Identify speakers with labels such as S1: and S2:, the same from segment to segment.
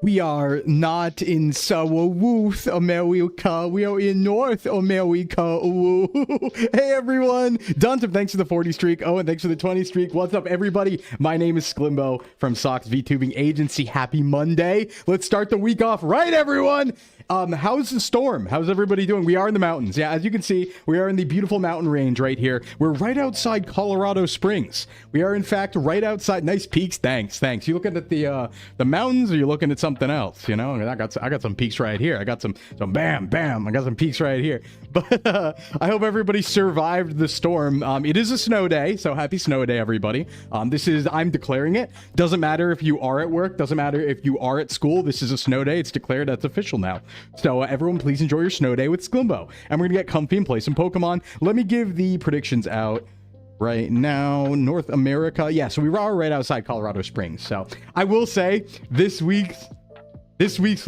S1: We are not in South America. We are in North America. Ooh. Hey, everyone. Duntum, thanks for the 40 streak. Owen, thanks for the 20 streak. What's up, everybody? My name is Sclimbo from Sock's VTubing Agency. Happy Monday. Let's start the week off right, everyone. How's the storm? How's everybody doing? We are in the mountains. Yeah, as you can see, we are in the beautiful mountain range right here. We're right outside Colorado Springs. We are, in fact, right outside. Nice peaks. Thanks. You looking at the mountains, or you looking at something else? You know, I got some peaks right here. I got some bam. I got some peaks right here. But I hope everybody survived the storm. It is a snow day, so happy snow day, everybody. I'm declaring it. Doesn't matter if you are at work. Doesn't matter if you are at school. This is a snow day. It's declared. That's official now. So everyone, please enjoy your snow day with Sclimbo. And we're gonna get comfy and play some Pokemon. Let me give the predictions out right now. North America. Yeah, so we are right outside Colorado Springs. So I will say this week's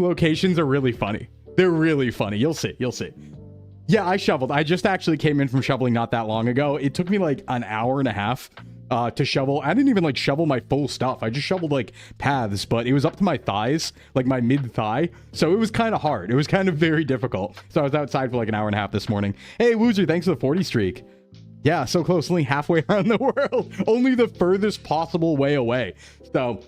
S1: locations are really funny. They're really funny. You'll see. Yeah, I shoveled. I just actually came in from shoveling not that long ago. It took me like an hour and a half to shovel. I didn't even like shovel my full stuff. I just shoveled like paths, but it was up to my thighs, like my mid thigh. So it was kind of hard. It was kind of very difficult. So I was outside for like an hour and a half this morning. Hey, Woozer, thanks for the 40 streak. Yeah, so close, only halfway around the world. Only the furthest possible way away. So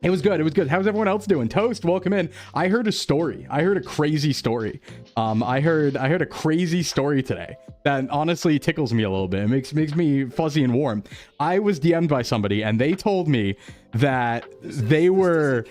S1: it was good. How's everyone else doing? Toast, welcome in. I heard a story. I heard a crazy story. I heard a crazy story today that honestly tickles me a little bit. It makes me fuzzy and warm. I was DM'd by somebody and they told me that they were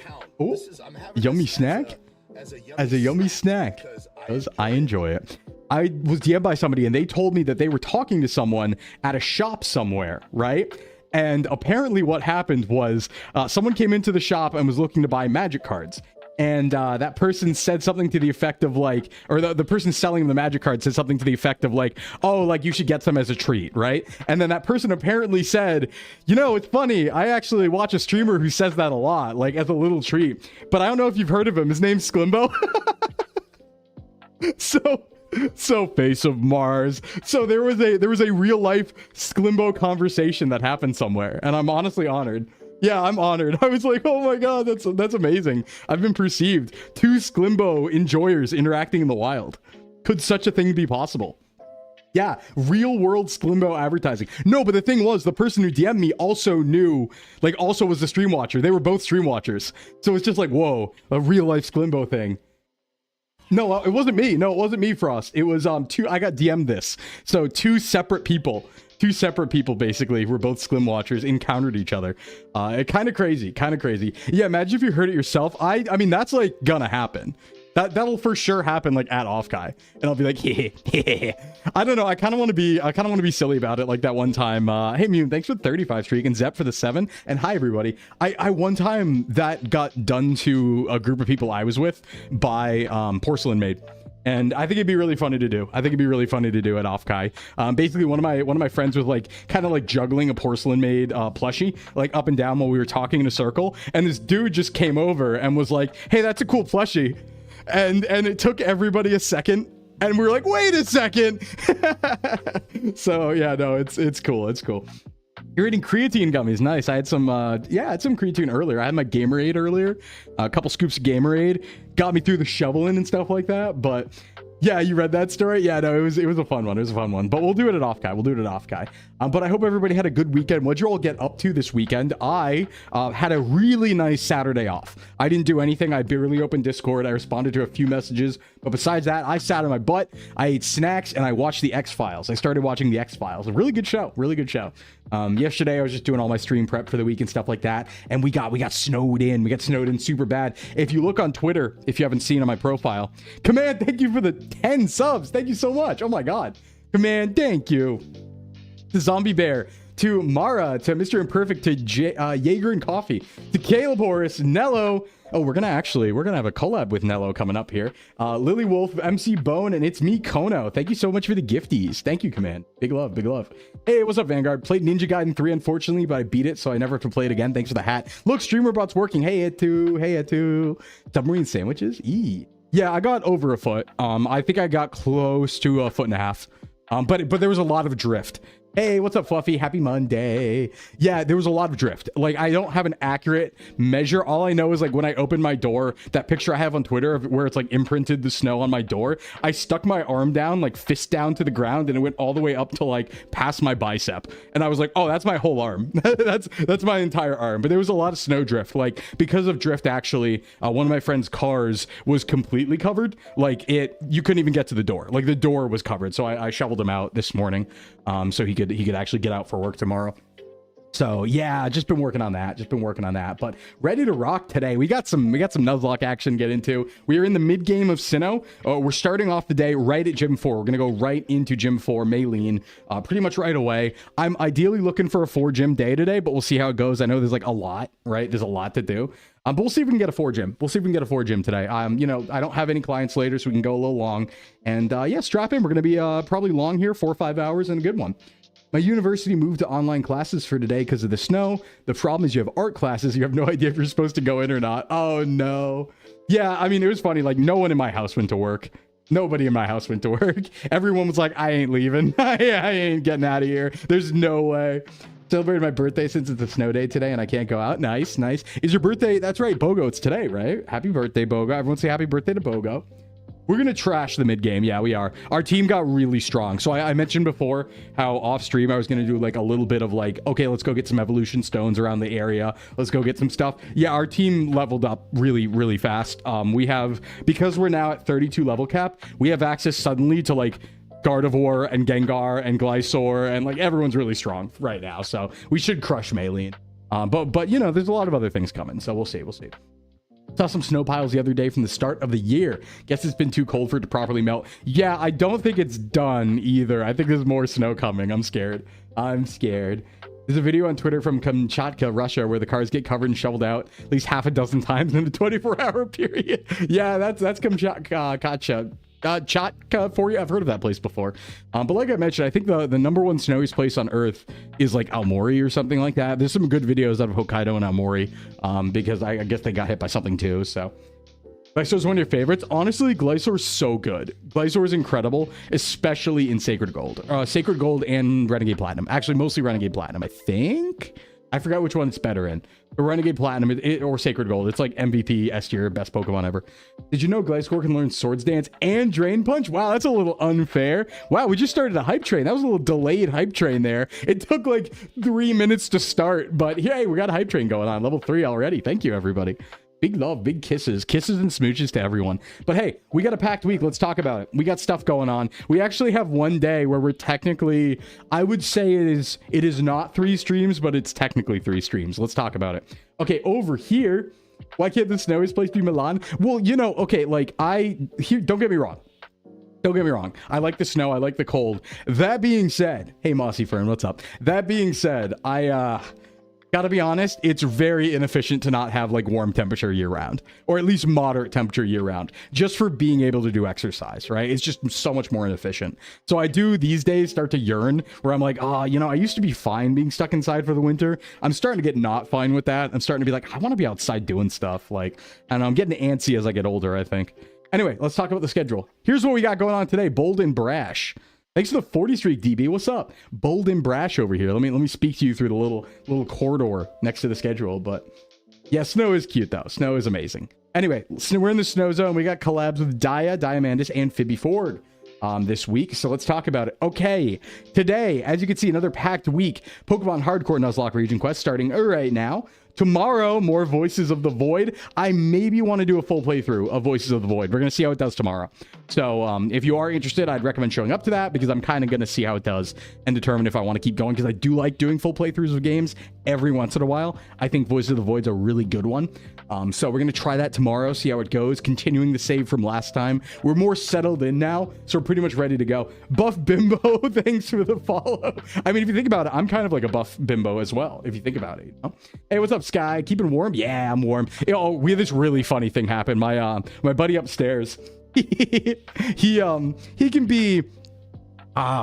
S1: yummy snack as a yummy snack because I enjoy it. I was DM'd by somebody and they told me that they were talking to someone at a shop somewhere, right? And apparently what happened was someone came into the shop and was looking to buy magic cards. And that person said something to the effect of like, or the person selling the magic cards said something to the effect of like, oh, like you should get some as a treat, right? And then that person apparently said, you know, it's funny. I actually watch a streamer who says that a lot, like as a little treat. But I don't know if you've heard of him. His name's Sclimbo. So face of Mars. So there was a real life Sclimbo conversation that happened somewhere, and I'm honestly honored. Yeah, I'm honored. I was like, oh my god, that's amazing. I've been perceived. Two Sclimbo enjoyers interacting in the wild. Could such a thing be possible? Yeah, real world Sclimbo advertising. No, but the thing was, the person who DM'd me also knew, like, also was a stream watcher. They were both stream watchers. So it's just like, whoa, a real life Sclimbo thing. No, it wasn't me. No, it wasn't me, Frost. It was I got DM'd this. So two separate people basically were both Sclim watchers, encountered each other. Kind of crazy. Yeah, imagine if you heard it yourself. I mean, that's like gonna happen. That'll for sure happen, like at Offkai, and I'll be like, hey. I don't know. I kind of want to be silly about it, like that one time. Hey Mune, thanks for the 35 streak, and Zep for the 7. And hi everybody. I one time that got done to a group of people I was with by Porcelain Maid. And I think it'd be really funny to do. at Offkai. Basically, one of my friends was like kind of like juggling a Porcelain Maid plushie, like up and down while we were talking in a circle. And this dude just came over and was like, "Hey, that's a cool plushie." And it took everybody a second, and we were like, "Wait a second." So yeah, no, it's cool. You're eating creatine gummies. Nice. I had some creatine earlier. I had my Gamerade earlier. A couple scoops of Gamerade got me through the shoveling and stuff like that. But yeah, you read that story? Yeah, no, it was a fun one. But we'll do it at Offkai. But I hope everybody had a good weekend. What'd you all get up to this weekend? I had a really nice Saturday off. I didn't do anything. I barely opened Discord. I responded to a few messages. But besides that, I sat on my butt. I ate snacks and I watched the X-Files. I started watching the X-Files. A really good show. Yesterday I was just doing all my stream prep for the week and stuff like that, and we got snowed in super bad. If you look on Twitter, if you haven't seen on my profile, Command, thank you for the 10 subs. Thank you so much. Oh my god, Command, thank you. To Zombie Bear, to Mara, to Mr. Imperfect, to Jaeger and Coffee, to Caleb Horace, Nello. Oh, we're gonna have a collab with Nello coming up here. Lily Wolf, MC Bone, and it's me, Kono. Thank you so much for the gifties. Thank you, Command. Big love. Hey, what's up, Vanguard? Played Ninja Gaiden 3, unfortunately, but I beat it, so I never have to play it again. Thanks for the hat. Look, StreamerBot's working. Hey, it too. Submarine sandwiches. Yeah, I got over a foot. I think I got close to a foot and a half. But there was a lot of drift. Hey, what's up, Fluffy? Happy Monday. Yeah, there was a lot of drift. Like, I don't have an accurate measure. All I know is, like, when I opened my door, that picture I have on Twitter of where it's, like, imprinted the snow on my door, I stuck my arm down, like, fist down to the ground, and it went all the way up to, like, past my bicep. And I was like, oh, that's my whole arm. that's my entire arm. But there was a lot of snow drift. Like, because of drift, actually, one of my friend's cars was completely covered. Like, you couldn't even get to the door. Like, the door was covered. So I shoveled him out this morning, so he could actually get out for work tomorrow. So yeah, just been working on that, but ready to rock today. We got some Nuzlocke action to get into. We are in the mid game of SINNOH. We're starting off the day right at gym 4. We're gonna go right into gym 4 Maylene, pretty much right away. I'm ideally looking for a 4 gym day today, but we'll see how it goes. I know there's like a lot, right? There's a lot to do. But we'll see if we can get a 4 gym. We'll see if we can get a 4 gym today. You know, I don't have any clients later, so we can go a little long. And yeah, strap in. We're gonna be probably long here, 4 or 5 hours, and a good one. My university moved to online classes for today because of the snow. The problem is you have art classes. You have no idea if you're supposed to go in or not. Oh, no. Yeah, I mean, it was funny. Like, no one in my house went to work. Nobody in my house went to work. Everyone was like, I ain't leaving. I ain't getting out of here. There's no way. Celebrated my birthday since it's a snow day today and I can't go out. Nice, nice. Is your birthday? That's right, Bogo. It's today, right? Happy birthday, Bogo. Everyone say happy birthday to Bogo. We're going to trash the mid game. Yeah, we are. Our team got really strong. So I mentioned before how off stream I was going to do like a little bit of like, okay, let's go get some evolution stones around the area. Let's go get some stuff. Yeah, our team leveled up really, really fast. We have, because we're now at 32 level cap, we have access suddenly to like Gardevoir and Gengar and Glysaur, and like everyone's really strong right now. So we should crush Maylene. But you know, there's a lot of other things coming. So we'll see. We'll see. Saw some snow piles the other day from the start of the year. Guess it's been too cold for it to properly melt. Yeah, I don't think it's done either. I think there's more snow coming. I'm scared. I'm scared. There's a video on Twitter from Kamchatka, Russia, where the cars get covered and shoveled out at least half a dozen times in a 24-hour period. Yeah, that's Kamchatka. Chatka for you. I've heard of that place before. But like I mentioned, I think the number one snowiest place on Earth is like Aomori or something like that. There's some good videos out of Hokkaido and Aomori, because I guess they got hit by something too. So Glysaur's one of your favorites. Honestly, Glysaur's so good. Glysaur is incredible, especially in Sacred Gold. Sacred Gold and Renegade Platinum. Actually, mostly Renegade Platinum, I think. I forgot which one it's better in. The Renegade Platinum or Sacred Gold. It's like MVP, S tier, best Pokemon ever. Did you know Gliscor can learn Swords Dance and Drain Punch? Wow, that's a little unfair. Wow, we just started a hype train. That was a little delayed hype train there. It took like 3 minutes to start, but hey, we got a hype train going on. Level 3 already. Thank you, everybody. Big love, big kisses and smooches to everyone. But hey, we got a packed week. Let's talk about it. We got stuff going on. We actually have one day where we're technically, I would say it is not 3 streams, but it's technically 3 streams. Let's talk about it. Okay, over here, why can't the snowiest place be Milan? Well, you know, okay, like don't get me wrong. Don't get me wrong. I like the snow. I like the cold. That being said, hey, Mossy Fern, what's up? That being said, gotta be honest, it's very inefficient to not have like warm temperature year round, or at least moderate temperature year round, just for being able to do exercise, right? It's just so much more inefficient. So I do these days start to yearn where I'm like, you know, I used to be fine being stuck inside for the winter. I'm starting to get not fine with that. I'm starting to be like, I want to be outside doing stuff. Like, and I'm getting antsy as I get older, I think. Anyway, let's talk about the schedule. Here's what we got going on today. Bold and Brash. Thanks for the 40 streak, DB. What's up? Bold and Brash over here. Let me speak to you through the little corridor next to the schedule. But yeah, snow is cute though. Snow is amazing. Anyway, we're in the snow zone. We got collabs with Diamandis and Phoebe Ford this week. So let's talk about it. Okay, today, as you can see, another packed week. Pokemon Hardcore Nuzlocke Region Quest starting right now. Tomorrow, more Voices of the Void. I maybe want to do a full playthrough of Voices of the Void. We're going to see how it does tomorrow. So if you are interested, I'd recommend showing up to that because I'm kind of going to see how it does and determine if I want to keep going, because I do like doing full playthroughs of games every once in a while. I think Voices of the Void's a really good one. So we're going to try that tomorrow, see how it goes, continuing the save from last time. We're more settled in now, so we're pretty much ready to go. Buff Bimbo, thanks for the follow. I mean, if you think about it, I'm kind of like a buff Bimbo as well, if you think about it. You know? Hey, what's up, Sky? Keeping warm? Yeah, I'm warm. Oh, we had this really funny thing happen. My buddy upstairs, he can be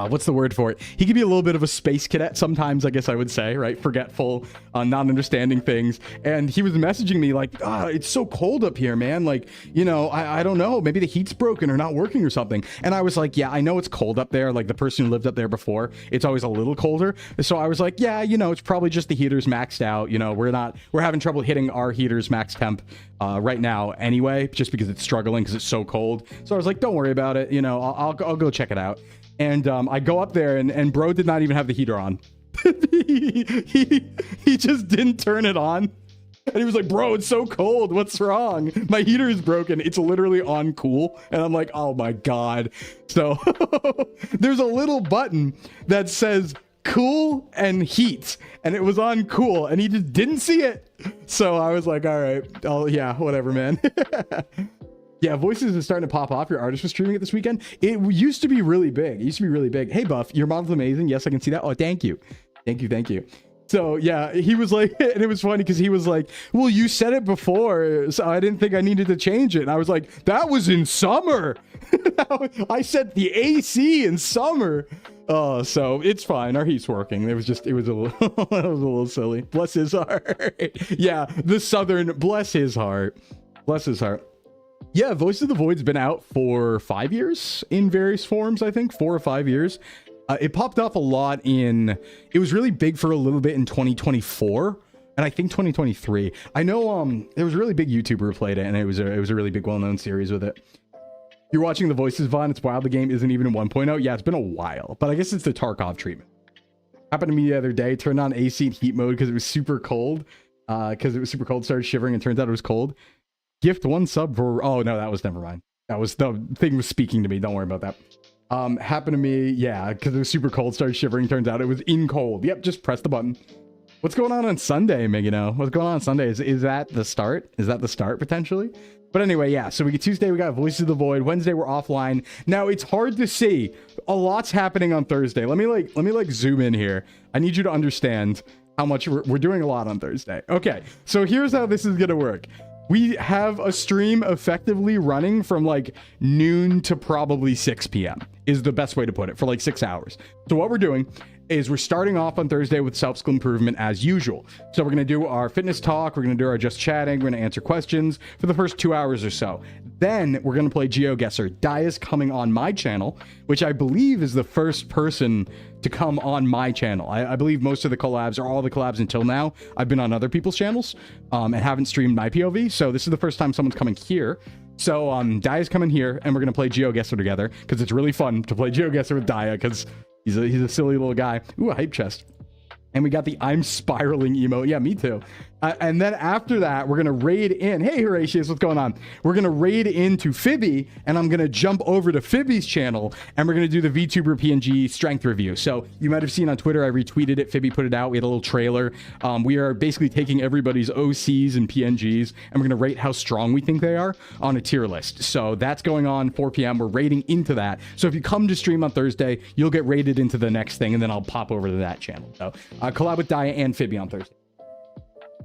S1: what's the word for it? He could be a little bit of a space cadet sometimes, I guess I would say, right? Forgetful, not understanding things. And he was messaging me like, it's so cold up here, man. Like, you know, I don't know, maybe the heat's broken or not working or something. And I was like, yeah, I know it's cold up there. Like the person who lived up there before, it's always a little colder. So I was like, yeah, you know, it's probably just the heater's maxed out. You know, we're having trouble hitting our heater's max temp right now anyway, just because it's struggling because it's so cold. So I was like, don't worry about it. You know, I'll go check it out. And I go up there and bro did not even have the heater on. he just didn't turn it on. And he was like, bro, it's so cold. What's wrong? My heater is broken. It's literally on cool. And I'm like, oh my God. So there's a little button that says cool and heat. And it was on cool. And he just didn't see it. So I was like, all right. Oh, yeah, whatever, man. Yeah, Voices is starting to pop off. Your artist was streaming it this weekend. It used to be really big. It used to be really big. Hey, Buff, your model's amazing. Yes, I can see that. Oh, thank you. Thank you. Thank you. So, yeah, he was like, and it was funny because he was like, well, you said it before, so I didn't think I needed to change it. And I was like, that was in summer. I set the AC in summer. Oh, so it's fine. Our heat's working. It was a little, it was a little silly. Bless his heart. Yeah, the Southern, bless his heart. Bless his heart. Yeah, Voice of the Void's been out for 5 years in various forms, I think. 4 or 5 years. It popped off a lot it was really big for a little bit in 2024. And I think 2023. I know there was a really big YouTuber who played it, and it was a really big well-known series with it. You're watching the Voices VOD, it's wild the game isn't even in 1.0. Yeah, it's been a while, but I guess it's the Tarkov treatment. Happened to me the other day, turned on AC and heat mode because it was super cold. Started shivering, and turns out it was cold. Gift 1 sub for, oh no, that was, never mind. That was, the thing was speaking to me, don't worry about that. Happened to me, yeah, because it was super cold, started shivering, turns out it was in cold. Yep, just press the button. What's going on Sunday, Megano? What's going on Sunday? Is that the start? Is that the start, potentially? But anyway, yeah, so we get Tuesday, we got Voices of the Void. Wednesday, we're offline. Now, it's hard to see. A lot's happening on Thursday. Let me zoom in here. I need you to understand how much we're doing a lot on Thursday. Okay, so here's how this is gonna work. We have a stream effectively running from like noon to probably 6 p.m. is the best way to put it, for like 6 hours. So what we're doing is we're starting off on Thursday with self-skill improvement as usual. So we're going to do our fitness talk. We're going to do our just chatting. We're going to answer questions for the first 2 hours or so. Then we're going to play GeoGuessr. Daya's coming on my channel, which I believe is the first person to come on my channel. I believe most of the collabs, or all the collabs until now, I've been on other people's channels and haven't streamed my POV. So this is the first time someone's coming here. So Daya's coming here, and we're going to play GeoGuessr together because it's really fun to play GeoGuessr with Daya because he's a silly little guy. Ooh, a hype chest. And we got the I'm spiraling emote. Yeah, me too. And then after that, we're going to raid in. Hey, Horatius, what's going on? We're going to raid into Fibby, and I'm going to jump over to Fibby's channel, and we're going to do the VTuber PNG strength review. So you might have seen on Twitter, I retweeted it. Fibby put it out. We had a little trailer. We are basically taking everybody's OCs and PNGs, and we're going to rate how strong we think they are on a tier list. So that's going on 4 p.m. We're raiding into that. So if you come to stream on Thursday, you'll get raided into the next thing, and then I'll pop over to that channel. So collab with Daya and Fibby on Thursday.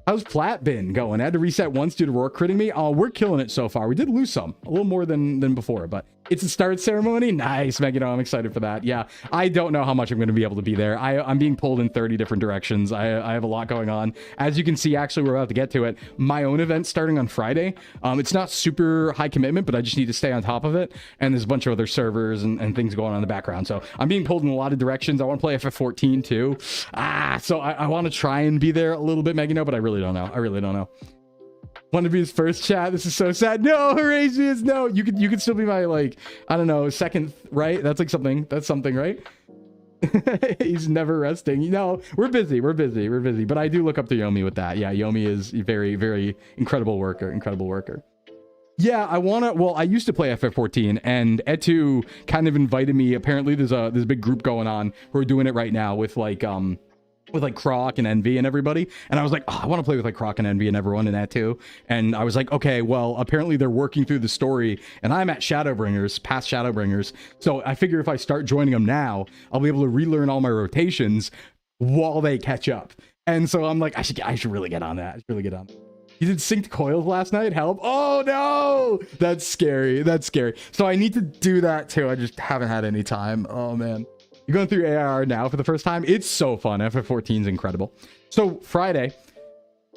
S1: How's Plat been going? I had to reset once due to Rourke critting me. Oh, we're killing it so far. We did lose some, a little more than before, but it's a start ceremony. Nice, Megan. I'm excited for that. Yeah, I don't know how much I'm going to be able to be there. I'm being pulled in 30 different directions. I have a lot going on. As you can see, actually, we're about to get to it. My own event starting on Friday. It's not super high commitment, but I just need to stay on top of it. And there's a bunch of other servers and things going on in the background. So I'm being pulled in a lot of directions. I want to play FF14 too. So I want to try and be there a little bit, Megan, but I really don't know. I really don't know. Want to be his first chat? This is so sad. No, Horatius, no. You could still be my, like, I don't know, second, right? That's like something. That's something, right? He's never resting. You know, we're busy. But I do look up to Yomi with that. Yeah, Yomi is very, very incredible worker. Yeah, I used to play FF14, and Etu kind of invited me. Apparently there's a big group going on who are doing it right now with like Croc and Envy and everybody. And I was like, oh, I want to play with like Croc and Envy and everyone in that too. And I was like, okay, well, apparently they're working through the story, and I'm at Shadowbringers, past Shadowbringers. So I figure if I start joining them now, I'll be able to relearn all my rotations while they catch up. And so I'm like, I should really get on that. You did synced coils last night? Help. Oh no, that's scary. So I need to do that too. I just haven't had any time. Oh man. You're going through AIR now for the first time. It's so fun. FF14 is incredible. So Friday,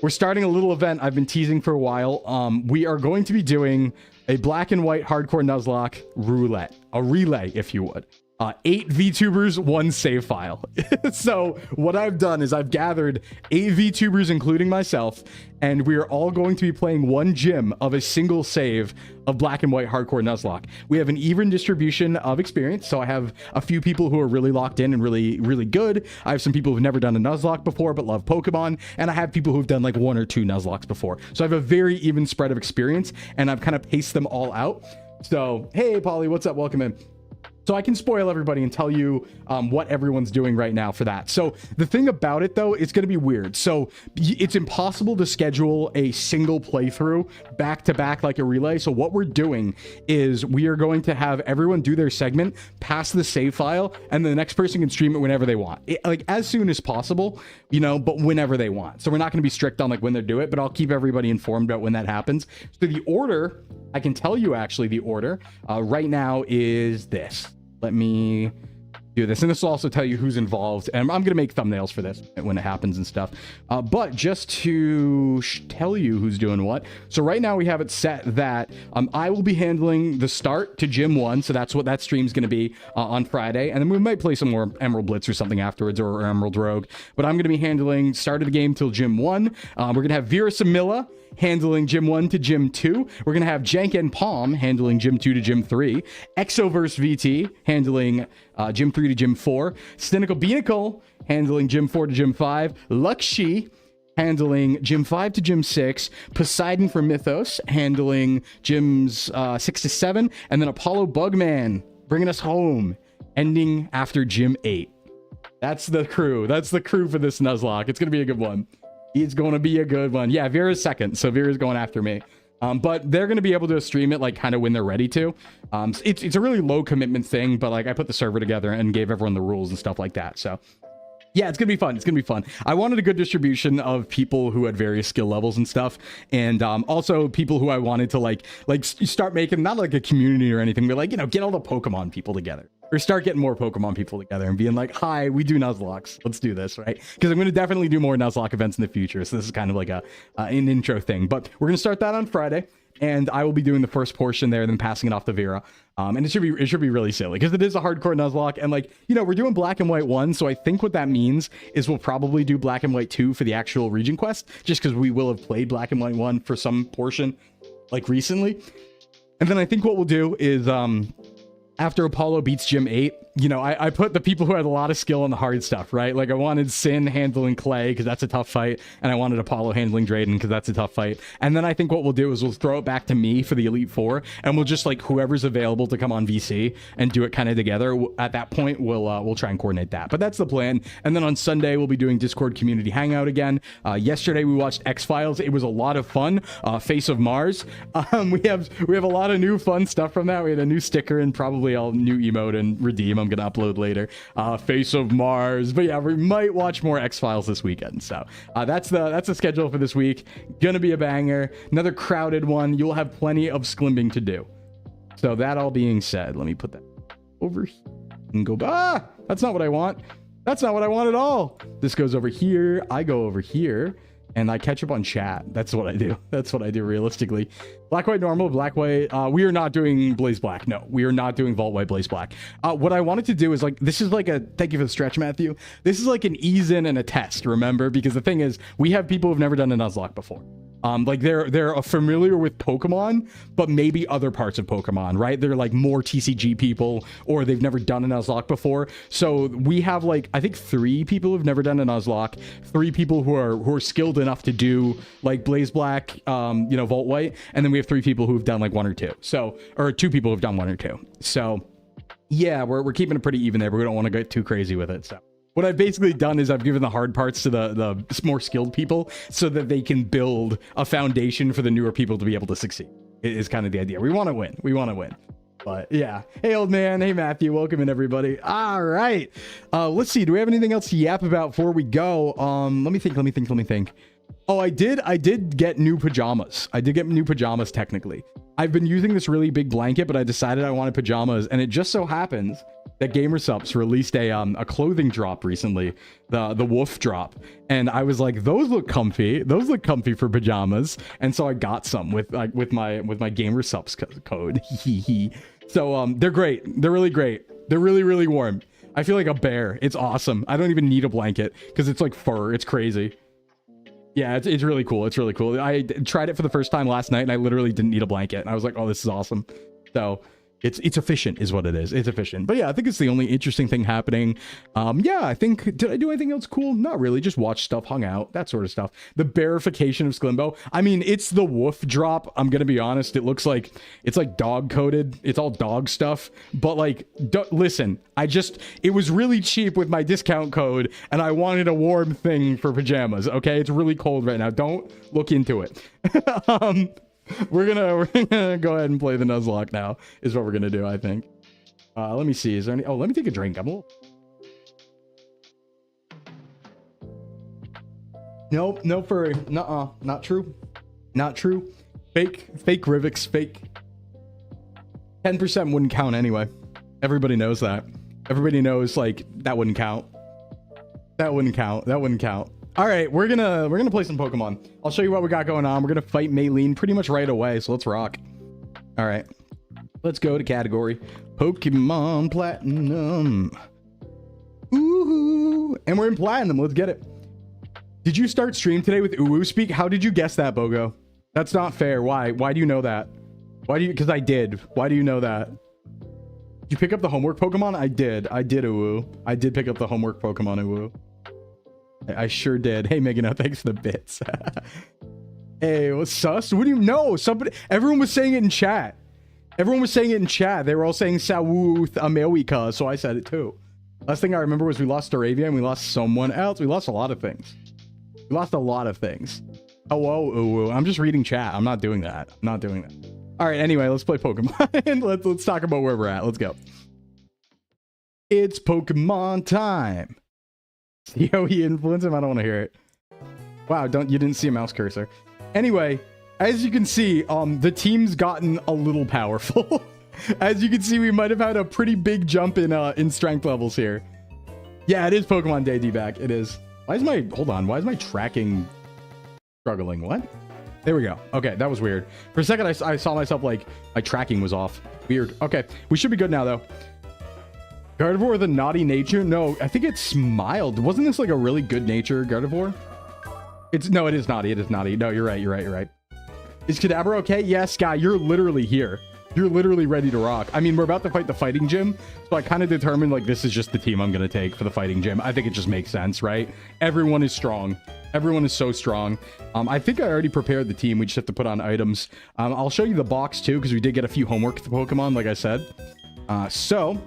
S1: we're starting a little event I've been teasing for a while. We are going to be doing a black and white hardcore Nuzlocke roulette, a relay, if you would. 8 VTubers, 1 save file. So what I've done is I've gathered 8 VTubers, including myself, and we are all going to be playing 1 gym of a single save of black and white hardcore Nuzlocke. We have an even distribution of experience, so I have a few people who are really locked in and really good. I have some people who've never done a Nuzlocke before but love Pokemon, and I have people who've done like 1 or 2 Nuzlockes before. So I have a very even spread of experience, and I've kind of paced them all out. So hey Polly, what's up? Welcome in. So I can spoil everybody and tell you what everyone's doing right now for that. So the thing about it, though, it's going to be weird. So it's impossible to schedule a single playthrough back to back like a relay. So what we're doing is we are going to have everyone do their segment, pass the save file, and the next person can stream it whenever they want. Like as soon as possible, you know, but whenever they want. So we're not going to be strict on like when they do it, but I'll keep everybody informed about when that happens. So the order, I can tell you actually the order right now is this. Let me do this, and this will also tell you who's involved, and I'm gonna make thumbnails for this when it happens and stuff, but just to tell you who's doing what. So right now we have it set that I will be handling the start to gym 1, so that's what that stream's gonna be on Friday, and then we might play some more Emerald Blitz or something afterwards, or Emerald Rogue, but I'm gonna be handling start of the game till gym 1. We're gonna have Vera Samilla handling gym 1 to gym 2. We're gonna have Jank and Palm handling gym 2 to gym 3. Exoverse VT handling gym 3 to gym 4. Cynical Beanicle handling gym 4 to gym 5. Luxi handling gym 5 to gym 6. Poseidon for Mythos handling gyms 6 to 7. And then Apollo Bugman bringing us home, ending after gym 8. That's the crew. That's the crew for this Nuzlocke. It's gonna be a good one. It's going to be a good one. Yeah, Vera's second, so Vera's going after me. But they're going to be able to stream it like kind of when they're ready to. It's a really low commitment thing, but like I put the server together and gave everyone the rules and stuff like that. So yeah, it's gonna be fun. It's gonna be fun. I wanted a good distribution of people who had various skill levels and stuff, and also people who I wanted to like start making not like a community or anything, but like, you know, get all the Pokemon people together, or start getting more Pokemon people together and being like, hi, we do Nuzlocks, let's do this, right? Because I'm going to definitely do more Nuzlocke events in the future, so this is kind of like an intro thing. But we're going to start that on Friday, and I will be doing the first portion there, then passing it off to Vera. And it should be really silly because it is a hardcore Nuzlocke, and like, you know, we're doing black and white 1, so I think what that means is we'll probably do black and white 2 for the actual region quest, just because we will have played black and white 1 for some portion like recently. And then I think what we'll do is after Apollo beats gym 8, you know, I put the people who had a lot of skill on the hard stuff, right? Like I wanted Sin handling Clay because that's a tough fight, and I wanted Apollo handling Drayden because that's a tough fight. And then I think what we'll do is we'll throw it back to me for the Elite Four, and we'll just like whoever's available to come on VC and do it kind of together. At that point, we'll try and coordinate that. But that's the plan. And then on Sunday we'll be doing Discord Community Hangout again. Yesterday we watched X-Files. It was a lot of fun. Face of Mars. We have a lot of new fun stuff from that. We had a new sticker and probably a new emote and redeem I'm gonna upload later. Face of Mars. But yeah, we might watch more X-Files this weekend. So that's the schedule for this week. Gonna be a banger. Another crowded one. You'll have plenty of Sclimbing to do. So that all being said, let me put that over here and go. That's not what I want. That's not what I want at all. This goes over here. I go over here. And I catch up on chat. That's what I do. That's what I do realistically. Black, white, normal, black, white. We are not doing Blaze Black. No, we are not doing Vault White, Blaze Black. What I wanted to do is like, this is like a, thank you for the stretch, Matthew. This is like an ease in and a test, remember? Because the thing is, we have people who've never done a Nuzlocke before. Like they're familiar with Pokemon, but maybe other parts of Pokemon, right? They're like more TCG people, or they've never done a Nuzlocke before. So we have like, I think 3 people who've never done a Nuzlocke, 3 people who are skilled enough to do like Blaze Black, you know, Vault White, and then we have 3 people who've done like 1 or 2. So, or 2 people who've done 1 or 2. So yeah, we're keeping it pretty even there, but we don't want to get too crazy with it. So what I've basically done is I've given the hard parts to the more skilled people so that they can build a foundation for the newer people to be able to succeed. It is kind of the idea. We want to win. We want to win. But yeah. Hey, old man. Hey, Matthew. Welcome in, everybody. All right. Let's see. Do we have anything else to yap about before we go? Let me think. Oh, I did get new pajamas. I did get new pajamas, technically. I've been using this really big blanket, but I decided I wanted pajamas, and it just so happens that GamerSupps released a clothing drop recently, the wolf drop, and I was like, those look comfy. Those look comfy for pajamas, and so I got some with my GamerSupps code. So they're great. They're really great. They're really warm. I feel like a bear. It's awesome. I don't even need a blanket because it's like fur. It's crazy. Yeah, it's really cool. It's really cool. I tried it for the first time last night, and I literally didn't need a blanket. And I was like, oh, this is awesome. So it's efficient is what it is. It's efficient. But yeah, I think it's the only interesting thing happening. Yeah, I think, did I do anything else cool? Not really. Just watch stuff, hung out, that sort of stuff. The bearification of Sclimbo. I mean, it's the wolf drop. I'm going to be honest. It looks like, it's like dog coded. It's all dog stuff. But like, listen, it was really cheap with my discount code, and I wanted a warm thing for pajamas. Okay. It's really cold right now. Don't look into it. We're gonna go ahead and play the Nuzlocke now, is what we're gonna do, I think. Let me see, is there any, oh, let me take a drink. Nope, no furry. Nuh-uh, not true. Not true. Fake Rivix, fake. 10% wouldn't count anyway. Everybody knows that. Everybody knows, like, that wouldn't count. That wouldn't count. That wouldn't count. All right, we're gonna play some Pokemon. I'll show you what we got going on. We're gonna fight Maylene pretty much right away, so let's rock. All right, let's go to category Pokemon Platinum. Ooh, and we're in Platinum. Let's get it. Did you start stream today with Uwu Speak? How did you guess that, Bogo? That's not fair. Why? Why do you know that? Why do you? Because I did. Why do you know that? Did you pick up the homework Pokemon? I did. I did, Uwu. I did pick up the homework Pokemon, Uwu. I sure did. Hey, Megan, thanks for the bits. Hey, what's sus? What do you know? Everyone was saying it in chat. Everyone was saying it in chat. They were all saying Sawuth Amewika, so I said it too. Last thing I remember was we lost Aravia and we lost someone else. We lost a lot of things. We lost a lot of things. Hello, Uwu. I'm just reading chat. I'm not doing that. I'm not doing that. All right, anyway, let's play Pokemon. let's talk about where we're at. Let's go. It's Pokemon time. See how he influenced him? I don't want to hear it. Wow, you didn't see a mouse cursor. Anyway, as you can see, the team's gotten a little powerful. As you can see, we might have had a pretty big jump in strength levels here. Yeah, it is Pokemon Day, D-back. It is. Hold on, why is my tracking struggling? What? There we go. Okay, that was weird. For a second, I saw myself like my tracking was off. Weird. Okay, we should be good now, though. Gardevoir with a naughty nature? No, I think it's mild. Wasn't this like a really good nature Gardevoir? No, it is naughty. It is naughty. No, you're right. Is Kadabra okay? Yes, Guy, you're literally here. You're literally ready to rock. I mean, we're about to fight the fighting gym, so I kind of determined like this is just the team I'm going to take for the fighting gym. I think it just makes sense, right? Everyone is strong. Everyone is so strong. I think I already prepared the team. We just have to put on items. I'll show you the box too, because we did get a few homework Pokemon, like I said. So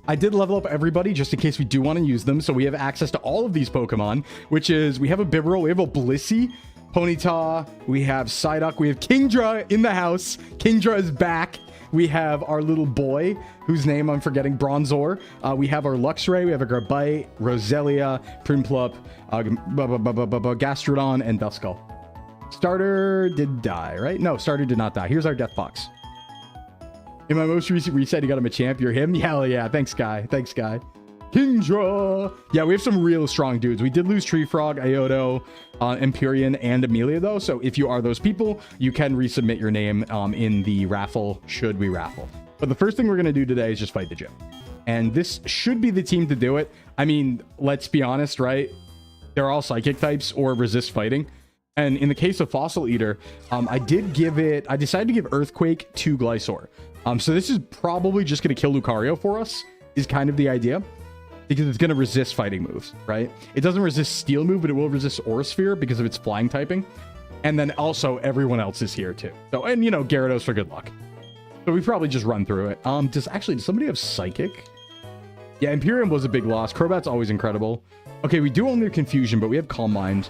S1: I did level up everybody just in case we do want to use them. So we have access to all of these Pokemon, which is, we have a Bibarel, we have a Blissey, Ponyta, we have Psyduck, we have Kingdra in the house. Kingdra is back. We have our little boy, whose name I'm forgetting, Bronzor. We have our Luxray, we have a Garbite, Roselia, Primplup, Gastrodon, and Duskull. Starter did die, right? No, Starter did not die. Here's our death box. In my most recent reset, you got him a champ. You're him? Hell yeah. Thanks, Guy. Thanks, Guy. Kingdra. Yeah, we have some real strong dudes. We did lose Tree Frog, Iodo, Empyrean, and Amelia, though. So if you are those people, you can resubmit your name in the raffle, should we raffle. But the first thing we're going to do today is just fight the gym. And this should be the team to do it. I mean, let's be honest, right? They're all psychic types or resist fighting. And in the case of Fossil Eater, I decided to give Earthquake to Glysaur. So this is probably just going to kill Lucario for us, is kind of the idea. Because it's going to resist fighting moves, right? It doesn't resist Steel move, but it will resist Aura Sphere because of its flying typing. And then also everyone else is here too. So, and you know, Gyarados for good luck. So we probably just run through it. Does somebody have Psychic? Yeah, Imperium was a big loss. Crobat's always incredible. Okay, we do own their Confusion, but we have Calm Mind.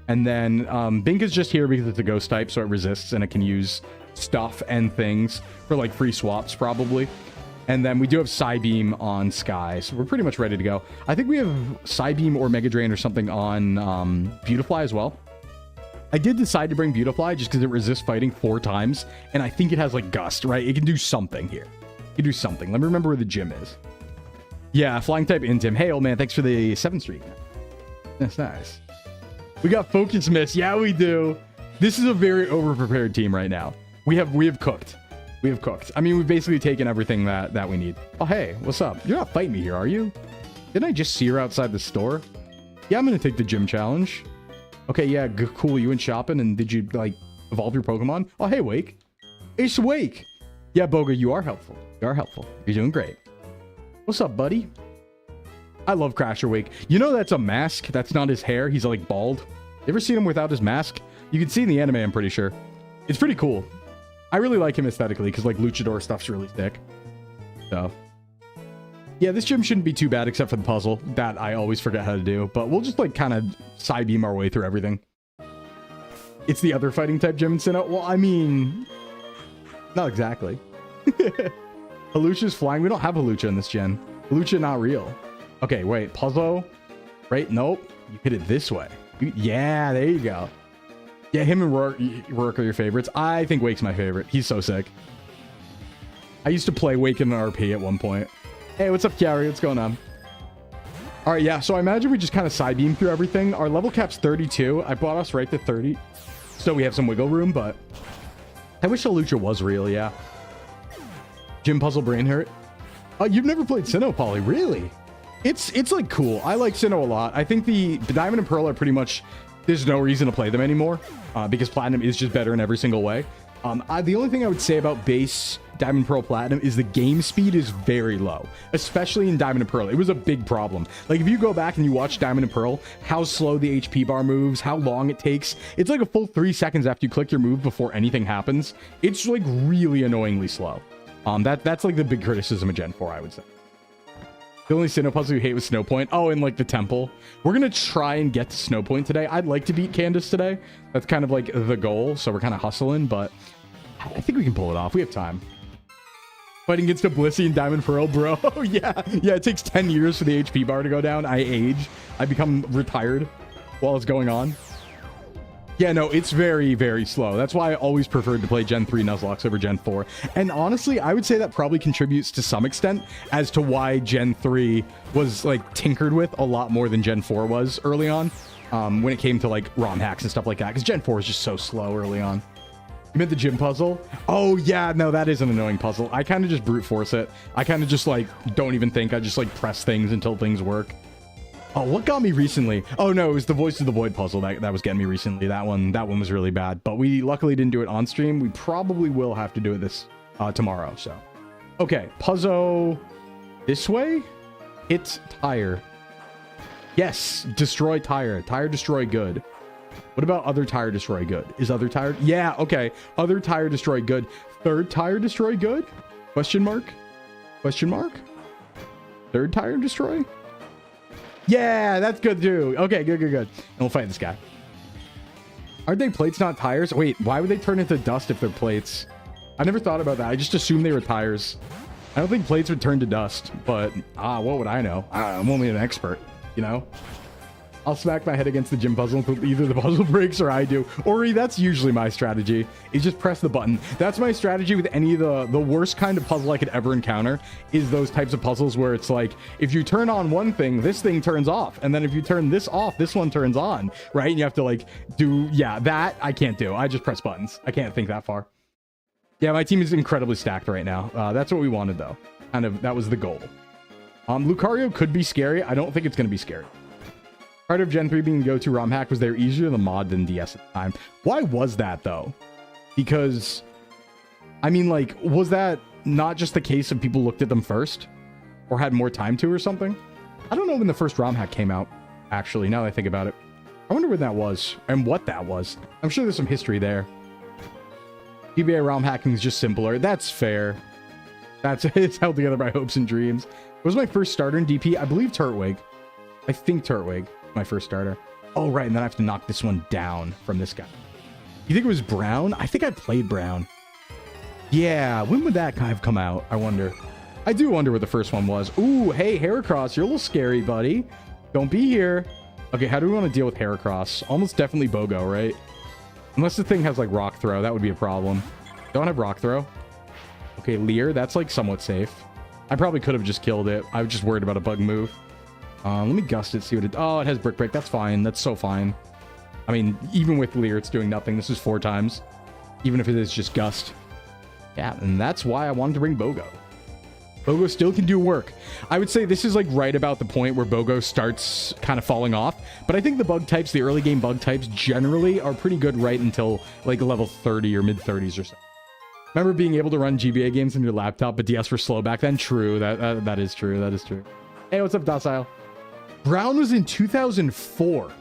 S1: And then Bink is just here because it's a ghost type, so it resists and it can use stuff and things for like free swaps probably. And then we do have Psybeam on Sky, so we're pretty much ready to go. I think we have Psybeam or Mega Drain or something on Beautifly as well. I did decide to bring Beautifly just because it resists fighting 4 times, and I think it has like Gust, right? It can do something here. It can do something. Let me remember where the gym is. Yeah, flying type Intim. Hey, old man, thanks for the 7th streak. That's nice. We got focus miss. Yeah, we do. This is a very over-prepared team right now. We have cooked. We have cooked. I mean, we've basically taken everything that we need. Oh, hey, what's up? You're not fighting me here, are you? Didn't I just see her outside the store? Yeah, I'm going to take the gym challenge. Okay, yeah, cool. You went shopping, and did you, like, evolve your Pokemon? Oh, hey, Wake. It's Wake. Yeah, Boga, you are helpful. You are helpful. You're doing great. What's up, buddy? I love Crasher Wake. You know that's a mask. That's not his hair. He's, like, bald. You ever seen him without his mask? You can see in the anime, I'm pretty sure. It's pretty cool. I really like him aesthetically because, like, luchador stuff's really sick. So, yeah, this gym shouldn't be too bad except for the puzzle that I always forget how to do. But we'll just, like, kind of side beam our way through everything. It's the other fighting type gym in Sinnoh. Well, I mean, not exactly. Halucha's flying. We don't have Halucha in this gen. Halucha not real. Okay, wait. Puzzle. Right? Nope. You hit it this way. Yeah, there you go. Yeah, him and Rourke are your favorites. I think Wake's my favorite. He's so sick. I used to play Wake in an RP at one point. Hey, what's up, Kiari? What's going on? All right, yeah, so I imagine we just kind of side beam through everything. Our level cap's 32. I brought us right to 30. So we have some wiggle room, but I wish Halucha was real, yeah. Gym puzzle brain hurt. Oh, you've never played Sinnoh, Polly? Really? It's like cool. I like Sinnoh a lot. I think the Diamond and Pearl are pretty much, there's no reason to play them anymore because Platinum is just better in every single way. The only thing I would say about base Diamond, Pearl, Platinum is the game speed is very low, especially in Diamond and Pearl. It was a big problem. Like, if you go back and you watch Diamond and Pearl, how slow the HP bar moves, how long it takes. It's like a full 3 seconds after you click your move before anything happens. It's, like, really annoyingly slow. That's, like, the big criticism of Gen 4, I would say. The only Sinnoh puzzle you hate was Snow Point. Oh, and, like, the temple. We're going to try and get to Snow Point today. I'd like to beat Candace today. That's kind of, like, the goal, so we're kind of hustling, but I think we can pull it off. We have time. Fighting against a Blissey and Diamond Pearl, bro. Oh, yeah. Yeah, it takes 10 years for the HP bar to go down. I age. I become retired while it's going on. Yeah, no, it's very, very slow. That's why I always preferred to play Gen 3 Nuzlocke over Gen 4. And honestly, I would say that probably contributes to some extent as to why Gen 3 was, like, tinkered with a lot more than Gen 4 was early on when it came to, like, ROM hacks and stuff like that. Because Gen 4 is just so slow early on. You meant the gym puzzle? Oh, yeah, no, that is an annoying puzzle. I kind of just brute force it. I kind of just, like, don't even think. I just, like, press things until things work. Oh, what got me recently? Oh, no, it was the Voice of the Void puzzle that was getting me recently. That one was really bad. But we luckily didn't do it on stream. We probably will have to do it this tomorrow, so. Okay, puzzle this way? Hit tire. Yes, destroy tire. Tire destroy good. What about other tire destroy good? Is other tire? Yeah, okay. Other tire destroy good. Third tire destroy good? Question mark? Question mark? Third tire destroy? Yeah, that's good too. Okay, good. And we'll fight this guy. Aren't they plates, not tires? Wait, why would they turn into dust if they're plates? I never thought about that. I just assumed they were tires. I don't think plates would turn to dust, but what would I know? I'm only an expert, you know? I'll smack my head against the gym puzzle until either the puzzle breaks or I do. Ori, that's usually my strategy, is just press the button. That's my strategy with any of the worst kind of puzzle I could ever encounter, is those types of puzzles where it's like, if you turn on one thing, this thing turns off. And then if you turn this off, this one turns on, right? And you have to, like, do, yeah, that I can't do. I just press buttons. I can't think that far. Yeah, my team is incredibly stacked right now. That's what we wanted, though. Kind of, that was the goal. Lucario could be scary. I don't think it's going to be scary. Part of Gen 3 being go-to ROM hack was they were easier in the mod than DS at the time. Why was that, though? Because, I mean, like, was that not just the case of people looked at them first? Or had more time to or something? I don't know when the first ROM hack came out, actually, now that I think about it. I wonder when that was, and what that was. I'm sure there's some history there. GBA ROM hacking is just simpler. That's fair. It's held together by hopes and dreams. What was my first starter in DP? I believe Turtwig. I think Turtwig. My first starter. Oh, right. And then I have to knock this one down from this guy. You think it was Brown? I think I played Brown. Yeah. When would that kind of come out? I wonder. I do wonder what the first one was. Ooh, hey, Heracross. You're a little scary, buddy. Don't be here. Okay, how do we want to deal with Heracross? Almost definitely Bogo, right? Unless the thing has, like, Rock Throw. That would be a problem. Don't have Rock Throw. Okay, Leer. That's, like, somewhat safe. I probably could have just killed it. I was just worried about a bug move. Let me gust it, see what it... Oh, it has brick break. That's fine. That's so fine. I mean, even with Leer, it's doing nothing. This is 4 times. Even if it is just gust. Yeah, and that's why I wanted to bring Bogo. Bogo still can do work. I would say this is like right about the point where Bogo starts kind of falling off. But I think the bug types, the early game bug types, generally are pretty good right until like level 30 or mid-30s or so. Remember being able to run GBA games on your laptop, but DS were slow back then? True. That is true. That is true. Hey, what's up, Docile? Brown was in 2004.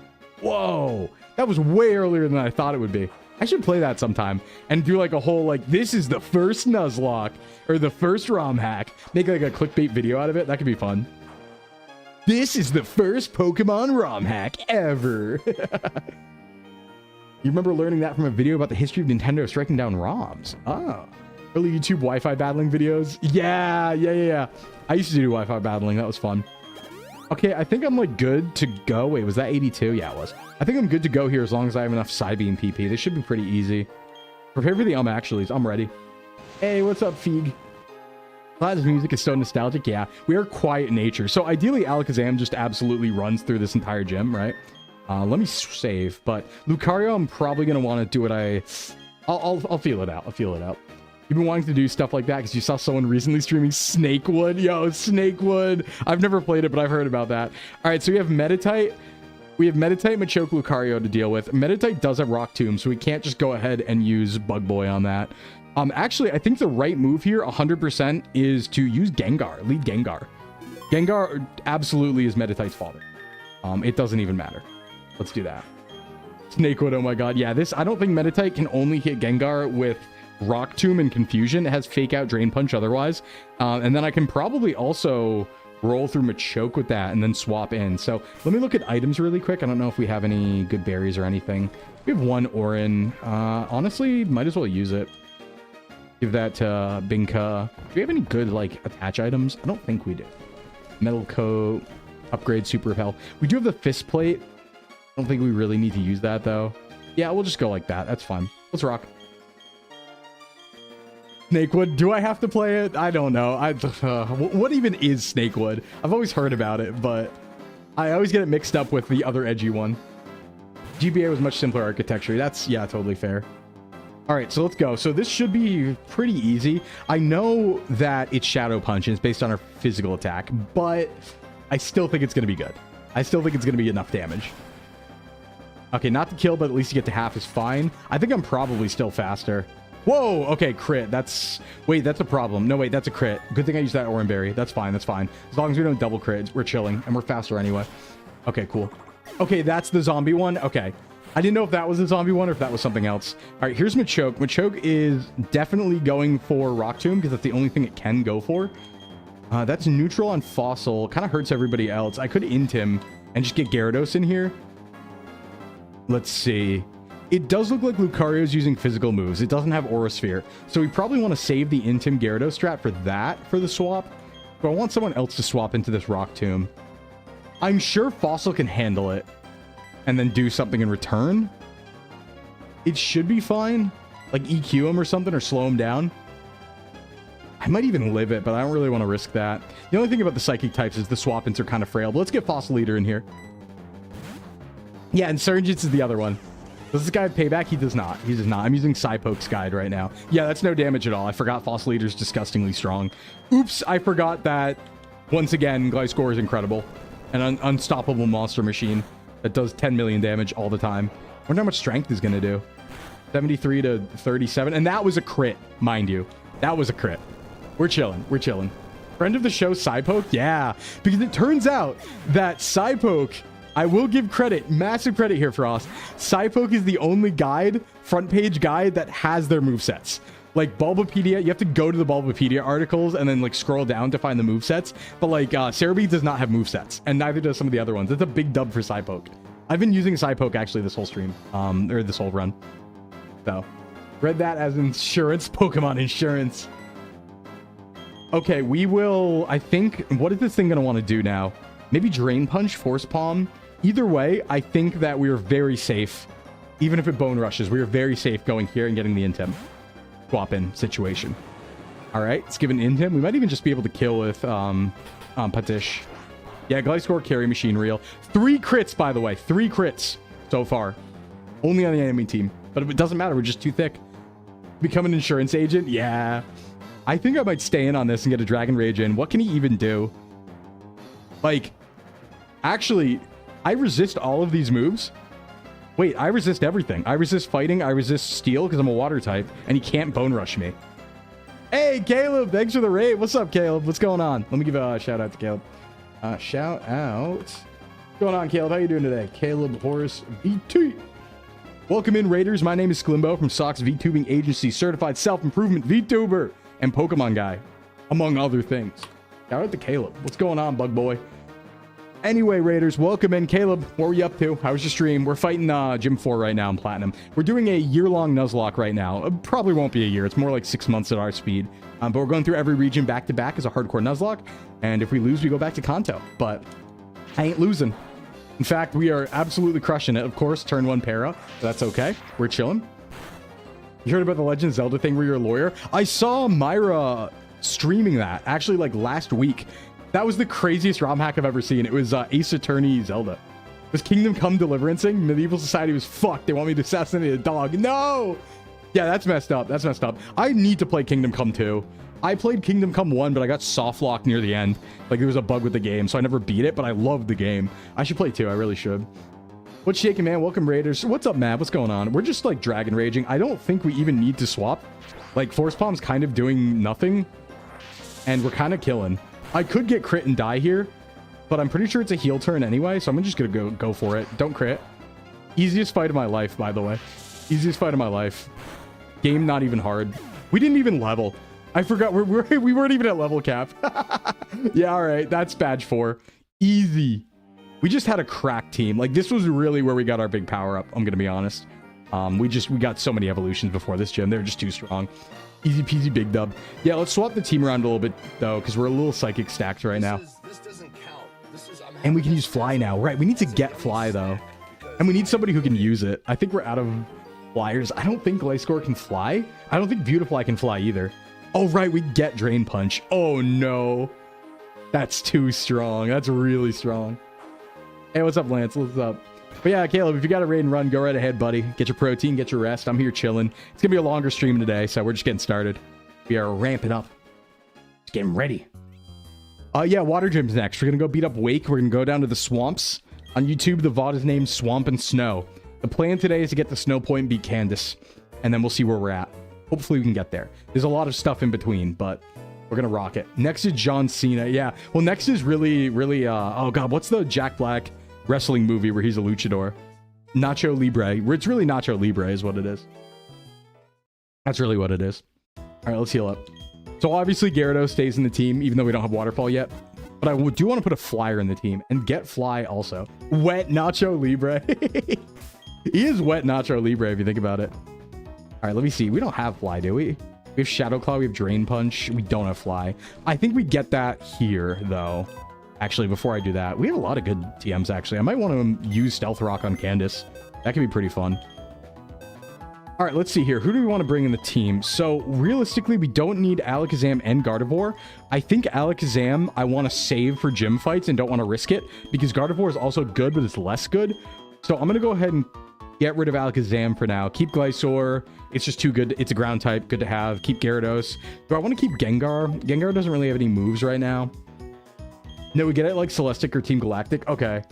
S1: Whoa. That was way earlier than I thought it would be. I should play that sometime and do like a whole, like, this is the first Nuzlocke or the first ROM hack. Make like a clickbait video out of it. That could be fun. This is the first Pokemon ROM hack ever. You remember learning that from a video about the history of Nintendo striking down ROMs? Oh. Early YouTube Wi-Fi battling videos? Yeah. I used to do Wi-Fi battling. That was fun. Okay, I think I'm like good to go. Wait, was that 82? Yeah, it was. I think I'm good to go here as long as I have enough Psybeam PP. This should be pretty easy. Prepare for the actuallys. I'm ready. Hey, what's up, Feig? Glad his music is so nostalgic. Yeah, we are quiet in nature. So ideally, Alakazam just absolutely runs through this entire gym, right? Let me save, but Lucario, I'm probably going to want to do what I'll feel it out. I'll feel it out. You've been wanting to do stuff like that because you saw someone recently streaming Snakewood. Yo, Snakewood. I've never played it, but I've heard about that. All right, so we have Meditite. We have Meditite, Machoke, Lucario to deal with. Meditite does have Rock Tomb, so we can't just go ahead and use Bug Boy on that. Actually, I think the right move here, 100%, is to use Gengar. Lead Gengar. Gengar absolutely is Meditite's father. It doesn't even matter. Let's do that. Snakewood, oh my god. Yeah, this, I don't think Meditite can only hit Gengar with Rock Tomb and Confusion. It has Fake Out, Drain Punch otherwise. And then I can probably also roll through Machoke with that and then swap in. So let me look at items really quick. I don't know if we have any good berries or anything. We have one HOENN. Honestly, might as well use it. Give that to Binka. Do we have any good, like, attach items? I don't think we do. Metal Coat. Upgrade Super Repel. We do have the Fist Plate. I don't think we really need to use that, though. Yeah, we'll just go like that. That's fine. Let's rock. Snakewood. Do I have to play it? I don't know. What even is Snakewood? I've always heard about it, but I always get it mixed up with the other edgy one. GBA was much simpler architecture. That's, yeah, totally fair. All right, so let's go. So this should be pretty easy. I know that it's Shadow Punch and it's based on our physical attack, but I still think it's going to be good. I still think it's going to be enough damage. Okay, not to kill, but at least to get to half is fine. I think I'm probably still faster. Whoa, okay, crit. That's... Wait, that's a problem. No, wait, that's a crit. Good thing I used that Orange Berry. That's fine, that's fine. As long as we don't double crit, we're chilling, and we're faster anyway. Okay, cool. Okay, that's the zombie one. Okay. I didn't know if that was the zombie one or if that was something else. All right, here's Machoke. Machoke is definitely going for Rock Tomb because that's the only thing it can go for. That's neutral on Fossil. Kind of hurts everybody else. I could int him and just get Gyarados in here. Let's see. It does look like Lucario's using physical moves. It doesn't have Aura Sphere. So we probably want to save the Intim Gyarados strat for that, for the swap. But I want someone else to swap into this Rock Tomb. I'm sure Fossil can handle it and then do something in return. It should be fine. Like EQ him or something or slow him down. I might even live it, but I don't really want to risk that. The only thing about the Psychic types is the swap-ins are kind of frail. But let's get Fossil Leader in here. Yeah, and Surgeons is the other one. Does this guy have payback? He does not. He does not. I'm using Psypoke's Guide right now. Yeah, that's no damage at all. I forgot Fossil Leader's disgustingly strong. Oops, I forgot that, once again, Gliscor is incredible. An unstoppable monster machine that does 10 million damage all the time. I wonder how much strength is going to do. 73 to 37. And that was a crit, mind you. That was a crit. We're chilling. We're chilling. Friend of the show, Psypoke? Yeah. Because it turns out that Psypoke... I will give credit, massive credit here, Frost. Psypoke is the only guide, front page guide, that has their movesets. Like Bulbapedia, you have to go to the Bulbapedia articles and then like scroll down to find the movesets. But like Cerebi does not have movesets, and neither does some of the other ones. It's a big dub for Psypoke. I've been using Psypoke actually this whole stream, or this whole run. So, read that as insurance, Pokemon insurance. Okay, we will, I think, what is this thing gonna want to do now? Maybe Drain Punch, Force Palm. Either way, I think that we are very safe. Even if it Bone Rushes, we are very safe going here and getting the Intim swap-in situation. All right, let's give an in him. We might even just be able to kill with Patish. Yeah, Gliscor, carry, machine reel. 3 crits, by the way. 3 crits so far. Only on the enemy team. But it doesn't matter. We're just too thick. Become an insurance agent? Yeah. I think I might stay in on this and get a Dragon Rage in. What can he even do? Like, actually, I resist all of these moves. Wait, I resist everything. I resist fighting. I resist steel because I'm a water type. And he can't bone rush me. Hey, Caleb. Thanks for the raid. What's up, Caleb? What's going on? Let me give a shout out to Caleb. Shout out. What's going on, Caleb? How you doing today? Caleb Horace VT. Welcome in, Raiders. My name is Sclimbo from Sock's VTubing Agency, certified self-improvement VTuber and Pokemon guy, among other things. Shout out to Caleb. What's going on, bug boy? Anyway, Raiders, welcome in. Caleb, what were you up to? How was your stream? We're fighting Gym 4 right now in Platinum. We're doing a year-long Nuzlocke right now. It probably won't be a year. It's more like 6 months at our speed. But we're going through every region back-to-back as a hardcore Nuzlocke. And if we lose, we go back to KANTO. But I ain't losing. In fact, we are absolutely crushing it. Of course, turn 1 para. That's okay. We're chilling. You heard about the Legend of Zelda thing where you're a lawyer? I saw Myra streaming that, actually, like last week. That was the craziest ROM hack I've ever seen. It was Ace Attorney Zelda. It was Kingdom Come Deliveranceing. Medieval Society was fucked. They want me to assassinate a dog. No! Yeah, that's messed up. That's messed up. I need to play Kingdom Come 2. I played Kingdom Come 1, but I got soft locked near the end. Like, there was a bug with the game, so I never beat it, but I loved the game. I should play 2. I really should. What's shaking, man? Welcome, Raiders. What's up, Matt? What's going on? We're just, like, Dragon Raging. I don't think we even need to swap. Like, Force Palm's kind of doing nothing, and we're kind of killing. I could get crit and die here, but I'm pretty sure it's a heal turn anyway, so I'm just gonna go for it. Don't crit. Easiest fight of my life, by the way. Easiest fight of my life. Game not even hard. We didn't even level. I forgot we weren't even at level cap. Yeah, all right. That's badge 4. Easy. We just had a crack team. Like, this was really where we got our big power up. I'm going to be honest. We got so many evolutions before this gym. They're just too strong. Easy peasy big dub. Yeah, let's swap the team around a little bit, though, because we're a little psychic stacked right now.
S2: This doesn't count.
S1: And we can use fly now. Right, we need to get fly, though. And we need somebody who can use it. I think we're out of flyers. I don't think Gliscor can fly. I don't think Beautifly can fly either. Oh, right, we get Drain Punch. Oh, no. That's too strong. That's really strong. Hey, what's up, Lance? What's up? But yeah, Caleb, if you got a raid and run, go right ahead, buddy. Get your protein, get your rest. I'm here chilling. It's going to be a longer stream today, so we're just getting started. We are ramping up. Just getting ready. Yeah, Water Gym's next. We're going to go beat up Wake. We're going to go down to the swamps. On YouTube, the VOD is named Swamp and Snow. The plan today is to get to Snow Point and beat Candace. And then we'll see where we're at. Hopefully we can get there. There's a lot of stuff in between, but we're gonna rock it. Next is John Cena. Yeah, well, next is really oh god, what's the Jack Black wrestling movie where he's a luchador? Nacho Libre. Where it's really Nacho Libre is what it is. That's really what it is. All right, let's heal up. So obviously Gyarados stays in the team even though we don't have Waterfall yet, but I do want to put a flyer in the team and get Fly also. Wet Nacho Libre. He is wet Nacho Libre if you think about it. All right, let me see. We don't have Fly, do we? We have Shadow Claw. We have Drain Punch. We don't have Fly. I think we get that here, though. Actually, before I do that, we have a lot of good TMs, actually. I might want to use Stealth Rock on Candace. That could be pretty fun. All right, let's see here. Who do we want to bring in the team? So, realistically, we don't need Alakazam and Gardevoir. I think Alakazam I want to save for gym fights and don't want to risk it because Gardevoir is also good, but it's less good. So, I'm going to go ahead and get rid of Alakazam for now. Keep Gliscor. It's just too good. It's a ground type. Good to have. Keep Gyarados. Do I want to keep Gengar? Gengar doesn't really have any moves right now. No, we get it like Celestic or Team Galactic. Okay.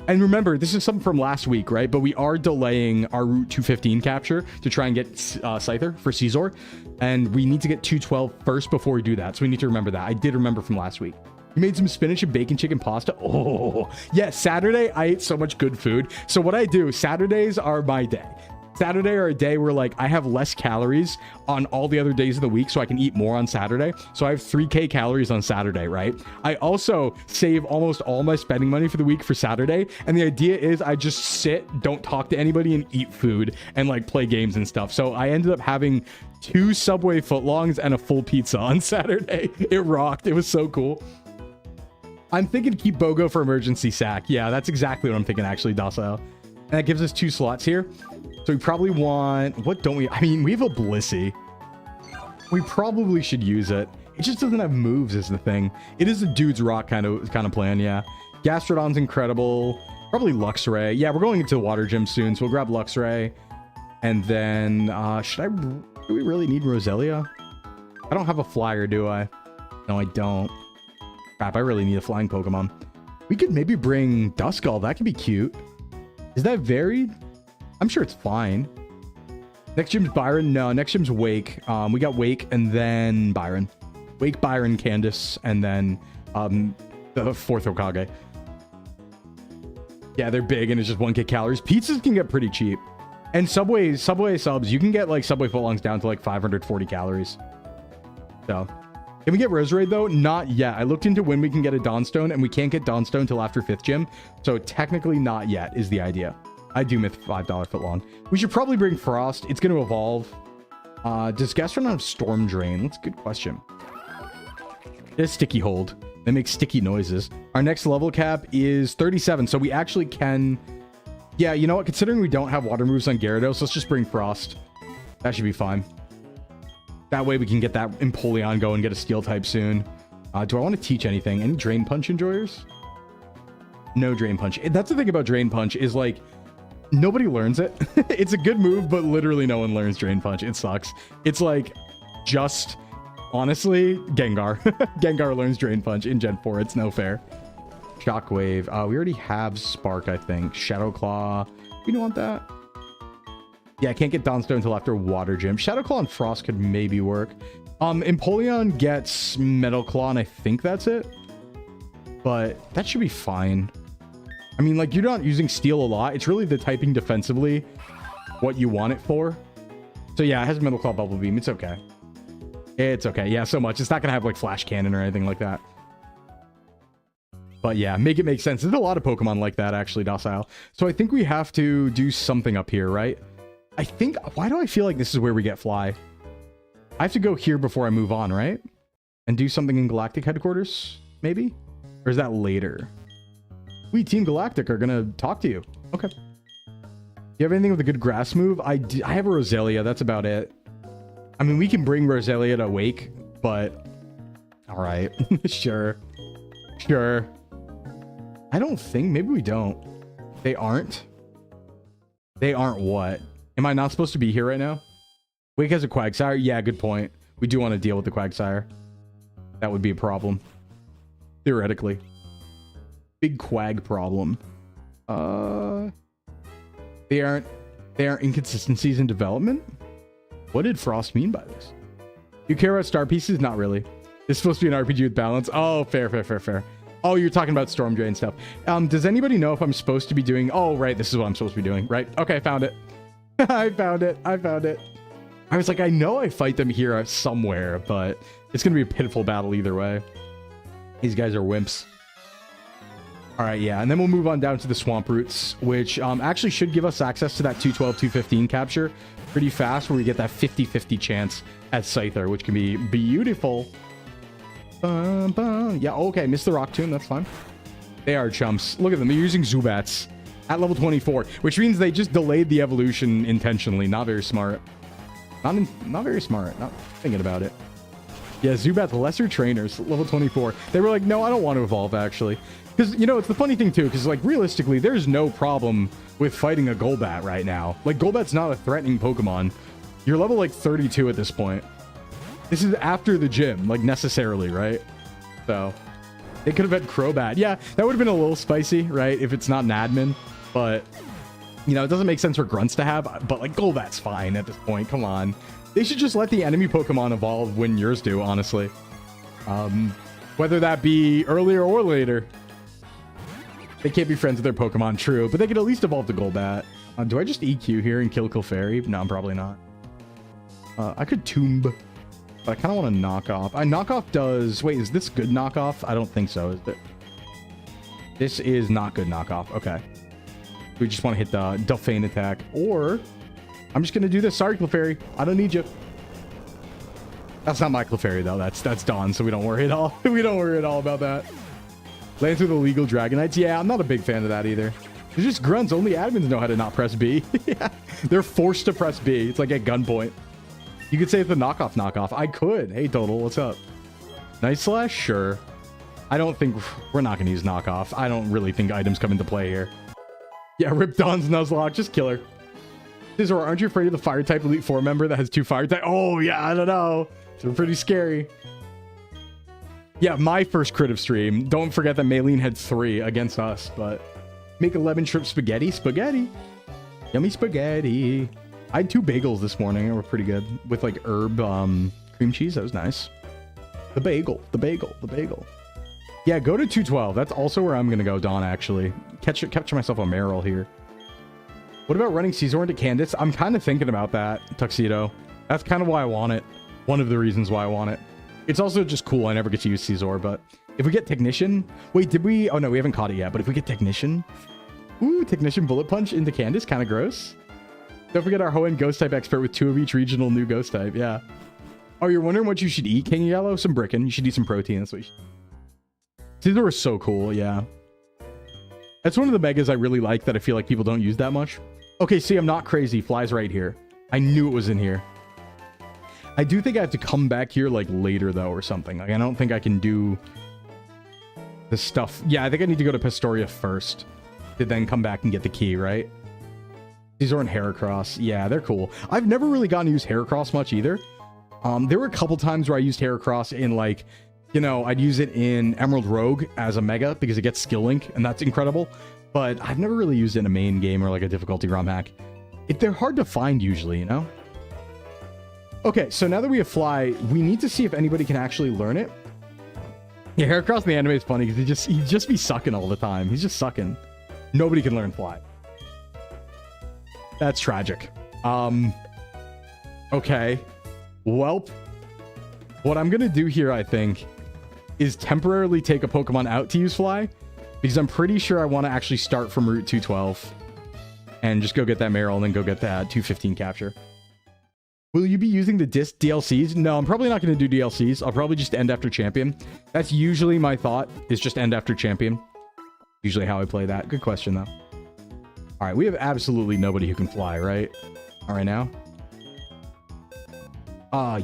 S1: And remember, this is something from last week, right? But we are delaying our Route 215 capture to try and get Scyther for Caesar. And we need to get 212 first before we do that. So we need to remember that. I did remember from last week. You made some spinach and bacon chicken pasta. Oh, yeah. Saturday, I ate so much good food. So what I do, Saturdays are my day. Saturday are a day where like I have less calories on all the other days of the week so I can eat more on Saturday. So I have 3K calories on Saturday, right? I also save almost all my spending money for the week for Saturday. And the idea is I just sit, don't talk to anybody and eat food and like play games and stuff. So I ended up having 2 Subway footlongs and a full pizza on Saturday. It rocked. It was so cool. I'm thinking keep Bogo for emergency sack. Yeah, that's exactly what I'm thinking actually, Docile. And that gives us 2 slots here. So we probably want, what don't we? I mean, we have a Blissey. We probably should use it. It just doesn't have moves is the thing. It is a dude's rock kind of plan, yeah. Gastrodon's incredible. Probably Luxray. Yeah, we're going into the water gym soon, so we'll grab Luxray. And then, do we really need Roselia? I don't have a flyer, do I? No, I don't. Crap, I really need a flying Pokemon. We could maybe bring Duskull. That could be cute. Is that varied? I'm sure it's fine. Next gym's Byron. No, next gym's Wake. We got Wake and then Byron. Wake, Byron, Candace, and then the fourth Hokage. Yeah, they're big and it's just 1k calories. Pizzas can get pretty cheap. And Subway subs, you can get like Subway footlongs down to like 540 calories. So, can we get Roserade though? Not yet. I looked into when we can get a Dawnstone and we can't get Dawnstone till after 5th gym. So technically not yet is the idea. I do myth $5 footlong. We should probably bring Frost. It's going to evolve. Does Gastrodon have Storm Drain? That's a good question. It has Sticky Hold. They make sticky noises. Our next level cap is 37. So we actually can... Yeah, you know what? Considering we don't have water moves on Gyarados, let's just bring Frost. That should be fine. That way we can get that Empoleon going, get a Steel type soon. Do I want to teach anything? Any Drain Punch enjoyers? No Drain Punch. That's the thing about Drain Punch is like, nobody learns it. It's a good move, but literally no one learns Drain Punch. It sucks. It's like just, honestly, Gengar. Gengar learns Drain Punch in Gen 4. It's no fair. Shockwave. We already have Spark, I think. Shadow Claw. We don't want that. Yeah, I can't get Dawnstone until after Water Gym. Shadow Claw and Frost could maybe work. Empoleon gets Metal Claw, and I think that's it. But that should be fine. I mean, like, you're not using Steel a lot. It's really the typing defensively what you want it for. So, yeah, it has Metal Claw, Bubble Beam. It's okay. It's okay. Yeah, so much. It's not going to have, like, Flash Cannon or anything like that. But, yeah, make it make sense. There's a lot of Pokemon like that, actually, Docile. So, I think we have to do something up here, right? I think... Why do I feel like this is where we get Fly? I have to go here before I move on, right? And do something in Galactic Headquarters, maybe? Or is that later? We, Team Galactic, are going to talk to you. Okay. You have anything with a good grass move? I have a Roselia. That's about it. I mean, we can bring Roselia to Wake, but... All right. Sure. Sure. I don't think... Maybe we don't. They aren't. They aren't what? Am I not supposed to be here right now? Wake has a Quagsire? Yeah, good point. We do want to deal with the Quagsire. That would be a problem. Theoretically. Big Quag problem. They aren't inconsistencies in development? What did Frost mean by this? You care about star pieces? Not really. It's supposed to be an RPG with balance. Oh, fair, fair, fair, fair. Oh, you're talking about Storm Drain stuff. Does anybody know if I'm supposed to be doing... Oh, right. This is what I'm supposed to be doing. Right. Okay, I found it. I found it. I found it. I was like, I know I fight them here somewhere, but it's going to be a pitiful battle either way. These guys are wimps. All right, yeah. And then we'll move on down to the Swamp Roots, which actually should give us access to that 212, 215 capture pretty fast, where we get that 50-50 chance at Scyther, which can be beautiful. Bum, bum. Yeah, okay. Missed the Rock Tomb. That's fine. They are chumps. Look at them. They're using Zubats at level 24, which means they just delayed the evolution intentionally. Not very smart. Not very smart. Not thinking about it. Yeah, Zubat, lesser trainers, level 24. They were like, no, I don't want to evolve, actually. Because, you know, it's the funny thing, too, because, like, realistically, there's no problem with fighting a Golbat right now. Like, Golbat's not a threatening Pokemon. You're level, like, 32 at this point. This is after the gym, like, necessarily, right? So, they could have had Crobat. Yeah, that would have been a little spicy, right, if it's not an admin. But, you know, it doesn't make sense for Grunts to have, but, like, Golbat's fine at this point. Come on. They should just let the enemy Pokemon evolve when yours do, honestly. Whether that be earlier or later. They can't be friends with their Pokemon, true, but they could at least evolve the Golbat. Do I just EQ here and kill Clefairy? No, probably not. I could Tomb, but I kind of want to knock off. Knockoff does... Wait, is this good knockoff? I don't think so, is it? This is not good knockoff. Okay. We just want to hit the Dolphine attack. Or... I'm just going to do this. Sorry, Clefairy. I don't need you. That's not my Clefairy, though. That's Dawn, so we don't worry at all. We don't worry at all about that. Land through the legal Dragonites. Yeah, I'm not a big fan of that either. They're just grunts. Only admins know how to not press B. Yeah. They're forced to press B. It's like at gunpoint. You could say it's a knockoff. I could. Hey, Total, what's up? Nice slash? Sure. I don't think... We're not going to use knockoff. I don't really think items come into play here. Yeah, rip Dawn's Nuzlocke. Just kill her. Scizor, aren't you afraid of the fire type Elite Four member that has 2 fire type? Oh, yeah, I don't know. It's pretty scary. Yeah, my first crit of stream. Don't forget that Maylene had 3 against us, but... Make 11 shrimp spaghetti. Spaghetti. Yummy spaghetti. I had 2 bagels this morning. They were pretty good. With, like, herb cream cheese. That was nice. The bagel. Yeah, go to 212. That's also where I'm going to go, Dawn, actually. Capture myself a Meryl here. What about running Scizor into Candace? I'm kind of thinking about that, Tuxedo. That's kind of why I want it. One of the reasons why I want it. It's also just cool. I never get to use Scizor, but if we get Technician... Wait, did we... Oh, no, we haven't caught it yet, but if we get Technician... Ooh, Technician Bullet Punch into Candace. Kind of gross. Don't forget our HOENN Ghost type expert with 2 of each regional new Ghost type. Yeah. Oh, you're wondering what you should eat, King Yellow? Some Brickin'. You should eat some protein. That's what you should... Scizor is so cool, yeah. That's one of the megas I really like that I feel like people don't use that much. Okay, see, I'm not crazy. Fly's right here. I knew it was in here. I do think I have to come back here, like, later, though, or something. Like, I don't think I can do the stuff. Yeah, I think I need to go to Pastoria first to then come back and get the key, right? These are in Heracross. Yeah, they're cool. I've never really gotten to use Heracross much, either. There were a couple times where I used Heracross in, like... You know, I'd use it in Emerald Rogue as a mega because it gets skill link, and that's incredible. But I've never really used it in a main game or like a difficulty ROM hack. They're hard to find usually, you know? Okay, so now that we have Fly, we need to see if anybody can actually learn it. Yeah, Heracross in the anime is funny because he'd just be sucking all the time. He's just sucking. Nobody can learn Fly. That's tragic. Okay. Welp. What I'm going to do here, I think, is temporarily take a Pokemon out to use Fly, because I'm pretty sure I want to actually start from Route 212 and just go get that Meryl and then go get that 215 capture. Will you be using the disc DLCs? No, I'm probably not going to do DLCs. I'll probably just end after champion. That's usually my thought, is just end after champion. Usually how I play that. Good question, though. All right, we have absolutely nobody who can fly, right? All right, now.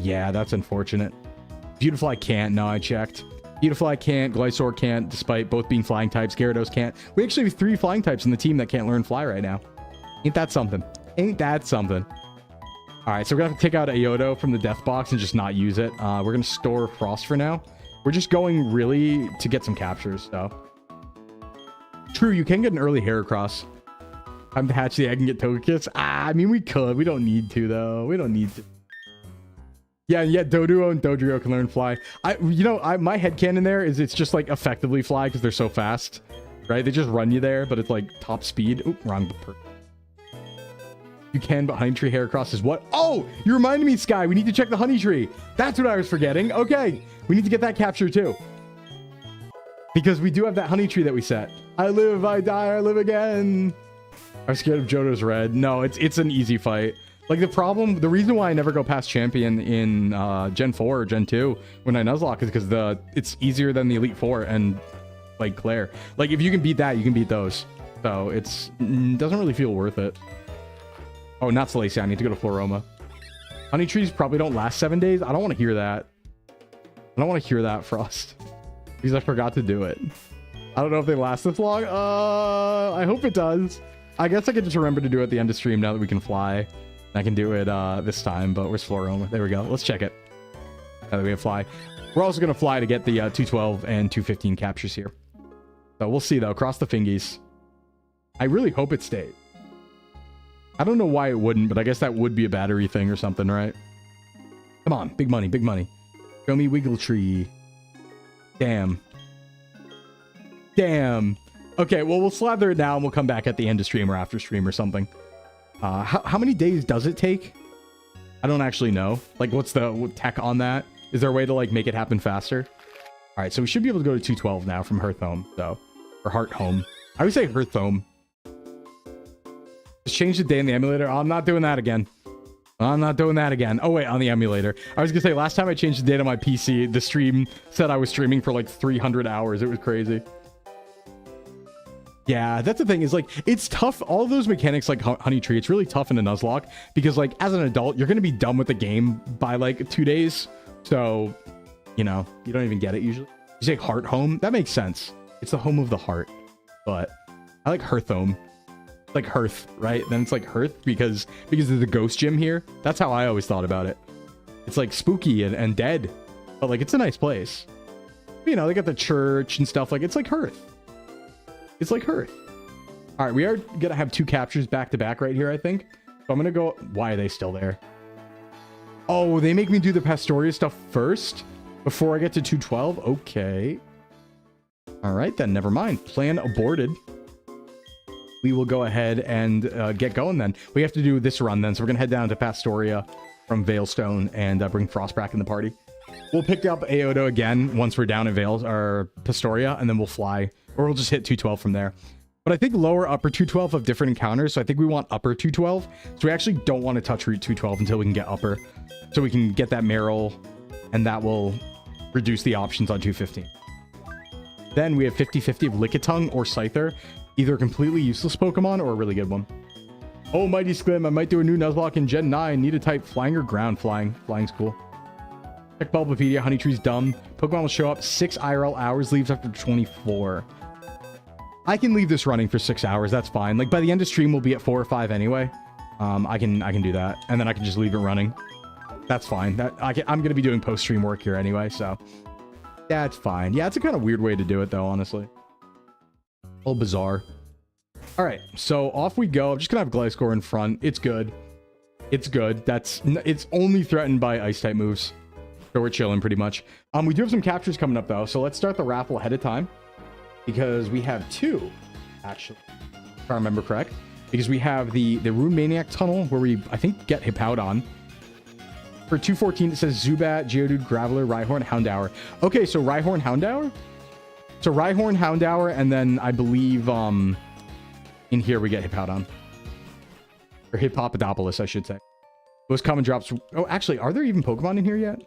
S1: Yeah, that's unfortunate. Beautifly can't. No, I checked. Beautifly can't. Glysaur can't, despite both being flying types. Gyarados can't. We actually have 3 flying types in the team that can't learn Fly right now. Ain't that something? Ain't that something? All right, so we're going to have to take out a JOHTO from the death box and just not use it. We're going to store Frost for now. We're just going really to get some captures, so. True, you can get an early Heracross. Time to hatch the egg and get Togekiss. I mean, we could. We don't need to, though. We don't need to. Yeah, Doduo and Dodrio can learn Fly. My headcanon there is it's just like effectively Fly because they're so fast, right? They just run you there, but it's like top speed. Oop, wrong. You can, but Honey Tree Heracross is what? Oh, you reminded me, Sky. We need to check the Honey Tree. That's what I was forgetting. Okay, we need to get that capture too. Because we do have that Honey Tree that we set. I live, I die, I live again. I'm scared of Johto's red. No, it's an easy fight. Like, the reason why I never go past champion in Gen 4 or Gen 2 when I Nuzlocke is because it's easier than the Elite Four and, like, Claire. Like, if you can beat that, you can beat those. So, it doesn't really feel worth it. Oh, not Salacia. I need to go to Floroma. Honey trees probably don't last 7 days. I don't want to hear that. I don't want to hear that, Frost. Because I forgot to do it. I don't know if they last this long. I hope it does. I guess I could just remember to do it at the end of stream now that we can fly. I can do it this time, but where's Floroma? There we go. Let's check it. Now that we have Fly. We're also going to fly to get the 212 and 215 captures here. So we'll see, though. Cross the fingies. I really hope it stayed. I don't know why it wouldn't, but I guess that would be a battery thing or something, right? Come on. Big money. Big money. Show me Wiggle Tree. Damn. Damn. Okay, well, we'll slather it now, and we'll come back at the end of stream or after stream or something. How many days does it take? I don't actually know. Like, what's the tech on that? Is there a way to, like, make it happen faster? All right, so we should be able to go to 212 now from Hearth Home, so. Or Heart Home. I would say Hearth Home. Just change the day in the emulator. Oh, I'm not doing that again. I'm not doing that again. Oh, wait, on the emulator. I was going to say, last time I changed the date on my PC, the stream said I was streaming for, like, 300 hours. It was crazy. Yeah, that's the thing is like, it's tough. All of those mechanics like Honey Tree, it's really tough in a Nuzlocke because like as an adult, you're going to be done with the game by like 2 days. So, you know, you don't even get it usually. You say Heart Home. That makes sense. It's the home of the heart. But I like Hearth Home. Like Hearth, right? Then it's like Hearth because there's a ghost gym here. That's how I always thought about it. It's like spooky and dead. But like, it's a nice place. You know, they got the church and stuff. Like, it's like Hearth. It's like Hearth. All right, we are going to have 2 captures back to back right here, I think. So I'm going to go... Why are they still there? Oh, they make me do the Pastoria stuff first before I get to 212? Okay. All right, then. Never mind. Plan aborted. We will go ahead and get going then. We have to do this run then. So we're going to head down to Pastoria from Veilstone and bring Frostbrack in the party. We'll pick up AOTO again once we're down at Pastoria, and then we'll fly. Or we'll just hit 212 from there. But I think lower, upper 212 have different encounters. So I think we want upper 212. So we actually don't want to touch Route 212 until we can get upper. So we can get that Meryl, and that will reduce the options on 215. Then we have 50-50 of Lickitung or Scyther. Either a completely useless Pokemon or a really good one. Oh, Mighty Sclim, I might do a new Nuzlocke in Gen 9. Need a type flying or ground flying. Flying's cool. Check Bulbapedia. Honeytree's dumb. Pokemon will show up 6 IRL hours, leaves after 24. I can leave this running for 6 hours. That's fine. Like by the end of stream, we'll be at 4 or 5 anyway. I can do that, and then I can just leave it running. That's fine. I'm gonna be doing post stream work here anyway, so that's fine. Yeah, it's a kind of weird way to do it though, honestly. A little bizarre. All right, so off we go. I'm just gonna have Gliscor in front. It's good. It's good. It's only threatened by ice type moves. So we're chilling pretty much. We do have some captures coming up though, so let's start the raffle ahead of time because we have 2 actually, if I remember correct. Because we have the Rune Maniac tunnel where we I think get Hippowdon. For 214 it says Zubat, Geodude, Graveler, Rhyhorn, Houndour. Okay, so Rhyhorn, Houndour. So Rhyhorn, Houndour, and then I believe in here we get Hippowdon or Hippopotapolis, I should say. Those common drops. Oh, actually, are there even Pokemon in here yet?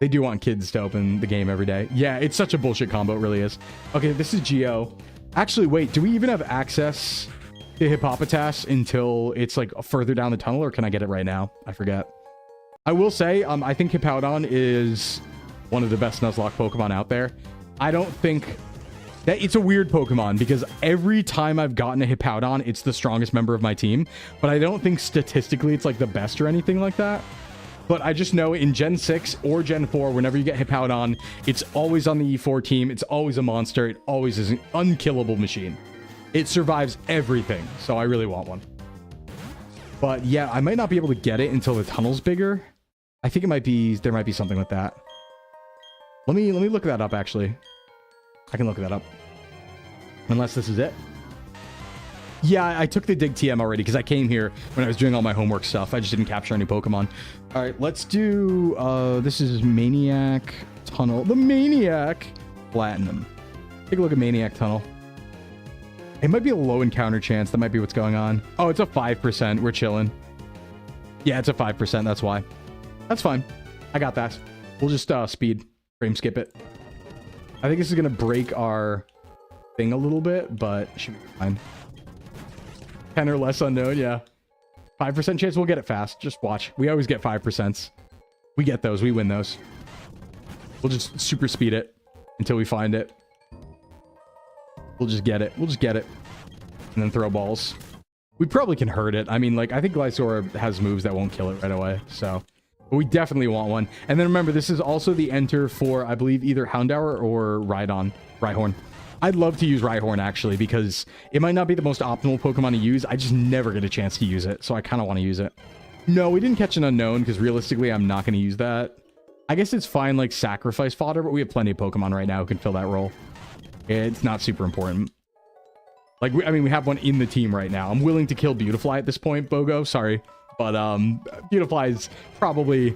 S1: They do want kids to open the game every day. Yeah, it's such a bullshit combo. It really is. Okay, this is Geo. Actually, wait. Do we even have access to Hippopotas until it's like further down the tunnel, or can I get it right now? I forget. I will say, I think Hippowdon is one of the best Nuzlocke Pokemon out there. I don't think that it's a weird Pokemon because every time I've gotten a Hippowdon, it's the strongest member of my team. But I don't think statistically it's like the best or anything like that. But I just know in Gen 6 or Gen 4, whenever you get Hippowdon, it's always on the E4 team. It's always a monster. It always is an unkillable machine. It survives everything. So I really want one. But yeah, I might not be able to get it until the tunnel's bigger. I think there might be something with that. Let me look that up actually. I can look that up. Unless this is it. Yeah, I took the Dig TM already because I came here when I was doing all my homework stuff. I just didn't capture any Pokemon. All right, let's do... this is Maniac Tunnel. The Maniac Platinum. Take a look at Maniac Tunnel. It might be a low encounter chance. That might be what's going on. Oh, it's a 5%. We're chilling. Yeah, it's a 5%. That's why. That's fine. I got that. We'll just speed frame skip it. I think this is going to break our thing a little bit, but should be fine. 10 or less unknown, yeah. 5% chance we'll get it fast. Just watch. We always get 5%. We get those. We win those. We'll just super speed it until we find it. We'll just get it. We'll just get it. And then throw balls. We probably can hurt it. I mean, like, I think Gliscor has moves that won't kill it right away. So, but we definitely want one. And then remember, this is also the enter for, I believe, either Houndour or Rhyhorn. I'd love to use Rhyhorn, actually, because it might not be the most optimal Pokemon to use. I just never get a chance to use it, so I kind of want to use it. No, we didn't catch an unknown, because realistically, I'm not going to use that. I guess it's fine, like, sacrifice fodder, but we have plenty of Pokemon right now who can fill that role. It's not super important. Like, I mean, we have one in the team right now. I'm willing to kill Beautifly at this point, Bogo. Sorry. But, Beautifly is probably...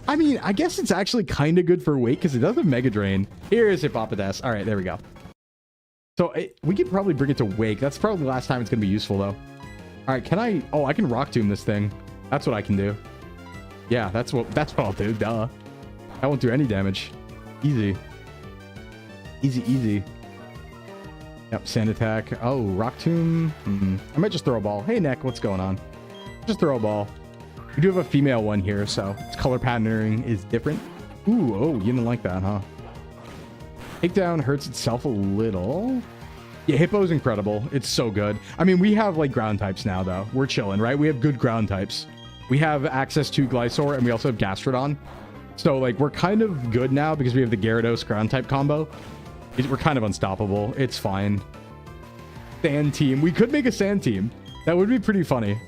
S1: I mean, I guess it's actually kind of good for weight, because it does have Mega Drain. Here's Hippopotas. All right, there we go. So we could probably bring it to Wake. That's probably the last time it's going to be useful, though. All right, can I... Oh, I can Rock Tomb this thing. That's what I can do. Yeah, that's what I'll do. Duh. I won't do any damage. Easy. Easy, easy. Yep, Sand Attack. Oh, Rock Tomb. I might just throw a ball. Hey, Neck, what's going on? Just throw a ball. We do have a female one here, so its color patterning is different. Ooh, oh, you didn't like that, huh? Takedown hurts itself a little. Yeah, Hippo's incredible. It's so good. I mean, we have like ground types now, though. We're chilling, right? We have good ground types. We have access to Glysaur, and we also have Gastrodon. So, like, we're kind of good now because we have the Gyarados ground type combo. We're kind of unstoppable. It's fine. Sand team. We could make a sand team. That would be pretty funny.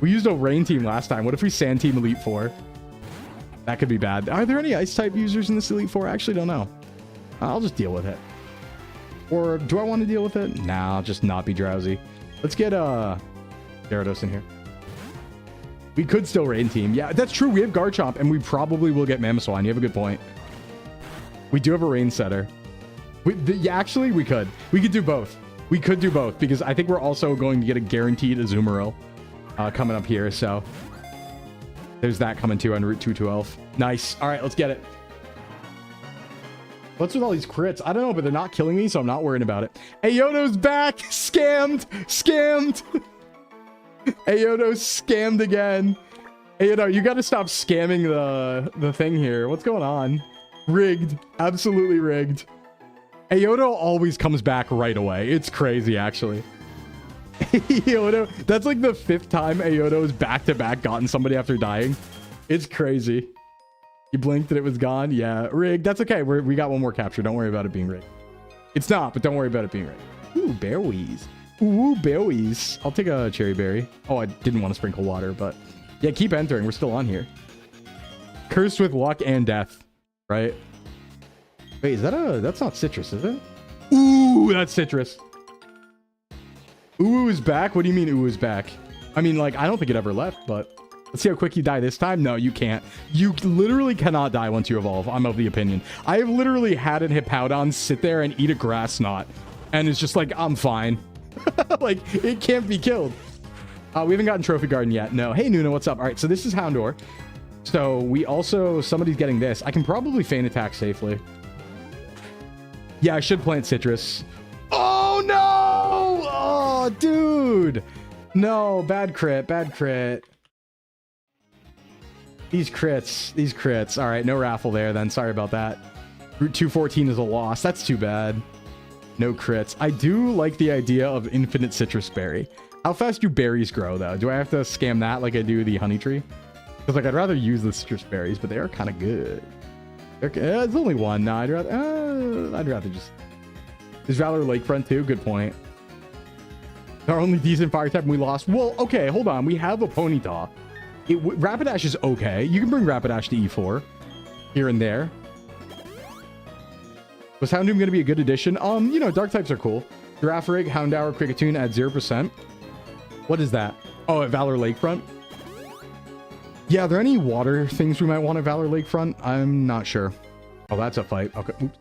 S1: We used a rain team last time. What if we sand team Elite Four? That could be bad. Are there any ice type users in this Elite Four? I actually don't know. I'll just deal with it. Or do I want to deal with it? Nah, I'll just not be drowsy. Let's get Gyarados in here. We could still rain team. Yeah, that's true. We have Garchomp, and we probably will get Mamoswine. You have a good point. We do have a rain setter. Yeah, actually, we could. We could do both. We could do both because I think we're also going to get a guaranteed Azumarill coming up here. So there's that coming too on Route 212. Nice. All right, let's get it. What's with all these crits? I don't know, but they're not killing me, so I'm not worrying about it. Ayoto's back. Scammed. Scammed. Ayoto's scammed again. Ayoto, you got to stop scamming the thing here. What's going on? Rigged. Absolutely rigged. Ayoto always comes back right away. It's crazy, actually. Ayoto, that's like the 5th time Ayoto's back-to-back gotten somebody after dying. It's crazy. You blinked and it was gone? Yeah, rigged. That's okay. We got one more capture. Don't worry about it being rigged. It's not, but don't worry about it being rigged. Ooh, berries. Ooh, berries. I'll take a cherry berry. Oh, I didn't want to sprinkle water, but yeah, keep entering. We're still on here. Cursed with luck and death, right? Wait, is that that's not citrus, is it? Ooh, that's citrus. Ooh is back? What do you mean ooh is back? I mean, like, I don't think it ever left, but let's see how quick you die this time. No, you can't. You literally cannot die once you evolve. I'm of the opinion. I have literally had an Hippowdon sit there and eat a grass knot, and it's just like, I'm fine. Like, it can't be killed. We haven't gotten Trophy Garden yet. No. Hey, Nuna, what's up? All right, so this is Houndour. So we also, somebody's getting this. I can probably feint attack safely. Yeah, I should plant citrus. Oh, no! Oh, dude! No, bad crit, bad crit. These crits. All right, no raffle there then. Sorry about that. Route 214 is a loss. That's too bad. No crits. I do like the idea of infinite citrus berry. How fast do berries grow, though? Do I have to scam that like I do the honey tree? Because, like, I'd rather use the citrus berries, but they are kind of good. It's only one. No, I'd rather just... Is Valor Lakefront too? Good point. Our only decent fire type and we lost. Well, okay, hold on. We have a Ponyta. Rapidash is okay. You can bring Rapidash to E4 here and there. Was Houndoom going to be a good addition? You know, dark types are cool. Girafarig, Houndour, Kricketune at 0%. What is that? Oh, at Valor Lakefront? Yeah, are there any water things we might want at Valor Lakefront? I'm not sure. Oh, that's a fight. Okay. Oops.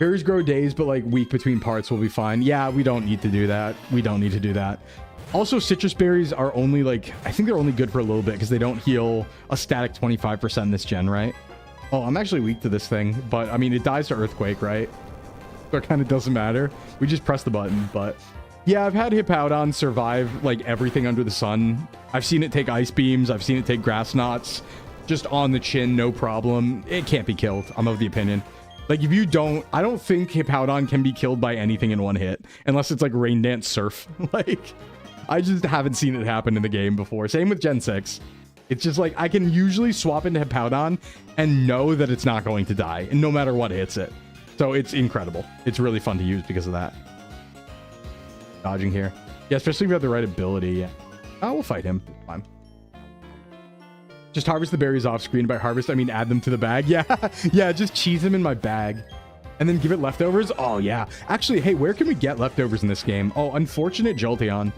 S1: Berries grow days, but like week between parts will be fine. Yeah, we don't need to do that. We don't need to do that. Also, citrus berries are only like, I think they're only good for a little bit because they don't heal a static 25% in this gen, right? Oh, I'm actually weak to this thing, but I mean, it dies to Earthquake, right? So it kind of doesn't matter. We just press the button, but yeah, I've had Hippowdon survive like everything under the sun. I've seen it take ice beams. I've seen it take grass knots just on the chin, no problem. It can't be killed. I'm of the opinion. Like, if you don't, I don't think Hippowdon can be killed by anything in one hit unless it's like Rain Dance Surf. Like, I just haven't seen it happen in the game before. Same with Gen 6. It's just like, I can usually swap into Hippowdon and know that it's not going to die, and no matter what hits it. So it's incredible. It's really fun to use because of that. Dodging here. Yeah, especially if you have the right ability. Yeah. Oh, we'll fight him. Fine. Just harvest the berries off screen. By harvest, I mean add them to the bag. Yeah, yeah, just cheese them in my bag. And then give it leftovers. Oh, yeah. Actually, hey, where can we get leftovers in this game? Oh, unfortunate Jolteon.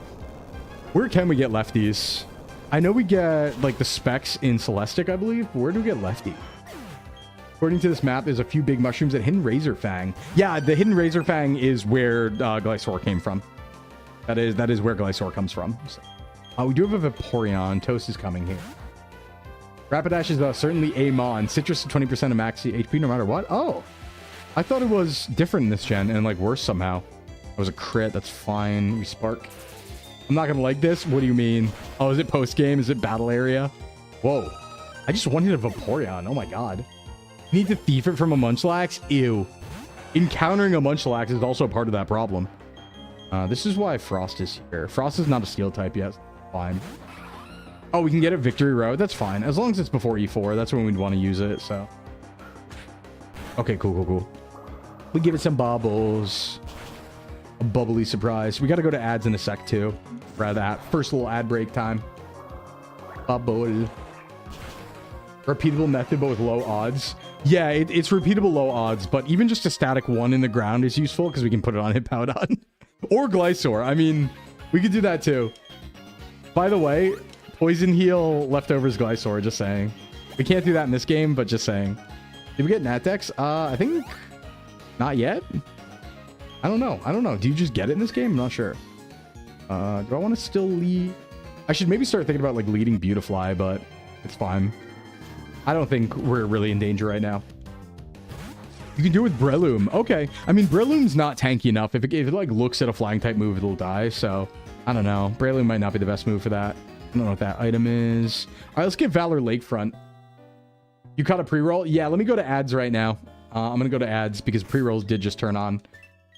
S1: Where can we get lefties? I know we get, like, the specs in Celestic, I believe. Where do we get lefty? According to this map, there's a few big mushrooms at Hidden Razor Fang. Yeah, the Hidden Razor Fang is where Glysaur came from. That is where Glysaur comes from. So. We do have a Vaporeon. Toast is coming here. Rapidash is certainly a Mon. Citrus is 20% of max HP no matter what. Oh. I thought it was different in this gen and like worse somehow. It was a crit. That's fine. We spark. I'm not gonna like this. What do you mean? Oh, is it post game? Is it battle area? Whoa! I just wanted a Vaporeon. Oh my god! Need to thief it from a Munchlax? Ew. Encountering a Munchlax is also part of that problem. This is why Frost is here. Frost is not a steel type yet. Fine. Oh, we can get it Victory Road. That's fine. As long as it's before E4, that's when we'd want to use it, so. Okay, cool. We give it some bubbles. A bubbly surprise. We got to go to ads in a sec, too. Rather that. First little ad break time. Bubble. Repeatable method, but with low odds. Yeah, it's repeatable low odds, but even just a static 1 in the ground is useful because we can put it on Hippowdon. Or Glysaur. I mean, we could do that, too. By the way, Poison Heal leftovers Glysaur, just saying. We can't do that in this game, but just saying. Did we get Natdex? I think not yet. I don't know. Do you just get it in this game? I'm not sure. Do I want to still lead? I should maybe start thinking about like leading Beautifly, but it's fine. I don't think we're really in danger right now. You can do it with Breloom. Okay. I mean, Breloom's not tanky enough. If it like looks at a flying type move, it'll die. So I don't know. Breloom might not be the best move for that. I don't know what that item is. All right, let's get Valor Lakefront. You caught a pre-roll? Yeah, let me go to ads right now. I'm going to go to ads because pre-rolls did just turn on.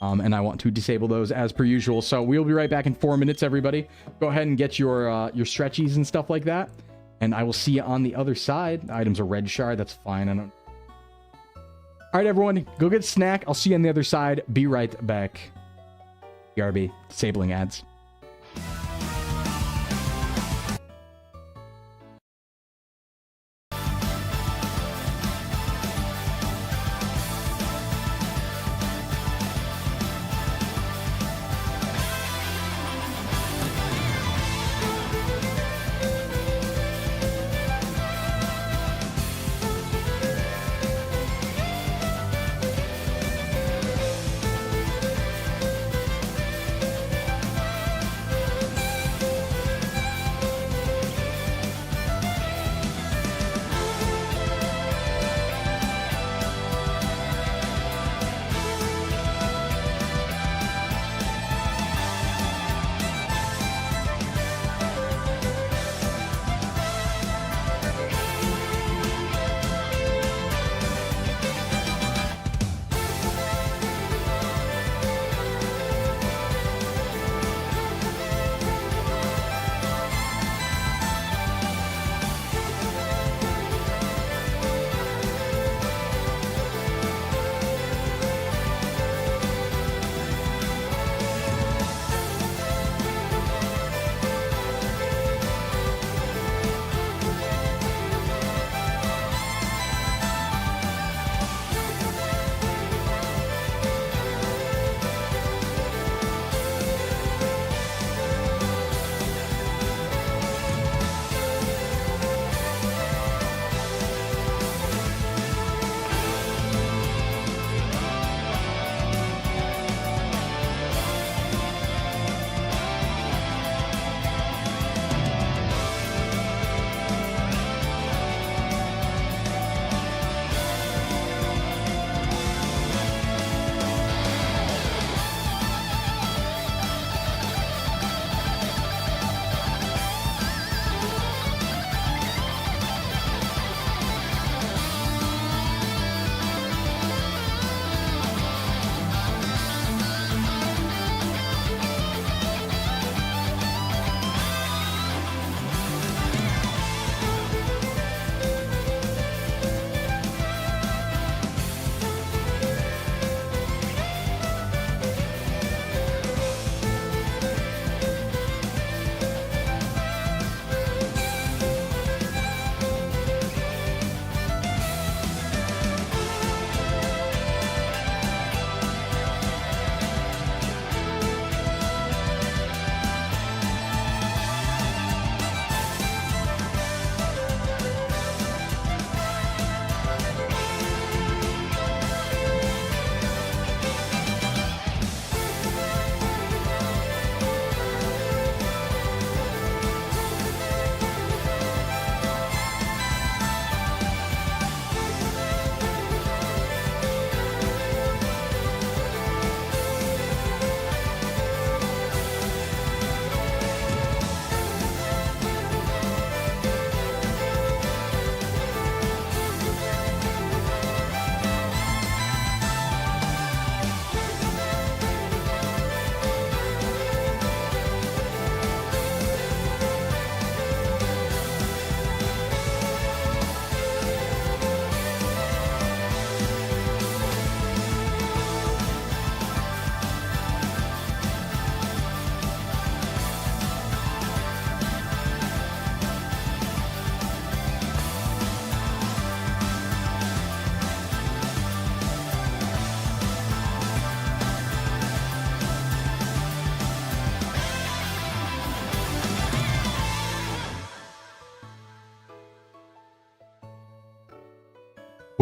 S1: And I want to disable those as per usual. So we'll be right back in 4 minutes, everybody. Go ahead and get your stretchies and stuff like that. And I will see you on the other side. The item's a red shard. That's fine. I don't... All right, everyone. Go get a snack. I'll see you on the other side. Be right back. BRB. Disabling ads.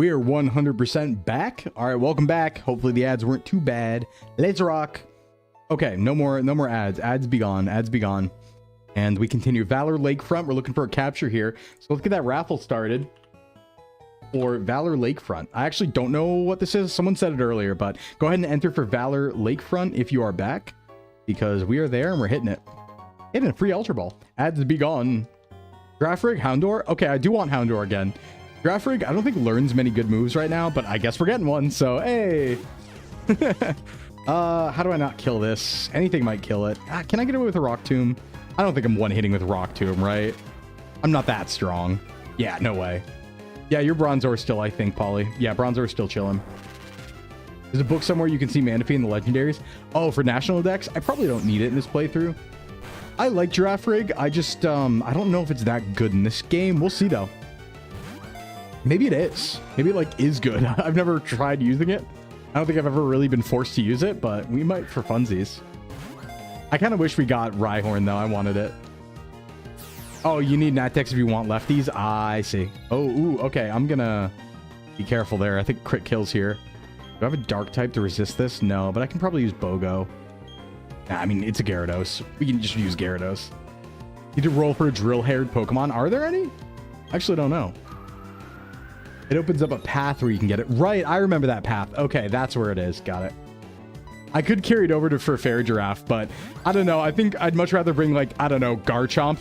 S1: We're 100% back. All right, welcome back. Hopefully the ads weren't too bad. Let's rock. Okay, no more ads. Ads be gone. Ads be gone. And we continue. Valor Lakefront. We're looking for a capture here. So let's get that raffle started for Valor Lakefront. I actually don't know what this is. Someone said it earlier, but go ahead and enter for Valor Lakefront if you are back, because we are there and we're hitting it. Hitting a free Ultra Ball. Ads be gone. Draft Rig, Houndour. Okay, I do want Houndour again. Draft Rig, I don't think learns many good moves right now, but I guess we're getting one, so hey. How do I not kill this? Anything might kill it. Can I get away with a Rock Tomb? I don't think I'm one-hitting with Rock Tomb, right? I'm not that strong. Yeah, no way. Yeah, you're Bronzor still, I think, Polly. Yeah, Bronzor still chilling. There's a book somewhere you can see Manaphy in the legendaries. Oh, for national decks? I probably don't need it in this playthrough. I like Giraffe Rig. I just, I don't know if it's that good in this game. We'll see, though. Maybe it is. Maybe it, like, is good. I've never tried using it. I don't think I've ever really been forced to use it, but we might for funsies. I kind of wish we got Rhyhorn, though. I wanted it. Oh, you need Nat decks if you want lefties? I see. Oh, ooh, okay. I'm gonna be careful there. I think crit kills here. Do I have a dark type to resist this? No, but I can probably use Bogo. Nah, I mean, it's a Gyarados. We can just use Gyarados. You need to roll for a drill-haired Pokemon. Are there any? I actually don't know. It opens up a path where you can get it. Right, I remember that path. Okay, that's where it is. Got it. I could carry it over to for Fair Giraffe, but I don't know. I think I'd much rather bring, like, I don't know, Garchomp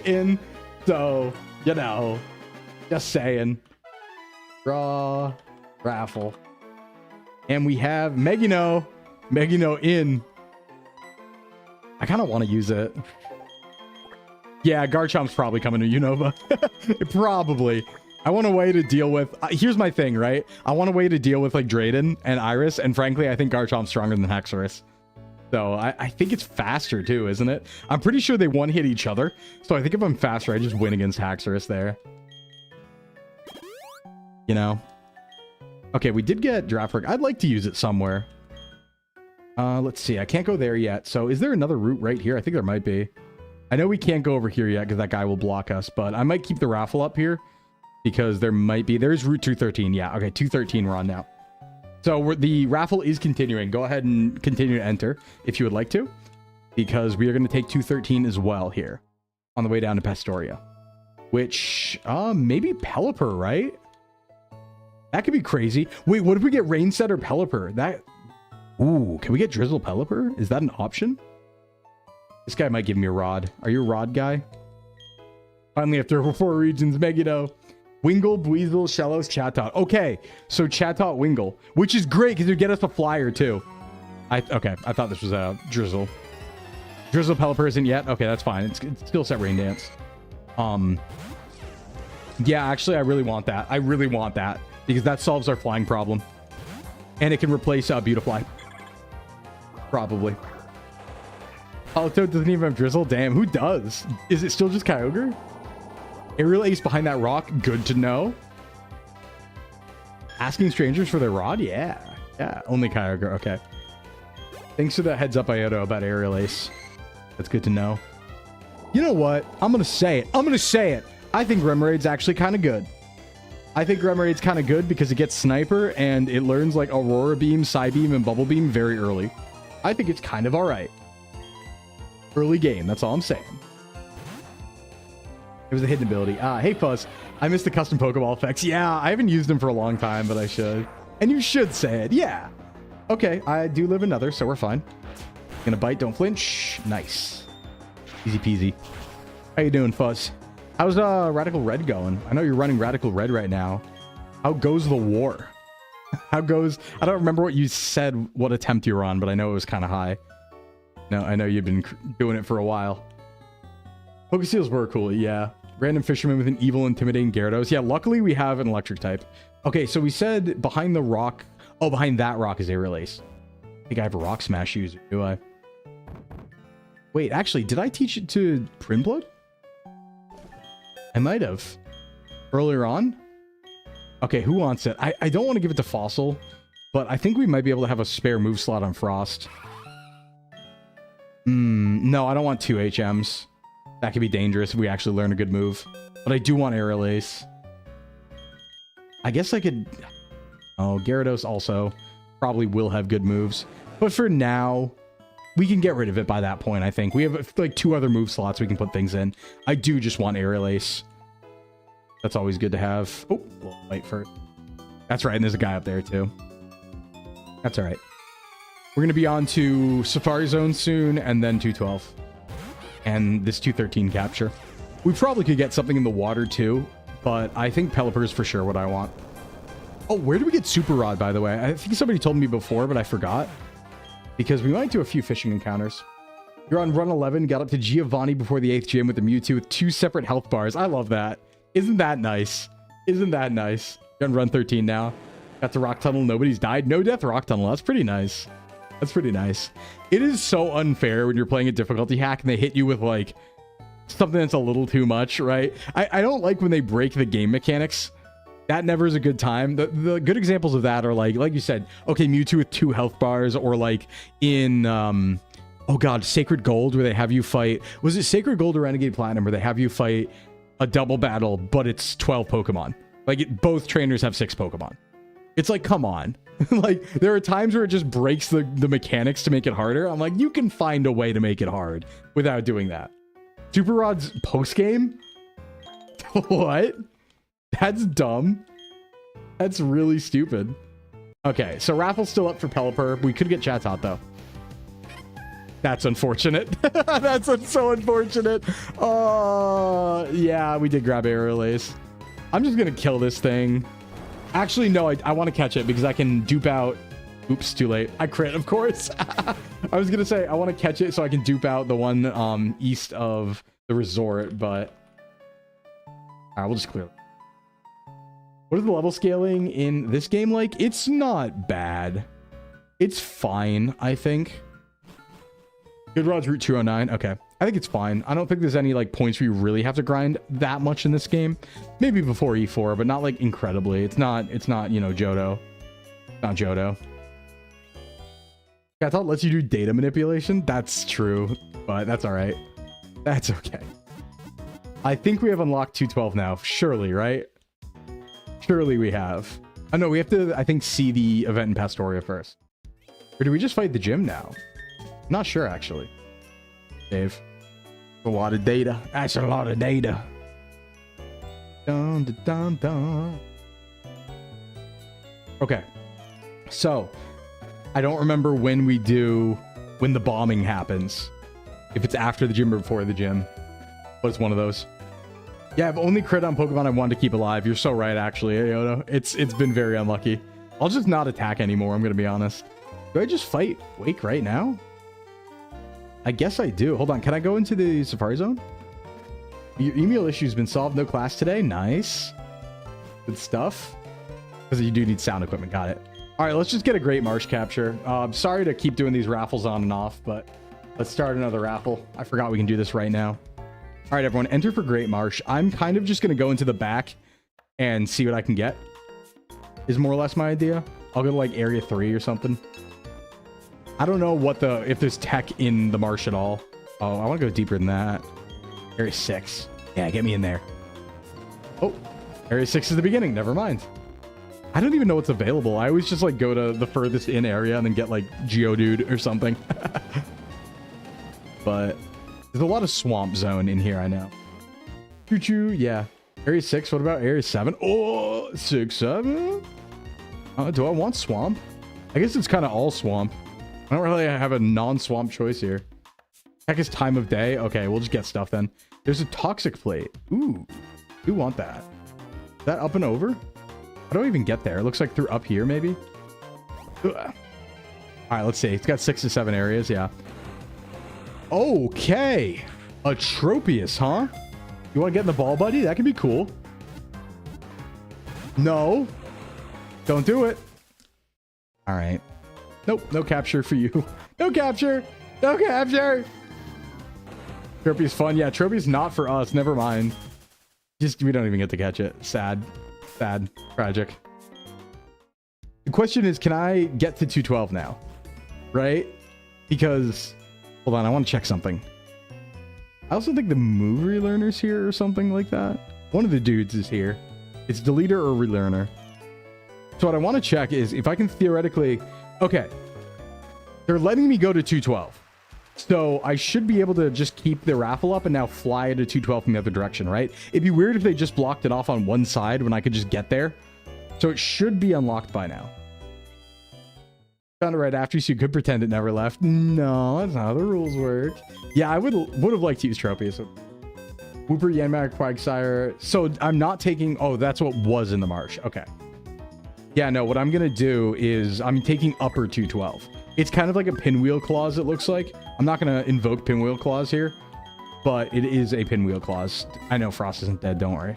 S1: in. So, you know, just saying. Draw, raffle. And we have Megino. Megino in. I kind of want to use it. Yeah, Garchomp's probably coming to Unova. Probably. I want a way to deal with... here's my thing, right? I want a way to deal with, like, Drayden and Iris. And frankly, I think Garchomp's stronger than Haxorus. So I think it's faster, too, isn't it? I'm pretty sure they one-hit each other. So I think if I'm faster, I just win against Haxorus there. You know? Okay, we did get Giraffe Rig. I'd like to use it somewhere. Let's see. I can't go there yet. So is there another route right here? I think there might be. I know we can't go over here yet because that guy will block us, but I might keep the raffle up here because there might be. There's Route 213. Yeah, okay, 213 we're on now. So the raffle is continuing. Go ahead and continue to enter if you would like to, because we are going to take 213 as well here on the way down to Pastoria, which maybe Pelipper, right? That could be crazy. Wait, what if we get Rainset or Pelipper? That... Ooh, can we get Drizzle Pelipper? Is that an option? This guy might give me a Rod. Are you a Rod guy? Finally, after 4 regions, Megiddo. Wingull, Buizel, Shellos, Chatot. Okay, so Chatot, Wingull, which is great because you get us a flyer too. Okay, I thought this was a Drizzle. Drizzle Pelipper isn't yet? Okay, that's fine. It's still set Rain Dance. Yeah, actually, I really want that. I really want that because that solves our flying problem. And it can replace Beautifly. Probably. Alto doesn't even have Drizzle. Damn, who does? Is it still just Kyogre? Aerial Ace behind that rock. Good to know. Asking strangers for their Rod? Yeah. Yeah, only Kyogre. Okay. Thanks for the heads up, Ioto, about Aerial Ace. That's good to know. You know what? I'm going to say it. I'm going to say it. I think Remaraid's actually kind of good. I think Remaraid's kind of good because it gets Sniper and it learns like Aurora Beam, Psybeam, and Bubble Beam very early. I think it's kind of alright. Early game, that's all I'm saying. It was a hidden ability. Hey Fuzz, I missed the custom Pokeball effects. Yeah, I haven't used them for a long time, but I should. And you should say it, yeah. Okay, I do live another, so we're fine. Gonna bite, don't flinch. Nice. Easy peasy. How you doing, Fuzz? How's Radical Red going? I know you're running Radical Red right now. How goes the war? How goes... I don't remember what you said, what attempt you were on, but I know it was kind of high. No, I know you've been doing it for a while. Pokeseals were cool, yeah. Random fisherman with an evil, intimidating Gyarados. Yeah, luckily we have an electric type. Okay, so we said behind the rock... Oh, behind that rock is Aerial Ace. I think I have a Rock Smash user, do I? Wait, actually, did I teach it to Prinblood? I might have. Earlier on? Okay, who wants it? I don't want to give it to Fossil, but I think we might be able to have a spare move slot on Frost. No, I don't want 2 HMs. That could be dangerous if we actually learn a good move. But I do want Aerial Ace. I guess I could... Oh, Gyarados also probably will have good moves. But for now, we can get rid of it by that point, I think. We have like 2 other move slots we can put things in. I do just want Aerial Ace. That's always good to have. Oh, we'll wait for it. That's right, and there's a guy up there too. That's all right. We're going to be on to Safari Zone soon, and then 212. And this 213 capture. We probably could get something in the water too, but I think Pelipper is for sure what I want. Oh, where did we get Super Rod, by the way? I think somebody told me before, but I forgot. Because we might do a few fishing encounters. You're on run 11, got up to Giovanni before the 8th gym with the Mewtwo with 2 separate health bars. I love that. Isn't that nice? Isn't that nice? You're on run 13 now. Got to Rock Tunnel, nobody's died. No death Rock Tunnel. That's pretty nice. That's pretty nice. It is so unfair when you're playing a difficulty hack and they hit you with like something that's a little too much, right? I don't like when they break the game mechanics. That never is a good time. The good examples of that are like you said, okay, Mewtwo with 2 health bars, or like in, oh god, Sacred Gold, where they have you fight, was it Sacred Gold or Renegade Platinum, where they have you fight a double battle, but it's 12 Pokemon. Like, both trainers have 6 Pokemon. It's like, come on. Like, there are times where it just breaks the mechanics to make it harder. I'm like, you can find a way to make it hard without doing that. Super Rod's post-game? What? That's dumb. That's really stupid. Okay, so Raffle's still up for Pelipper. We could get Chatot, though. That's unfortunate. That's so unfortunate. Yeah, we did grab Aerial Ace. I'm just going to kill this thing. Actually, no, I want to catch it because I can dupe out... Oops, too late. I crit, of course. I was going to say, I want to catch it so I can dupe out the one east of the resort, but... All right, we'll just clear it. What is the level scaling in this game like? It's not bad. It's fine, I think. Good Rod's Route 209. Okay. I think it's fine. I don't think there's any like points where you really have to grind that much in this game. Maybe before E4, but not like incredibly. It's not, you know, Johto. Not Johto. Yeah, I thought it lets you do data manipulation. That's true, but that's all right. That's okay. I think we have unlocked 212 now. Surely, right? Surely we have. Oh no, we have to, I think, see the event in Pastoria first. Or do we just fight the gym now? I'm not sure, actually. Dave. A lot of data. That's a lot of data. Dun, dun, dun, dun. Okay. So, I don't remember when the bombing happens. If it's after the gym or before the gym. But it's one of those. Yeah, I've only crit on Pokemon I wanted to keep alive. You're so right, actually, Johto. It's been very unlucky. I'll just not attack anymore, I'm going to be honest. Do I just fight Wake right now? I guess I do. Hold on, can I go into the Safari Zone? Your email issue's been solved. No class today. Nice. Good stuff. Because you do need sound equipment. Got it. All right, let's just get a Great Marsh capture. Sorry to keep doing these raffles on and off, but let's start another raffle. I forgot we can do this right now. All right, everyone, enter for Great Marsh. I'm kind of just going to go into the back and see what I can get. Is more or less my idea. I'll go to like Area 3 or something. I don't know if there's tech in the marsh at all. Oh, I want to go deeper than that. Area 6. Yeah, get me in there. Oh, Area 6 is the beginning. Never mind. I don't even know what's available. I always just like go to the furthest in area and then get like Geodude or something. But there's a lot of Swamp Zone in here, I know. Choo-choo, yeah. Area 6, what about Area 7? Oh, 6, 7? Do I want Swamp? I guess it's kind of all Swamp. I don't really have a non-Swamp choice here. Heck is time of day. Okay, we'll just get stuff then. There's a Toxic Plate. Ooh, do want that. Is that up and over? How do I even get there? It looks like through up here, maybe? Ugh. All right, let's see. It's got 6 to 7 areas, yeah. Okay. A Tropius, huh? You want to get in the ball, buddy? That could be cool. No. Don't do it. All right. Nope, no capture for you. No capture. No capture. Tropius fun. Yeah, Tropius not for us. Never mind. Just, we don't even get to catch it. Sad. Sad. Tragic. The question is, can I get to 212 now? Right? Because, hold on, I want to check something. I also think the move relearner's here or something like that. One of the dudes is here. It's deleter or relearner. So what I want to check is if I can theoretically... Okay. They're letting me go to 212. So I should be able to just keep the raffle up and now fly to 212 from the other direction, right? It'd be weird if they just blocked it off on one side when I could just get there. So it should be unlocked by now. Found it right after you, so you could pretend it never left. No, that's not how the rules work. Yeah, I would have liked to use trophies. So Whooper, Yanmac, Quagsire. So I'm not taking... Oh, that's what was in the marsh. Okay. Yeah, no, what I'm going to do is I'm taking upper 212. It's kind of like a pinwheel clause, it looks like. I'm not going to invoke pinwheel clause here, but it is a pinwheel clause. I know Frost isn't dead, don't worry.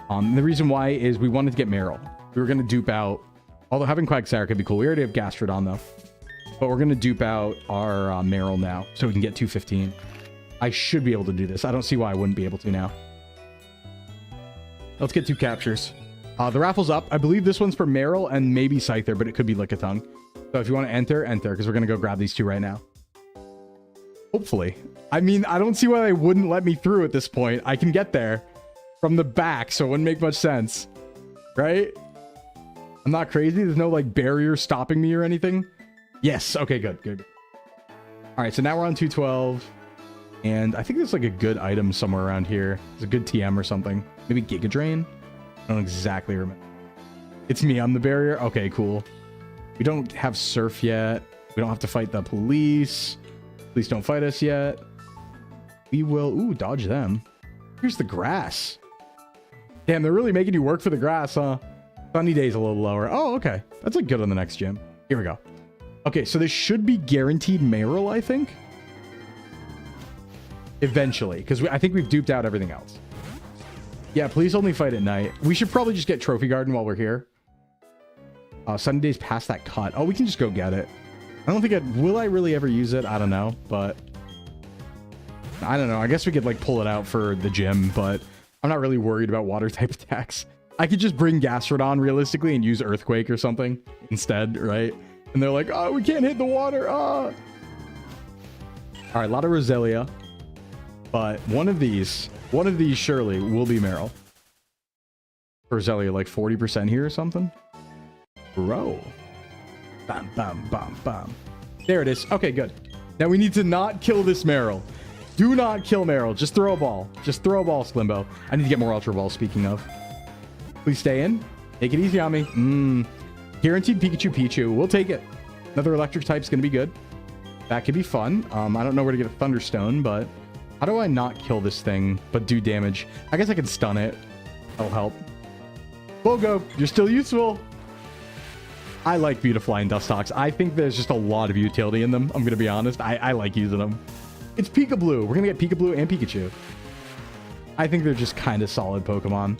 S1: The reason why is we wanted to get Meryl. We were going to dupe out... Although having Quagsire could be cool. We already have Gastrodon, though. But we're going to dupe out our Meryl now, so we can get 215. I should be able to do this. I don't see why I wouldn't be able to now. Let's get 2 captures. The raffle's up. I believe this one's for Meryl and maybe Scyther, but it could be Lickitung. So if you want to enter, enter, because we're going to go grab these 2 right now. Hopefully. I mean, I don't see why they wouldn't let me through at this point. I can get there from the back, so it wouldn't make much sense. Right? I'm not crazy. There's no, like, barrier stopping me or anything. Yes. Okay, good, good. All right, so now we're on 212. And I think there's, like, a good item somewhere around here. There's a good TM or something. Maybe Giga Drain? I don't exactly remember. It's me. I'm the barrier. Okay, cool. We don't have Surf yet. We don't have to fight the police. Please don't fight us yet. We will... Ooh, dodge them. Here's the grass. Damn, they're really making you work for the grass, huh? Sunny Day's a little lower. Oh, okay. That's like good on the next gym. Here we go. Okay, so this should be guaranteed Meryl, I think. Eventually, because I think we've duped out everything else. Yeah, please only fight at night. We should probably just get Trophy Garden while we're here. Sunny Day's past that cut. Oh, we can just go get it. I don't think will I really ever use it? I don't know, but... I don't know. I guess we could, like, pull it out for the gym, but I'm not really worried about water-type attacks. I could just bring Gastrodon realistically and use Earthquake or something instead, right? And they're like, oh, we can't hit the water. Oh. All right, a lot of Roselia. But one of these surely will be Meryl. Roselia, like 40% here or something? Bro. Bam, bam, bam, bam. There it is. Okay, good. Now we need to not kill this Meryl. Do not kill Meryl. Just throw a ball. Just throw a ball, Sclimbo. I need to get more Ultra Balls, speaking of. Please stay in. Take it easy on me. Guaranteed Pikachu Pichu. We'll take it. Another electric type's going to be good. That could be fun. I don't know where to get a Thunderstone, but how do I not kill this thing but do damage? I guess I can stun it. That'll help. Bogo, you're still useful. I like Beautifly and Dustox. I think there's just a lot of utility in them. I'm going to be honest. I like using them. It's Peekaboo. We're going to get Peekaboo and Pikachu. I think they're just kind of solid Pokemon.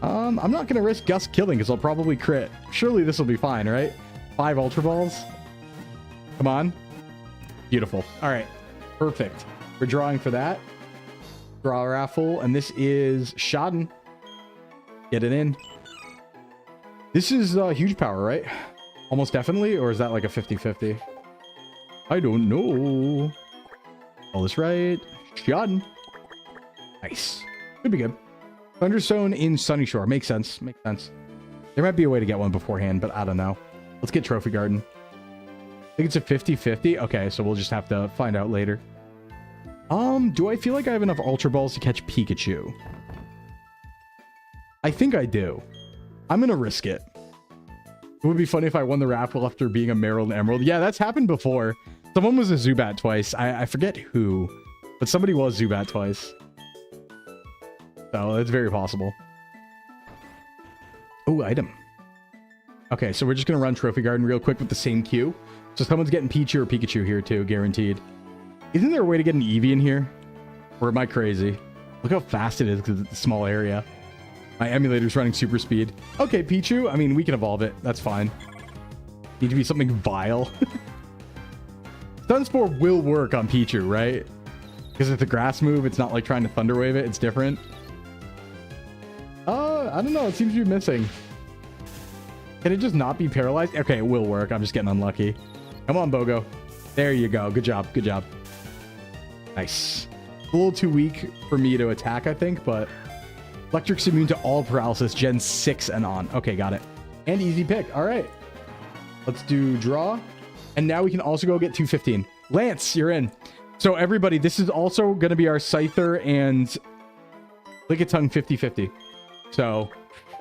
S1: I'm not going to risk Gus killing because I'll probably crit. Surely this will be fine, right? 5 Ultra Balls. Come on. Beautiful. All right. Perfect. We're drawing for that. Draw a raffle. And this is Shodden. Get it in. This is huge power, right? Almost definitely. Or is that like a 50-50? I don't know. All this right. Shodden. Nice. Could be good. Thunderstone in Sunny Shore. Makes sense. Makes sense. There might be a way to get one beforehand, but I don't know. Let's get Trophy Garden. I think it's a 50-50. Okay, so we'll just have to find out later. Do I feel like I have enough Ultra Balls to catch Pikachu? I think I do. I'm going to risk it. It would be funny if I won the raffle after being a Meryl and Emerald. Yeah, that's happened before. Someone was a Zubat twice. I forget who, but somebody was Zubat twice. So it's very possible. Oh, item. Okay, so we're just going to run Trophy Garden real quick with the same queue. So someone's getting Pichu or Pikachu here too, guaranteed. Isn't there a way to get an Eevee in here? Or am I crazy? Look how fast it is because it's a small area. My emulator's running super speed. Okay, Pichu. I mean, we can evolve it. That's fine. Need to be something vile. Sunspore will work on Pichu, right? Because it's a grass move. It's not like trying to Thunder Wave it. It's different. I don't know. It seems to be missing. Can it just not be paralyzed? Okay, it will work. I'm just getting unlucky. Come on, Bogo. There you go. Good job. Good job. Nice. A little too weak for me to attack, I think, but Electric's immune to all paralysis, Gen 6 and on. Okay, got it. And easy pick. All right. Let's do draw. And now we can also go get 215. Lance, you're in. So everybody, this is also going to be our Scyther and Lickitung 50-50. So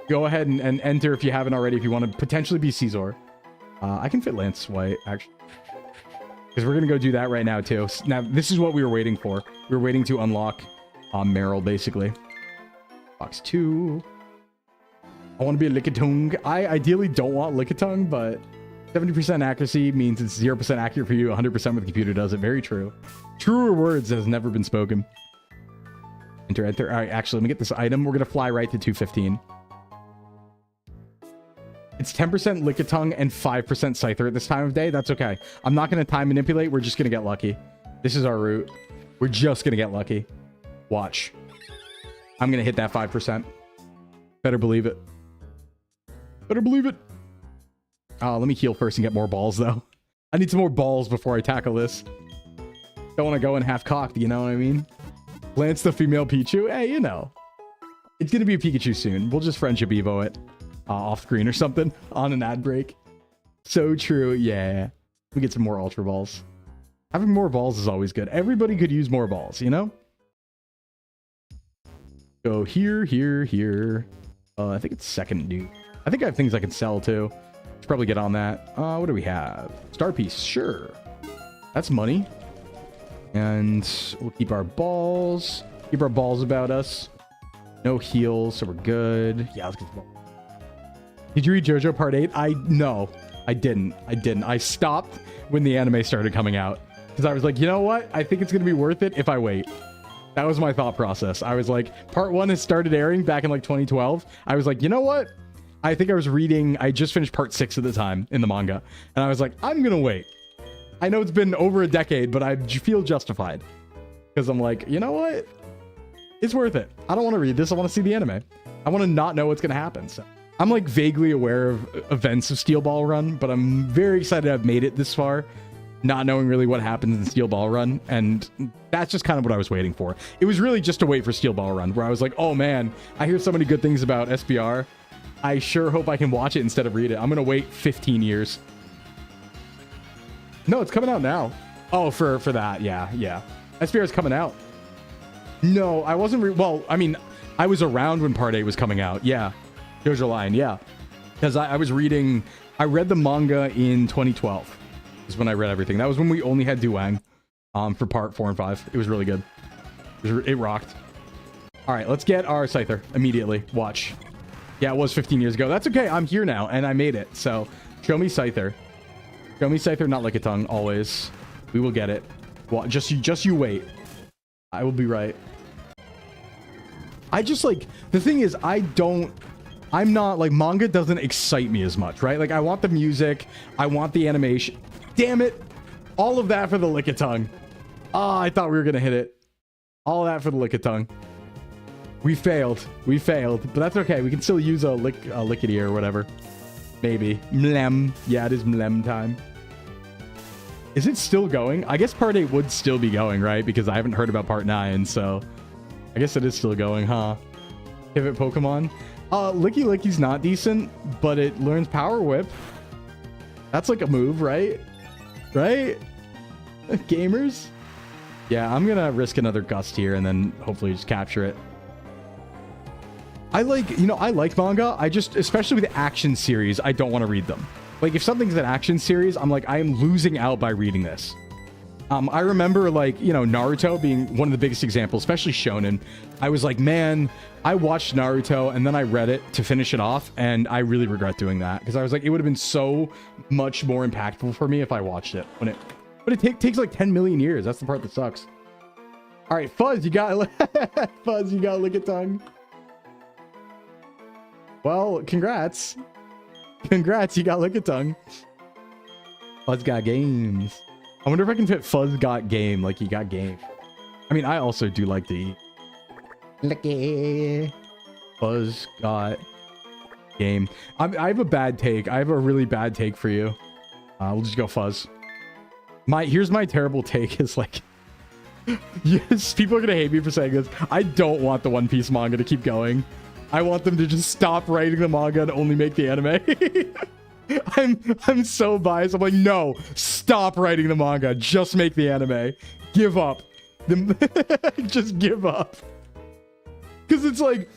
S1: go ahead and enter if you haven't already, if you want to potentially be Caesar. I can fit Lance White, actually. Because we're going to go do that right now, too. Now, this is what we were waiting for. We were waiting to unlock Meryl, basically. Box 2. I want to be a Lickitung. I ideally don't want Lickitung, but 70% accuracy means it's 0% accurate for you. 100% with the computer does it. Very true. Truer words has never been spoken. Enter, enter. All right, actually, let me get this item. We're going to fly right to 215. It's 10% Lickitung and 5% Scyther at this time of day. That's okay. I'm not going to time manipulate. We're just going to get lucky. This is our route. We're just going to get lucky. Watch. I'm going to hit that 5%. Better believe it. Better believe it. Oh, let me heal first and get more balls, though. I need some more balls before I tackle this. Don't want to go in half-cocked, you know what I mean? Lance the female Pichu? Hey, you know. It's going to be a Pikachu soon. We'll just friendship Evo it. Off-screen or something on an ad break. So true, yeah. We get some more Ultra Balls. Having more balls is always good. Everybody could use more balls, you know? Go here, here, here. I think it's second dude. I think I have things I can sell too. Should probably get on that. What do we have? Star piece, sure. That's money. And we'll keep our balls. Keep our balls about us. No heals, so we're good. Yeah, let's get the ball. Did you read JoJo Part 8? No, I didn't. I stopped when the anime started coming out. Because I was like, you know what? I think it's going to be worth it if I wait. That was my thought process. I was like, Part 1 has started airing back in like 2012. I was like, you know what? I think I was reading, I just finished Part 6 at the time in the manga. And I was like, I'm going to wait. I know it's been over a decade, but I feel justified. Because I'm like, you know what? It's worth it. I don't want to read this. I want to see the anime. I want to not know what's going to happen. So I'm like vaguely aware of events of Steel Ball Run, but I'm very excited I've made it this far, not knowing really what happens in Steel Ball Run. And that's just kind of what I was waiting for. It was really just to wait for Steel Ball Run, where I was like, oh man, I hear so many good things about SBR. I sure hope I can watch it instead of read it. I'm going to wait 15 years. No, it's coming out now. Oh, for that. Yeah. SBR is coming out. No, I wasn't. Well, I mean, I was around when Part 8 was coming out. Yeah. JoJo Line. Yeah. Because I was reading. I read the manga in 2012. Is when I read everything. That was when we only had Duang for Part 4 and 5. It was really good. It rocked. All right, let's get our Scyther immediately. Watch. Yeah, it was 15 years ago. That's okay. I'm here now, and I made it. So, show me Scyther. Show me Scyther, not Lickitung, always. We will get it. Well, just you wait. I will be right. I just, like... The thing is, I'm not, like, manga doesn't excite me as much, right? Like, I want the music. I want the animation. Damn it. All of that for the Lickitung. Ah, I thought we were going to hit it. All that for the Lickitung. We failed. But that's okay. We can still use a Lickety or whatever. Maybe. Mlem. Yeah, it is Mlem time. Is it still going? I guess Part 8 would still be going, right? Because I haven't heard about Part 9, so... I guess it is still going, huh? Pivot Pokemon. Licky Licky's not decent, but it learns Power Whip. That's like a move, right? Right? Gamers? Yeah, I'm gonna risk another Gust here and then hopefully just capture it. I like manga. I just, especially with the action series, I don't want to read them. Like, if something's an action series, I'm like, I am losing out by reading this. I remember, like, you know, Naruto being one of the biggest examples, especially shonen. I was like, man, I watched Naruto and then I read it to finish it off, and I really regret doing that because I was like, it would have been so much more impactful for me if I watched it. But it takes like 10 million years. That's the part that sucks. All right, Fuzz, you got Lickitung. Well, congrats. Congrats, you got Lickitung. Fuzz got games. I wonder if I can fit Fuzz got game like he got game. I mean, I also do like to eat. Licky. Fuzz got game. I have a bad take. I have a really bad take for you. We'll just go Fuzz. Here's my terrible take is like... Yes, people are going to hate me for saying this. I don't want the One Piece manga to keep going. I want them to just stop writing the manga and only make the anime. I'm so biased. I'm like, no, stop writing the manga. Just make the anime. Give up. Just give up. Because it's like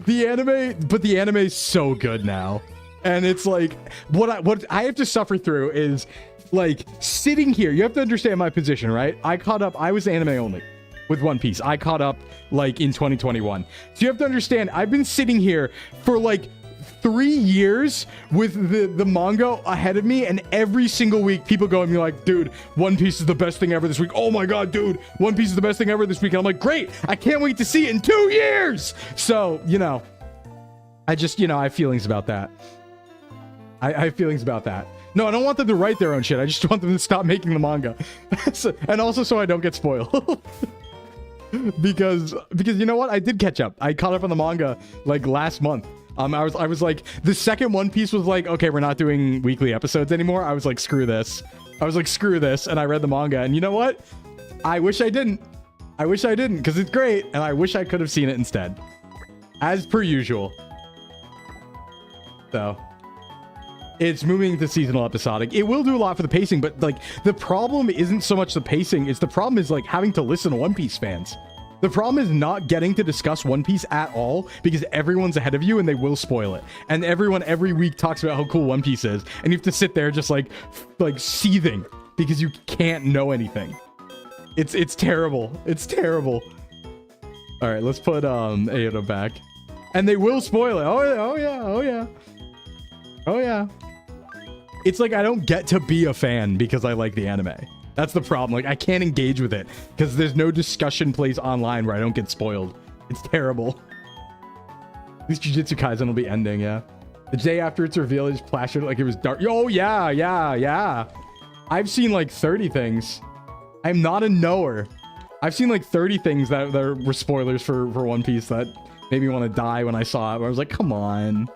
S1: the anime, but the anime is so good now. And it's like what I have to suffer through is like sitting here. You have to understand my position, right? I caught up. I was anime only with One Piece. I caught up like in 2021. So you have to understand, I've been sitting here for like 3 years with the manga ahead of me, and every single week people go and be like, dude, One Piece is the best thing ever this week. Oh my god, dude, One Piece is the best thing ever this week. And I'm like, great, I can't wait to see it in 2 years. So, you know, I just, you know, I have feelings about that. I have feelings about that. No, I don't want them to write their own shit. I just want them to stop making the manga. And also so I don't get spoiled. because you know what? I did catch up. I caught up on the manga like last month. I was like, the second One Piece was like, okay, we're not doing weekly episodes anymore. I was like, screw this. And I read the manga, and you know what? I wish I didn't. Because it's great, and I wish I could have seen it instead. As per usual. So, it's moving to seasonal episodic. It will do a lot for the pacing, but like, the problem isn't so much the pacing, the problem is like having to listen to One Piece fans. The problem is not getting to discuss One Piece at all, because everyone's ahead of you and they will spoil it. And everyone every week talks about how cool One Piece is. And you have to sit there just like seething because you can't know anything. It's terrible. It's terrible. All right, let's put Aoda back. And they will spoil it. Oh yeah. It's like I don't get to be a fan because I like the anime. That's the problem. Like, I can't engage with it because there's no discussion plays online where I don't get spoiled. It's terrible. At least Jujutsu Kaisen will be ending, yeah. The day after its reveal, it just plastered like it was dark. Oh, yeah. I've seen like 30 things. I'm not a knower. I've seen like 30 things that were spoilers for One Piece that made me want to die when I saw it. Where I was like, come on.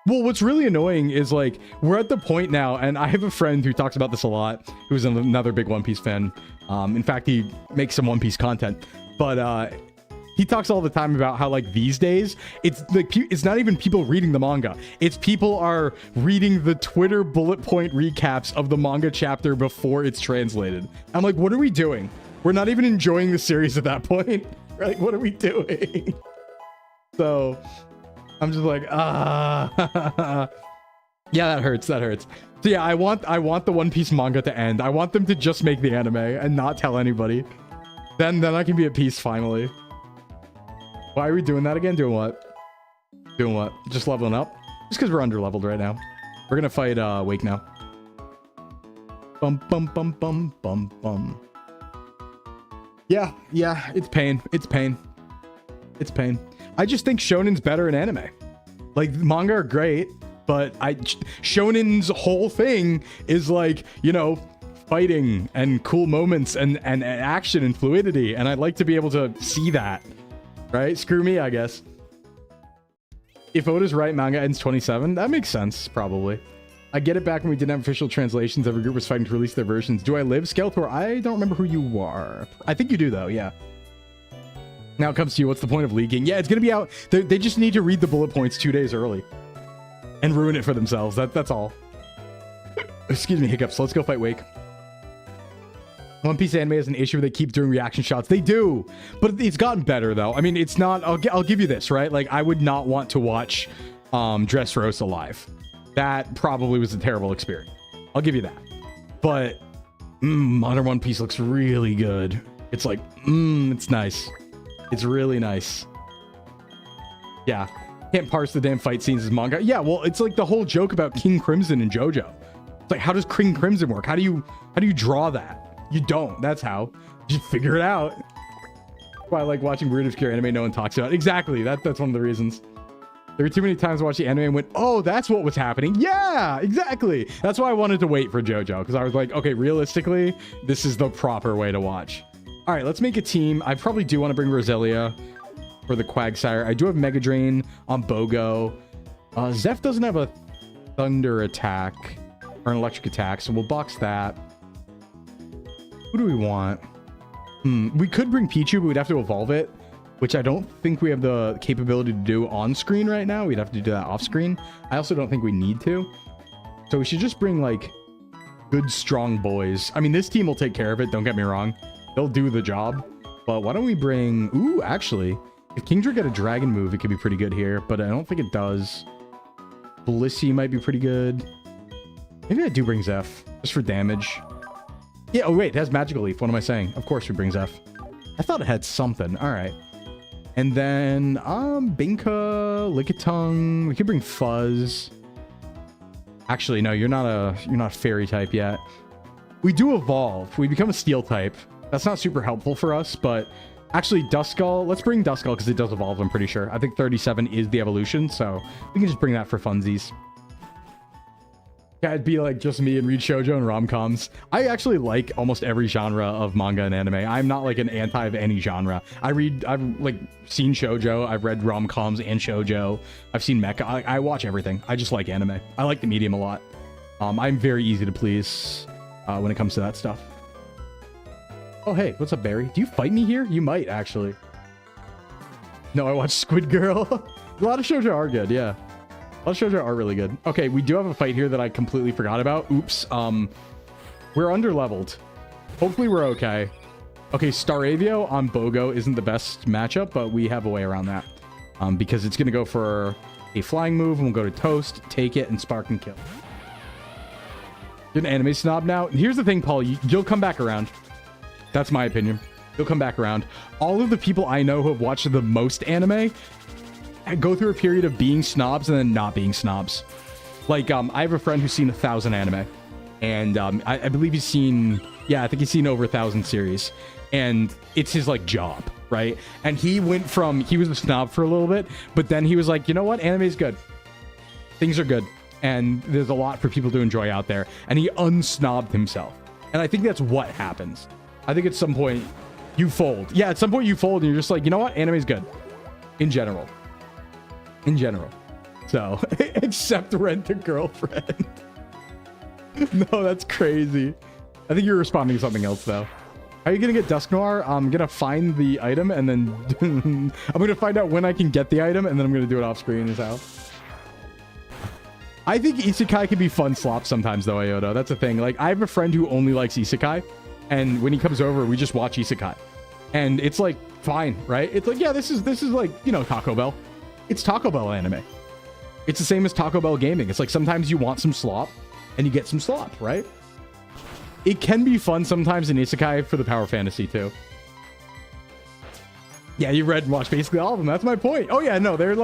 S1: Well, what's really annoying is like we're at the point now, and I have a friend who talks about this a lot, who's another big One Piece fan. In fact, he makes some One Piece content, but he talks all the time about how like these days it's like it's not even people reading the manga, it's people are reading the Twitter bullet point recaps of the manga chapter before it's translated. I'm like, what are we doing? We're not even enjoying the series at that point. We're like, what are we doing? So I'm just like, yeah, that hurts. So yeah, I want the One Piece manga to end. I want them to just make the anime and not tell anybody. Then I can be at peace finally. Why are we doing that again? Doing what? Just leveling up? Just because we're under-leveled right now. We're gonna fight Wake now. Bum. Yeah, it's pain. I just think shonen's better in anime. Like, manga are great, but shonen's whole thing is like, you know, fighting and cool moments and action and fluidity, and I'd like to be able to see that. Right? Screw me, I guess. If Oda's right, manga ends 27. That makes sense, probably. I get it back when we didn't have official translations. Every group was fighting to release their versions. Do I live, Skeletor? I don't remember who you are. I think you do, though, yeah. Now it comes to you. What's the point of leaking? Yeah, it's going to be out. They just need to read the bullet points 2 days early. And ruin it for themselves. That's all. Excuse me, hiccups. Let's go fight Wake. One Piece anime has an issue where they keep doing reaction shots. They do, but it's gotten better though. I mean, it's not. I'll give you this, right? Like, I would not want to watch Dressrosa live. That probably was a terrible experience. I'll give you that. But Modern One Piece looks really good. It's like, it's nice. It's really nice. Yeah, can't parse the damn fight scenes as manga. Yeah, well, it's like the whole joke about King Crimson and JoJo. It's like, how does King Crimson work? How do you draw that? You don't. That's how. Just figure it out. That's why I like watching weird obscure anime no one talks about. Exactly. That's one of the reasons. There were too many times I watched the anime and went, oh, that's what was happening. Yeah, exactly. That's why I wanted to wait for JoJo, because I was like, okay, realistically, this is the proper way to watch. All right, let's make a team. I probably do want to bring Roselia for the Quagsire. I do have Mega Drain on Bogo. Zeph doesn't have a Thunder attack or an Electric attack, so we'll box that. Who do we want? We could bring Pichu, but we'd have to evolve it. which I don't think we have the capability to do on screen right now. We'd have to do that off screen. I also don't think we need to. So we should just bring like good, strong boys. I mean, this team will take care of it. Don't get me wrong. They'll do the job. But why don't we bring... Ooh, actually, if Kingdra get a dragon move, it could be pretty good here. But I don't think it does. Blissey might be pretty good. Maybe I do bring Zeph, just for damage. Yeah, oh wait, it has Magical Leaf. What am I saying? Of course we bring Zeph. I thought it had something. All right. And then, Binka, Lickitung. We could bring Fuzz. Actually, no, you're not a fairy type yet. We do evolve. We become a steel type. That's not super helpful for us, but actually Duskull, let's bring Duskull because it does evolve, I'm pretty sure. I think 37 is the evolution, so we can just bring that for funsies. Yeah, it'd be like just me and read shoujo and rom-coms. I actually like almost every genre of manga and anime. I'm not like an anti of any genre. I've like seen shoujo, I've read rom-coms and shoujo. I've seen mecha. I watch everything. I just like anime. I like the medium a lot. I'm very easy to please when it comes to that stuff. Oh, hey, what's up, Barry? Do you fight me here? You might, actually. No, I watched Squid Girl. A lot of shoujo are good, yeah. A lot of shoujo are really good. Okay, we do have a fight here that I completely forgot about. Oops. We're under-leveled. Hopefully we're okay. Okay, Staravio on Bogo isn't the best matchup, but we have a way around that. Because it's going to go for a flying move, and we'll go to Toast, take it, and Spark and Kill. You're an anime snob now? Here's the thing, Paul. You'll come back around. That's my opinion. You'll come back around. All of the people I know who have watched the most anime go through a period of being snobs and then not being snobs. Like, I have a friend who's seen 1,000 anime. And I believe he's seen... Yeah, I think he's seen over 1,000 series. And it's his, like, job, right? And he went from... He was a snob for a little bit. But then he was like, you know what? Anime's good. Things are good. And there's a lot for people to enjoy out there. And he unsnobbed himself. And I think that's what happens. I think at some point you fold. Yeah, at some point you fold and you're just like, you know what? Anime's good. In general. In general. So, except Rent a Girlfriend. No, that's crazy. I think you're responding to something else, though. How are you going to get Dusk Noir? I'm going to find the item and then... I'm going to find out when I can get the item and then I'm going to do it off screen as how. I think Isekai can be fun slops sometimes, though, Ioto. That's a thing. Like, I have a friend who only likes Isekai. And when he comes over, we just watch Isekai. And it's like, fine, right? It's like, yeah, this is like, you know, Taco Bell. It's Taco Bell anime. It's the same as Taco Bell gaming. It's like sometimes you want some slop and you get some slop, right? It can be fun sometimes in Isekai for the power fantasy too. Yeah, you read and watched basically all of them. That's my point. Oh yeah, no, they're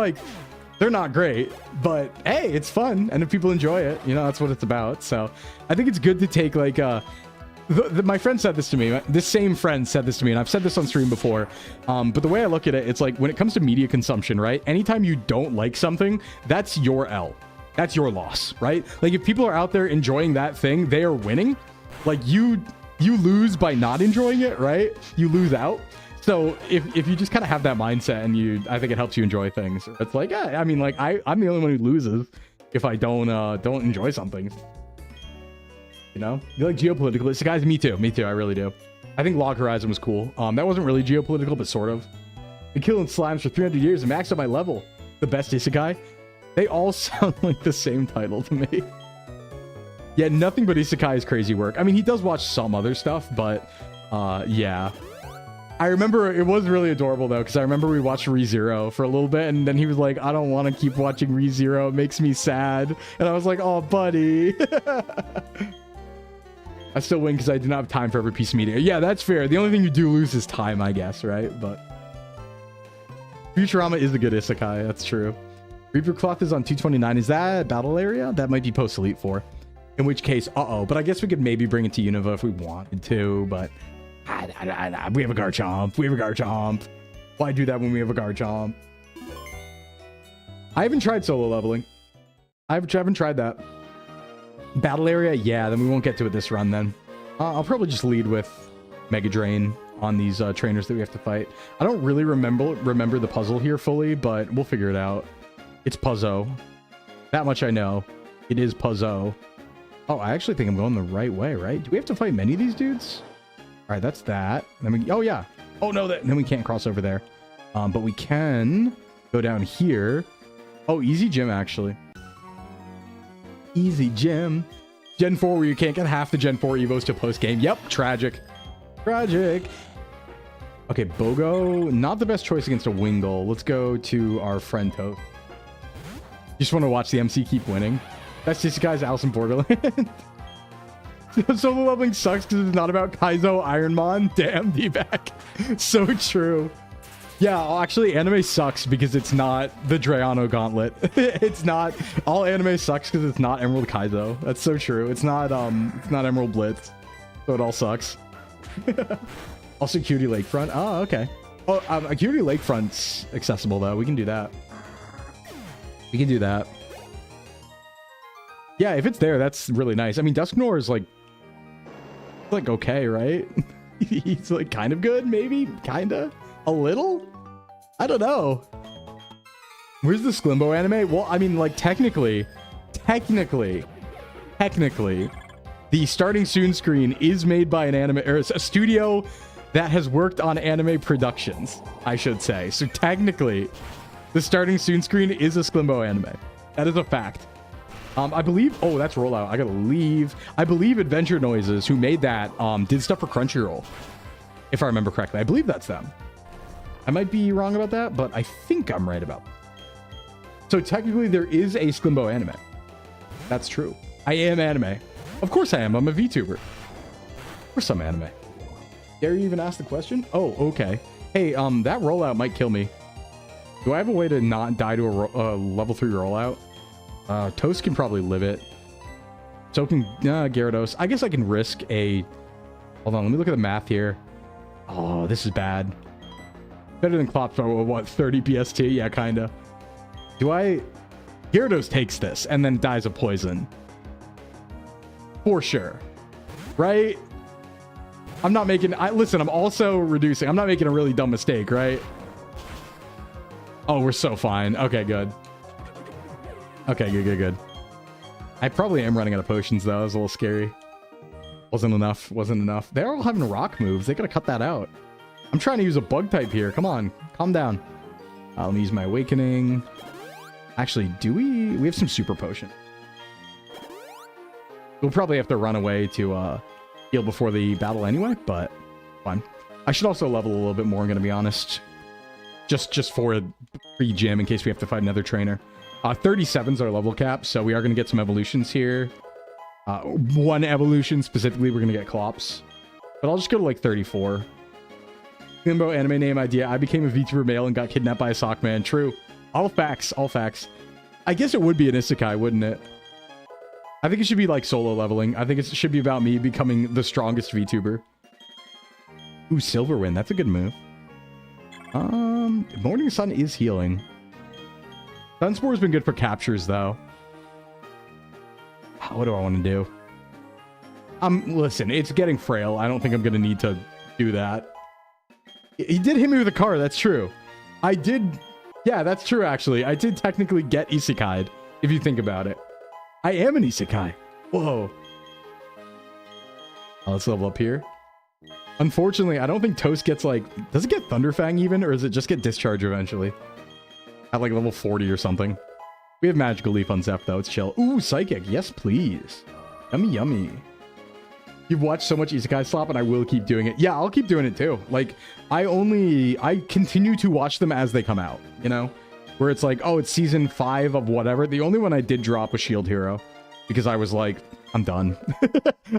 S1: not great, but hey, it's fun. And if people enjoy it, you know, that's what it's about. So I think it's good to take like, my friend said this to me. This same friend said this to me, and I've said this on stream before. But the way I look at it, it's like when it comes to media consumption, right? Anytime you don't like something, that's your L. That's your loss, right? Like if people are out there enjoying that thing, they are winning. Like you lose by not enjoying it, right? You lose out. So if you just kind of have that mindset, and I think it helps you enjoy things. It's like, yeah, I mean, like I'm the only one who loses if I don't enjoy something. You know, you like geopolitical. It's guys, me too. I really do. I think Log Horizon was cool. That wasn't really geopolitical, but sort of. Been killing slimes for 300 years and maxed out my level. The best Isekai. They all sound like the same title to me. Yeah, nothing but Isekai is crazy work. I mean, he does watch some other stuff, but yeah. I remember it was really adorable though, because I remember we watched ReZero for a little bit, and then he was like, I don't want to keep watching ReZero. It makes me sad. And I was like, oh, buddy. I still win because I did not have time for every piece of media. Yeah, that's fair. The only thing you do lose is time, I guess, right? But Futurama is a good isekai. That's true. Reaper Cloth is on 229. Is that battle area? That might be post Elite 4. In which case, uh-oh. But I guess we could maybe bring it to UNOVA if we wanted to, but we have a Garchomp. We have a Garchomp. Why do that when we have a Garchomp? I haven't tried solo leveling. I haven't tried that. Battle area? Yeah, then we won't get to it this run then. I'll probably just lead with Mega Drain on these trainers that we have to fight. I don't really remember the puzzle here fully, but we'll figure it out. It's Puzzo. That much I know. It is Puzzo. Oh, I actually think I'm going the right way, right? Do we have to fight many of these dudes? All right, that's that. Then we... Oh, yeah. Oh, no, then we can't cross over there. But we can go down here. Oh, easy gym, actually. Easy gym. Gen 4 where you can't get half the Gen 4 Evos to post-game. Yep, tragic. Tragic. Okay, Bogo. Not the best choice against a Wingull. Let's go to our friend Toad. Just want to watch the MC keep winning. That's just guys Alice in Borderland. Solo leveling sucks because it's not about Kaizo Ironmon. Damn, D-back. So true. Yeah, actually, anime sucks because it's not the Drayano Gauntlet. It's not. All anime sucks because it's not Emerald Kaizo. That's so true. It's not Emerald Blitz. So it all sucks. Also, Cutie Lakefront. Oh, okay. Oh, Cutie Lakefront's accessible though. We can do that. We can do that. Yeah, if it's there, that's really nice. I mean, Dusknoir is like okay, right? He's like kind of good, maybe, kinda, a little. I don't know. Where's the Sclimbo anime? Well, I mean, like technically, the starting soon screen is made by an anime or a studio that has worked on anime productions, I should say. So technically, the starting soon screen is a Sclimbo anime. That is a fact. I believe, oh, that's Rollout. I gotta leave. I believe Adventure Noises, who made that, did stuff for Crunchyroll. If I remember correctly. I believe that's them. I might be wrong about that, but I think I'm right about that. So technically there is a Sclimbo anime. That's true. I am anime. Of course I am. I'm a VTuber. Or some anime. Dare you even ask the question? Oh, okay. Hey, that rollout might kill me. Do I have a way to not die to a level 3 rollout? Toast can probably live it. So can Gyarados. I guess I can risk a... Hold on, let me look at the math here. Oh, this is bad. Better than Klops by what, 30 BST? Yeah, kinda. Do I... Gyarados takes this and then dies of poison. For sure. Right? I'm not making... listen, I'm also reducing. I'm not making a really dumb mistake, right? Oh, we're so fine. Okay, good. Okay, good. I probably am running out of potions, though. That was a little scary. Wasn't enough. They're all having rock moves. They gotta cut that out. I'm trying to use a bug type here. Come on. Calm down. Let me use my awakening. Actually, do we? We have some super potion. We'll probably have to run away to heal before the battle anyway, but fine. I should also level a little bit more, I'm gonna be honest. Just for a pre-gym in case we have to fight another trainer. 37's our level cap, so we are gonna get some evolutions here. One evolution specifically, we're gonna get Klops. But I'll just go to like 34. Sclimbo anime name idea. I became a VTuber male and got kidnapped by a sock man. True. All facts. All facts. I guess it would be an isekai, wouldn't it? I think it should be like solo leveling. I think it should be about me becoming the strongest VTuber. Ooh, Silverwind. That's a good move. Morning Sun is healing. Sunspor's been good for captures, though. What do I want to do? Listen, it's getting frail. I don't think I'm going to need to do that. He did hit me with a car. That's true. I did. Yeah, that's true, actually. I did technically get isekai'd, if you think about it. I am an isekai. Whoa. Let's level up here. Unfortunately, I don't think Toast gets like... Does it get Thunderfang even? Or does it just get Discharge eventually? At like level 40 or something. We have Magical Leaf on Zep, though. It's chill. Ooh, Psychic. Yes, please. Yummy, yummy. You've watched so much Isekai Slop, and I will keep doing it. Yeah, I'll keep doing it, too. Like, I continue to watch them as they come out, you know? Where it's like, oh, it's season 5 of whatever. The only one I did drop was Shield Hero. Because I was like, I'm done.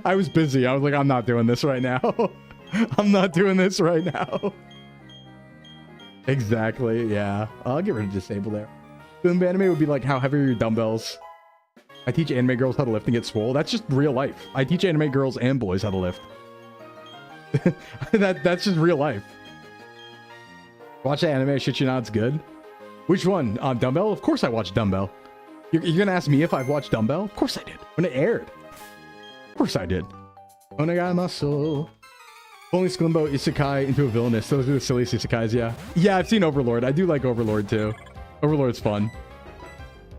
S1: I was busy. I was like, I'm not doing this right now. I'm not doing this right now. Exactly, yeah. I'll get rid of Disable there. Boom anime would be like, how heavy are your dumbbells? I teach anime girls how to lift and get swole. That's just real life. I teach anime girls and boys how to lift. That's just real life. Watch that anime, shit you not, it's good. Which one? Dumbbell? Of course I watched Dumbbell. You're gonna ask me if I've watched Dumbbell? Of course I did. When it aired. Of course I did. Onegai only Sclimbo isekai into a villainous. Those are the silliest isekais, yeah. Yeah, I've seen Overlord. I do like Overlord too. Overlord's fun.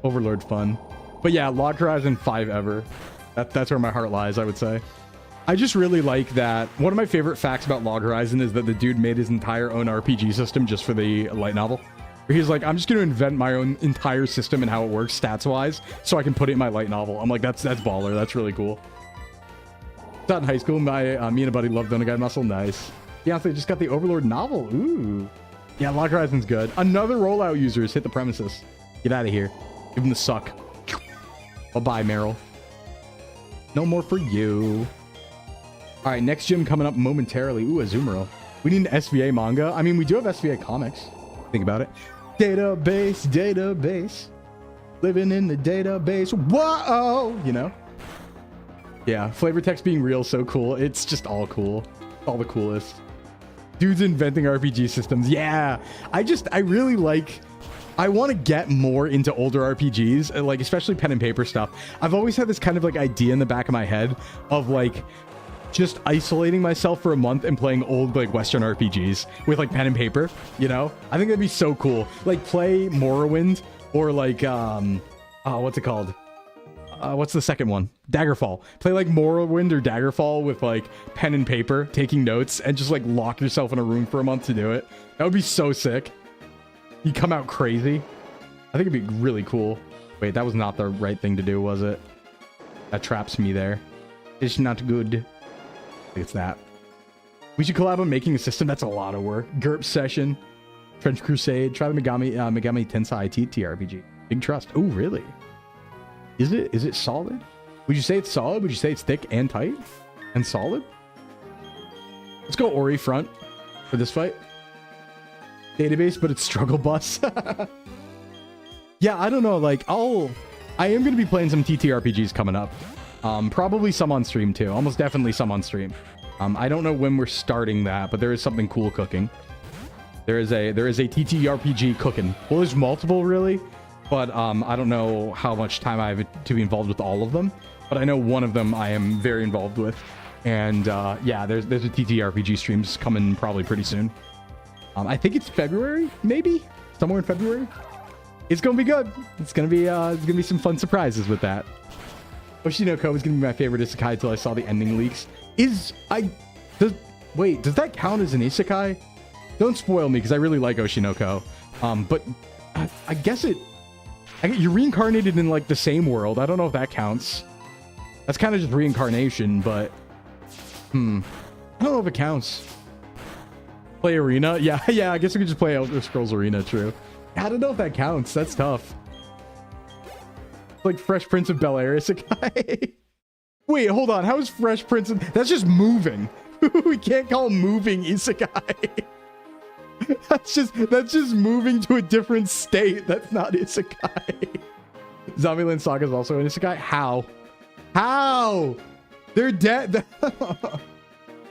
S1: Overlord's fun. But yeah, Log Horizon 5 ever. That's where my heart lies, I would say. I just really like that. One of my favorite facts about Log Horizon is that the dude made his entire own RPG system just for the light novel. Where he's like, I'm just going to invent my own entire system and how it works stats-wise so I can put it in my light novel. I'm like, that's baller. That's really cool. Not in high school. Me and a buddy loved Donut Guy Muscle. Nice. Beyonce just got the Overlord novel. Ooh. Yeah, Log Horizon's good. Another rollout users hit the premises. Get out of here. Give him the suck. Bye-bye, Meryl. No more for you. All right, next gym coming up momentarily. Ooh, Azumarill. We need an SVA manga. I mean, we do have SVA comics. Think about it. Database, database. Living in the database. Whoa! You know? Yeah, flavor text being real, so cool. It's just all cool. All the coolest. Dudes inventing RPG systems. Yeah. I really like... I want to get more into older RPGs, like especially pen and paper stuff. I've always had this kind of like idea in the back of my head of like just isolating myself for a month and playing old like Western RPGs with like pen and paper, you know? I think that'd be so cool. Like play Morrowind or like what's it called? What's the second one? Daggerfall. Play like Morrowind or Daggerfall with like pen and paper, taking notes, and just like lock yourself in a room for a month to do it. That would be so sick. You come out crazy. I think it'd be really cool. Wait, that was not the right thing to do, was it? That traps me there. It's not good. I think it's that. We should collab on making a system. That's a lot of work. GURP session. Trench Crusade. Try the Megami Tensei TTRPG. Big trust. Oh, really? Is it solid? Would you say it's solid? Would you say it's thick and tight? And solid? Let's go Ori front for this fight. Database, but it's struggle bus. Yeah, I don't know. Like, I am going to be playing some TTRPGs coming up. Probably some on stream too. Almost definitely some on stream. I don't know when we're starting that, but there is something cool cooking. There is a TTRPG cooking. Well, there's multiple really, but I don't know how much time I have to be involved with all of them. But I know one of them I am very involved with, and yeah, there's a TTRPG streams coming probably pretty soon. I think it's February, maybe somewhere in February. It's gonna be good. It's gonna be some fun surprises with that. Oshinoko was gonna be my favorite isekai until I saw the ending leaks. Wait, does that count as an isekai? Don't spoil me because I really like Oshinoko. But I guess you're reincarnated in like the same world. I don't know if that counts. That's kind of just reincarnation, but I don't know if it counts. Play Arena? Yeah, I guess we could just play Elder Scrolls Arena, true. I don't know if that counts. That's tough. Like Fresh Prince of Bel-Air isekai. Wait, hold on. How is Fresh Prince of... That's just moving. We can't call moving isekai. That's just moving to a different state. That's not isekai. Zombieland Saga is also an isekai. How? They're dead.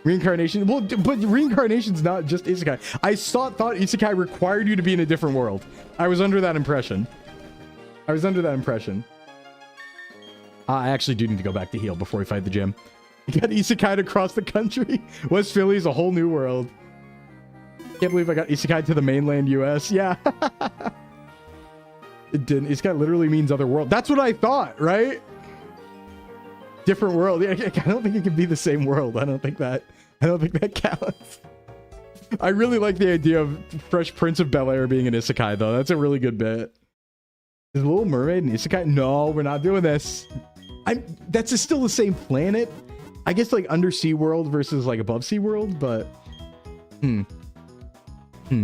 S1: Reincarnation. Well, but reincarnation's not just isekai. I thought isekai required you to be in a different world. I was under that impression. I actually do need to go back to heal before we fight the gym. You got isekai across the country. West Philly is a whole new world. Can't believe I got isekai to the mainland US. Yeah. It didn't. Isekai literally means other world. That's what I thought, right? Different world. Yeah, I don't think it can be the same world. I don't think that counts. I really like the idea of Fresh Prince of Bel-Air being an isekai, though. That's a really good bit. Is Little Mermaid an isekai? No, we're not doing this. That's still the same planet. I guess like undersea world versus like above sea world, but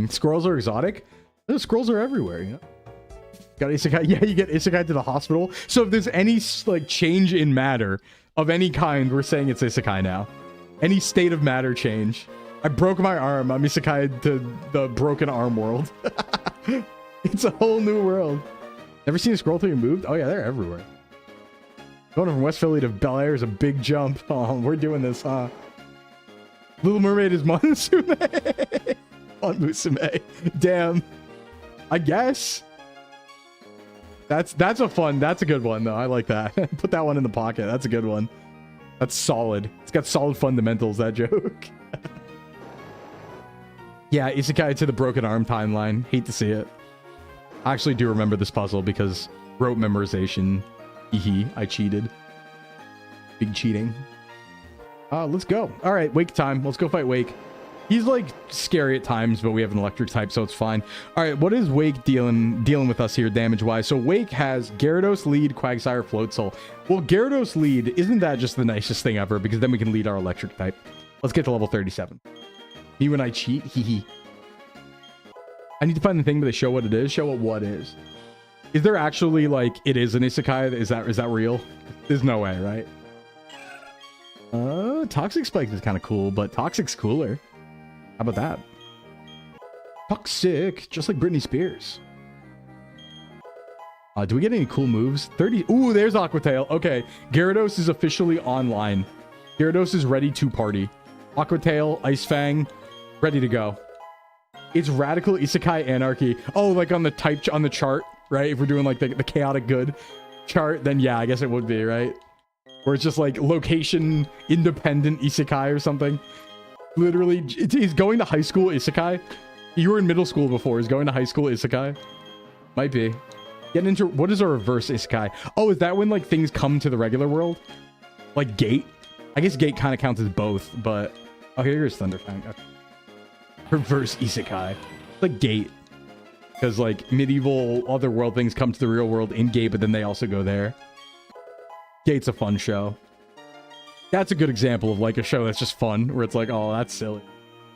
S1: Squirrels are exotic. No, squirrels are everywhere, you know. Got isekai. Yeah, you get isekai to the hospital. So if there's any like change in matter of any kind, we're saying it's isekai now. Any state of matter change. I broke my arm. I'm isekai to the broken arm world. It's a whole new world. Never seen a scroll till you moved? Oh yeah, they're everywhere. Going from West Philly to Bel-Air is a big jump. Oh, we're doing this, huh? Little Mermaid is Monsume. Monsume. Damn. I guess. That's a good one though. I like that. Put that one in the pocket. That's a good one. That's solid. It's got solid fundamentals, that joke. Yeah, isekai to the broken arm timeline. Hate to see it. I actually do remember this puzzle because rote memorization. I cheated. Big cheating. Let's go. All right, Wake time. Let's go fight Wake. He's like scary at times, but we have an electric type, so it's fine. All right, what is Wake dealing with us here damage-wise? So Wake has Gyarados, Lead, Quagsire, Floatzel. Well, Gyarados Lead, isn't that just the nicest thing ever? Because then we can lead our electric type. Let's get to level 37. Me when I cheat? Hee hee. I need to find the thing where they show what it is. Show what is. Is there actually, like, it is an isekai? Is that real? There's no way, right? Toxic Spike is kind of cool, but Toxic's cooler. How about that? Toxic, just like Britney Spears. Do we get any cool moves? 30. Ooh, there's Aqua Tail. Okay, Gyarados is officially online. Gyarados is ready to party. Aqua Tail, Ice Fang, ready to go. It's Radical Isekai Anarchy. Oh, like on the on the chart, right? If we're doing like the chaotic good chart, then yeah, I guess it would be, right? Where it's just like location independent isekai or something. Literally, he's going to high school isekai. You were in middle school before. He's going to high school isekai. Might be. Getting into what is a reverse isekai? Oh, is that when like things come to the regular world? Like Gate? I guess Gate kind of counts as both, but oh, here's Thunderfang. Okay. Reverse isekai. Like Gate. Because like medieval otherworld things come to the real world in Gate, but then they also go there. Gate's a fun show. That's a good example of like a show that's just fun, where it's like, oh, that's silly.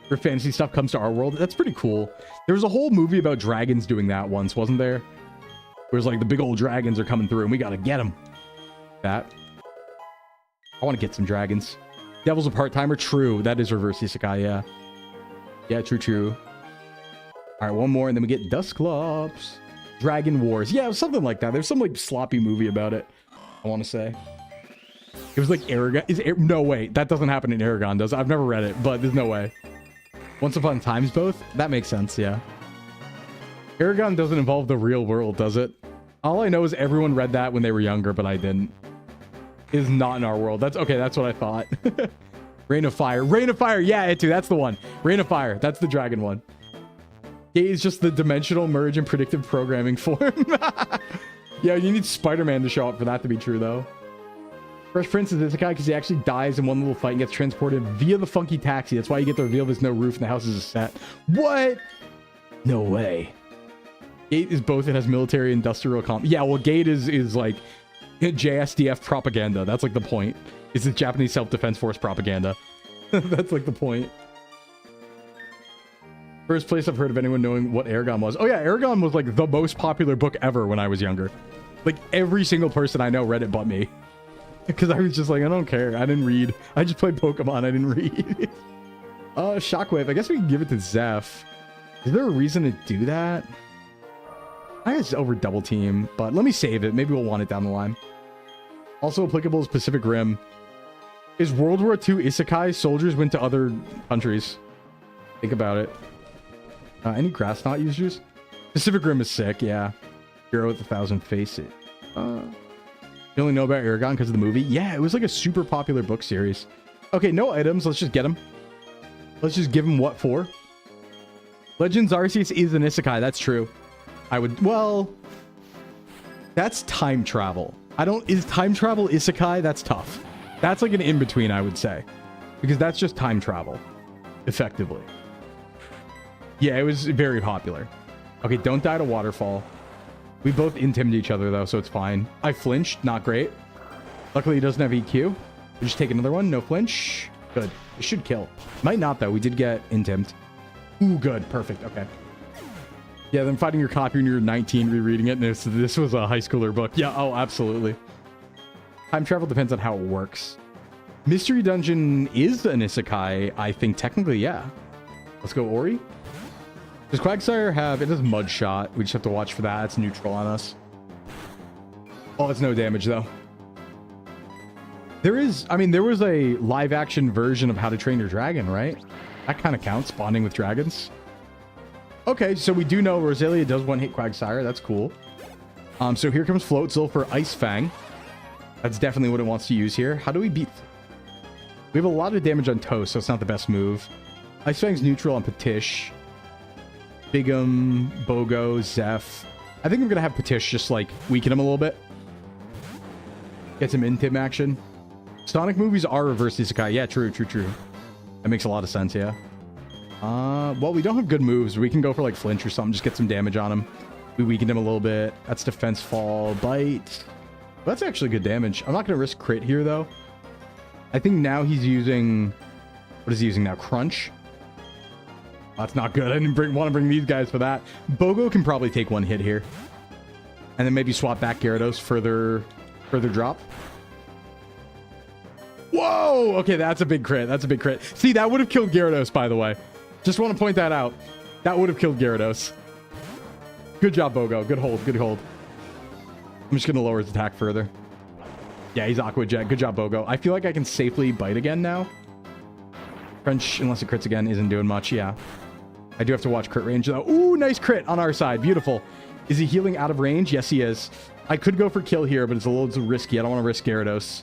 S1: Where fantasy stuff comes to our world. That's pretty cool. There was a whole movie about dragons doing that once, wasn't there? Where it's like the big old dragons are coming through and we gotta get them. That. I want to get some dragons. Devil's a part-timer? True. That is reverse isekai, yeah. Yeah, true. All right, one more and then we get Dusclops. Dragon Wars. Yeah, it was something like that. There's some like sloppy movie about it, I want to say. It was like Aragon. No way. That doesn't happen in Aragon, does it? I've never read it, but there's no way. Once Upon a Time's both? That makes sense, yeah. Aragon doesn't involve the real world, does it? All I know is everyone read that when they were younger, but I didn't. It is not in our world. That's okay. That's what I thought. Rain of Fire. Rain of Fire. Yeah, it too. That's the one. Rain of Fire. That's the dragon one. Gate is just the dimensional merge and predictive programming form. Yeah, you need Spider-Man to show up for that to be true, though. Fresh Prince is isekai because he actually dies in one little fight and gets transported via the funky taxi. That's why you get the reveal there's no roof and the house is a set. What? No way. Gate is both. It has military industrial Yeah, well, Gate is like JSDF propaganda. That's like the point. It's the Japanese Self-Defense Force propaganda. That's like the point. First place I've heard of anyone knowing what Aragon was. Oh yeah, Aragon was like the most popular book ever when I was younger. Like every single person I know read it but me. Because I was just like, I don't care. I didn't read. I just played Pokemon. I didn't read. Shockwave. I guess we can give it to Zeph. Is there a reason to do that? I guess over double team, but let me save it. Maybe we'll want it down the line. Also applicable is Pacific Rim. Is World War II isekai? Soldiers went to other countries. Think about it. Any grass knot users? Pacific Rim is sick, yeah. Hero with 1,000 faces. You only know about Aragon because of the movie? Yeah, it was like a super popular book series. Okay, no items. Let's just get them. Let's just give them what for. Legends Arceus is an isekai. That's true. I would... Well... That's time travel. Is time travel isekai? That's tough. That's like an in-between, I would say. Because that's just time travel. Effectively. Yeah, it was very popular. Okay, don't die to Waterfall. We both intimed each other, though, so it's fine. I flinched. Not great. Luckily, he doesn't have EQ. We just take another one. No flinch. Good. It should kill. Might not, though. We did get intimed. Ooh, good. Perfect. Okay. Yeah, then fighting your copy when you're 19, rereading it, and this was a high schooler book. Yeah, oh, absolutely. Time travel depends on how it works. Mystery Dungeon is an isekai, I think, technically, yeah. Let's go, Ori. Does Quagsire have... It does Mud Shot. We just have to watch for that. It's neutral on us. Oh, it's no damage, though. There is... I mean, there was a live-action version of How to Train Your Dragon, right? That kind of counts, bonding with dragons. Okay, so we do know Roselia does one-hit Quagsire. That's cool. So here comes Floatzel for Ice Fang. That's definitely what it wants to use here. How do we beat... We have a lot of damage on Toast, so it's not the best move. Ice Fang's neutral on Petish. Bigum, Bogo, Zeph. I think I'm going to have Petish just, like, weaken him a little bit. Get some intim action. Sonic movies are reverse isekai. Yeah, true. That makes a lot of sense, yeah. Well, we don't have good moves. We can go for like flinch or something, just get some damage on him. We weakened him a little bit. That's defense, fall, bite. That's actually good damage. I'm not going to risk crit here, though. I think now he's using... What is he using now? Crunch? That's not good. I didn't want to bring these guys for that. Bogo can probably take one hit here. And then maybe swap back Gyarados, further drop. Whoa! Okay, that's a big crit. That's a big crit. See, that would have killed Gyarados, by the way. Just want to point that out. That would have killed Gyarados. Good job, Bogo. Good hold. Good hold. I'm just going to lower his attack further. Yeah, he's Aqua Jet. Good job, Bogo. I feel like I can safely bite again now. Crunch, unless it crits again, isn't doing much. Yeah. I do have to watch crit range, though. Ooh, nice crit on our side. Beautiful. Is he healing out of range? Yes, he is. I could go for kill here, but it's a little too risky. I don't want to risk Gyarados.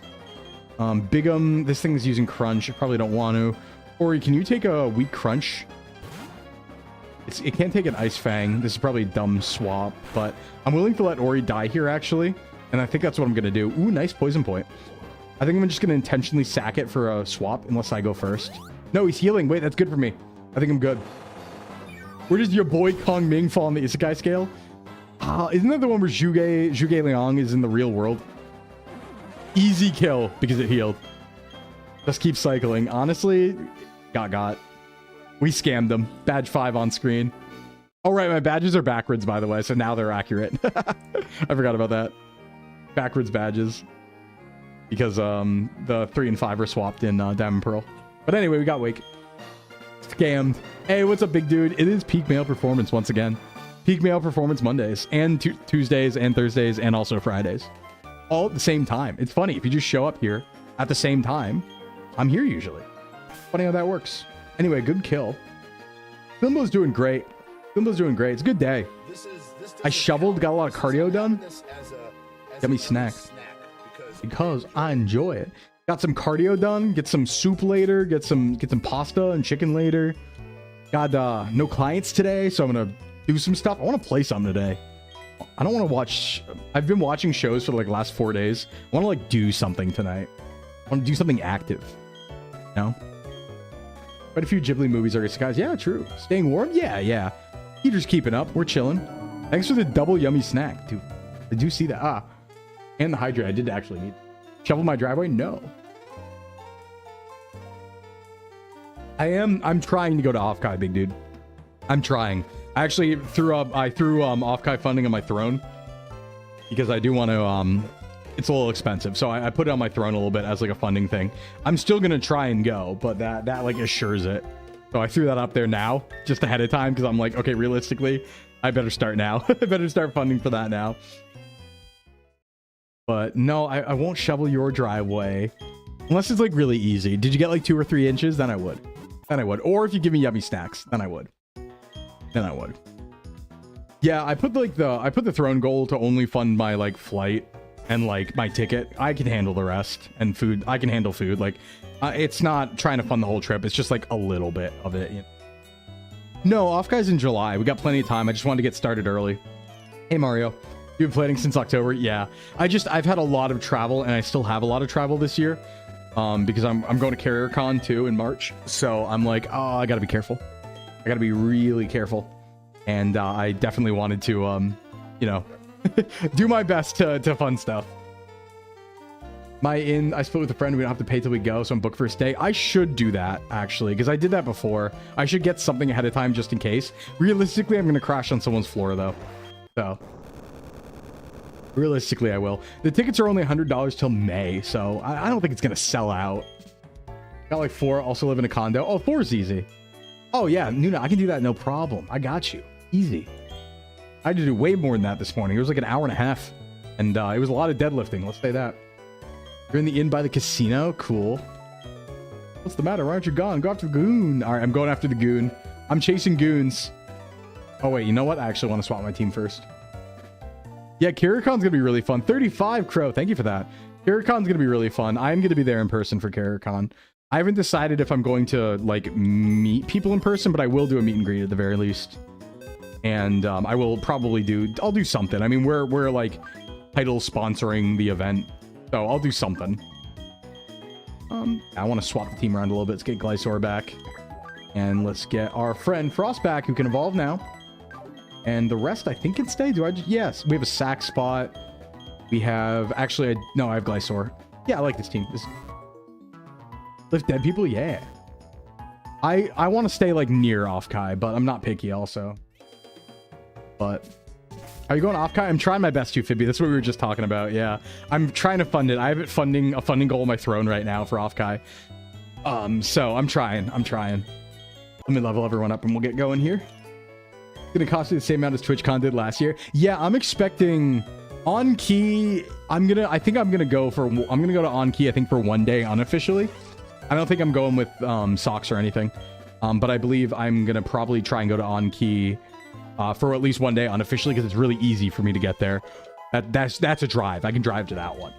S1: Bigum, this thing is using Crunch. I probably don't want to. Ori, can you take a weak Crunch? It can't take an Ice Fang. This is probably a dumb swap, but I'm willing to let Ori die here, actually. And I think that's what I'm going to do. Ooh, nice Poison Point. I think I'm just going to intentionally sack it for a swap, unless I go first. No, he's healing. Wait, that's good for me. I think I'm good. Where does your boy Kong Ming fall on the Isekai scale? Isn't that the one where Zhuge Liang is in the real world? Easy kill because it healed. Just keep cycling. Honestly, got. We scammed them. Badge 5 on screen. Oh, right. My badges are backwards, by the way. So now they're accurate. I forgot about that. Backwards badges. Because the 3 and 5 are swapped in Diamond Pearl. But anyway, we got Wake. Scammed. Hey, what's up, big dude? It is peak male performance once again. Peak male performance Mondays. And Tuesdays and Thursdays and also Fridays. All at the same time. It's funny. If you just show up here at the same time, I'm here usually. Funny how that works. Anyway, good kill. Sclimbo's doing great. Sclimbo's doing great. It's a good day. I shoveled, got a lot of cardio done. Got me snack. Because I enjoy it. Got some cardio done. Get some soup later. Get some pasta and chicken later. Got no clients today, so I'm gonna do some stuff. I want to play something today. I don't want to watch... I've been watching shows for like the last 4 days. I want to like do something tonight. I want to do something active. You know? Quite a few Ghibli movies are isekais. Yeah, true. Staying warm? Yeah. Heater's keeping up. We're chilling. Thanks for the double yummy snack, dude. I do see that. And the hydrate. I did actually need. Shovel my driveway? No. I'm trying to go to Offkai, big dude. I'm trying. I actually threw Offkai funding on my throne because I do want to it's a little expensive, so I put it on my throne a little bit as like a funding thing. I'm still gonna try and go, but that like assures it. So I threw that up there now, just ahead of time, because I'm like, okay, realistically, I better start now. I better start funding for that now. But no, I won't shovel your driveway unless it's like really easy. Did you get like 2 or 3 inches? Then I would. Or if you give me yummy snacks, then I would. Yeah, I put the throne goal to only fund my like flight and like my ticket. I can handle the rest, and food. I can handle food. Like it's not trying to fund the whole trip. It's just like a little bit of it. You know? No, Offkai's in July. We got plenty of time. I just wanted to get started early. Hey Mario, you've been planning since October? Yeah, I've had a lot of travel, and I still have a lot of travel this year. Because I'm going to CarrierCon too in March. So I'm like, oh, I gotta be careful. I gotta be really careful. And I definitely wanted to, you know, do my best to fund stuff. I split with a friend. We don't have to pay till we go, so I'm booked for a stay. I should do that, actually, because I did that before. I should get something ahead of time just in case. Realistically, I'm going to crash on someone's floor, though. So, realistically, I will. The tickets are only $100 till May, so I don't think it's going to sell out. Got like 4. Also live in a condo. Oh, 4 is easy. Oh, yeah, Nuna, I can do that, no problem. I got you. Easy. I had to do way more than that this morning. It was like an hour and a half. And it was a lot of deadlifting. Let's say that. You're in the inn by the casino? Cool. What's the matter? Why aren't you gone? Go after the goon. All right, I'm going after the goon. I'm chasing goons. Oh, wait. You know what? I actually want to swap my team first. Yeah, CarrierCon's going to be really fun. 35, Crow. Thank you for that. CarrierCon's going to be really fun. I'm going to be there in person for CarrierCon. I haven't decided if I'm going to, like, meet people in person, but I will do a meet and greet at the very least. And I will probably I'll do something. I mean, we're like title sponsoring the event, so I'll do something. I want to swap the team around a little bit. Let's get Glysaur back. And let's get our friend Frost back, who can evolve now. And the rest, I think, can stay. Do I just... Yes, we have a sack spot. We have... Actually, no, I have Glysaur. Yeah, I like this team. Lift dead people? Yeah. I want to stay, like, near Offkai, but I'm not picky also. But... Are you going Offkai? I'm trying my best to, Fibby. That's what we were just talking about, yeah. I'm trying to fund it. I have a funding goal on my throne right now for Offkai. So I'm trying. Let me level everyone up and we'll get going here. It's gonna cost you the same amount as TwitchCon did last year. Yeah, I'm expecting on key. I think I'm gonna go to on key. I think for 1 day unofficially. I don't think I'm going with socks or anything. But I believe I'm gonna probably try and go to on key for at least 1 day unofficially because it's really easy for me to get there. That's a drive. I can drive to that one.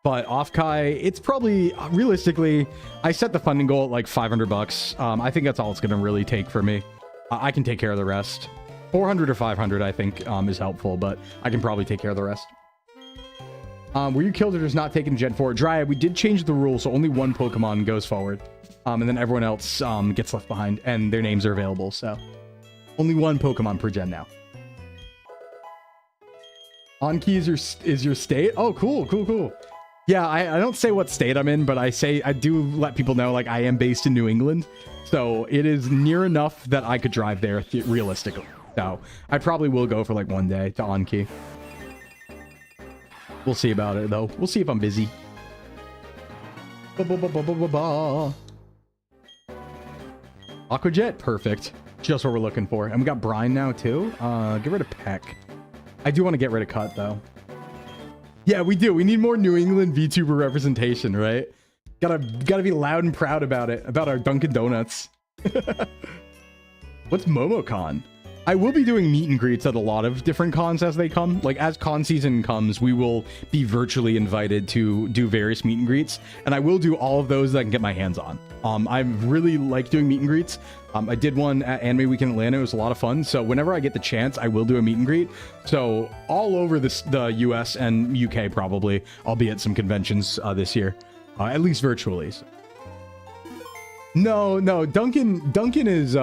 S1: But Offkai, it's probably, realistically, I set the funding goal at like $500. I think that's all it's going to really take for me. I can take care of the rest. 400 or 500, I think, is helpful, but I can probably take care of the rest. Were you killed or just not taking Gen 4? Dryad, we did change the rule, so only one Pokemon goes forward. And then everyone else gets left behind, and their names are available, so. Only one Pokemon per gen now. On-key is your state? Oh, cool. Yeah, I don't say what state I'm in, but I do let people know, like, I am based in New England. So it is near enough that I could drive there realistically. So I probably will go for like 1 day to on-key. We'll see about it, though. We'll see if I'm busy. Aqua Jet, perfect. Just what we're looking for. And we got Brine now, too. Get rid of Peck. I do want to get rid of Cut, though. Yeah, we do. We need more New England VTuber representation, right? Gotta be loud and proud about it. About our Dunkin' Donuts. What's MomoCon? I will be doing meet and greets at a lot of different cons as they come. Like, as con season comes, we will be virtually invited to do various meet and greets. And I will do all of those that I can get my hands on. I really like doing meet and greets. I did one at Anime Week in Atlanta. It was a lot of fun. So whenever I get the chance, I will do a meet and greet. So all over the US and UK probably, I'll be at some conventions this year. At least virtually. So. No, Dunkin' is...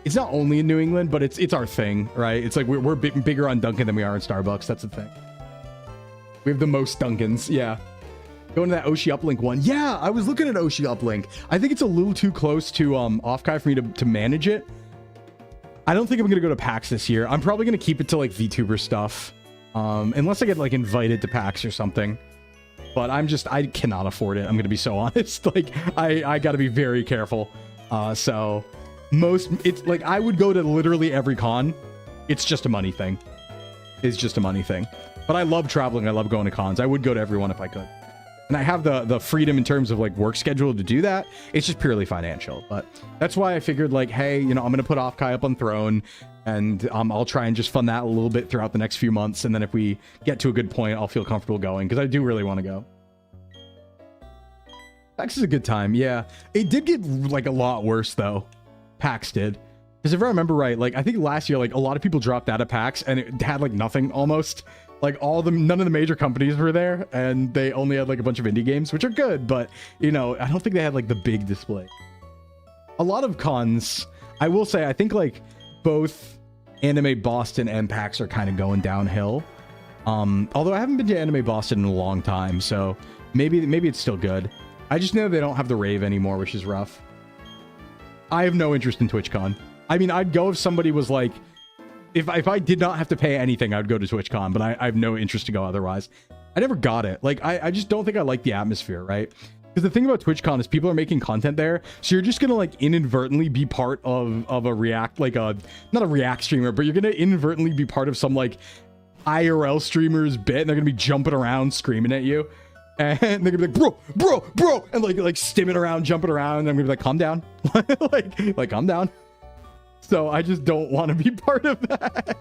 S1: it's not only in New England, but it's our thing, right? It's like we're bigger on Dunkin' than we are in Starbucks. That's the thing. We have the most Dunkins, yeah. Going to that Oshi Uplink one. Yeah, I was looking at Oshi Uplink. I think it's a little too close to Offkai for me to manage it. I don't think I'm going to go to PAX this year. I'm probably going to keep it to like VTuber stuff. Unless I get like invited to PAX or something. But I cannot afford it. I'm going to be so honest. Like, I got to be very careful. So... it's like I would go to literally every con. It's just a money thing. It's just a money thing. But I love traveling. I love going to cons. I would go to everyone if I could. And I have the freedom in terms of like work schedule to do that. It's just purely financial. But that's why I figured like, hey, you know, I'm going to put Offkai up on Throne. And I'll try and just fund that a little bit throughout the next few months. And then if we get to a good point, I'll feel comfortable going. Because I do really want to go. PAX is a good time. Yeah. It did get like a lot worse though. PAX did. Because if I remember right, like I think last year, like a lot of people dropped out of PAX and it had like nothing almost. Like none of the major companies were there and they only had like a bunch of indie games, which are good, but you know, I don't think they had like the big display. A lot of cons, I will say, I think like both Anime Boston and PAX are kind of going downhill. Although I haven't been to Anime Boston in a long time, so maybe it's still good. I just know they don't have the rave anymore, which is rough. I have no interest in TwitchCon. I mean, I'd go if somebody was like, if I did not have to pay anything, I'd go to TwitchCon, but I have no interest to go otherwise. I never got it. Like, I just don't think I like the atmosphere, right? Because the thing about TwitchCon is people are making content there, so you're just gonna like inadvertently be part of a React, like not a React streamer, but you're gonna inadvertently be part of some like IRL streamer's bit, and they're gonna be jumping around screaming at you. And they're gonna be like, bro, and like stimming around, jumping around, and I'm gonna be like, calm down. like calm down. So I just don't want to be part of that.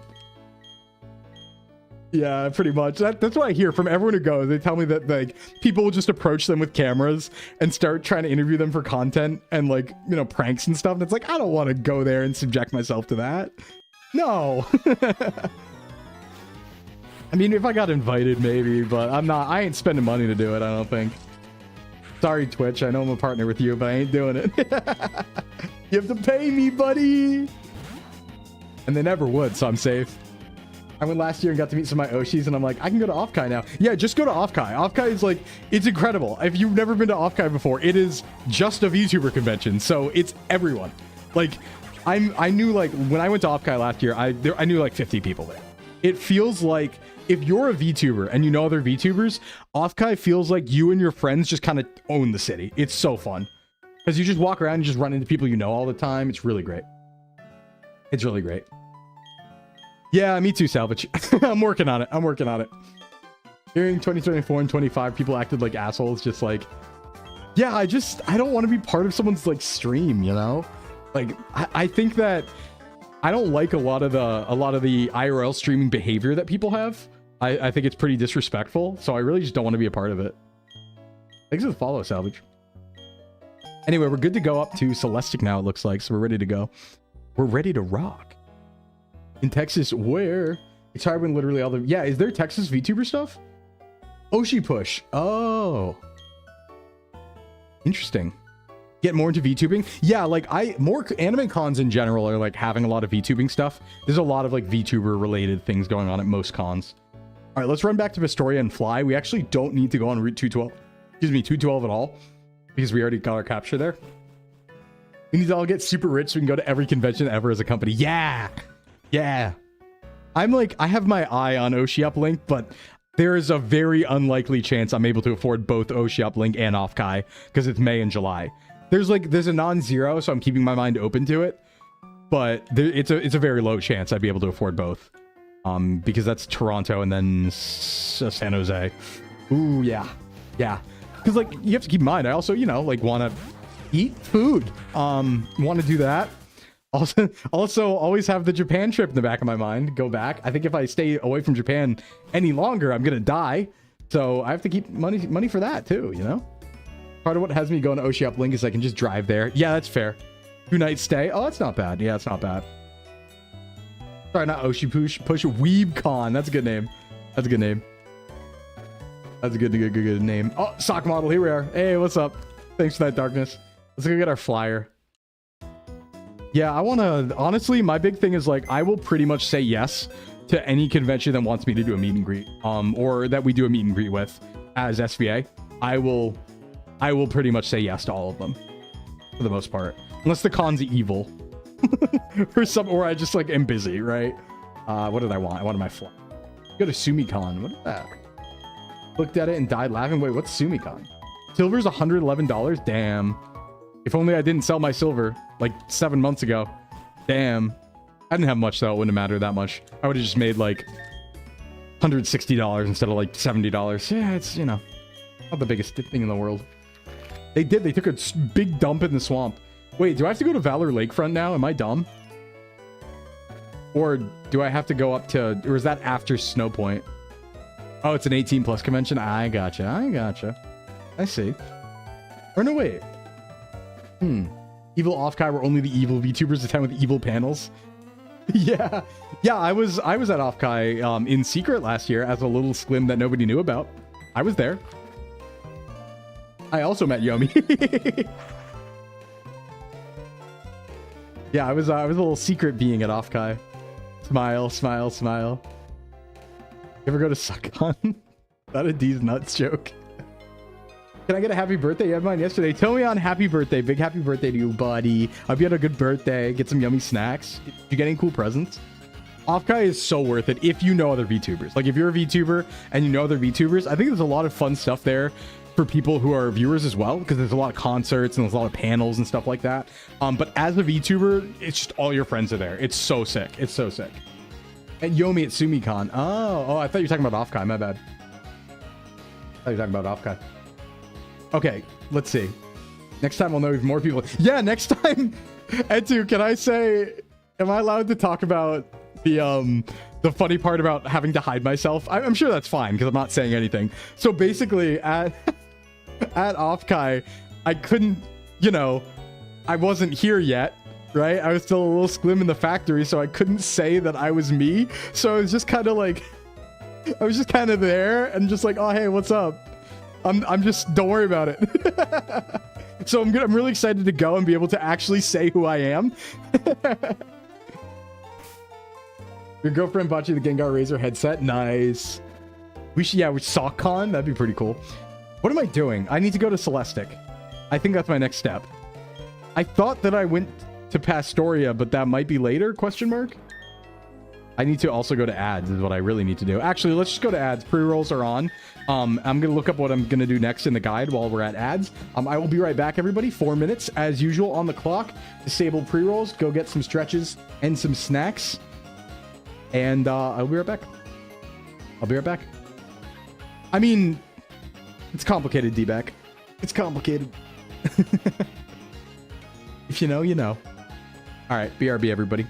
S1: Yeah, pretty much. That's what I hear from everyone who goes. They tell me that like people will just approach them with cameras and start trying to interview them for content and like, you know, pranks and stuff. And it's like, I don't want to go there and subject myself to that. No. I mean, if I got invited, maybe, but I ain't spending money to do it, I don't think. Sorry, Twitch. I know I'm a partner with you, but I ain't doing it. You have to pay me, buddy. And they never would, so I'm safe. I went last year and got to meet some of my Oshis, and I'm like, I can go to Offkai now. Yeah, just go to Offkai. Offkai is like, it's incredible. If you've never been to Offkai before, it is just a VTuber convention, so it's everyone. Like, I knew, like, when I went to Offkai last year, I knew like 50 people there. It feels like if you're a VTuber and you know other VTubers, Offkai feels like you and your friends just kind of own the city. It's so fun because you just walk around and just run into people you know all the time. It's really great. It's really great. Yeah, me too, Salvage. I'm working on it. I'm working on it. During 2024 and 25, people acted like assholes. Just like, yeah, I don't want to be part of someone's like stream, you know? Like, I think that I don't like a lot of the IRL streaming behavior that people have. I think it's pretty disrespectful. So I really just don't want to be a part of it. Thanks for the follow, Salvage. Anyway, we're good to go up to Celestic now, it looks like. So we're ready to go. We're ready to rock. In Texas, where? It's hard when literally all the... Yeah, is there Texas VTuber stuff? Oshi Push. Oh. Interesting. Get more into VTubing? Yeah, like more anime cons in general are like having a lot of VTubing stuff. There's a lot of like VTuber related things going on at most cons. All right, let's run back to Vistoria and fly. We actually don't need to go on Route 212. Excuse me, 212 at all. Because we already got our capture there. We need to all get super rich so we can go to every convention ever as a company. Yeah! Yeah. I'm like, I have my eye on Oshi Uplink, but there is a very unlikely chance I'm able to afford both Oshi Uplink and Offkai because it's May and July. There's a non-zero, so I'm keeping my mind open to it, but it's a very low chance I'd be able to afford both. Because that's Toronto and then San Jose. Ooh, yeah. Yeah. Because like you have to keep in mind, I also, you know, like want to eat food. Want to do that. Also, always have the Japan trip in the back of my mind. Go back. I think if I stay away from Japan any longer, I'm gonna die. So I have to keep money for that too. You know. Part of what has me going to Oshi Uplink is I can just drive there. Yeah, that's fair. 2-night stay. Oh, that's not bad. Yeah, it's not bad. Sorry, not Oshi Push. WeebCon. That's a good name. That's a good name. That's a good name. Oh, sock model. Here we are. Hey, what's up? Thanks for that, Darkness. Let's go get our flyer. Yeah, I want to... Honestly, my big thing is, like, I will pretty much say yes to any convention that wants me to do a meet and greet. Or that we do a meet and greet with as SVA. I will pretty much say yes to all of them. For the most part. Unless the con's evil. or I just, like, am busy, right? What did I want? I wanted my fly. Go to SumiCon. What is that? Looked at it and died laughing. Wait, what's SumiCon? Silver's $111? Damn. If only I didn't sell my silver like 7 months ago. Damn. I didn't have much though. It wouldn't have mattered that much. I would have just made like $160 instead of like $70. Yeah, it's, you know, not the biggest thing in the world. They took a big dump in the swamp. Wait, do I have to go to Valor Lakefront now? Am I dumb? Or do I have to go up to, or is that after Snow Point? Oh, it's an 18+ convention. I gotcha. I see. Or no, wait. Evil Offkai where only the evil VTubers attend with evil panels. Yeah, I was at Offkai in secret last year as a little Sclim that nobody knew about. I was there. I also met Yomi. Yeah, I was a little secret being at Offkai. Smile, smile, smile. You ever go to Suckon? Not a D's nuts joke. Can I get a happy birthday? You had mine yesterday. Tell me on happy birthday. Big happy birthday to you, buddy. Hope you had a good birthday. Get some yummy snacks. Did you get any cool presents? Offkai is so worth it if you know other VTubers. Like if you're a VTuber and you know other VTubers, I think there's a lot of fun stuff there for people who are viewers as well, because there's a lot of concerts and there's a lot of panels and stuff like that. But as a VTuber, it's just all your friends are there. It's so sick. It's so sick. And Yomi at SumiCon. Oh, I thought you were talking about Offkai. My bad. I thought you were talking about Offkai. Okay, let's see. Next time we'll know even more people. Yeah, next time. Etu, can I say, am I allowed to talk about the funny part about having to hide myself? I'm sure that's fine because I'm not saying anything. So basically at Offkai, I couldn't, you know, I wasn't here yet, right? I was still a little Sclim in the factory, so I couldn't say that I was me. So I was just kind of like, I was just kind of there and just like, oh, hey, what's up? I'm just, don't worry about it. So I'm really excited to go and be able to actually say who I am. Your girlfriend bought you the Gengar Razor headset. Nice. We should, yeah, with SockCon, that'd be pretty cool. What am I doing? I need to go to Celestic. I think that's my next step. I thought that I went to Pastoria, but that might be later, question mark? I need to also go to ads is what I really need to do. Actually, let's just go to ads. Pre-rolls are on. I'm going to look up what I'm going to do next in the guide while we're at ads. I will be right back, everybody. 4 minutes, as usual, on the clock. Disable pre-rolls. Go get some stretches and some snacks. And I'll be right back. I'll be right back. I mean, it's complicated, D-back. It's complicated. If you know, you know. All right, BRB, everybody.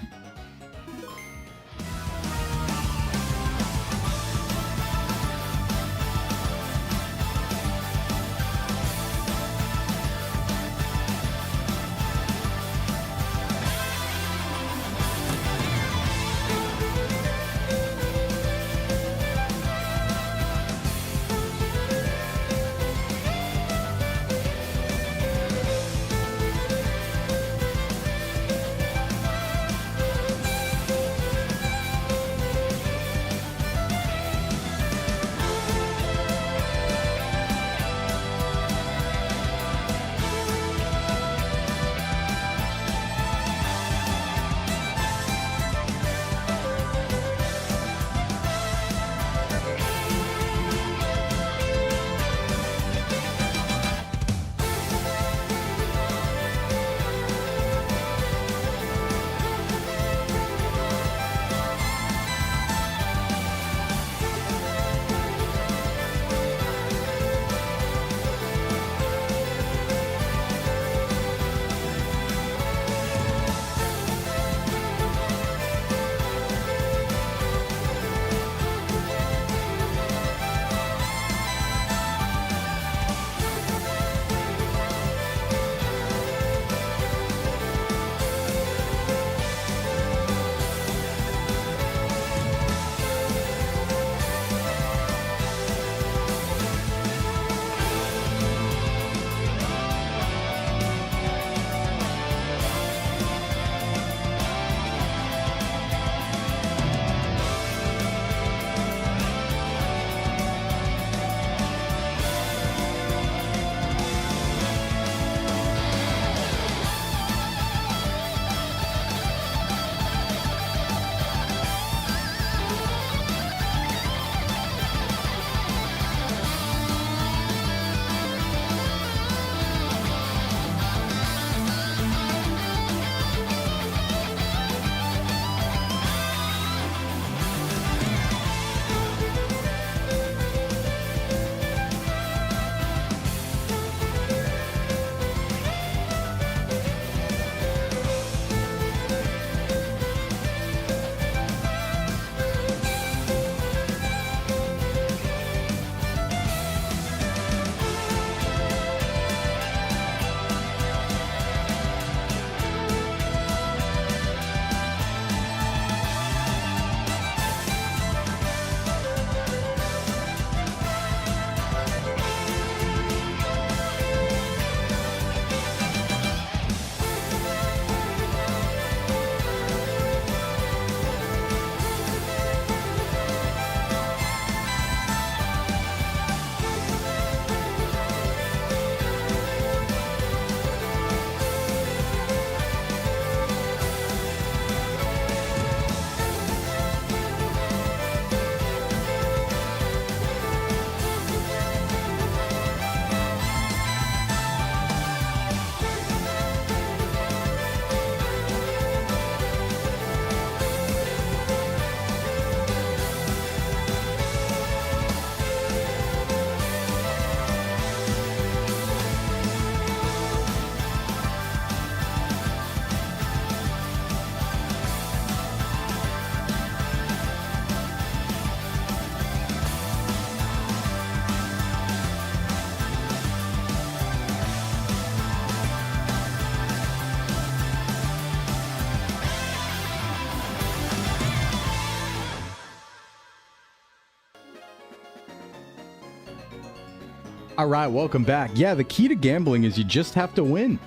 S1: All right, welcome back. Yeah, the key to gambling is you just have to win.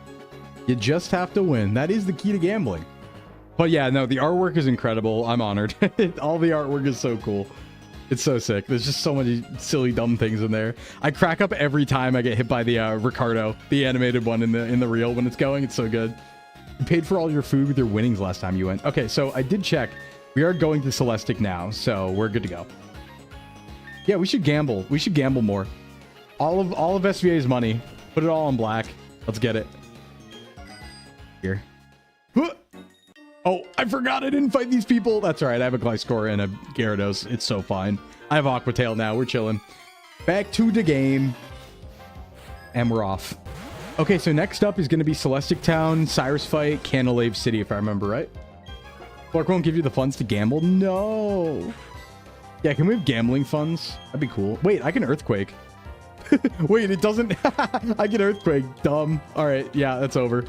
S1: You just have to win. That is the key to gambling. But yeah, no, the artwork is incredible. I'm honored. All the artwork is so cool. It's so sick. There's just so many silly, dumb things in there. I crack up every time I get hit by the Ricardo, the animated one in the reel when it's going. It's so good. You paid for all your food with your winnings last time you went. Okay, so I did check. We are going to Celestic now, so we're good to go. Yeah, we should gamble. We should gamble more. All of SVA's money. Put it all on black. Let's get it. Here. Oh, I forgot I didn't fight these people. That's all right. I have a Gliscor and a Gyarados. It's so fine. I have Aquatail now. We're chilling. Back to the game. And we're off. Okay, so next up is going to be Celestic Town, Cyrus Fight, Canalave City, if I remember right. Clark won't give you the funds to gamble? No. Yeah, can we have gambling funds? That'd be cool. Wait, I can Earthquake. Wait, it doesn't... I get Earthquake. Dumb. All right, yeah, that's over.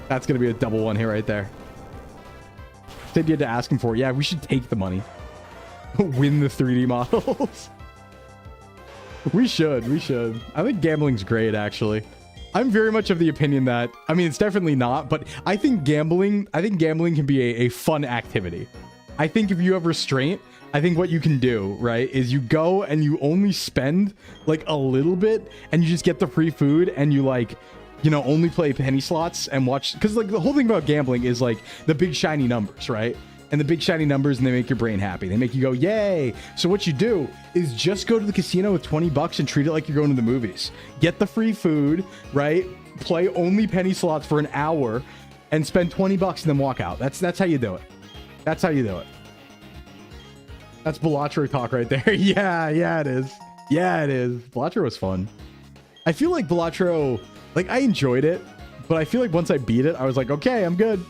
S1: That's going to be a double one here right there. Said you had to ask him for it. Yeah, we should take the money. Win the 3D models. We should. I think gambling's great, actually. I'm very much of the opinion that, I mean, it's definitely not, but I think gambling can be a fun activity. I think if you have restraint, I think what you can do, right, is you go and you only spend like a little bit and you just get the free food and you like, you know, only play penny slots and watch, because like the whole thing about gambling is like the big shiny numbers, right? And the big shiny numbers, and they make your brain happy. They make you go, yay. So what you do is just go to the casino with 20 bucks and treat it like you're going to the movies. Get the free food, right? Play only penny slots for an hour and spend 20 bucks and then walk out. That's how you do it. That's how you do it. That's Balatro talk right there. Yeah, it is. Yeah, it is. Balatro was fun. I feel like Balatro, like I enjoyed it, but I feel like once I beat it, I was like, okay, I'm good.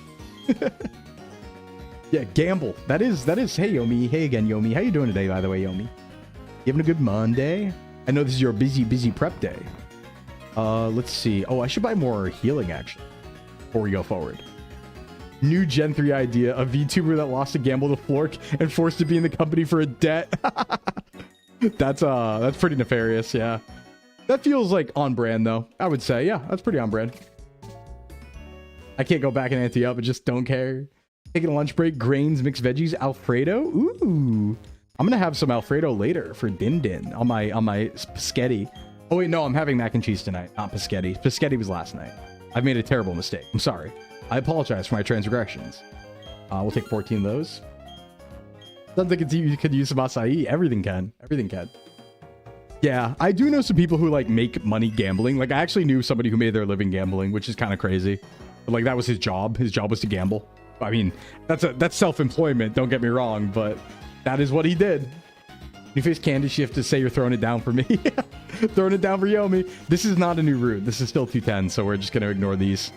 S1: Yeah, gamble. That is. Hey, Yomi. Hey again, Yomi. How you doing today, by the way, Yomi? You having a good Monday? I know this is your busy prep day. Let's see. Oh, I should buy more healing, actually, before we go forward. New Gen 3 idea. A VTuber that lost a gamble to Flork and forced to be in the company for a debt. That's pretty nefarious, yeah. That feels like on brand, though. I would say, yeah, that's pretty on brand. I can't go back and ante up. I just don't care. Taking a lunch break, grains, mixed veggies, Alfredo. Ooh, I'm gonna have some Alfredo later for Din on my spaghetti. Oh wait, no, I'm having mac and cheese tonight, not Paschetti. Paschetti was last night. I've made a terrible mistake. I'm sorry. I apologize for my transgressions. We'll take 14 of those. Sounds like you could use some acai. Everything can. Everything can. Yeah, I do know some people who like make money gambling. Like I actually knew somebody who made their living gambling, which is kind of crazy. But like that was his job. His job was to gamble. I mean, that's self-employment, don't get me wrong, but that is what he did. You face Candace, you have to say you're throwing it down for me. Throwing it down for Yomi. This is not a new route. This is still 210, so we're just going to ignore these.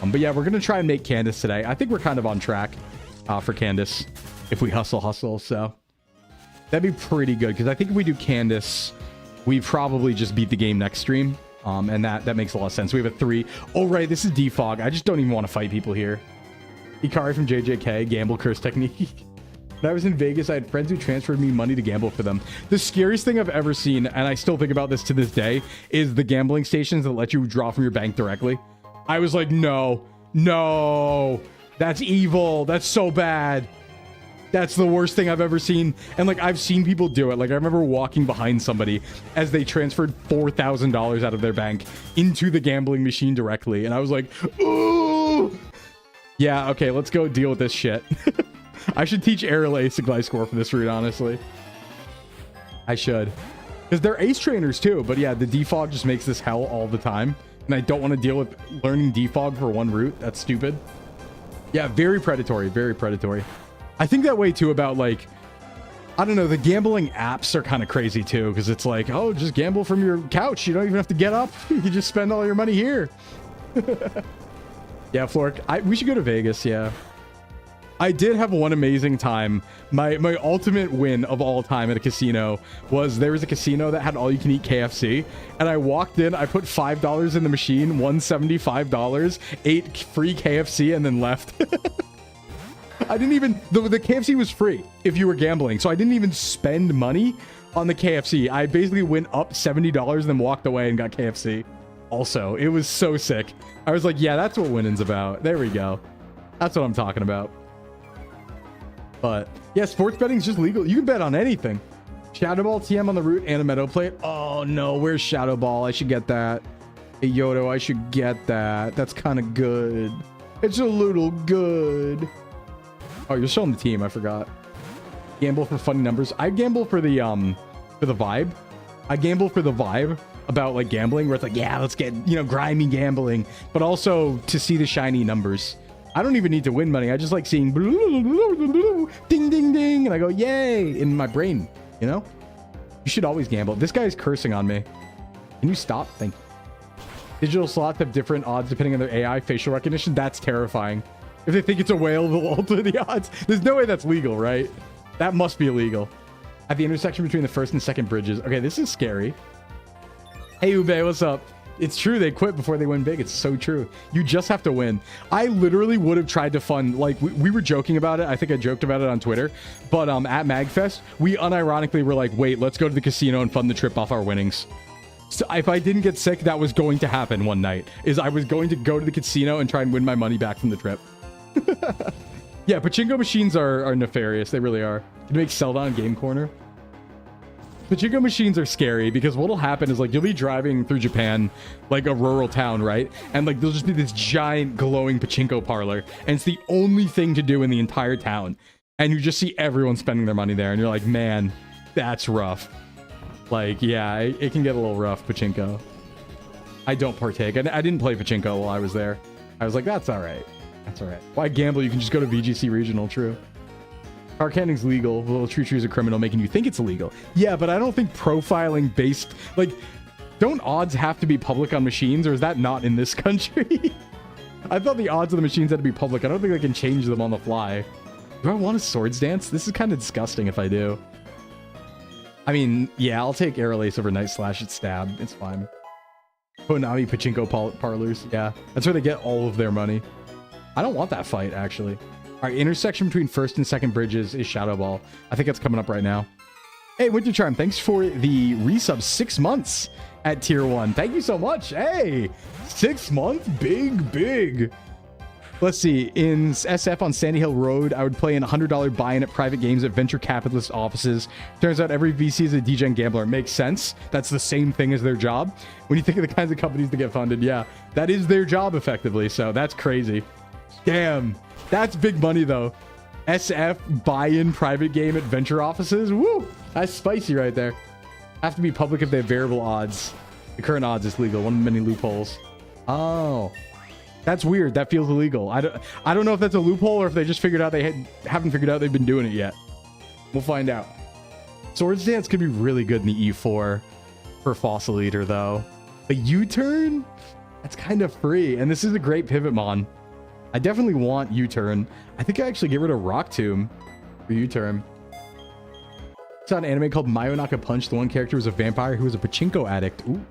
S1: But yeah, we're going to try and make Candace today. I think we're kind of on track for Candace if we hustle. So that'd be pretty good, because I think if we do Candace, we probably just beat the game next stream. And that makes a lot of sense. We have a 3. Oh, right. This is Defog. I just don't even want to fight people here. Ikari from JJK. Gamble curse technique. When I was in Vegas, I had friends who transferred me money to gamble for them. The scariest thing I've ever seen, and I still think about this to this day, is the gambling stations that let you draw from your bank directly. I was like, no. That's evil. That's so bad. That's the worst thing I've ever seen. And like, I've seen people do it. Like, I remember walking behind somebody as they transferred $4,000 out of their bank into the gambling machine directly. And I was like, ooh. Yeah, okay, let's go deal with this shit. I should teach Aerial Ace a Gliscor for this route, honestly. I should. Because they're ace trainers too. But yeah, the defog just makes this hell all the time. And I don't want to deal with learning defog for one route. That's stupid. Yeah, very predatory. Very predatory. I think that way too about like, I don't know, the gambling apps are kind of crazy too, because it's like, oh, just gamble from your couch. You don't even have to get up. You just spend all your money here. Yeah, Flork, we should go to Vegas. Yeah. I did have one amazing time. My ultimate win of all time at a casino was there was a casino that had all you can eat KFC, and I walked in, I put $5 in the machine, won $75, ate free KFC, and then left. I didn't even, the KFC was free if you were gambling, so I didn't even spend money on the KFC. I basically went up $70 and then walked away and got KFC. Also, it was so sick. I was like, yeah, that's what winning's about. There we go. That's what I'm talking about. But yeah, sports betting is just legal. You can bet on anything. Shadow Ball TM on the route and a meadow plate. Oh no, where's Shadow Ball? I should get that. Hey JOHTO, I should get that. That's kind of good. It's a little good. Oh, you're showing the team. I forgot. Gamble for funny numbers. I gamble for the vibe. I gamble for the vibe about like gambling, where it's like, yeah, let's get, you know, grimy gambling, but also to see the shiny numbers. I don't even need to win money. I just like seeing ding, ding, ding, and I go, yay, in my brain, you know? You should always gamble. This guy's cursing on me. Can you stop? Thank you. Digital slots have different odds depending on their AI facial recognition. That's terrifying. If they think it's a whale, they'll alter the odds. There's no way that's legal, right? That must be illegal. At the intersection between the first and second bridges. Okay, this is scary. Hey, Ube, what's up? It's true, they quit before they win big. It's so true. You just have to win. I literally would have tried to fund, like, we were joking about it. I think I joked about it on Twitter. But at MagFest, we unironically were like, wait, let's go to the casino and fund the trip off our winnings. So if I didn't get sick, that was going to happen one night. Is I was going to go to the casino and try and win my money back from the trip. Yeah, pachinko machines are nefarious. They really are. Can you make Celdon Game Corner? Pachinko machines are scary because what'll happen is like you'll be driving through Japan, like a rural town, right? And like there'll just be this giant glowing pachinko parlor, and it's the only thing to do in the entire town. And you just see everyone spending their money there, and you're like, man, that's rough. Like, yeah, it can get a little rough, pachinko. I don't partake. I didn't play pachinko while I was there. I was like, that's all right. That's all right. Why gamble? You can just go to VGC Regional. True. Car canning's legal. Little True True is a criminal, making you think it's illegal. Yeah, but I don't think profiling based, like, don't odds have to be public on machines, or is that not in this country? I thought the odds of the machines had to be public. I don't think I can change them on the fly. Do I want a swords dance? This is kind of disgusting if I do. I mean, yeah, I'll take Arrow Ace over Night Slash at Stab. It's fine. Konami pachinko parlors. Yeah, that's where they get all of their money. I don't want that fight, actually. All right, intersection between first and second bridges is Shadow Ball. I think that's coming up right now. Hey, Winter Charm, thanks for the resub. 6 months at tier 1. Thank you so much. Hey, 6 months? Big. Let's see. In SF on Sandy Hill Road, I would play in $100 buy-in at private games at venture capitalist offices. Turns out every VC is a DJ gambler. Makes sense. That's the same thing as their job. When you think of the kinds of companies that get funded, yeah, that is their job effectively. So that's crazy. Damn. That's big money, though. SF buy-in private game at venture offices. Woo! That's spicy right there. Have to be public if they have variable odds. The current odds is legal. One of the many loopholes. Oh. That's weird. That feels illegal. I don't know if that's a loophole or if they just figured out haven't figured out they've been doing it yet. We'll find out. Swords Dance could be really good in the E4 for Fossil Eater, though. A U-turn? That's kind of free. And this is a great pivot mon. I definitely want U-turn. I think I actually get rid of Rock Tomb for U-turn. I saw an anime called Mayonaka Punch. The one character was a vampire who was a pachinko addict. Ooh.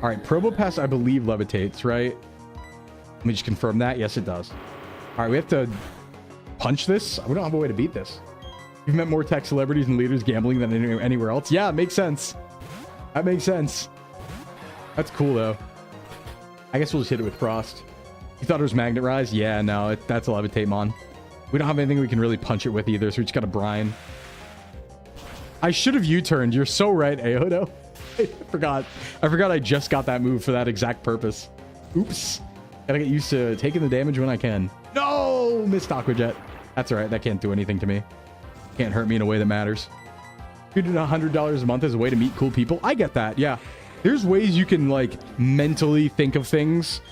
S1: All right, Probopass, I believe, levitates, right? Let me just confirm that. Yes, it does. All right, we have to punch this. We don't have a way to beat this. You've met more tech celebrities and leaders gambling than anywhere else. Yeah, it makes sense. That makes sense. That's cool, though. I guess we'll just hit it with Frost. You thought it was Magnet Rise? Yeah, no, that's a Levitate Mon. We don't have anything we can really punch it with either, so we just got a Brine. I should have U-turned. You're so right, Aodo. I forgot I just got that move for that exact purpose. Oops. Gotta get used to taking the damage when I can. No! Missed Aqua Jet. That's all right. That can't do anything to me. Can't hurt me in a way that matters. $100 a month as a way to meet cool people. I get that. Yeah. There's ways you can, like, mentally think of things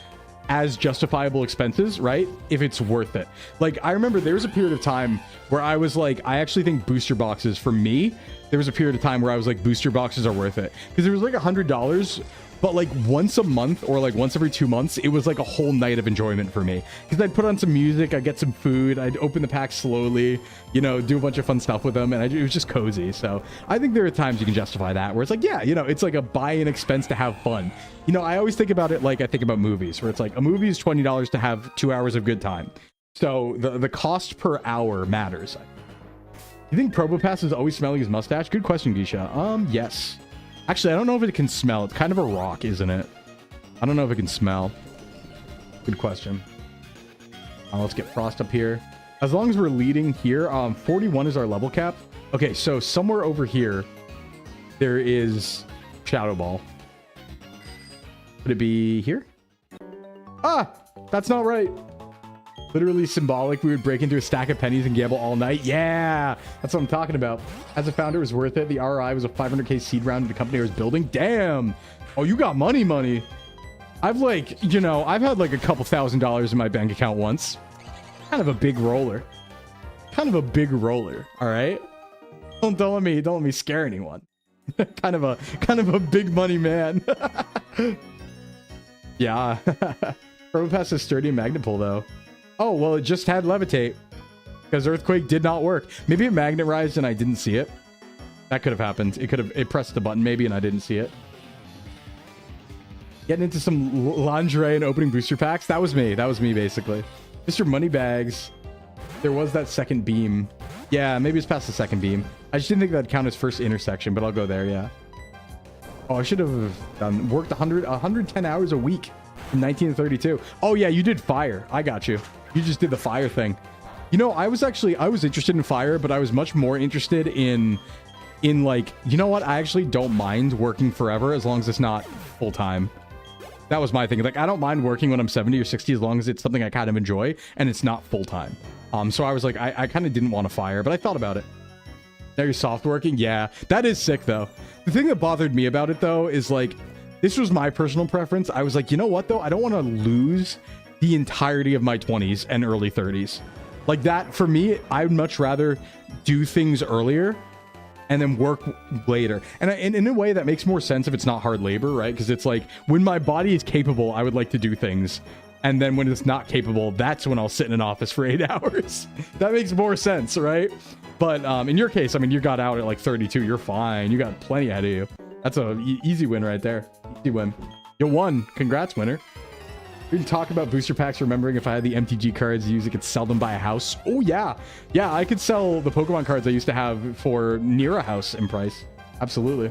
S1: as justifiable expenses, right? If it's worth it. Like, I remember there was a period of time where I was like, I actually think booster boxes, for me, there was a period of time where I was like, booster boxes are worth it. Because there was like $100, but like once a month or like once every 2 months, it was like a whole night of enjoyment for me. Because I'd put on some music, I'd get some food, I'd open the pack slowly, you know, do a bunch of fun stuff with them, and it was just cozy. So I think there are times you can justify that, where it's like, yeah, you know, it's like a buy-in expense to have fun. You know, I always think about it like I think about movies, where it's like a movie is $20 to have 2 hours of good time. So the cost per hour matters. You think Probopass is always smelling his mustache? Good question, Gisha. Yes. Actually, I don't know if it can smell. It's kind of a rock, isn't it? I don't know if it can smell. Good question. Let's get Frost up here. As long as we're leading here, 41 is our level cap. Okay, so somewhere over here, there is Shadow Ball. Could it be here? Ah, that's not right. Literally symbolic. We would break into a stack of pennies and gamble all night. Yeah, that's what I'm talking about. As a founder, it was worth it. The ROI was a 500K seed round in the company I was building. Damn. Oh, you got money. I've like, you know, I've had like a couple $1,000s in my bank account once. Kind of a big roller. All right. Don't let me scare anyone. kind of a big money man. Yeah. Probopass is sturdy and magnet pull though. Oh, well, it just had levitate because earthquake did not work. Maybe it magnetized and I didn't see it. That could have happened. It pressed the button maybe and I didn't see it. Getting into some lingerie and opening booster packs. That was me basically. Mr. Moneybags. There was that second beam. Yeah, maybe it's past the second beam. I just didn't think that'd count as first intersection, but I'll go there, yeah. Oh, I should have worked 110 hours a week from 1932. Oh yeah, you did fire. I got you. You just did the fire thing. You know, I was interested in fire, but I was much more interested in like, you know what? I actually don't mind working forever as long as it's not full time. That was my thing. Like, I don't mind working when I'm 70 or 60 as long as it's something I kind of enjoy and it's not full time. So I was like, I kind of didn't want to fire, but I thought about it. Now you're soft working? Yeah, that is sick though. The thing that bothered me about it though is like, this was my personal preference. I was like, you know what though? I don't want to lose the entirety of my 20s and early 30s. Like that, for me, I'd much rather do things earlier and then work later. And in a way that makes more sense if it's not hard labor, right? Because it's like, when my body is capable, I would like to do things. And then when it's not capable, that's when I'll sit in an office for 8 hours. That makes more sense, right? But in your case, I mean, you got out at like 32. You're fine. You got plenty ahead of you. That's an easy win right there. Easy win. You won. Congrats, winner. We can talk about booster packs, remembering if I had the MTG cards to use, I could sell them by a house. Oh, yeah. Yeah, I could sell the Pokemon cards I used to have for near a house in price. Absolutely.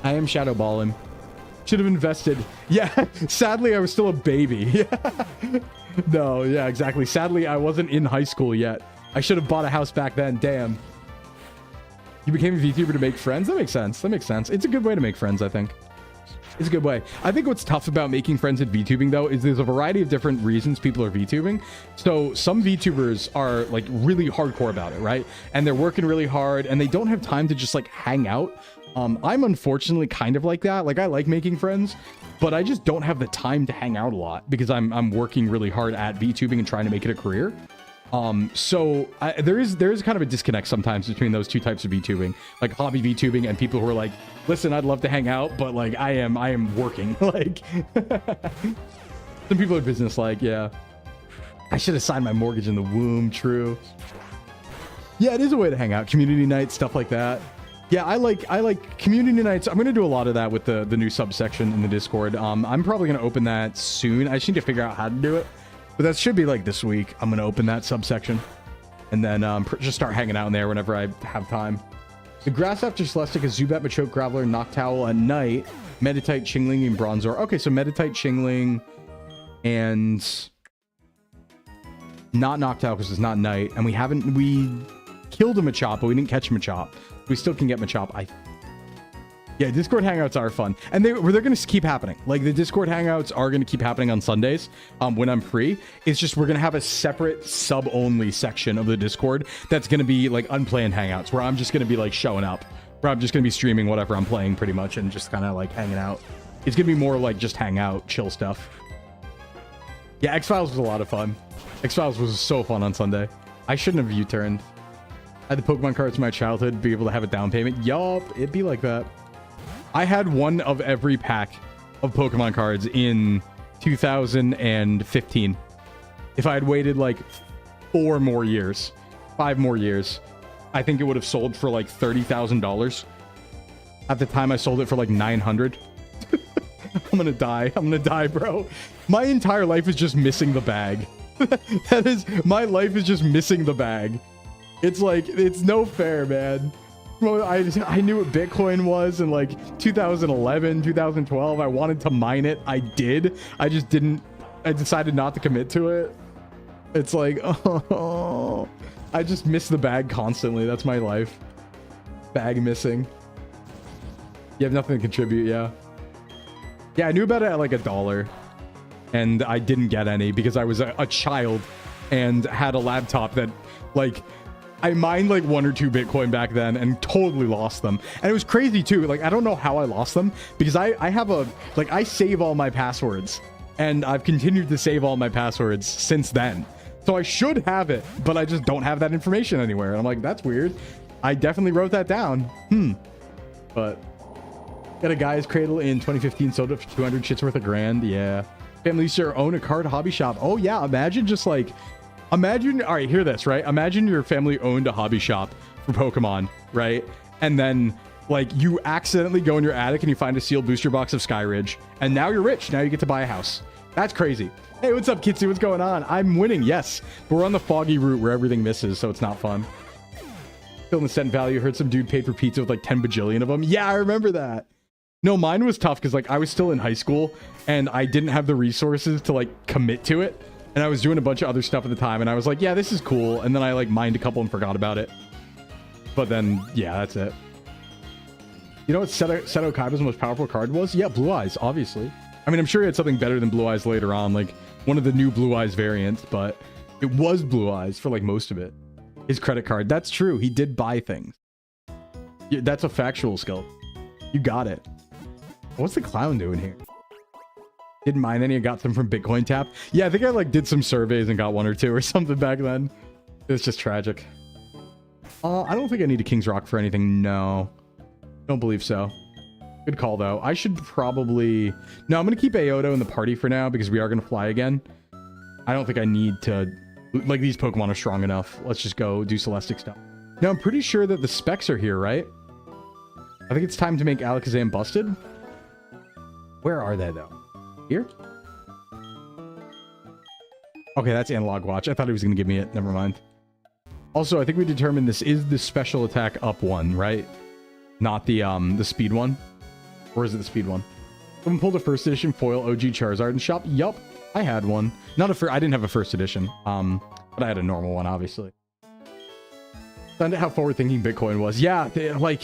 S1: I am shadow balling. Should have invested. Yeah, sadly, I was still a baby. Yeah. No, yeah, exactly. Sadly, I wasn't in high school yet. I should have bought a house back then. Damn. You became a VTuber to make friends? That makes sense. That makes sense. It's a good way to make friends, I think. It's a good way. I think what's tough about making friends at VTubing, though, is there's a variety of different reasons people are VTubing. So some VTubers are like really hardcore about it, right? And they're working really hard and they don't have time to just like hang out. I'm unfortunately kind of like that. Like, I like making friends, but I just don't have the time to hang out a lot because I'm working really hard at VTubing and trying to make it a career. So there is kind of a disconnect sometimes between those two types of VTubing, like hobby VTubing and people who are like, listen, I'd love to hang out, but like I am working. Like some people are business like, yeah, I should have signed my mortgage in the womb. True. Yeah, it is a way to hang out. Community nights, stuff like that. Yeah, I like community nights. I'm going to do a lot of that with the new subsection in the Discord. I'm probably going to open that soon. I just need to figure out how to do it. But that should be like this week. I'm going to open that subsection. And then just start hanging out in there whenever I have time. The grass after Celestic is Zubat, Machoke, Graveler, Noctowl at night. Meditite, Chingling, and Bronzor. Okay, so Meditite, Chingling, and not Noctowl because it's not night. And we killed a Machop, but we didn't catch Machop. We still can get Machop. Yeah, Discord Hangouts are fun. And they're going to keep happening. Like, the Discord Hangouts are going to keep happening on Sundays when I'm free. It's just we're going to have a separate sub-only section of the Discord that's going to be, like, unplanned Hangouts, where I'm just going to be, like, showing up. Where I'm just going to be streaming whatever I'm playing, pretty much, and just kind of, like, hanging out. It's going to be more, like, just hang out, chill stuff. Yeah, X-Files was a lot of fun. X-Files was so fun on Sunday. I shouldn't have U-turned. I had the Pokemon cards in my childhood, be able to have a down payment. Yup, it'd be like that. I had one of every pack of Pokemon cards in 2015. If I had waited like 5 more years, I think it would have sold for like $30,000. At the time, I sold it for like 900. I'm gonna die, bro. My entire life is just missing the bag. My life is just missing the bag. It's like, it's no fair, man. Well, I knew what Bitcoin was in like 2011, 2012. I wanted to mine it. I did. I just didn't. I decided not to commit to it. It's like, oh, I just miss the bag constantly. That's my life. Bag missing. You have nothing to contribute, yeah. Yeah, I knew about it at like $1. And I didn't get any because I was a child and had a laptop that, like, I mined like 1 or 2 Bitcoin back then and totally lost them. And it was crazy too. Like, I don't know how I lost them because I have a, like, I save all my passwords and I've continued to save all my passwords since then. So I should have it, but I just don't have that information anywhere. And I'm like, that's weird. I definitely wrote that down. But got a guy's cradle in 2015, sold it for 200, shit's worth $1,000. Yeah. Family used to own a card hobby shop. Oh yeah. Imagine just like, imagine, all right, hear this, right? Imagine your family owned a hobby shop for Pokemon, right? And then, like, you accidentally go in your attic and you find a sealed booster box of Skyridge. And now you're rich. Now you get to buy a house. That's crazy. Hey, what's up, Kitsy? What's going on? I'm winning, yes. But we're on the foggy route where everything misses, so it's not fun. Still in the cent value. Heard some dude paid for pizza with like 10 bajillion of them. Yeah, I remember that. No, mine was tough because, like, I was still in high school and I didn't have the resources to, like, commit to it. And I was doing a bunch of other stuff at the time, and I was like, yeah, this is cool. And then I, like, mined a couple and forgot about it. But then, yeah, that's it. You know what Seto Kaiba's most powerful card was? Yeah, Blue Eyes, obviously. I mean, I'm sure he had something better than Blue Eyes later on, like one of the new Blue Eyes variants, but it was Blue Eyes for, like, most of it. His credit card. That's true. He did buy things. Yeah, that's a factual skill. You got it. What's the clown doing here? Didn't mind any. I got them from Bitcoin Tap. Yeah, I think I like did some surveys and got 1 or 2 or something back then. It's just tragic. I don't think I need a King's Rock for anything. No, don't believe so. Good call though. I should probably, no, I'm gonna keep Aoto in the party for now because we are gonna fly again. I don't think I need to, like, these Pokemon are strong enough. Let's just go do Celestic stuff. Now I'm pretty sure that the specs are here, right? I think it's time to make Alakazam busted. Where are they though? Here? Okay, that's Analog Watch. I thought he was going to give me it. Never mind. Also, I think we determined this is the special attack up one, right? Not the speed one. Or is it the speed one? Someone pulled a first edition foil OG Charizard in shop. Yup, I had one. Not a I didn't have a first edition. But I had a normal one, obviously. Found out how forward-thinking Bitcoin was. Yeah, like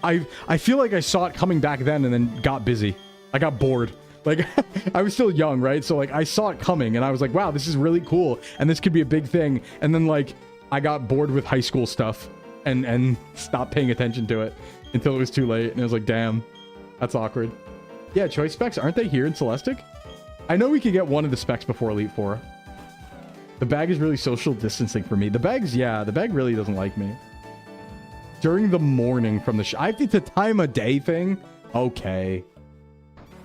S1: I feel like I saw it coming back then and then got busy. I got bored. Like, I was still young, right? So, like, I saw it coming, and I was like, wow, this is really cool, and this could be a big thing. And then, like, I got bored with high school stuff and stopped paying attention to it until it was too late. And I was like, damn, that's awkward. Yeah, choice specs, aren't they here in Celestic? I know we could get one of the specs before Elite Four. The bag is really social distancing for me. The bag's, yeah, the bag really doesn't like me. During the morning from the I think the time of day thing? Okay.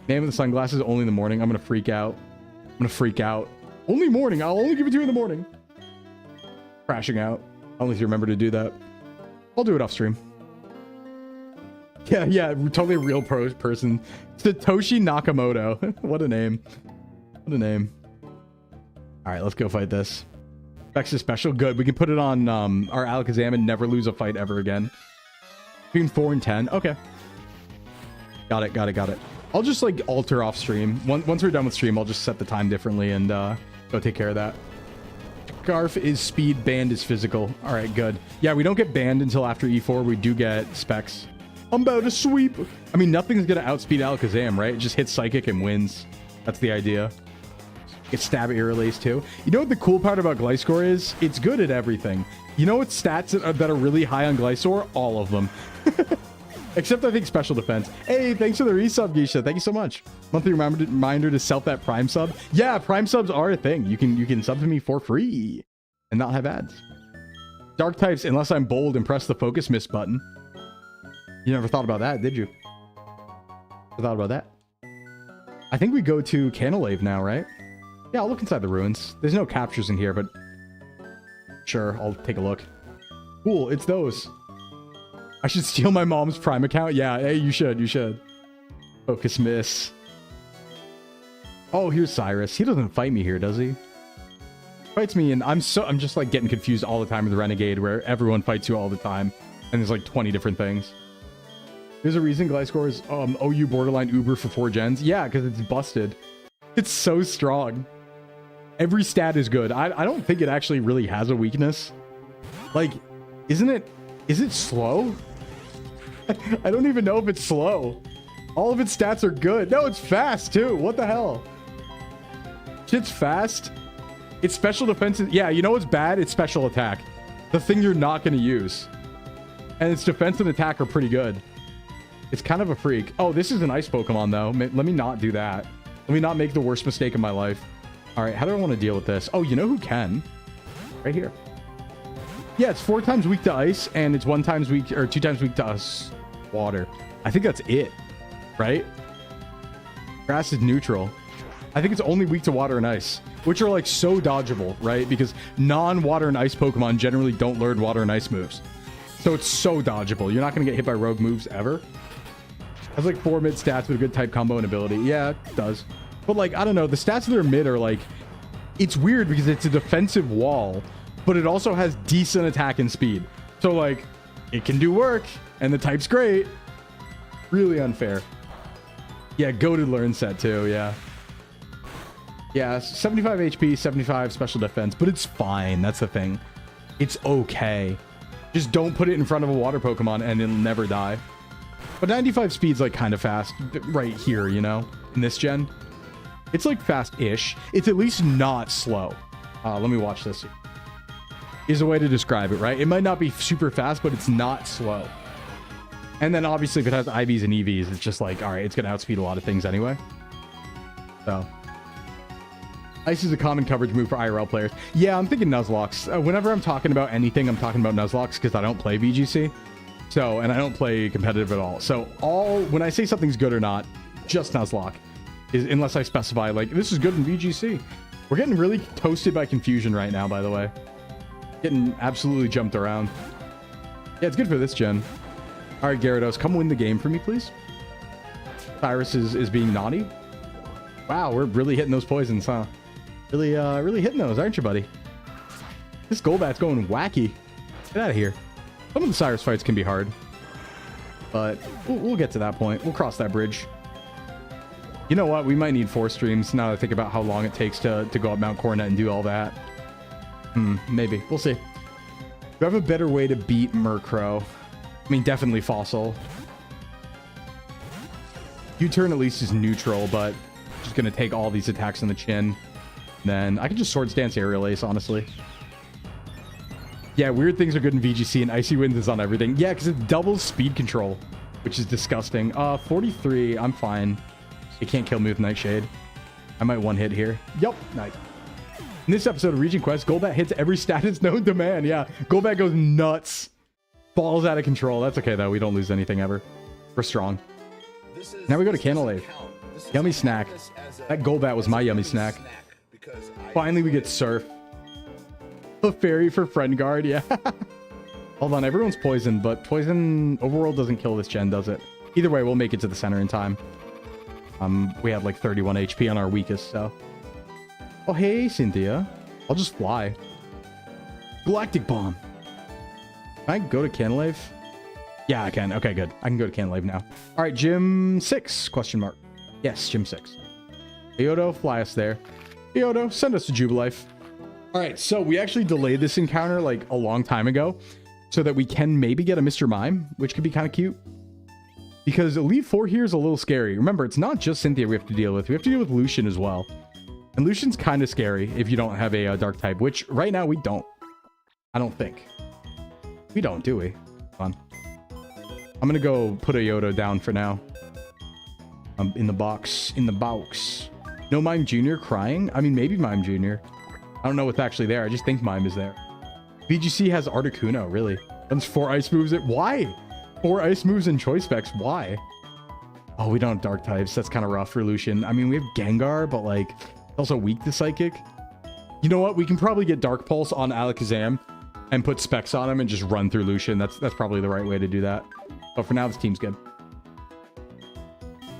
S1: Name of the sunglasses only in the morning. I'm gonna freak out. I'm gonna freak out. Only morning. I'll only give it to you in the morning. Crashing out. Only if you remember to do that. I'll do it off stream. Yeah, totally a real person. Satoshi Nakamoto. What a name. What a name. All right, let's go fight this. Specs is special. Good. We can put it on our Alakazam and never lose a fight ever again. Between 4 and 10. Okay. Got it. I'll just, like, alter off stream. Once we're done with stream, I'll just set the time differently and go take care of that. Scarf is speed, banned is physical. All right, good. Yeah, we don't get banned until after E4. We do get specs. I'm about to sweep. I mean, nothing's going to outspeed Alakazam, right? It just hits Psychic and wins. That's the idea. Get stab at Irrelays too. You know what the cool part about Gliscor is? It's good at everything. You know what stats that are really high on Gliscor? All of them. Except, I think, special defense. Hey, thanks for the resub, Geisha. Thank you so much. Monthly reminder to self that Prime sub. Yeah, Prime subs are a thing. You can sub to me for free and not have ads. Dark types, unless I'm bold, and press the focus miss button. You never thought about that, did you? Never thought about that. I think we go to Canalave now, right? Yeah, I'll look inside the ruins. There's no captures in here, but sure, I'll take a look. Cool, it's those. I should steal my mom's Prime account? Yeah, hey, you should. Focus miss. Oh, here's Cyrus. He doesn't fight me here, does he? Fights me, and I'm just like getting confused all the time with Renegade, where everyone fights you all the time, and there's like 20 different things. There's a reason Gliscor is OU borderline Uber for 4 gens. Yeah, because it's busted. It's so strong. Every stat is good. I don't think it actually really has a weakness. Like, is it slow? I don't even know if it's slow. All of its stats are good. No, it's fast too. What the hell? Shit's fast. Its special defense is, yeah, you know what's bad? It's special attack. The thing you're not going to use. And its defense and attack are pretty good. It's kind of a freak. Oh, this is an ice Pokemon though. Let me not do that. Let me not make the worst mistake of my life. All right, how do I want to deal with this? Oh, you know who can? Right here. Yeah, it's 4 times weak to ice, and it's 1 times weak, or 2 times weak to us. Water. I think that's it, right? Grass is neutral. I think it's only weak to water and ice, which are like so dodgeable, right? Because non-water and ice Pokemon generally don't learn water and ice moves. So it's so dodgeable. You're not going to get hit by rogue moves ever. Has like 4 mid stats with a good type combo and ability. Yeah, it does. But like, I don't know. The stats that are mid are like, it's weird because it's a defensive wall, but it also has decent attack and speed. So like, it can do work, and the type's great. Really unfair. Yeah, go to learn set too, yeah. Yeah, 75 HP, 75 special defense, but it's fine. That's the thing. It's okay. Just don't put it in front of a water Pokemon and it'll never die. But 95 speed's like kind of fast right here, you know, in this gen. It's like fast-ish. It's at least not slow. Let me watch this. Is a way to describe it, right? It might not be super fast, but it's not slow. And then obviously if it has IVs and EVs, it's just like, all right, it's going to outspeed a lot of things anyway. So. Ice is a common coverage move for IRL players. Yeah, I'm thinking Nuzlocke. Whenever I'm talking about anything, I'm talking about Nuzlocke because I don't play VGC. So, and I don't play competitive at all. So when I say something's good or not, just Nuzlocke. Unless I specify, like, this is good in VGC. We're getting really toasted by confusion right now, by the way. Getting absolutely jumped around. Yeah, it's good for this gen. All right, Gyarados, come win the game for me, please. Cyrus is being naughty. Wow, we're really hitting those poisons, huh? Really hitting those, aren't you, buddy? This Golbat's going wacky. Get out of here. Some of the Cyrus fights can be hard. But we'll get to that point. We'll cross that bridge. You know what? We might need 4 streams now that I think about how long it takes to go up Mount Coronet and do all that. Maybe. We'll see. Do I have a better way to beat Murkrow? I mean, definitely Fossil. U-turn at least is neutral, but just going to take all these attacks on the chin. Then I can just Swords Dance Aerial Ace, honestly. Yeah, weird things are good in VGC, and Icy Wind is on everything. Yeah, because it doubles speed control, which is disgusting. 43, I'm fine. It can't kill me with Nightshade. I might one-hit here. Yup, nice. In this episode of Region Quest, Golbat hits every status known to man. Yeah, Golbat goes nuts. Balls out of control. That's okay, though. We don't lose anything ever. We're strong. Now we go to Canalave. Yummy snack. That Golbat was my yummy snack. Finally, we get Surf. A fairy for Friend Guard, yeah. Hold on, everyone's poisoned, but poison overworld doesn't kill this gen, does it? Either way, we'll make it to the center in time. We have like 31 HP on our weakest, so. Oh, hey, Cynthia. I'll just fly. Galactic Bomb. Can I go to Canalave? Yeah, I can. Okay, good. I can go to Canalave now. All right, Gym 6, question mark. Yes, Gym 6. Yoto, fly us there. Yoto, send us to Jubilife. All right, so we actually delayed this encounter like a long time ago so that we can maybe get a Mr. Mime, which could be kind of cute. Because Elite 4 here is a little scary. Remember, it's not just Cynthia we have to deal with. We have to deal with Lucian as well. And Lucian's kind of scary if you don't have a dark type, which right now we don't. I don't think. We don't, do we? Hold on. I'm going to go put a Yoto down for now. In the box. In the box. No Mime Jr. crying? I mean, maybe Mime Jr. I don't know what's actually there. I just think Mime is there. VGC has Articuno, really. Runs 4 ice moves. Why? 4 ice moves and choice specs. Why? Oh, we don't have dark types. That's kind of rough for Lucian. I mean, we have Gengar, but like, also weak to Psychic. You know what? We can probably get Dark Pulse on Alakazam and put specs on him and just run through Lucian. That's probably the right way to do that. But for now, this team's good.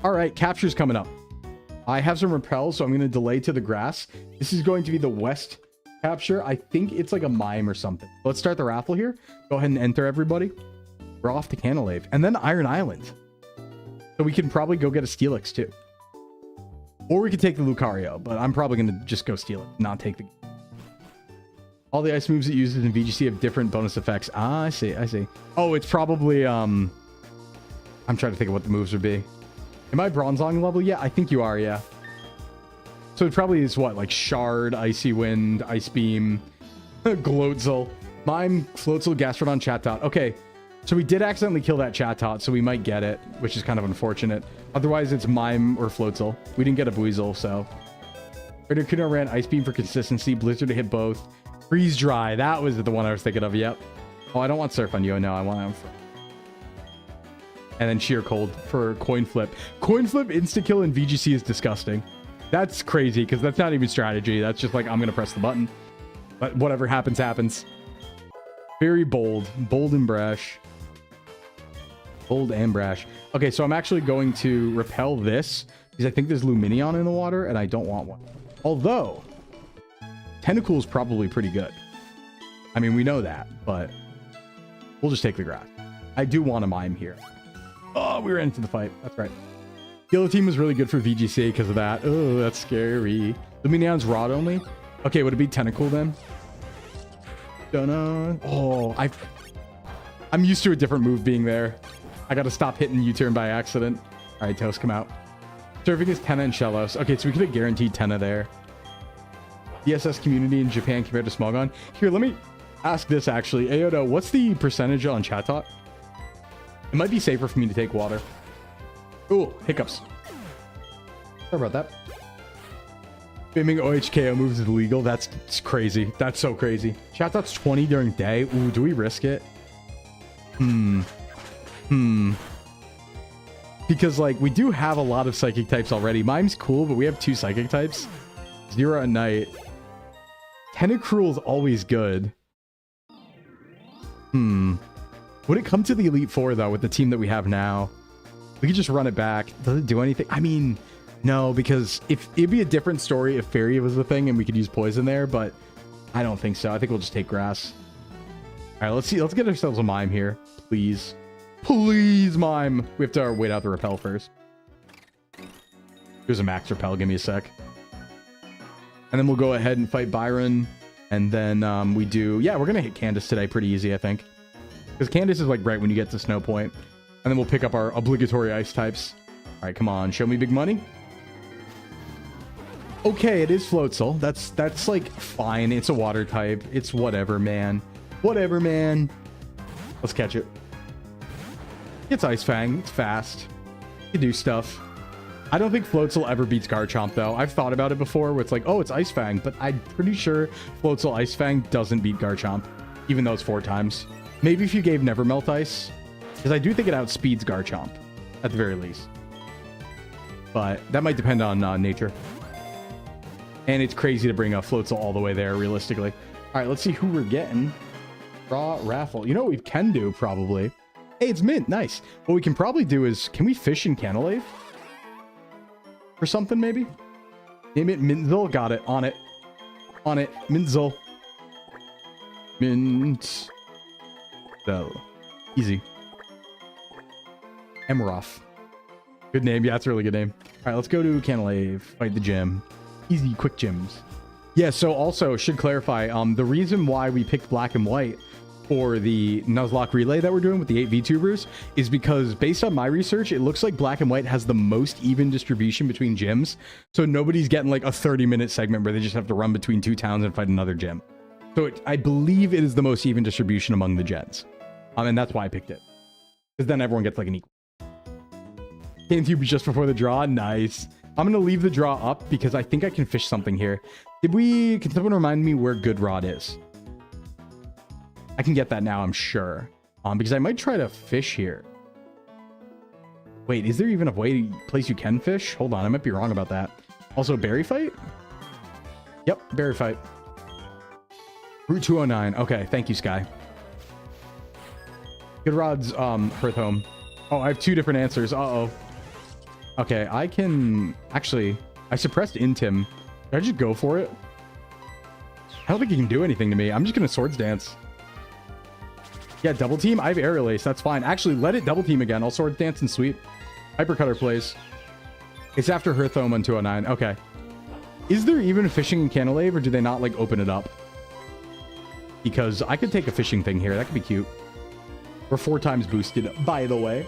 S1: All right, capture's coming up. I have some repels, so I'm going to delay to the grass. This is going to be the west capture. I think it's like a mime or something. Let's start the raffle here. Go ahead and enter everybody. We're off to Canalave. And then Iron Island. So we can probably go get a Steelix too. Or we could take the Lucario, but I'm probably going to just go steal it, not take the... All the ice moves it uses in VGC have different bonus effects. Ah, I see, I see. Oh, it's probably, I'm trying to think of what the moves would be. Am I Bronzong level? Yeah, I think you are, yeah. So it probably is what, like Shard, Icy Wind, Ice Beam, Gloatzel, Mime, Floatzel, Gastrodon, Chatot. Okay, so we did accidentally kill that Chatot, so we might get it, which is kind of unfortunate. Otherwise, it's Mime or Floatzel. We didn't get a Buizel, so... Articuno ran Ice Beam for consistency, Blizzard to hit both. Freeze Dry, that was the one I was thinking of, yep. Oh, I don't want Surf on you, no, I want... And then Sheer Cold for Coin Flip. Coin Flip insta-kill in VGC is disgusting. That's crazy, because that's not even strategy. That's just like, I'm going to press the button. But whatever happens, happens. Very bold. Bold and brash. Bold and brash. Okay, so I'm actually going to repel this, because I think there's Lumineon in the water, and I don't want one. Although... Tentacool is probably pretty good. I mean, we know that, but we'll just take the grass. I do want a Mime here. Oh, we were into the fight. That's right. Guillotine is really good for VGC because of that. Oh, that's scary. Lumineon's Rod only? Okay, would it be Tentacool then? Dunno. Oh, I'm used to a different move being there. I got to stop hitting U-turn by accident. All right, Toast, come out. Serving is Tenna and Shellos. Okay, so we could have guaranteed Tenna there. DSS community in Japan compared to Smogon. Here, let me ask this actually. Ayoto, what's the percentage on Chatot? It might be safer for me to take water. Ooh, hiccups. Sorry about that. Spamming OHKO moves is illegal. That's crazy. That's so crazy. Chatot's 20 during day. Ooh, do we risk it? Because, like, we do have a lot of psychic types already. Mime's cool, but we have 2 psychic types. 0 at night. Tentacruel is always good. Would it come to the Elite Four, though, with the team that we have now? We could just run it back. Does it do anything? I mean, no, because it'd be a different story if Fairy was the thing and we could use Poison there, but I don't think so. I think we'll just take Grass. All right, let's see. Let's get ourselves a Mime here. Please. Please, Mime. We have to wait out the Repel first. Here's a Max Repel. Give me a sec. And then we'll go ahead and fight Byron. And then we do... Yeah, we're going to hit Candace today pretty easy, I think. Because Candace is like right when you get to Snow Point. And then we'll pick up our obligatory ice types. All right, come on. Show me big money. Okay, it is Floatzel. That's like fine. It's a water type. It's whatever, man. Whatever, man. Let's catch it. It's Ice Fang. It's fast. You can do stuff. I don't think Floatzel ever beats Garchomp, though. I've thought about it before where it's like, oh, it's Ice Fang. But I'm pretty sure Floatzel Ice Fang doesn't beat Garchomp, even though it's 4 times. Maybe if you gave Nevermelt Ice, because I do think it outspeeds Garchomp, at the very least. But that might depend on nature. And it's crazy to bring a Floatzel all the way there, realistically. All right, let's see who we're getting. Raw Raffle. You know what we can do, probably? Hey, it's Mint. Nice. What we can probably do is, can we fish in Canalave? For something, maybe? Name it Mintzil. Got it. On it. On it. Mintzil. Mint. So, easy. Emeroff. Good name. Yeah, that's a really good name. All right, let's go to Canalave. Fight the gym. Easy, quick gyms. Yeah, so also, should clarify, the reason why we picked Black and White for the Nuzlocke relay that we're doing with the 8 VTubers is because based on my research, it looks like Black and White has the most even distribution between gyms. So nobody's getting like a 30-minute segment where they just have to run between 2 towns and fight another gym. So I believe it is the most even distribution among the gens. And that's why I picked it. Because then everyone gets like an equal. KANTO just before the draw. Nice. I'm going to leave the draw up because I think I can fish something here. Can someone remind me where Good Rod is? I can get that now, I'm sure. Because I might try to fish here. Wait, is there even a place you can fish? Hold on, I might be wrong about that. Also, Berry Fight? Yep, Berry Fight. Route 209. Okay, thank you, Sky. Good Rod's Hearth Home. Oh, I have 2 different answers. Uh-oh. Okay, I can... Actually, I suppressed Intim. Did I just go for it? I don't think he can do anything to me. I'm just going to Swords Dance. Yeah, double team. I have Aerial Ace. That's fine. Actually, let it double team again. I'll Swords Dance and sweep. Hypercutter plays. It's after Hearthome on 209. Okay. Is there even a fishing in Canalave, or do they not, like, open it up? Because I could take a fishing thing here. That could be cute. We're 4 times boosted, by the way.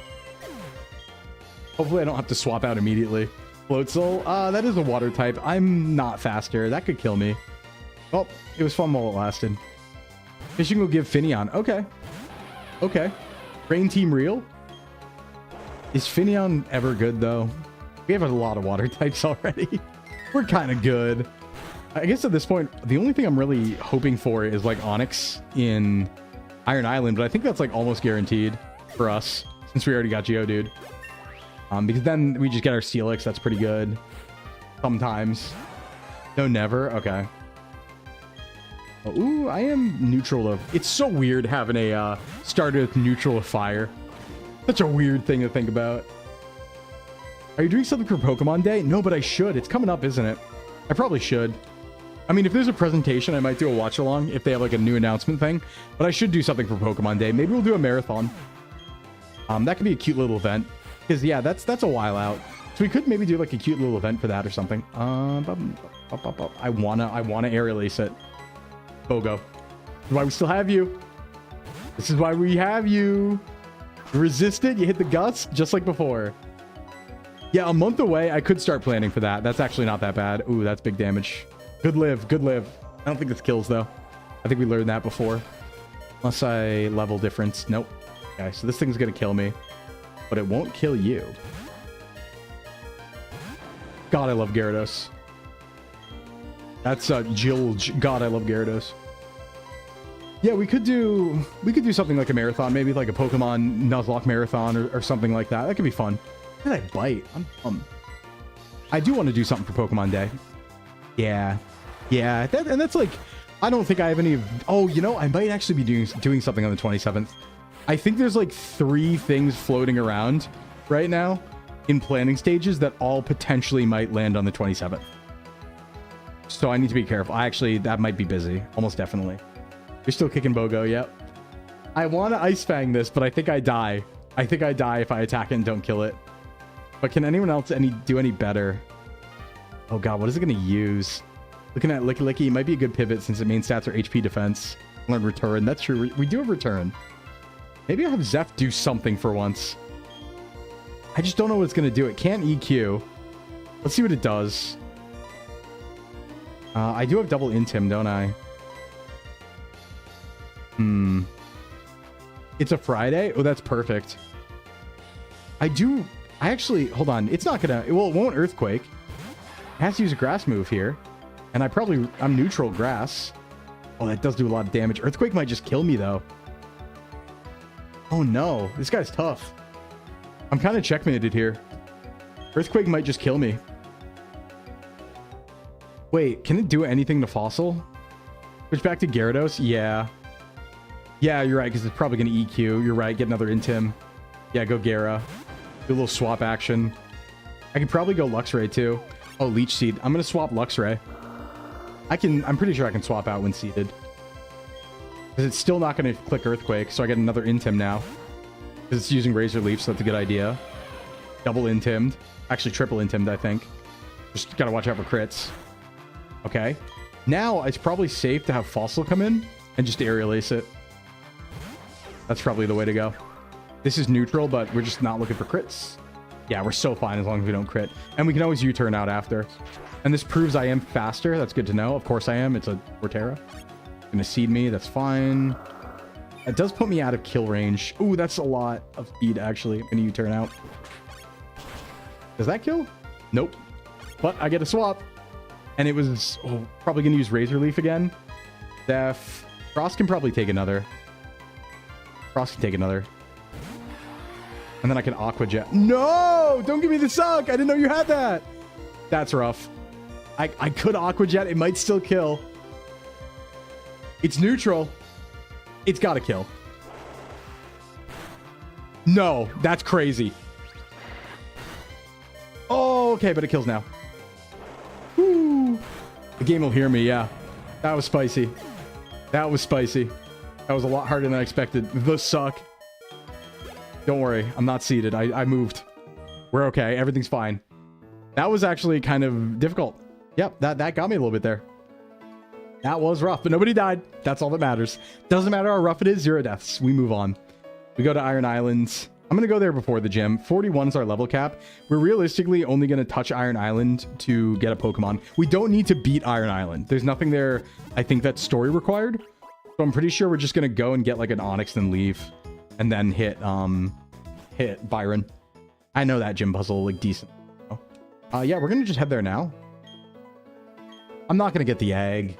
S1: Hopefully I don't have to swap out immediately. Floatzel. That is a water type. I'm not faster. That could kill me. Well, it was fun while it lasted. Fishing will give Finneon. Okay. Okay. Rain Team real? Is Finneon ever good, though? We have a lot of water types already. We're kind of good. I guess at this point, the only thing I'm really hoping for is, like, Onyx in Iron Island, but I think that's, like, almost guaranteed for us, since we already got Geodude. Because then we just get our Steelix. That's pretty good. Sometimes. No, never? Okay. Oh, ooh, I am neutral of... It's so weird having a starter with neutral of fire. Such a weird thing to think about. Are you doing something for Pokemon Day? No, but I should. It's coming up, isn't it? I probably should. I mean, if there's a presentation, I might do a watch-along if they have, like, a new announcement thing. But I should do something for Pokemon Day. Maybe we'll do a marathon. That could be a cute little event. Because, yeah, that's a while out. So we could maybe do, like, a cute little event for that or something. I wanna Aerial Ace it. Bogo. This is why we still have you. This is why we have you. You resist it, you hit the gust, just like before. Yeah, a month away, I could start planning for that. That's actually not that bad. Ooh, that's big damage. Good live, good live. I don't think this kills, though. I think we learned that before. Unless I level difference. Nope. Okay, so this thing's gonna kill me. But it won't kill you. God, I love Gyarados. That's Jilge. God, I love Gyarados. Yeah, we could do something like a marathon, maybe like a Pokemon Nuzlocke marathon or something like that. That could be fun. Did I bite? I do want to do something for Pokemon Day. Yeah. Yeah, and that's like, I don't think I have any... Oh, you know, I might actually be doing something on the 27th. I think there's like 3 things floating around right now in planning stages that all potentially might land on the 27th. So I need to be careful. That might be busy. Almost definitely. You're still kicking Bogo, yep. I want to Ice Fang this, but I think I die. I think I die if I attack it and don't kill it. But can anyone else do any better? Oh god, what is it going to use? Looking at Licky Licky, it might be a good pivot since the main stats are HP defense. Learn return. That's true. We do have return. Maybe I'll have Zeph do something for once. I just don't know what it's going to do. It can't EQ. Let's see what it does. I do have double Intim, don't I? It's a Friday? Oh, that's perfect. I actually... Hold on. It's not going to... Well, it won't Earthquake. It has to use a Grass move here. And I'm neutral Grass. Oh, that does do a lot of damage. Earthquake might just kill me, though. Oh, no. This guy's tough. I'm kind of checkmated here. Earthquake might just kill me. Wait, can it do anything to Fossil? Switch back to Gyarados? Yeah. Yeah, you're right, because it's probably going to EQ. You're right, get another Intim. Yeah, go Gyara. Do a little swap action. I could probably go Luxray, too. Oh, Leech Seed. I'm going to swap Luxray. I'm pretty sure I can swap out when seeded. Because it's still not going to click Earthquake, so I get another Intim now. Because it's using Razor Leaf, so that's a good idea. Double Intimmed. Actually, triple Intimmed, I think. Just got to watch out for crits. Okay. Now, it's probably safe to have Fossil come in and just Aerial Ace it. That's probably the way to go. This is neutral, but we're just not looking for crits. Yeah, we're so fine as long as we don't crit. And we can always U-turn out after. And this proves I am faster. That's good to know. Of course I am. It's a Torterra. Gonna seed me. That's fine. It does put me out of kill range. Ooh, that's a lot of speed, actually. I'm gonna U-turn out. Does that kill? Nope. But I get a swap. And it was probably gonna use Razor Leaf again. Def. Frost can probably take another. Frost can take another. And then I can Aqua Jet. No! Don't give me the suck! I didn't know you had that! That's rough. I could Aqua Jet. It might still kill. It's neutral. It's gotta kill. No, that's crazy. Oh, okay, but it kills now. Woo. The game will hear me, yeah. That was spicy. That was spicy. That was a lot harder than I expected. The suck. Don't worry. I'm not seated. I moved. We're okay. Everything's fine. That was actually kind of difficult. Yep, that got me a little bit there. That was rough, but nobody died. That's all that matters. Doesn't matter how rough it is. 0 deaths. We move on. We go to Iron Islands. I'm going to go there before the gym. 41 is our level cap. We're realistically only going to touch Iron Island to get a Pokemon. We don't need to beat Iron Island. There's nothing there, I think, that's story required. So I'm pretty sure we're just going to go and get like an Onix and leave. And then hit Byron. I know that gym puzzle like decent. Yeah, we're going to just head there now. I'm not going to get the egg.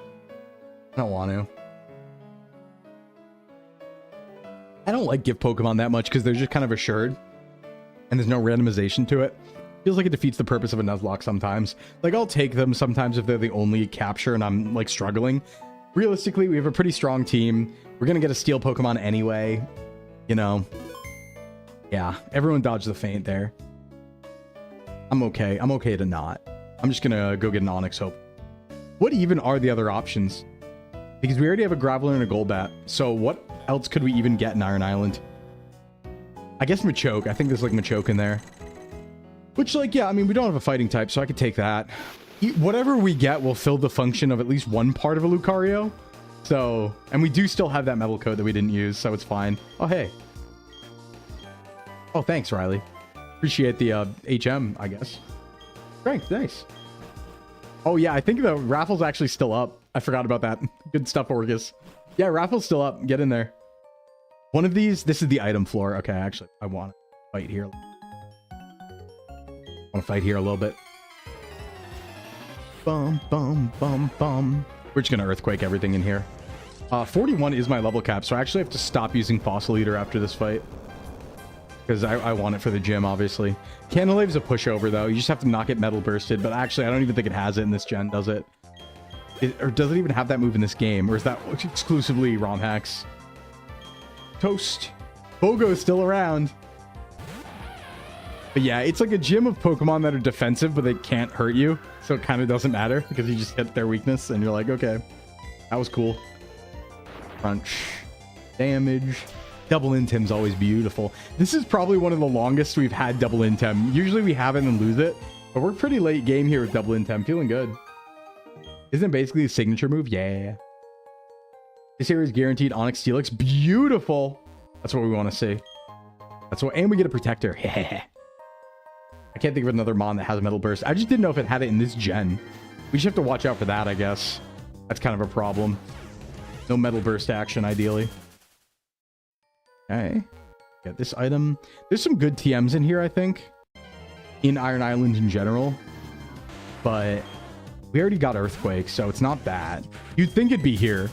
S1: I don't want to. I don't like gift Pokemon that much because they're just kind of assured. And there's no randomization to it. Feels like it defeats the purpose of a Nuzlocke sometimes. Like, I'll take them sometimes if they're the only capture and I'm, like, struggling. Realistically, we have a pretty strong team. We're going to get a Steel Pokemon anyway. You know. Yeah, everyone dodged the feint there. I'm okay. I'm okay to not. I'm just going to go get an Onix Hope. What even are the other options? Because we already have a Graveler and a Golbat. So what else could we even get in Iron Island? I guess Machoke. I think there's like Machoke in there. Which, like, yeah, I mean, we don't have a fighting type, so I could take that. Whatever we get will fill the function of at least one part of a Lucario. So, and we do still have that metal coat that we didn't use, so it's fine. Oh, hey. Oh, thanks, Riley. Appreciate the HM, I guess. Strength, nice. Oh, yeah, I think the raffle's actually still up. I forgot about that. Good stuff, Orcus. Yeah, raffle's still up. Get in there. One of these, this is the item floor. Okay, actually, I want to fight here. I want to fight here a little bit. Bum, bum, bum, bum. We're just going to Earthquake everything in here. 41 is my level cap, so I actually have to stop using Fossil Eater after this fight. Because I want it for the gym, obviously. Candlewave's a pushover, though. You just have to not get Metal Bursted. But actually, I don't even think it has it in this gen, does it? Or does it even have that move in this game? Or is that exclusively ROM hacks? Toast. Bogo's still around. But yeah, it's like a gym of Pokemon that are defensive, but they can't hurt you. So it kind of doesn't matter because you just hit their weakness and you're like, okay, that was cool. Crunch. Damage. Double Intim's always beautiful. This is probably one of the longest we've had Double Intem. Usually we have it and lose it, but we're pretty late game here with Double Intem. Feeling good. Isn't it basically a signature move? Yeah. This area is guaranteed Onix Steelix. Beautiful. That's what we want to see. That's what, and we get a Protector. I can't think of another Mon that has a Metal Burst. I just didn't know if it had it in this gen. We just have to watch out for that, I guess. That's kind of a problem. No Metal Burst action, ideally. Okay. Get this item. There's some good TMs in here, I think. In Iron Island in general. But we already got Earthquake, so it's not bad. You'd think it'd be here.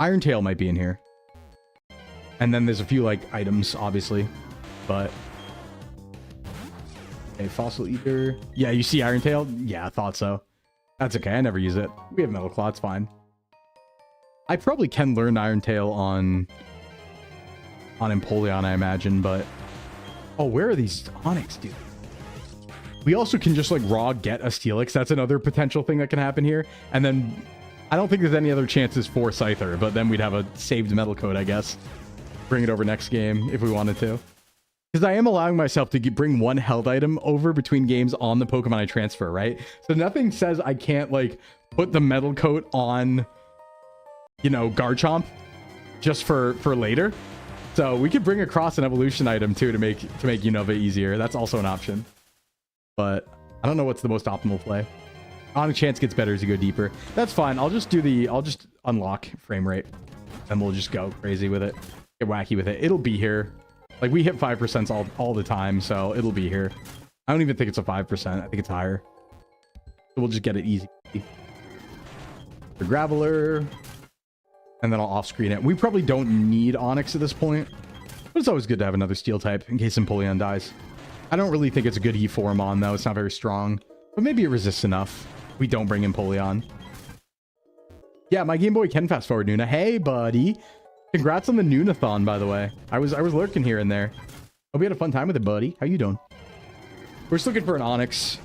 S1: Iron Tail might be in here. And then there's a few, like, items, obviously. But... okay, Fossil Eater. Yeah, you see Iron Tail? Yeah, I thought so. That's okay, I never use it. We have Metal Claw, it's fine. I probably can learn Iron Tail on Empoleon, I imagine, but... oh, where are these Onix, dude? We also can just, like, raw get a Steelix. That's another potential thing that can happen here. And then, I don't think there's any other chances for Scyther, but then we'd have a saved Metal Coat, I guess. Bring it over next game, if we wanted to. Because I am allowing myself to bring one health item over between games on the Pokemon I transfer, right? So nothing says I can't, like, put the Metal Coat on, you know, Garchomp just for later. So we could bring across an evolution item too to make UNOVA easier. That's also an option. But I don't know what's the most optimal play. On a chance gets better as you go deeper. That's fine. I'll just unlock frame rate and we'll just go crazy with it. Get wacky with it. It'll be here. Like, we hit 5% all the time, so it'll be here. I don't even think it's a 5%. I think it's higher. So we'll just get it easy. The Graveler. And then I'll off-screen it. We probably don't need Onix at this point. But it's always good to have another Steel type in case Empoleon dies. I don't really think it's a good E4 Mon, though. It's not very strong. But maybe it resists enough. We don't bring Empoleon. Yeah, my Game Boy can fast forward Nuna. Hey, buddy. Congrats on the Noonathon, by the way. I was lurking here and there. Hope you had a fun time with it, buddy. How you doing? We're just looking for an Onix.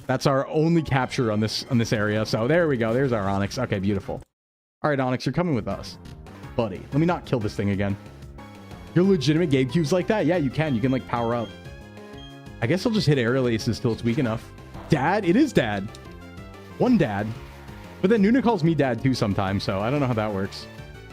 S1: That's our only capture on this area. So there we go. There's our Onyx. Okay, beautiful. All right, Onyx, you're coming with us, buddy. Let me not kill this thing again. You're legitimate game cubes like that? Yeah, you can. You can like power up. I guess I'll just hit aerial aces till it's weak enough. Dad? It is dad. One dad. But then Nuna calls me dad too sometimes, so I don't know how that works.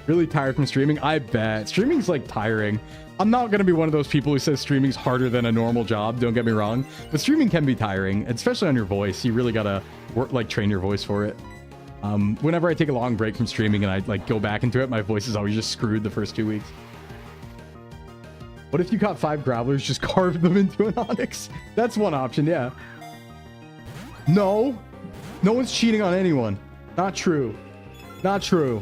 S1: Really tired from streaming? I bet. Streaming's like tiring. I'm not going to be one of those people who says streaming's harder than a normal job. Don't get me wrong. But streaming can be tiring, especially on your voice. You really got to work, like train your voice for it. Whenever I take a long break from streaming and I like go back into it, my voice is always just screwed the first 2 weeks. What if you caught 5 Gravelers, just carved them into an Onyx? That's one option, yeah. No. No one's cheating on anyone. Not true. Not true.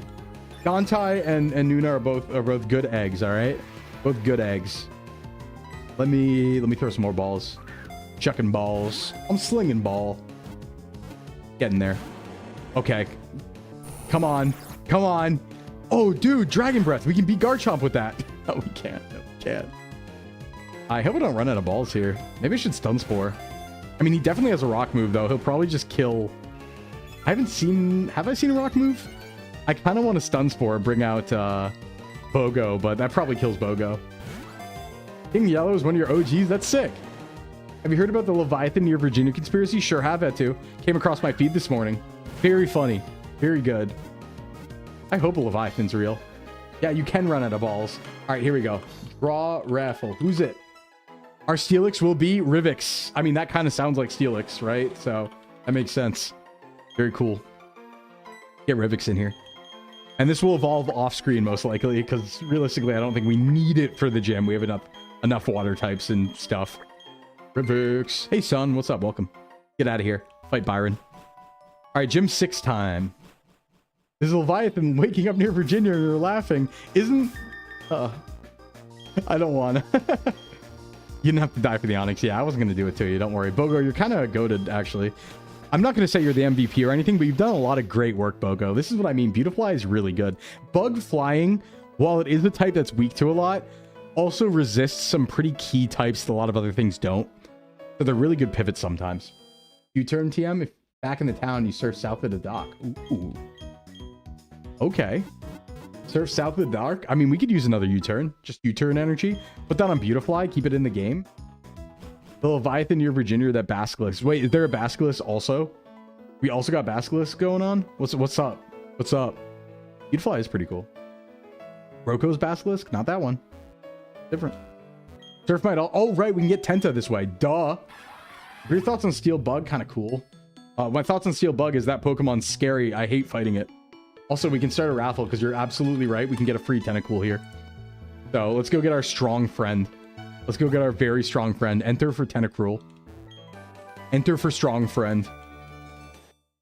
S1: Gantai and Nuna are both good eggs, all right? Both good eggs. Let me throw some more balls. Chucking balls. I'm slinging ball. Getting there. Okay. Come on. Come on. Oh, dude, Dragon Breath. We can beat Garchomp with that. No, we can't. No, we can't. I hope I don't run out of balls here. Maybe I should Stun Spore. I mean, he definitely has a rock move, though. He'll probably just kill... Have I seen a rock move? I kind of want to Stun Spore, bring out Bogo, but that probably kills Bogo. King Yellow is one of your OGs? That's sick. Have you heard about the Leviathan near Virginia conspiracy? Sure have that too. Came across my feed this morning. Very funny. Very good. I hope a Leviathan's real. Yeah, you can run out of balls. All right, here we go. Draw raffle. Who's it? Our Steelix will be Rivix. I mean, that kind of sounds like Steelix, right? So that makes sense. Very cool. Get Rivix in here. And this will evolve off screen most likely, because realistically, I don't think we need it for the gym. We have enough water types and stuff. Rivix. Hey, son. What's up? Welcome. Get out of here. Fight Byron. All right, gym 6 time. This is Leviathan waking up near Virginia and you're laughing. Isn't... I don't want to. You didn't have to die for the Onyx. Yeah, I wasn't going to do it to you. Don't worry. Bogo, you're kind of goated, actually. I'm not going to say you're the MVP or anything, but you've done a lot of great work, Bogo. This is what I mean. Beautifly is really good. Bug flying, while it is a type that's weak to a lot, also resists some pretty key types that a lot of other things don't. So they're really good pivots sometimes. U-turn TM, if back in the town, you surf south of the dock. Ooh. Okay. Surf south of the dock? I mean, we could use another U-turn. Just U-turn energy. Put that on Beautifly. Keep it in the game. The Leviathan near Virginia, that Basilisk. Wait, is there a Basilisk also? We also got Basilisk going on? What's up? What's up? Beautifly is pretty cool. Roko's Basilisk? Not that one. Different. Surf might all... Oh, right. We can get Tenta this way. Duh. Your thoughts on Steel Bug? Kind of cool. My thoughts on Steel Bug is that Pokemon's scary. I hate fighting it. Also, we can start a raffle because you're absolutely right. We can get a free Tentacool here. So let's go get our strong friend. Let's go get our very strong friend. Enter for Tentacruel. Enter for strong friend.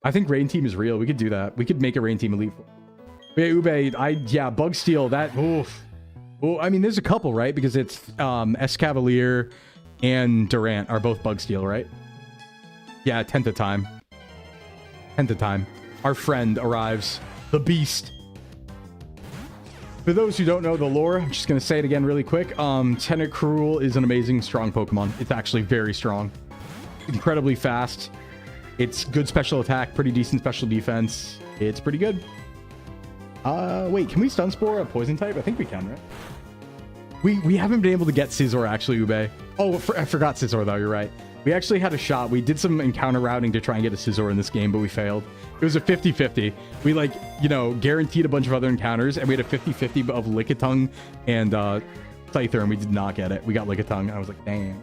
S1: I think Rain Team is real. We could do that. We could make a Rain Team Elite. Yeah, Ube, yeah, Bug Steel. That, oof. Well, I mean, there's a couple, right? Because it's Escavalier and Durant are both Bug Steel, right? Yeah, Tenta time. Tenta time. Our friend arrives. The Beast. For those who don't know the lore, I'm just going to say it again really quick. Tentacruel is an amazing, strong Pokemon. It's actually very strong. Incredibly fast. It's good special attack, pretty decent special defense. It's pretty good. Wait, can we Stun Spore a poison type? I think we can, right? We haven't been able to get Scizor, actually, Ube. Oh, I forgot Scizor, though. You're right. We actually had a shot. We did some encounter routing to try and get a Scizor in this game, but we failed. It was a 50-50. We, like, you know, guaranteed a bunch of other encounters, and we had a 50-50 of Lickitung and Scyther, and we did not get it. We got Lickitung. I was like, damn.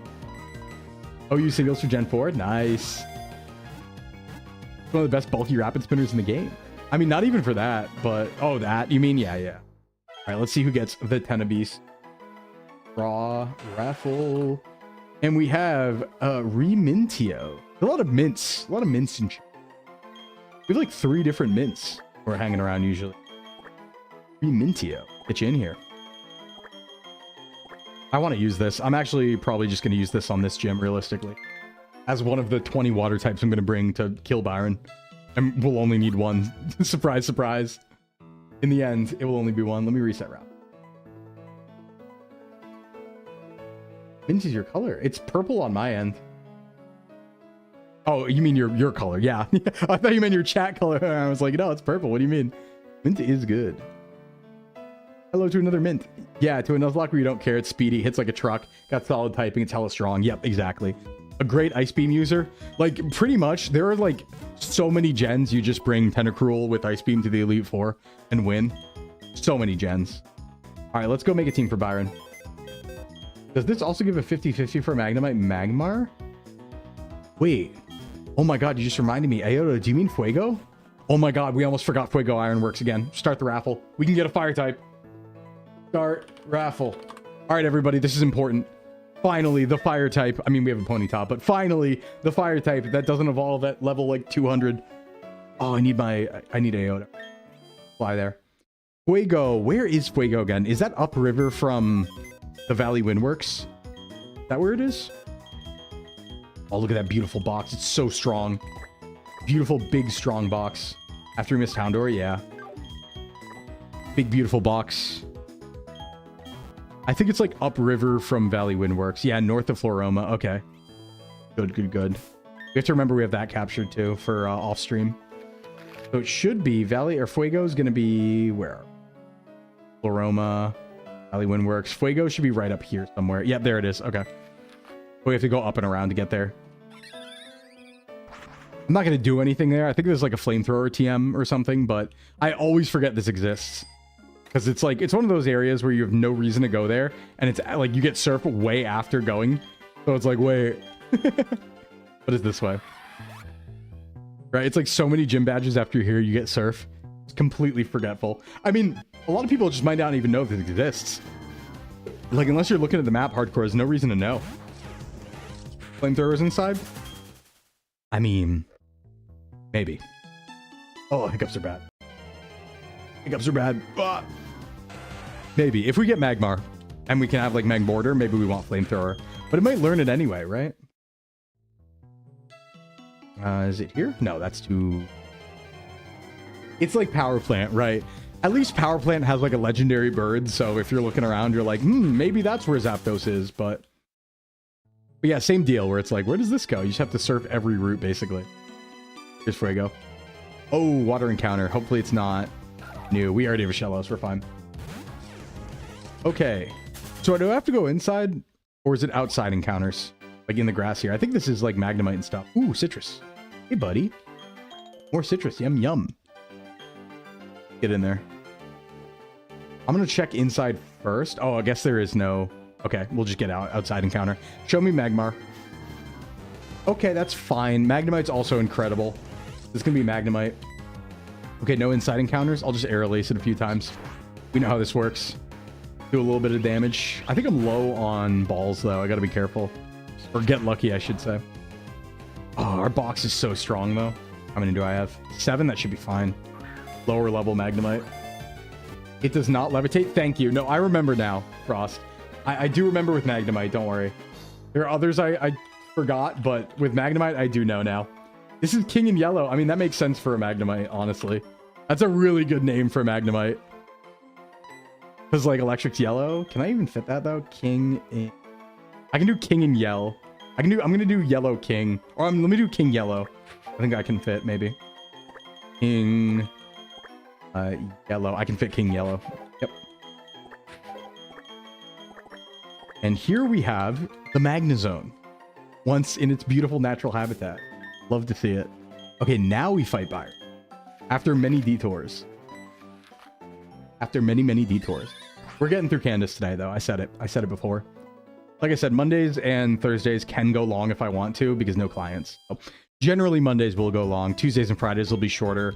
S1: Oh, you singles for Gen 4? Nice. One of the best bulky rapid spinners in the game. I mean, not even for that, but... Oh, that? You mean? Yeah, yeah. All right, let's see who gets the Tenabeast. Raw, raffle... And we have Remintio. A lot of mints. A lot of mints and shit. We have like 3 different mints we're hanging around usually. Remintio. Get you in here. I want to use this. I'm actually probably just going to use this on this gym, realistically. As one of the 20 water types I'm going to bring to kill Byron. And we'll only need one. Surprise, surprise. In the end, it will only be one. Let me reset route. Mint is your color. It's purple on my end. Oh, you mean your color? Yeah. I thought you meant your chat color. I was like, no, it's purple. What do you mean? Mint is good. Hello to another mint. Yeah, to a Nuzlocke where you don't care. It's speedy, hits like a truck, got solid typing, it's hella strong. Yep, exactly. A great Ice Beam user. Like, pretty much, there are like so many gens. You just bring Tentacruel with Ice Beam to the Elite Four and win. So many gens. All right, let's go make a team for Byron. Does this also give a 50-50 for Magnemite Magmar? Wait. Oh my god, you just reminded me. Ayoto, do you mean Fuego? Oh my god, we almost forgot Fuego Ironworks again. Start the raffle. We can get a fire type. Start raffle. All right, everybody, this is important. Finally, the fire type. I mean, we have a Ponyta, but finally, the fire type that doesn't evolve at level like 200. Oh, I need Ayoto. Fly there. Fuego. Where is Fuego again? Is that upriver from the Valley Windworks? Is that where it is? Oh, look at that beautiful box. It's so strong. Beautiful, big, strong box. After we missed Houndour, yeah. Big, beautiful box. I think it's like upriver from Valley Windworks. Yeah, north of Floroma. Okay. Good, good, good. We have to remember we have that captured too for off stream. So it should be Valley or Fuego is going to be where? Floroma, Valley Windworks. Fuego should be right up here somewhere. Yep, there it is. Okay. We have to go up and around to get there. I'm not going to do anything there. I think there's like a flamethrower TM or something, but I always forget this exists. Because it's like, it's one of those areas where you have no reason to go there. And it's like, you get surf way after going. So it's like, wait. What is this way? Right? It's like so many gym badges after you're here, you get surf. It's completely forgetful. I mean, a lot of people just might not even know if it exists. Like, unless you're looking at the map hardcore, there's no reason to know. Flamethrowers inside? I mean, maybe. Oh, hiccups are bad. Hiccups are bad. Ah. Maybe. If we get Magmar and we can have like Magmortar, maybe we want Flamethrower. But it might learn it anyway, right? Is it here? No, that's too... It's like Power Plant, right? At least Power Plant has like a legendary bird, so if you're looking around, you're like, maybe that's where Zapdos is, but yeah, same deal where it's like, where does this go? You just have to surf every route, basically. Here's Fuego. Oh, water encounter. Hopefully it's not new. We already have a Shellos. We're fine. Okay. So do I have to go inside, or is it outside encounters? Like in the grass here? I think this is like Magnemite and stuff. Ooh, citrus. Hey, buddy. More citrus. Yum, yum. Get in there. I'm going to check inside first. Oh, I guess there is no... Okay, we'll just get outside encounter. Show me Magmar. Okay, that's fine. Magnemite's also incredible. This is going to be Magnemite. Okay, no inside encounters. I'll just air lace it a few times. We know how this works. Do a little bit of damage. I think I'm low on balls, though. I got to be careful. Or get lucky, I should say. Oh, our box is so strong, though. How many do I have? 7? That should be fine. Lower level Magnemite. It does not levitate. Thank you. No, I remember now, Frost. I do remember with Magnemite, don't worry. There are others I forgot, but with Magnemite, I do know now. This is King in Yellow. I mean, that makes sense for a Magnemite, honestly. That's a really good name for a Magnemite. Because, like, Electric's Yellow. Can I even fit that, though? King in... I can do King in Yell. I'm going to do Yellow King. Or let me do King Yellow. I think I can fit, maybe. King... Yellow. I can fit King Yellow. Yep. And here we have the Magnezone. Once in its beautiful natural habitat. Love to see it. Okay, now we fight Byron. After many detours. After many, many detours. We're getting through Candace today, though. I said it before. Like I said, Mondays and Thursdays can go long if I want to, because no clients. So generally, Mondays will go long. Tuesdays and Fridays will be shorter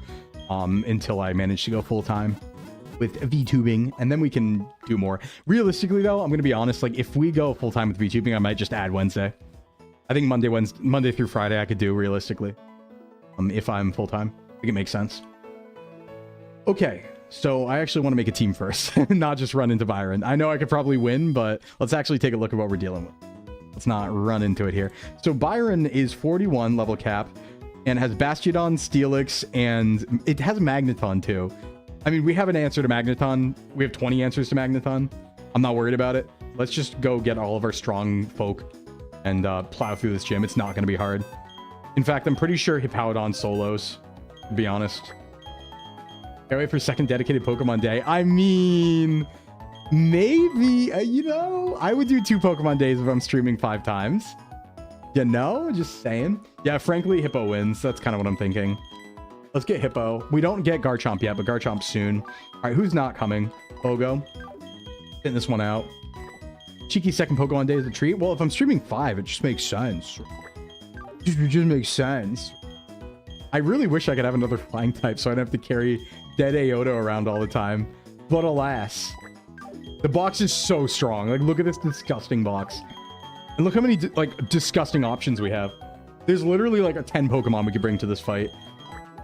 S1: until I manage to go full-time with VTubing, and then we can do more. Realistically, though, I'm going to be honest. Like, if we go full-time with VTubing, I might just add Wednesday. I think Monday through Friday I could do, realistically. If I'm full-time. I think it makes sense. Okay, so I actually want to make a team first, not just run into Byron. I know I could probably win, but let's actually take a look at what we're dealing with. Let's not run into it here. So Byron is 41 level cap and has Bastiodon, Steelix, and it has Magneton too. I mean, we have an answer to Magneton. We have 20 answers to Magneton. I'm not worried about it. Let's just go get all of our strong folk and plow through this gym. It's not going to be hard. In fact, I'm pretty sure Hippowdon solos, to be honest. Can't wait for second dedicated Pokemon day. I mean, maybe, you know, I would do 2 Pokemon days if I'm streaming 5 times. You know, just saying. Yeah, frankly, Hippo wins. That's kind of what I'm thinking. Let's get Hippo. We don't get Garchomp yet, but Garchomp soon. All right, who's not coming? Pogo. Getting this one out. Cheeky second Pokemon day is a treat. Well, if I'm streaming 5, it just makes sense. It just makes sense. I really wish I could have another flying type so I don't have to carry dead Ayoto around all the time. But alas, the box is so strong. Like, look at this disgusting box. And look how many, like, disgusting options we have. There's literally, like, a 10 Pokemon we could bring to this fight.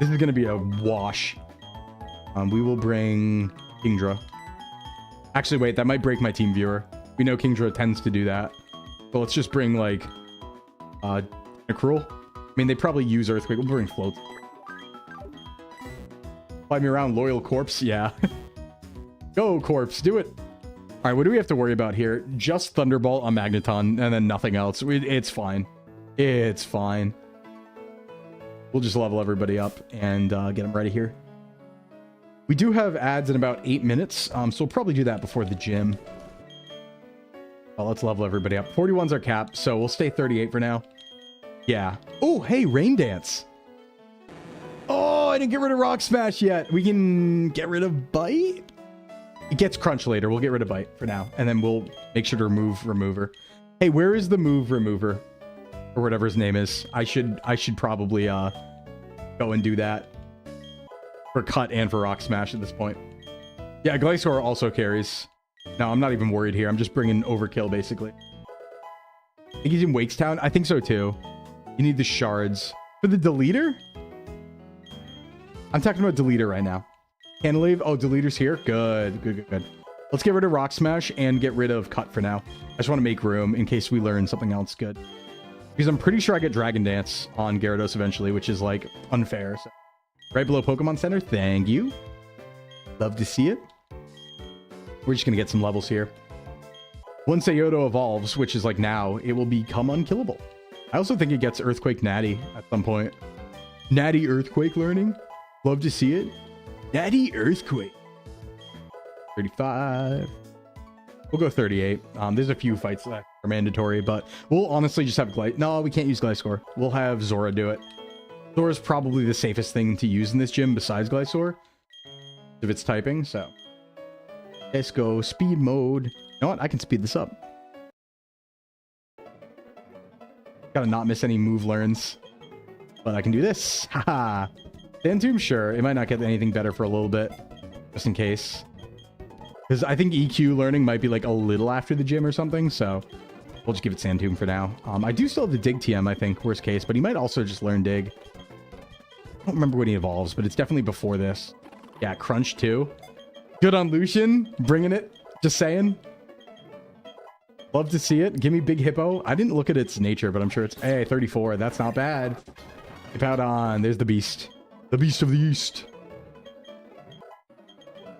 S1: This is going to be a wash. We will bring Kingdra. Actually, wait, that might break my team viewer. We know Kingdra tends to do that. So let's just bring, like, Necruel. I mean, they probably use Earthquake. We'll bring Float. Fly me around, Loyal Corpse. Yeah. Go, Corpse. Do it. All right, what do we have to worry about here? Just Thunderbolt on Magneton and then nothing else. It's fine. It's fine. We'll just level everybody up and get them ready here. We do have ads in about 8 minutes, so we'll probably do that before the gym. Well, let's level everybody up. 41's our cap, so we'll stay 38 for now. Yeah. Oh, hey, Rain Dance. Oh, I didn't get rid of Rock Smash yet. We can get rid of Bite. It gets Crunch later. We'll get rid of Bite for now, and then we'll make sure to remove Remover. Hey, where is the Move Remover? Or whatever his name is. I should probably go and do that for Cut and for Rock Smash at this point. Yeah, Glysaur also carries. No, I'm not even worried here. I'm just bringing Overkill, basically. I think he's in Wakestown. I think so, too. You need the shards. For the Deleter? I'm talking about Deleter right now. Cannonleave? Oh, Deleter's here? Good, good, good, good. Let's get rid of Rock Smash and get rid of Cut for now. I just want to make room in case we learn something else good. Because I'm pretty sure I get Dragon Dance on Gyarados eventually, which is, like, unfair. So, right below Pokemon Center. Thank you. Love to see it. We're just going to get some levels here. Once Ayoto evolves, which is, like, now, it will become unkillable. I also think it gets Earthquake Natty at some point. Natty Earthquake learning. Love to see it. Natty Earthquake. 35. We'll go 38. There's a few fights that are mandatory, but we'll honestly just have No, we can't use Glysaur. We'll have Zora do it. Zora's probably the safest thing to use in this gym besides Glysaur, if it's typing, so. Let's go speed mode. You know what? I can speed this up. Gotta not miss any move learns. But I can do this. Haha. Sandtomb, sure. It might not get anything better for a little bit. Just in case. Because I think EQ learning might be like a little after the gym or something, so we'll just give it Sandtomb for now. I do still have the Dig TM, I think, worst case, but he might also just learn Dig. I don't remember when he evolves, but it's definitely before this. Yeah, Crunch too. Good on Lucian, bringing it. Just saying. Love to see it. Give me Big Hippo. I didn't look at its nature, but I'm sure it's... Hey, 34. That's not bad. Hippowdon. There's the beast. The beast of the east.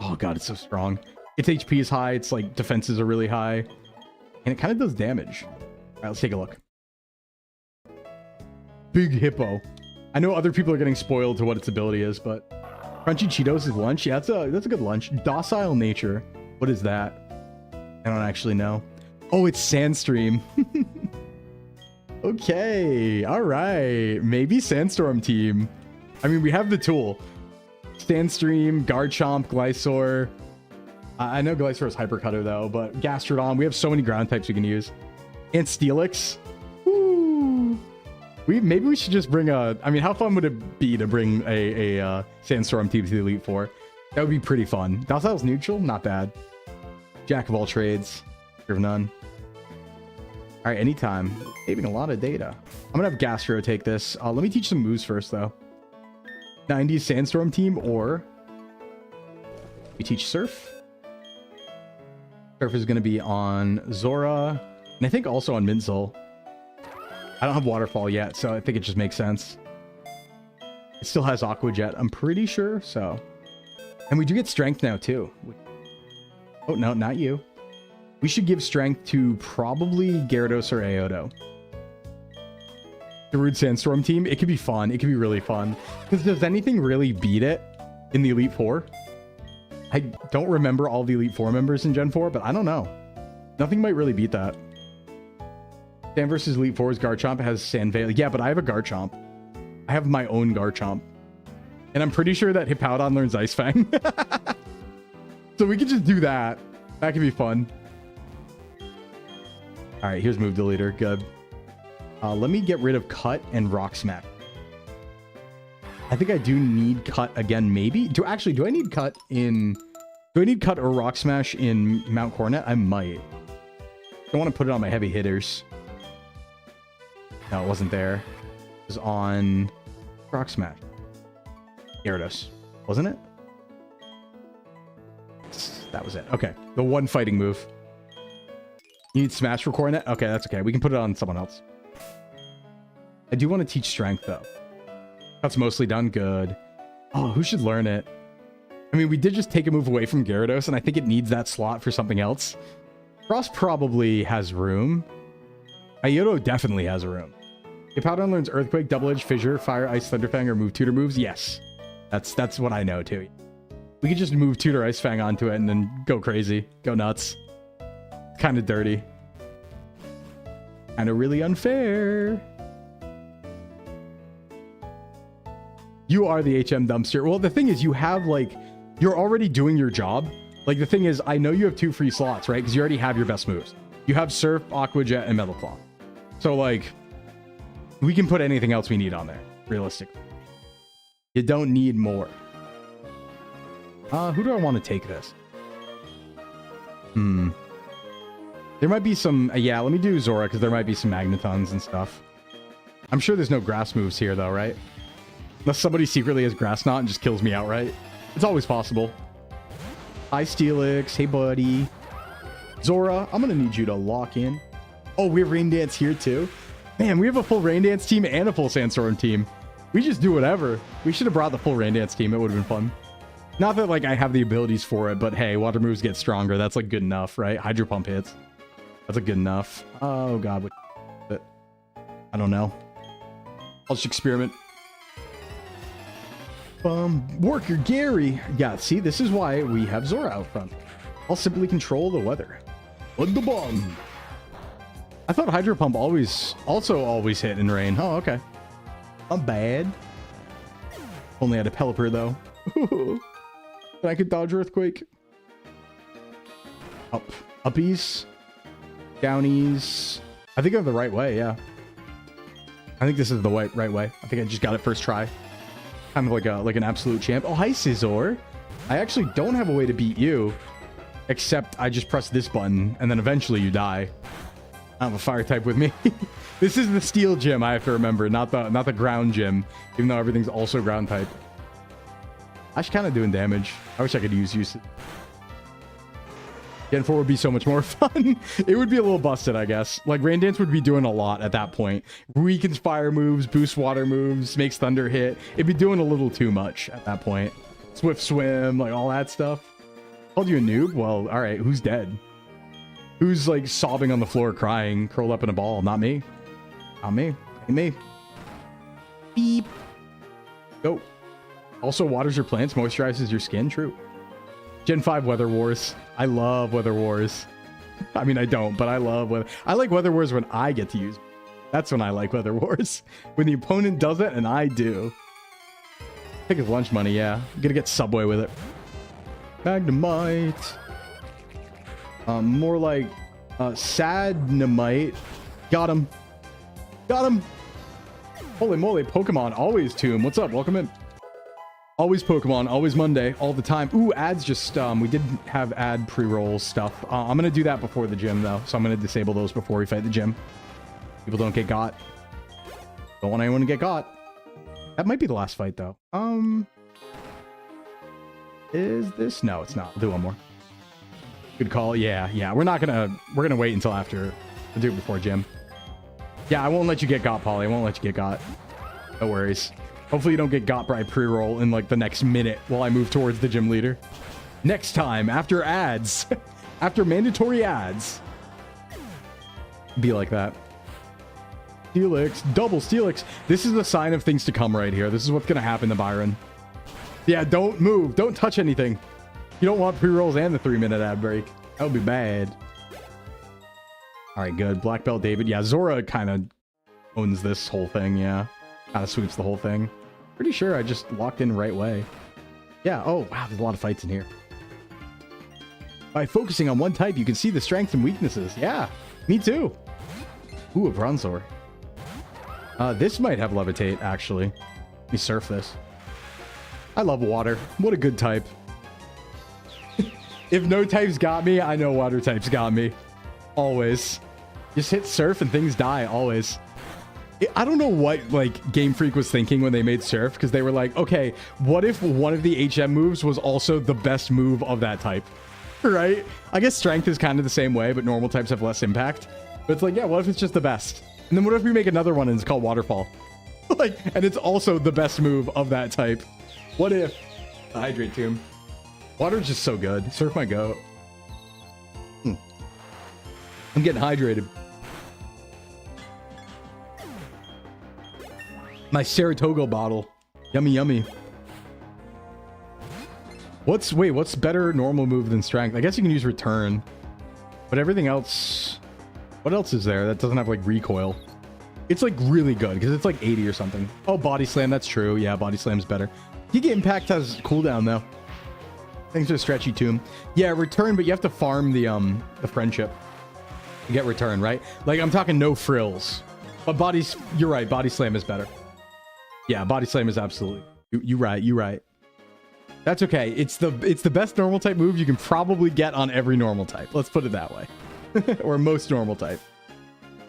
S1: Oh, God, it's so strong. Its HP is high. Its, like, defenses are really high. And it kind of does damage. All right, let's take a look. Big Hippo. I know other people are getting spoiled to what its ability is, but... Crunchy Cheetos is lunch? Yeah, that's a good lunch. Docile Nature. What is that? I don't actually know. Oh, it's Sandstream. Okay. All right. Maybe Sandstorm team. I mean, we have the tool. Sandstream, Garchomp, Glysaur. I know Glysaur is Hyper Cutter, though, but Gastrodon. We have so many ground types we can use. And Steelix. Woo. Maybe we should just bring a... I mean, how fun would it be to bring a Sandstorm team to the Elite Four? That would be pretty fun. Docile's neutral? Not bad. Jack of all trades. Fear of none. All right, anytime. Saving a lot of data. I'm going to have Gastro take this. Let me teach some moves first, though. 90s Sandstorm team, or... we teach Surf. Surf is going to be on Zora. And I think also on Minzel. I don't have Waterfall yet, so I think it just makes sense. It still has Aqua Jet, I'm pretty sure, so... And we do get Strength now, too. Oh, no, not you. We should give Strength to probably Gyarados or Ayoto. Darude Sandstorm team. It could be fun. It could be really fun. Because does anything really beat it in the Elite Four? I don't remember all the Elite Four members in Gen 4, but I don't know. Nothing might really beat that. Sand versus Elite Four's Garchomp has Sandvale. Yeah, but I have a Garchomp. I have my own Garchomp. And I'm pretty sure that Hippowdon learns Ice Fang. So we could just do that. That could be fun. All right, here's Move Deleter. Good. Let me get rid of Cut and Rock Smash. I think I do need Cut again, maybe. Do I need Cut in... Do I need Cut or Rock Smash in Mount Coronet? I might. I want to put it on my heavy hitters. No, it wasn't there. It was on Rock Smash. Gyarados, wasn't it? That was it. Okay, the one fighting move. You need Smash for Coronet? Okay, that's okay. We can put it on someone else. I do want to teach Strength, though. That's mostly done. Good. Oh, who should learn it? I mean, we did just take a move away from Gyarados, and I think it needs that slot for something else. Frost probably has room. Iodo definitely has a room. If Hippowdon learns Earthquake, Double Edge, Fissure, Fire, Ice, Thunderfang, or move Tutor moves, yes. That's what I know, too. We could just move Tutor Ice Fang onto it and then go crazy. Go nuts. Kind of dirty. Kind of really unfair. You are the HM dumpster. Well, the thing is, you have, like, you're already doing your job. Like, the thing is, I know you have 2 free slots, right? Because you already have your best moves. You have Surf, Aqua Jet, and Metal Claw. So, like, we can put anything else we need on there, realistically. You don't need more. Who do I want to take this? There might be some... yeah, let me do Zora, because there might be some Magnetons and stuff. I'm sure there's no grass moves here, though, right? Unless somebody secretly has Grass Knot and just kills me outright. It's always possible. Hi, Steelix. Hey, buddy. Zora, I'm going to need you to lock in. Oh, we have Rain Dance here, too. Man, we have a full Rain Dance team and a full Sandstorm team. We just do whatever. We should have brought the full Rain Dance team. It would have been fun. Not that, like, I have the abilities for it, but hey, water moves get stronger. That's, like, good enough, right? Hydro Pump hits. That's, like, good enough. Oh, God. What? I don't know. I'll just experiment. Worker Gary. Yeah, see, this is why we have Zora out front. I'll simply control the weather. What the bomb? I thought Hydro Pump always hit in rain. Oh, okay. Not bad. Only had a Pelipper, though. But I could dodge Earthquake. Up. Uppies. Downies. I think I'm the right way, yeah. I think this is the right way. I think I just got it first try. Kind of like an absolute champ. Oh, hi, Scizor. I actually don't have a way to beat you. Except I just press this button, and then eventually you die. I have a fire type with me. This is the steel gym, I have to remember, not the ground gym, even though everything's also ground type. Actually kind of doing damage. I wish I could use usage. Gen 4 would be so much more fun. It would be a little busted, I guess. Like, Rain Dance would be doing a lot at that point. Weakens fire moves, boosts water moves, makes thunder hit. It'd be doing a little too much at that point. Swift Swim, like all that stuff. Called you a noob? Well, all right, who's dead? Who's, like, sobbing on the floor crying, curled up in a ball? Not me. Not me. Ain't me. Beep. Go. Also waters your plants, moisturizes your skin. True. Gen 5 Weather Wars. I love Weather Wars. I mean, I don't, but I love Weather. I like Weather Wars when I get to use. That's when I like Weather Wars. When the opponent does it and I do. Take his lunch money, yeah. I'm gonna get Subway with it. Magnemite. More like Sadnemite. Got him. Got him. Holy moly, Pokemon. Always Tomb. What's up? Welcome in. Always Pokemon. Always Monday. All the time. Ooh, ads just... we did have ad pre-roll stuff. I'm going to do that before the gym, though. So I'm going to disable those before we fight the gym. People don't get got. Don't want anyone to get got. That might be the last fight, though. Is this? No, it's not. I'll do one more. Good call. Yeah. We're gonna wait until after. We'll do it before gym. Yeah, I won't let you get got, Polly. I won't let you get got. No worries. Hopefully you don't get got by pre-roll in like the next minute while I move towards the gym leader. Next time, after ads. After mandatory ads. Be like that. Steelix, double Steelix. This is a sign of things to come right here. This is what's going to happen to Byron. Yeah, don't move. Don't touch anything. You don't want pre-rolls and the 3-minute ad break. That would be bad. All right, good. Black belt David. Yeah, Zora kind of owns this whole thing. Yeah, kind of sweeps the whole thing. Pretty sure I just locked in the right way. Yeah. Oh, wow. There's a lot of fights in here. By focusing on one type, you can see the strengths and weaknesses. Yeah, me too. Ooh, a Bronzor. This might have Levitate, actually. Let me surf this. I love water. What a good type. If no types got me, I know water types got me. Always. Just hit surf and things die, always. I don't know what, like, Game Freak was thinking when they made surf, because they were like, okay, what if one of the HM moves was also the best move of that type? Right? I guess strength is kind of the same way, but normal types have less impact. But it's like, yeah, what if it's just the best? And then what if we make another one and it's called Waterfall? Like, and it's also the best move of that type. What if? Hydrate Tomb. Water's just so good. Surf my goat. I'm getting hydrated. My Saratoga bottle. Yummy, yummy. What's better normal move than strength? I guess you can use return. But everything else... What else is there that doesn't have, like, recoil? It's, like, really good, because it's, like, 80 or something. Oh, Body Slam, that's true. Yeah, Body Slam's better. Giga Impact has cooldown, though. Thanks for Stretchy Tomb. Yeah, return, but you have to farm the friendship to get return, right? Like, I'm talking no frills. But you're right, Body Slam is better. Yeah, Body Slam is absolutely... You right. That's okay. It's the best normal type move you can probably get on every normal type. Let's put it that way. Or most normal type.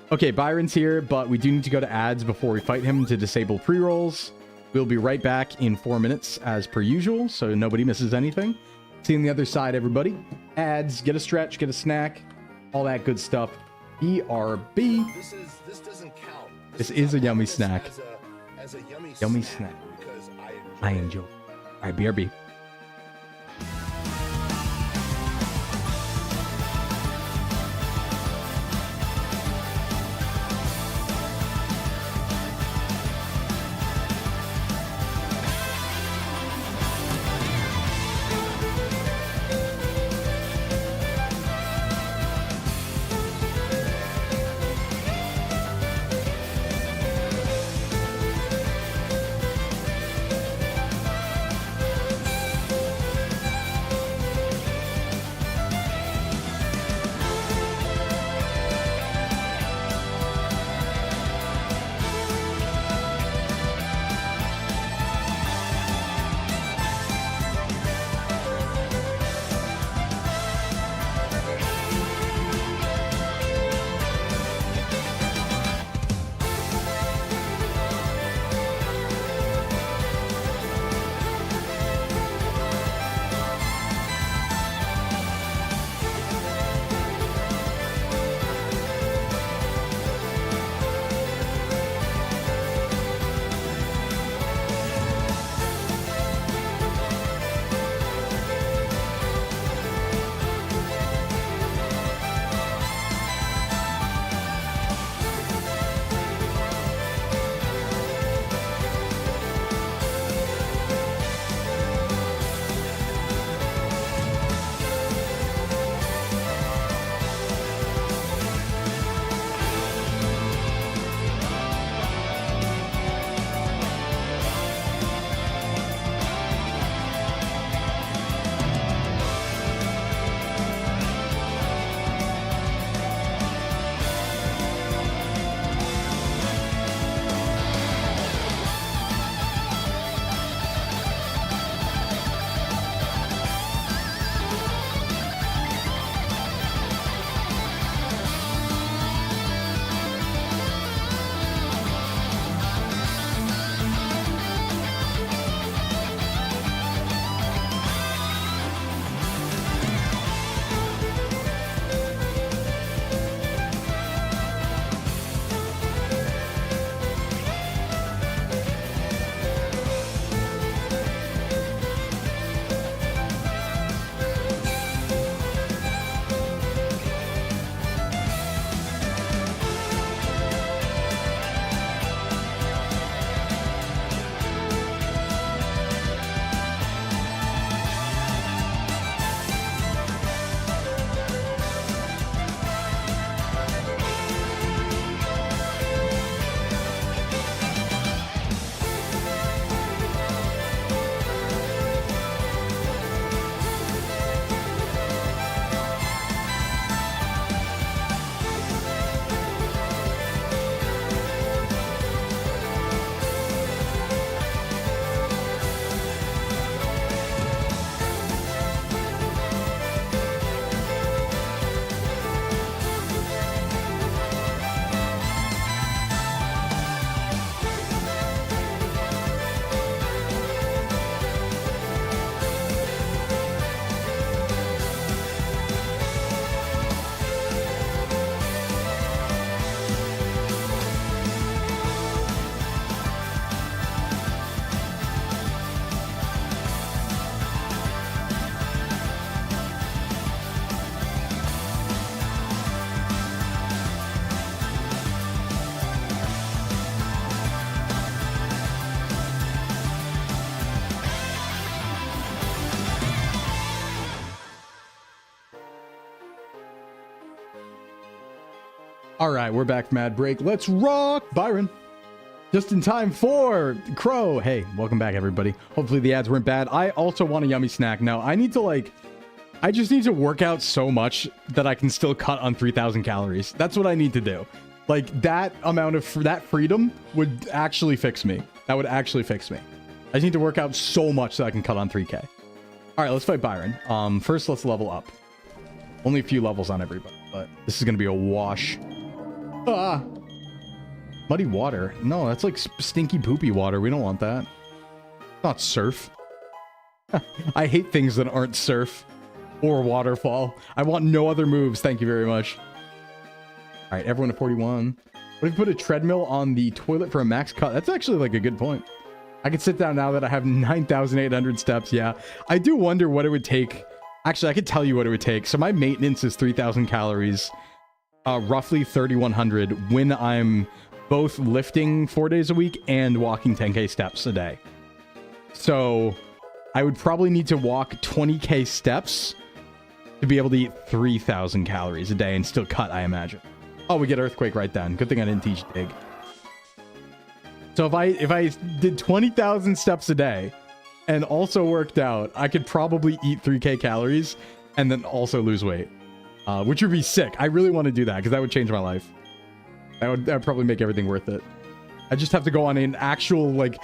S1: Okay, Byron's here, but we do need to go to ads before we fight him to disable pre-rolls. We'll be right back in 4 minutes as per usual, so nobody misses anything. See you on the other side, everybody. Ads, get a stretch, get a snack, all that good stuff. BRB.
S2: This doesn't count.
S1: This is a yummy snack.
S2: As a
S1: yummy snack.
S2: Because
S1: I enjoy. All right, BRB. All right, we're back from ad break. Let's rock, Byron. Just in time for Crow. Hey, welcome back, everybody. Hopefully the ads weren't bad. I also want a yummy snack. Now, I just need to work out so much that I can still cut on 3,000 calories. That's what I need to do. Like, that amount of that freedom would actually fix me. That would actually fix me. I just need to work out so much that I can cut on 3K. All right, let's fight Byron. First, let's level up. Only a few levels on everybody, but this is going to be a wash. Ah! Muddy water. No, that's like stinky poopy water. We don't want that. Not surf. I hate things that aren't surf or waterfall. I want no other moves. Thank you very much. All right, everyone at 41. What if you put a treadmill on the toilet for a max cut? That's actually like a good point. I could sit down now that I have 9,800 steps. Yeah, I do wonder what it would take. Actually, I could tell you what it would take. So my maintenance is 3,000 calories, roughly 3,100 when I'm both lifting 4 days a week and walking 10K steps a day. So I would probably need to walk 20K steps to be able to eat 3,000 calories a day and still cut, I imagine. Oh, we get earthquake right then. Good thing I didn't teach dig. So if I did 20,000 steps a day and also worked out, I could probably eat 3K calories and then also lose weight, which would be sick. I really want to do that because that would change my life. That would probably make everything worth it. I just have to go on an actual like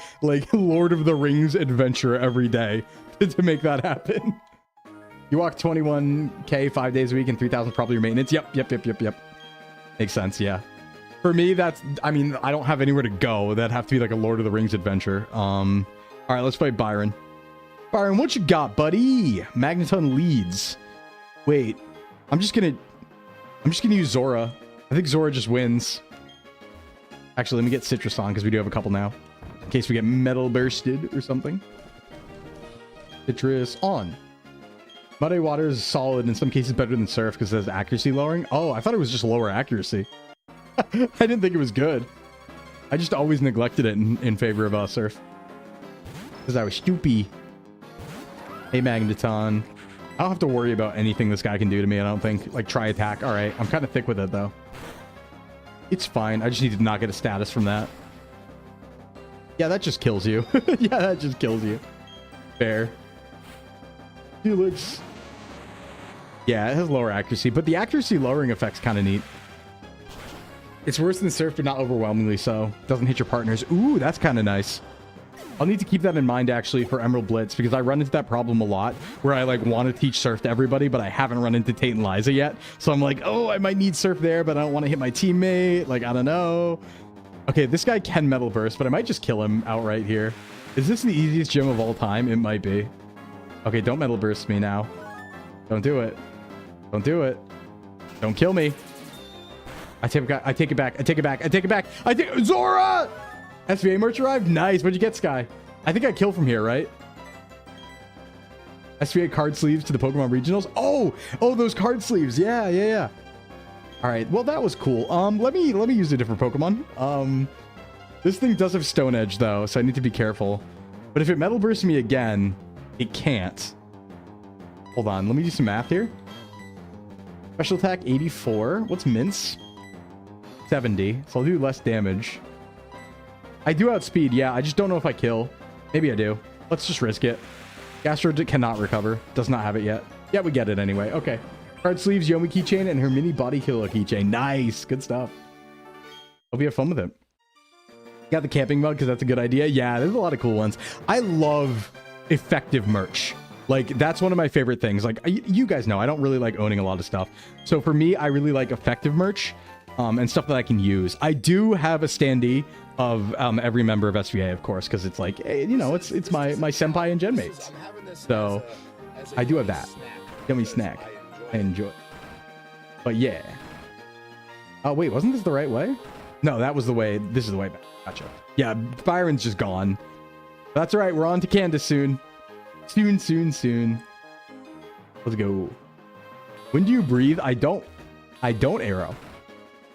S1: Lord of the Rings adventure every day to make that happen. You walk 21K 5 days a week and 3,000 probably your maintenance. Yep. Makes sense, yeah. For me, that's, I mean, I don't have anywhere to go. That'd have to be like a Lord of the Rings adventure. All right, let's fight Byron. Byron, what you got, buddy? Magneton leads. Wait, I'm just gonna use Zora. I think Zora just wins. Actually, let me get Citrus on because we do have a couple now. In case we get metal bursted or something. Citrus on. Muddy water is solid, in some cases better than surf because it has accuracy lowering. Oh, I thought it was just lower accuracy. I didn't think it was good. I just always neglected it in favor of surf. Because I was stupid. Hey, Magneton. I don't have to worry about anything this guy can do to me, I don't think. Like, try attack. All right, I'm kind of thick with it, though. It's fine. I just need to not get a status from that. Yeah, that just kills you. Yeah, that just kills you. Fair. Helix. Yeah, it has lower accuracy, but the accuracy lowering effect's kind of neat. It's worse than surf, but not overwhelmingly so. Doesn't hit your partners. Ooh, that's kind of nice. I'll need to keep that in mind, actually, for Emerald Blitz, because I run into that problem a lot, where I, like, want to teach surf to everybody, but I haven't run into Tate and Liza yet. So I'm like, oh, I might need surf there, but I don't want to hit my teammate. Like, I don't know. Okay, this guy can Metal Burst, but I might just kill him outright here. Is this the easiest gym of all time? It might be. Okay, don't Metal Burst me now. Don't do it. Don't do it. Don't kill me. I take it back. Zora! SVA merch arrived? Nice. What'd you get, Sky? I think I kill from here, right? SVA card sleeves to the Pokemon Regionals. Oh, those card sleeves. Yeah. All right. Well, that was cool. Let me use a different Pokemon. This thing does have Stone Edge though, so I need to be careful. But if it Metal Bursts me again, it can't. Hold on. Let me do some math here. Special attack 84. What's Mince? 70. So I'll do less damage. I do outspeed, yeah. I just don't know if I kill. Maybe I do. Let's just risk it. Gastro cannot recover. Does not have it yet. Yeah, we get it anyway. Okay. Card sleeves, Yomi keychain, and her mini body killer keychain. Nice. Good stuff. Hope you have fun with it. Got the camping mug because that's a good idea. Yeah, there's a lot of cool ones. I love effective merch. Like, that's one of my favorite things. Like, you guys know, I don't really like owning a lot of stuff. So for me, I really like effective merch and stuff that I can use. I do have a standee of every member of SVA, of course, because it's like, hey, you know, it's my senpai and gen mates. So I do have that. Yummy snack. I enjoy. But yeah. Oh, wait, wasn't this the right way? No, that was the way. This is the way back. Gotcha. Yeah, Byron's just gone. That's all right. We're on to Candace soon. Soon. Let's go. When do you breathe? I don't arrow.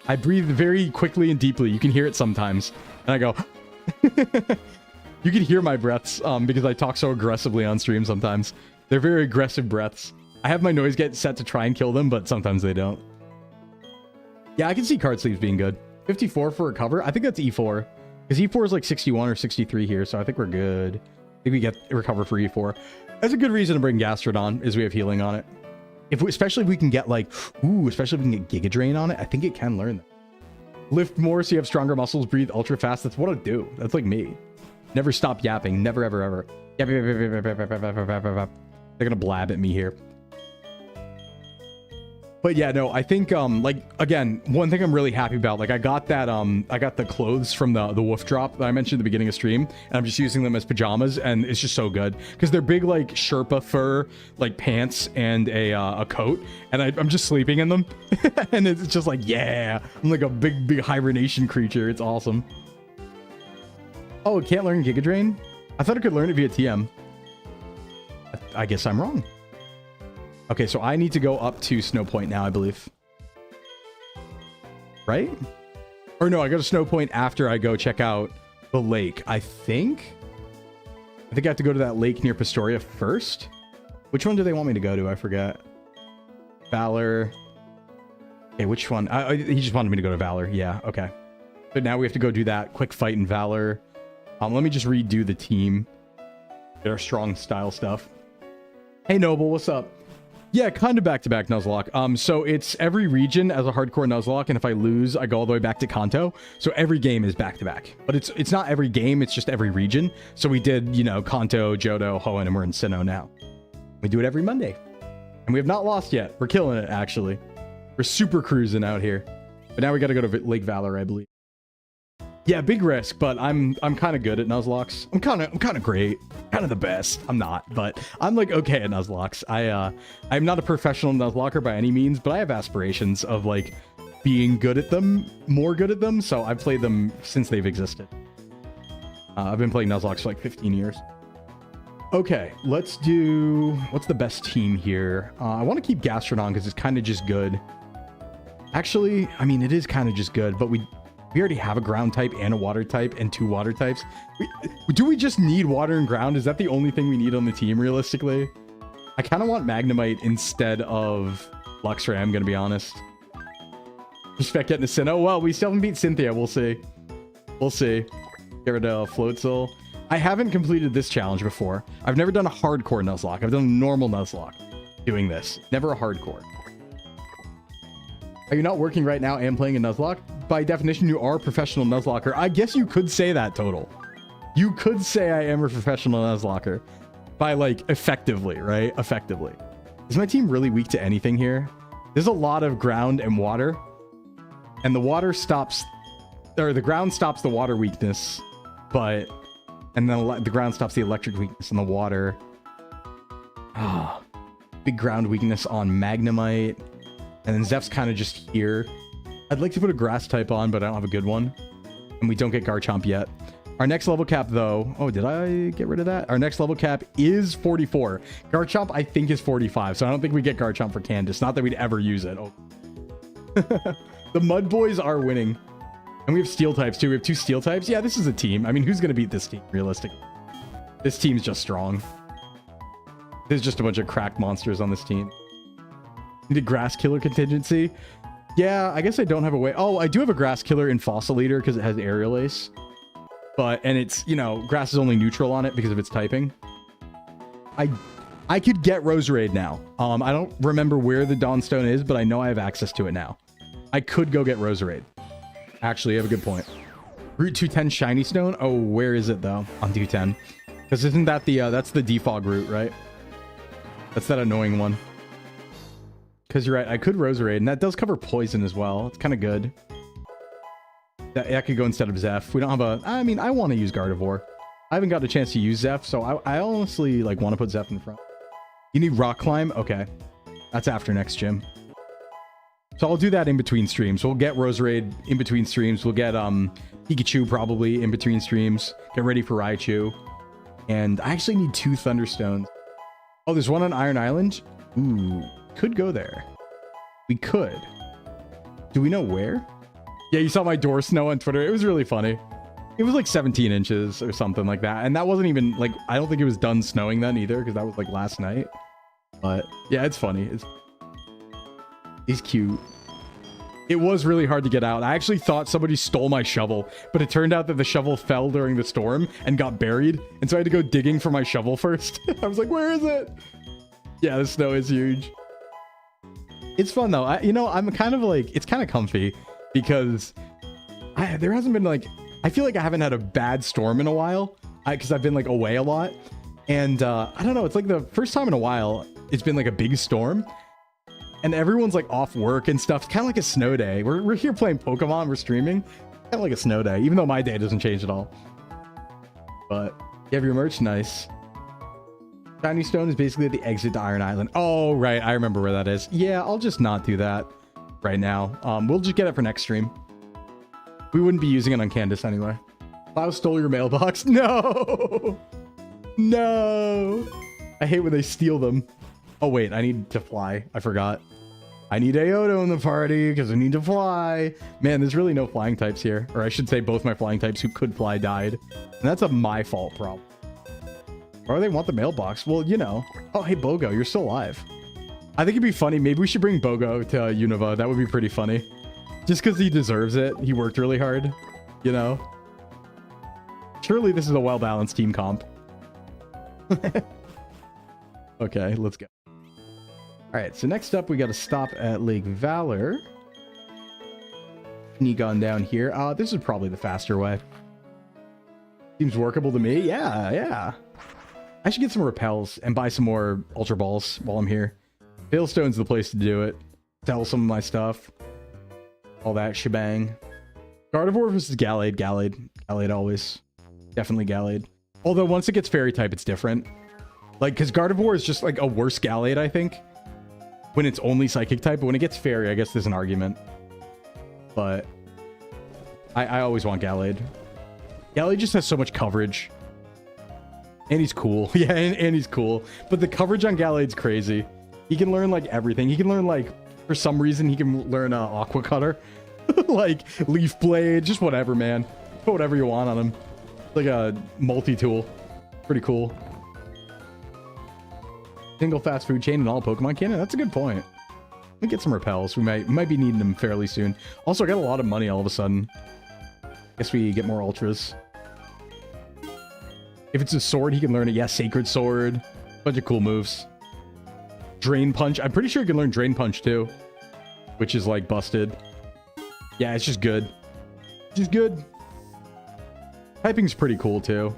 S1: I breathe very quickly and deeply. You can hear it sometimes. And I go... You can hear my breaths because I talk so aggressively on stream sometimes. They're very aggressive breaths. I have my noise get set to try and kill them, but sometimes they don't. Yeah, I can see card sleeves being good. 54 for recover. I think that's E4. Because E4 is like 61 or 63 here, so I think we're good. I think we get recover for E4. That's a good reason to bring Gastrodon, is we have healing on it. Especially if we can get like, especially if we can get Giga Drain on it, I think it can learn that. Lift more so you have stronger muscles, breathe ultra fast. That's what I do. That's like me. Never stop yapping. Never, ever, ever. Yap, yap, yap, yap, yap, yap, yap, yap, yap, yap. They're gonna blab at me here. But yeah, no, I think, like, again, one thing I'm really happy about, like, I got that, I got the clothes from the wolf drop that I mentioned at the beginning of stream, and I'm just using them as pajamas, and it's just so good. Because they're big, like, Sherpa fur, like, pants and a coat, and I'm just sleeping in them. And it's just like, yeah, I'm like a big, big hibernation creature. It's awesome. Oh, it can't learn Giga Drain? I thought it could learn it via TM. I guess I'm wrong. Okay, so I need to go up to Snow Point now, I believe. Right? Or no, I go to Snow Point after I go check out the lake, I think. I think I have to go to that lake near Pastoria first. Which one do they want me to go to? I forget. Valor. Okay, which one? He just wanted me to go to Valor. Yeah, okay. So now we have to go do that quick fight in Valor. Let me just redo the team. Get our strong style stuff. Hey, Noble, what's up? Yeah, kind of back-to-back Nuzlocke. So it's every region as a hardcore Nuzlocke, and if I lose, I go all the way back to KANTO. So every game is back-to-back. But it's not every game, it's just every region. So we did, you know, KANTO, JOHTO, HOENN, and we're in SINNOH now. We do it every Monday. And we have not lost yet. We're killing it, actually. We're super cruising out here. But now we got to go to Lake Valor, I believe. Yeah, big risk, but I'm kind of good at Nuzlocks. I'm kind of great, kind of the best. I'm not, but I'm like okay at Nuzlocks. I'm not a professional Nuzlocker by any means, but I have aspirations of like being good at them, more good at them. So I've played them since they've existed. I've been playing Nuzlocke for like 15 years. Okay, let's do, what's the best team here? I want to keep Gastrodon because it's kind of just good. Actually, I mean, it is kind of just good, but we already have a ground type and a water type and 2 water types. Do we just need water and ground? Is that the only thing we need on the team, realistically? I kind of want Magnemite instead of Luxray, I'm going to be honest. Respect getting a Sinnoh. Well, we still haven't beat Cynthia. We'll see. We'll see. Get rid of Floatzel. I haven't completed this challenge before. I've never done a hardcore Nuzlocke. I've done a normal Nuzlocke doing this. Never a hardcore. Are you not working right now and playing a Nuzlocke? By definition, you are a professional Nuzlocker. I guess you could say that, Total. You could say I am a professional Nuzlocker. By, like, effectively, right? Effectively. Is my team really weak to anything here? There's a lot of ground and water. And the water stops... Or the ground stops the water weakness. But... And then the ground stops the electric weakness in the water. Ah. Big ground weakness on Magnemite. And then Zeph's kind of just here. I'd like to put a grass type on, but I don't have a good one. And we don't get Garchomp yet. Our next level cap, though... Oh, did I get rid of that? Our next level cap is 44. Garchomp, I think, is 45. So I don't think we get Garchomp for Candace. Not that we'd ever use it. Oh. The Mud Boys are winning. And we have Steel types, too. We have 2 Steel types. Yeah, this is a team. I mean, who's going to beat this team, realistically? This team's just strong. There's just a bunch of cracked monsters on this team. The grass killer contingency. Yeah, I guess I don't have a way. Oh, I do have a grass killer in Fossil Eater because it has Aerial Ace. And it's, you know, grass is only neutral on it because of its typing. I could get Roserade now. I don't remember where the Dawnstone is, but I know I have access to it now. I could go get Roserade. Actually, you have a good point. Route 210 Shiny Stone. Oh, where is it though? On 210. Because isn't that the that's the defog route, right? That's that annoying one. Because you're right, I could Roserade, and that does cover poison as well. It's kind of good. That could go instead of Zeph. We don't have a... I mean, I want to use Gardevoir. I haven't got a chance to use Zeph, so I honestly like want to put Zeph in front. You need Rock Climb? Okay. That's after next gym. So I'll do that in between streams. We'll get Roserade in between streams. We'll get Pikachu probably in between streams. Get ready for Raichu. And I actually need 2 Thunderstones. Oh, there's one on Iron Island? Ooh. Could go there. We could. Do we know where? Yeah, you saw my door snow on Twitter. It was really funny. It was like 17 inches or something like that. And that wasn't even like, I don't think it was done snowing then either, because that was like last night. But yeah, it's funny. He's cute. It was really hard to get out. I actually thought somebody stole my shovel, but it turned out that the shovel fell during the storm and got buried. And so I had to go digging for my shovel first. I was like, where is it? Yeah, the snow is huge. It's fun though. You know, I'm kind of like, it's kind of comfy because there hasn't been like, I feel like I haven't had a bad storm in a while because I've been like away a lot. And I don't know, it's like the first time in a while it's been like a big storm. And everyone's like off work and stuff. It's kind of like a snow day. We're here playing Pokemon. We're streaming. Kind of like a snow day, even though my day doesn't change at all. But you have your merch. Nice. Shiny Stone is basically at the exit to Iron Island. Oh, right. I remember where that is. Yeah, I'll just not do that right now. We'll just get it for next stream. We wouldn't be using it on Candace anyway. Klaus stole your mailbox. No. No. I hate when they steal them. Oh, wait. I need to fly. I forgot. I need JOHTO in the party because I need to fly. Man, there's really no flying types here. Or I should say both my flying types who could fly died. And that's a my fault problem. Why do they want the mailbox? Well, you know. Oh, hey, Bogo, you're still alive. I think it'd be funny. Maybe we should bring Bogo to UNOVA. That would be pretty funny. Just because he deserves it. He worked really hard. You know? Surely this is a well-balanced team comp. Okay, let's go. All right, so next up, we got to stop at Lake Valor. Sneak on down here. This is probably the faster way. Seems workable to me. Yeah. I should get some repels and buy some more Ultra Balls while I'm here. Veilstone's the place to do it. Sell some of my stuff. All that shebang. Gardevoir versus Gallade. Gallade always. Definitely Gallade. Although once it gets Fairy type, it's different. Like, because Gardevoir is just like a worse Gallade, I think. When it's only Psychic type. But when it gets Fairy, I guess there's an argument. But I always want Gallade. Gallade just has so much coverage. And he's cool. Yeah, and he's cool. But the coverage on Gallade's crazy. He can learn, like, everything. He can learn, like, for some reason, he can learn Aqua Cutter. Like, Leaf Blade. Just whatever, man. Put whatever you want on him. Like a multi-tool. Pretty cool. Single fast food chain in all Pokemon canon? That's a good point. Let me get some repels. We might be needing them fairly soon. Also, I got a lot of money all of a sudden. Guess we get more Ultras. If it's a sword, he can learn it. Yeah, Sacred Sword. Bunch of cool moves. Drain Punch. I'm pretty sure he can learn Drain Punch too. Which is like busted. Yeah, it's just good. Just good. Typing's pretty cool too.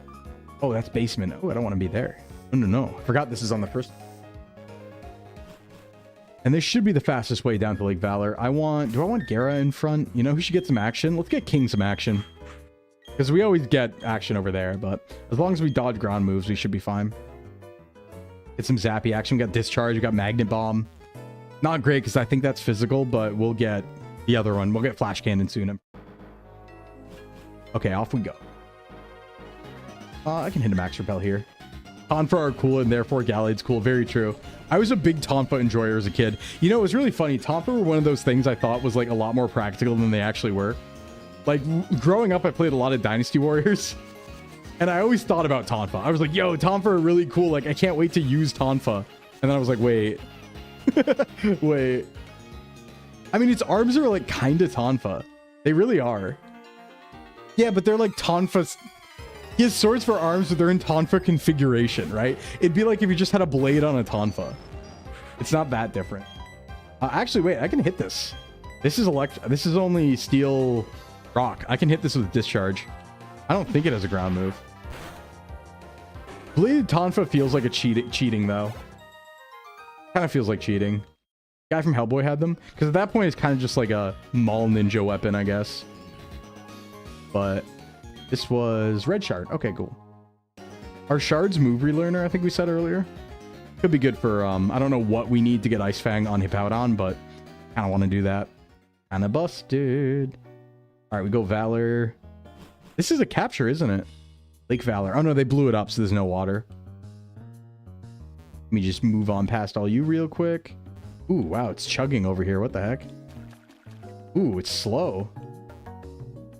S1: Oh, that's basement. Oh, I don't want to be there. No. I forgot this is on the first. And this should be the fastest way down to Lake Valor. Do I want Gara in front? You know who should get some action? Let's get King some action. Because we always get action over there, but as long as we dodge ground moves, we should be fine. Get some zappy action. We got Discharge. We got Magnet Bomb. Not great because I think that's physical, but we'll get the other one. We'll get Flash Cannon soon. Okay, off we go. I can hit a Max Repel here. Tonfa are cool and therefore Gallade's cool. Very true. I was a big Tonfa enjoyer as a kid. You know, it was really funny. Tonfa were one of those things I thought was like a lot more practical than they actually were. Like, growing up, I played a lot of Dynasty Warriors. And I always thought about Tonfa. I was like, yo, Tonfa are really cool. Like, I can't wait to use Tonfa. And then I was like, wait. Wait. I mean, its arms are like kind of Tonfa. They really are. Yeah, but they're like Tonfa's... He has swords for arms, but they're in Tonfa configuration, right? It'd be like if you just had a blade on a Tonfa. It's not that different. Actually, wait, I can hit this. This is only Steel Rock. I can hit this with Discharge. I don't think it has a ground move. Bladed Tonfa feels like a cheating, though. Kind of feels like cheating. Guy from Hellboy had them. Because at that point, it's kind of just like a Maul ninja weapon, I guess. But... this was Red Shard. Okay, cool. Our Shard's move relearner, I think we said earlier. Could be good for, I don't know what we need to get Ice Fang on Hippowdon, but kind of want to do that. Kind of busted. All right, we go Valor. This is a capture, isn't it? Lake Valor. Oh, no, they blew it up, so there's no water. Let me just move on past all you real quick. Ooh, wow, it's chugging over here. What the heck? Ooh, it's slow.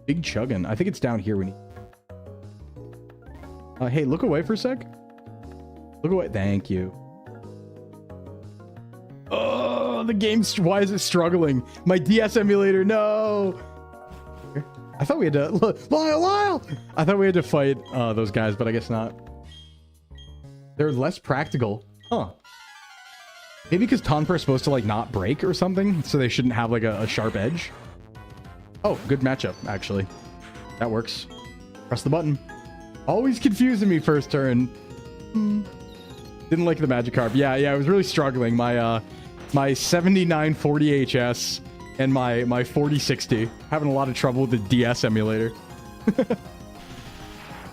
S1: Big chugging. I think it's down here. We need. Hey, look away for a sec. Look away. Thank you. Oh, the game's... Why is it struggling? My DS emulator, no! I thought we had to... Lyle! I thought we had to fight those guys, but I guess not. They're less practical. Huh. Maybe because Tonper is supposed to, like, not break or something, so they shouldn't have, like, a sharp edge. Oh, good matchup, actually. That works. Press the button. Always confusing me first turn. Didn't like the Magikarp. Yeah, I was really struggling. My 7940 HS and my 4060. Having a lot of trouble with the DS emulator.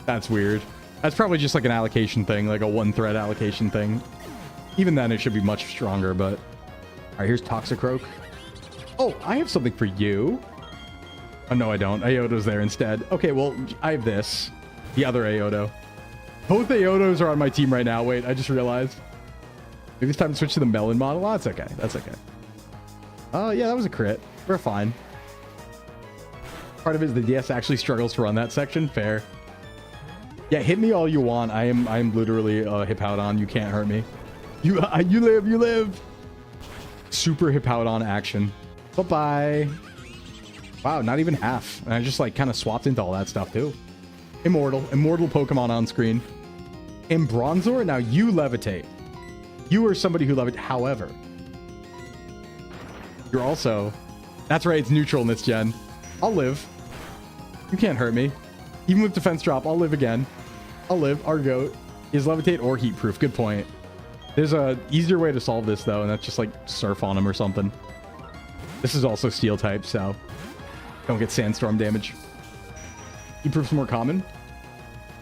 S1: That's weird. That's probably just like an allocation thing, like a one-thread allocation thing. Even then, it should be much stronger, but... Alright, here's Toxicroak. Oh, I have something for you. Oh, no, I don't. Ayoto's there instead. Okay, well, I have this. The other Ayoto. Both Ayotos are on my team right now. Wait, I just realized. Maybe it's time to switch to the Melon model. Oh, that's okay. That's okay. Oh, yeah, that was a crit. We're fine. Part of it is the DS actually struggles to run that section. Fair. Yeah, hit me all you want. I am literally Hippowdon. You can't hurt me. You live. Super Hippowdon action. Bye-bye. Wow, not even half. And I just like kind of swapped into all that stuff too. Immortal Pokemon on screen. And Bronzor, now you levitate. You are somebody who levitates. However, you're also... That's right, it's neutral in this gen. I'll live. You can't hurt me. Even with defense drop, I'll live again. I'll live. Our goat is levitate or heat proof. Good point. There's a easier way to solve this though, and that's just like surf on him or something. This is also steel type, so don't get sandstorm damage. Heat proof's more common.